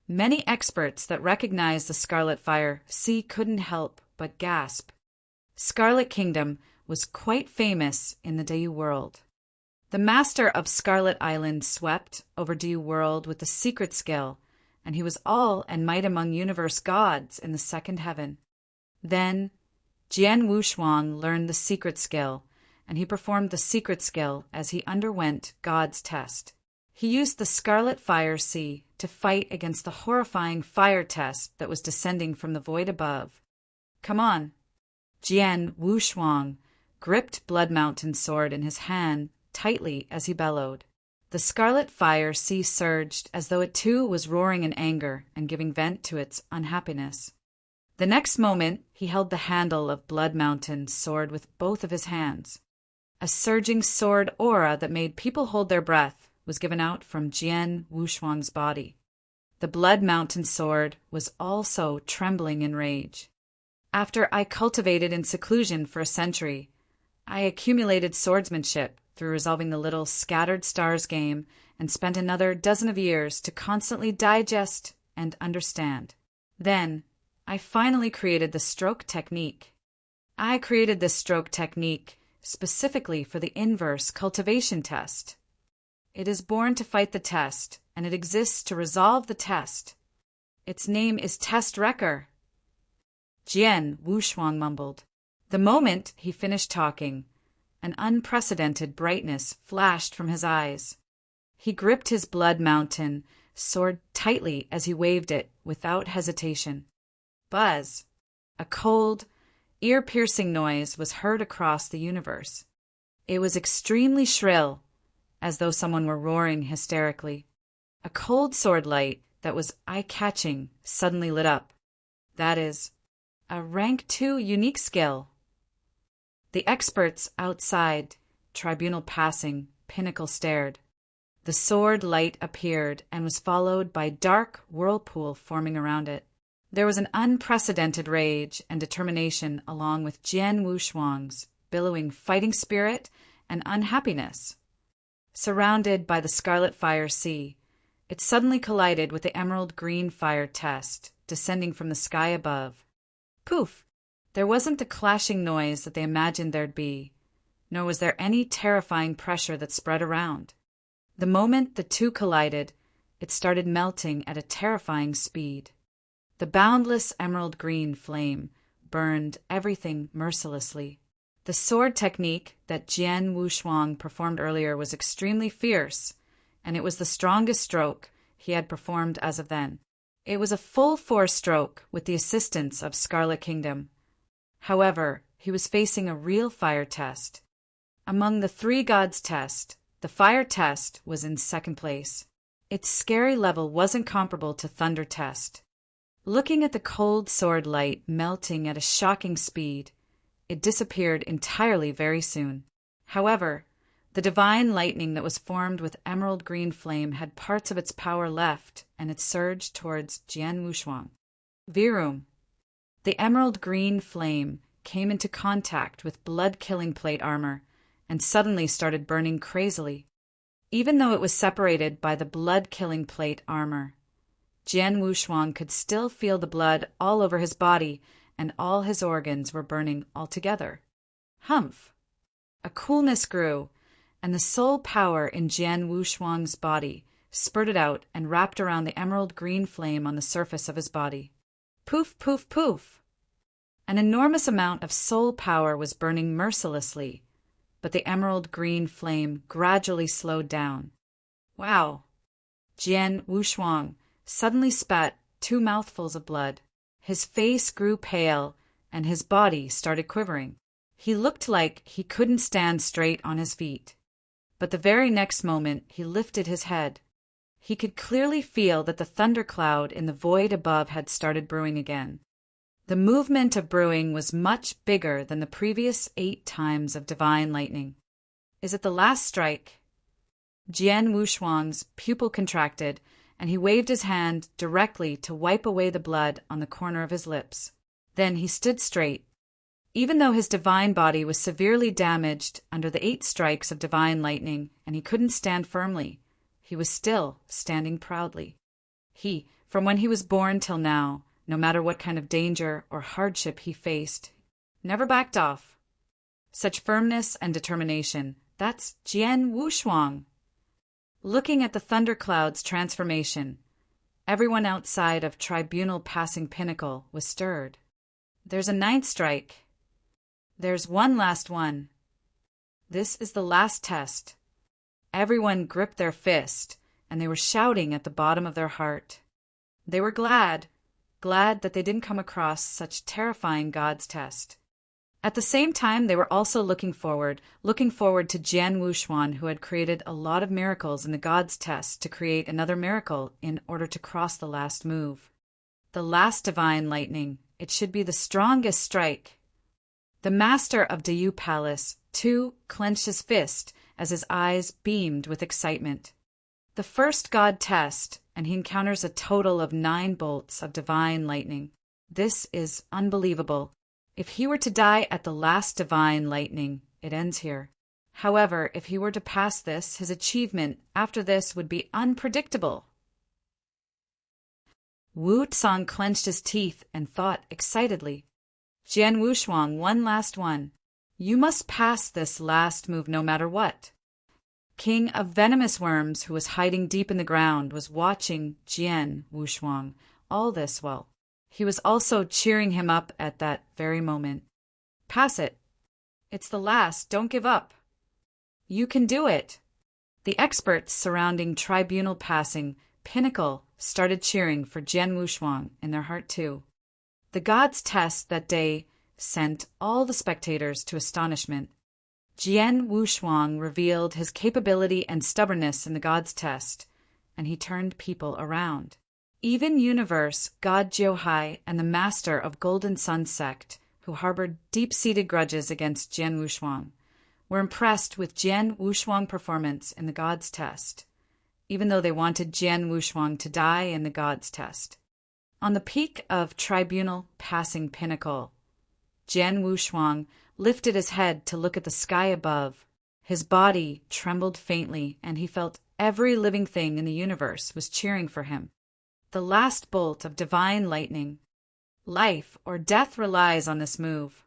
Many experts that recognized the Scarlet Fire Sea couldn't help but gasp. Scarlet Kingdom was quite famous in the Dayu world. The master of Scarlet Island swept over Dayu world with the secret skill, and he was all and might among universe gods in the second heaven. Then, Jian Wushuang learned the secret skill, and he performed the secret skill as he underwent God's test. He used the Scarlet Fire Sea to fight against the horrifying fire test that was descending from the void above. Come on! Jian Wushuang gripped Blood Mountain's sword in his hand tightly as he bellowed. The Scarlet Fire Sea surged as though it too was roaring in anger and giving vent to its unhappiness. The next moment he held the handle of Blood Mountain's sword with both of his hands. A surging sword aura that made people hold their breath was given out from Jian Wushuang's body. The Blood Mountain sword was also trembling in rage. After I cultivated in seclusion for a century, I accumulated swordsmanship through resolving the little Scattered Stars game and spent another dozen of years to constantly digest and understand. Then, I finally created the stroke technique. I created this stroke technique specifically for the inverse cultivation test. It is born to fight the test, and it exists to resolve the test. Its name is Test Wrecker. Jian Wushuang mumbled. The moment he finished talking, an unprecedented brightness flashed from his eyes. He gripped his Blood Mountain sword tightly as he waved it without hesitation. Buzz! A cold, ear-piercing noise was heard across the universe. It was extremely shrill, as though someone were roaring hysterically. A cold sword light that was eye-catching suddenly lit up. That is, a rank 2 unique skill. The experts outside, tribunal passing, pinnacle stared. The sword light appeared and was followed by dark whirlpool forming around it. There was an unprecedented rage and determination along with Jian Wushuang's billowing fighting spirit and unhappiness. Surrounded by the Scarlet Fire Sea, it suddenly collided with the emerald green fire test, descending from the sky above. Poof! There wasn't the clashing noise that they imagined there'd be, nor was there any terrifying pressure that spread around. The moment the two collided, it started melting at a terrifying speed. The boundless emerald green flame burned everything mercilessly. The sword technique that Jian Wushuang performed earlier was extremely fierce, and it was the strongest stroke he had performed as of then. It was a full-force stroke with the assistance of Scarlet Kingdom. However, he was facing a real fire test. Among the 3 gods test, the fire test was in second place. Its scary level wasn't comparable to thunder test. Looking at the cold sword light melting at a shocking speed, it disappeared entirely very soon. However, the divine lightning that was formed with emerald green flame had parts of its power left, and it surged towards Jian Wushuang. Virum. The emerald green flame came into contact with blood-killing plate armor, and suddenly started burning crazily. Even though it was separated by the blood-killing plate armor, Jian Wushuang could still feel the blood all over his body, and all his organs were burning altogether. Humph! A coolness grew, and the soul power in Jian Wushuang's body spurted out and wrapped around the emerald green flame on the surface of his body. Poof, poof, poof! An enormous amount of soul power was burning mercilessly, but the emerald green flame gradually slowed down. Wow! Jian Wushuang suddenly spat 2 mouthfuls of blood. His face grew pale, and his body started quivering. He looked like he couldn't stand straight on his feet. But the very next moment he lifted his head. He could clearly feel that the thundercloud in the void above had started brewing again. The movement of brewing was much bigger than the previous 8 times of divine lightning. Is it the last strike? Jian Wushuang's pupil contracted, and he waved his hand directly to wipe away the blood on the corner of his lips. Then he stood straight. Even though his divine body was severely damaged under the 8 strikes of divine lightning and he couldn't stand firmly, he was still standing proudly. He, from when he was born till now, no matter what kind of danger or hardship he faced, never backed off. Such firmness and determination, that's Jian Wushuang. Looking at the thundercloud's transformation, everyone outside of Tribunal Passing Pinnacle was stirred. There's a ninth strike. There's one last one. This is the last test. Everyone gripped their fist, and they were shouting at the bottom of their heart. They were glad that they didn't come across such terrifying God's test. At the same time, they were also looking forward to Jian Wuxuan, who had created a lot of miracles in the God's test to create another miracle in order to cross the last move. The last divine lightning. It should be the strongest strike. The master of Dayu Palace, too, clenched his fist as his eyes beamed with excitement. The first God test, and he encounters a total of 9 bolts of divine lightning. This is unbelievable. If he were to die at the last divine lightning, it ends here. However, if he were to pass this, his achievement after this would be unpredictable. Wu Tsang clenched his teeth and thought excitedly. Jian Wuxuan, one last one. You must pass this last move no matter what. King of Venomous Worms, who was hiding deep in the ground, was watching Jian Wuxuan all this while. He was also cheering him up at that very moment. Pass it. It's the last. Don't give up. You can do it. The experts surrounding Tribunal Passing Pinnacle started cheering for Jian Wuxuan in their heart too. The gods' test that day sent all the spectators to astonishment. Jian Wuxuan revealed his capability and stubbornness in the gods' test, and he turned people around. Even Universe, God Jiuhai, and the master of Golden Sun sect, who harbored deep-seated grudges against Jian Wuxuan, were impressed with Jian Wuxuan's performance in the gods' test, even though they wanted Jian Wuxuan to die in the gods' test. On the peak of Tribunal Passing Pinnacle, Jian Wuxuan lifted his head to look at the sky above. His body trembled faintly, and he felt every living thing in the universe was cheering for him. The last bolt of divine lightning. Life or death relies on this move.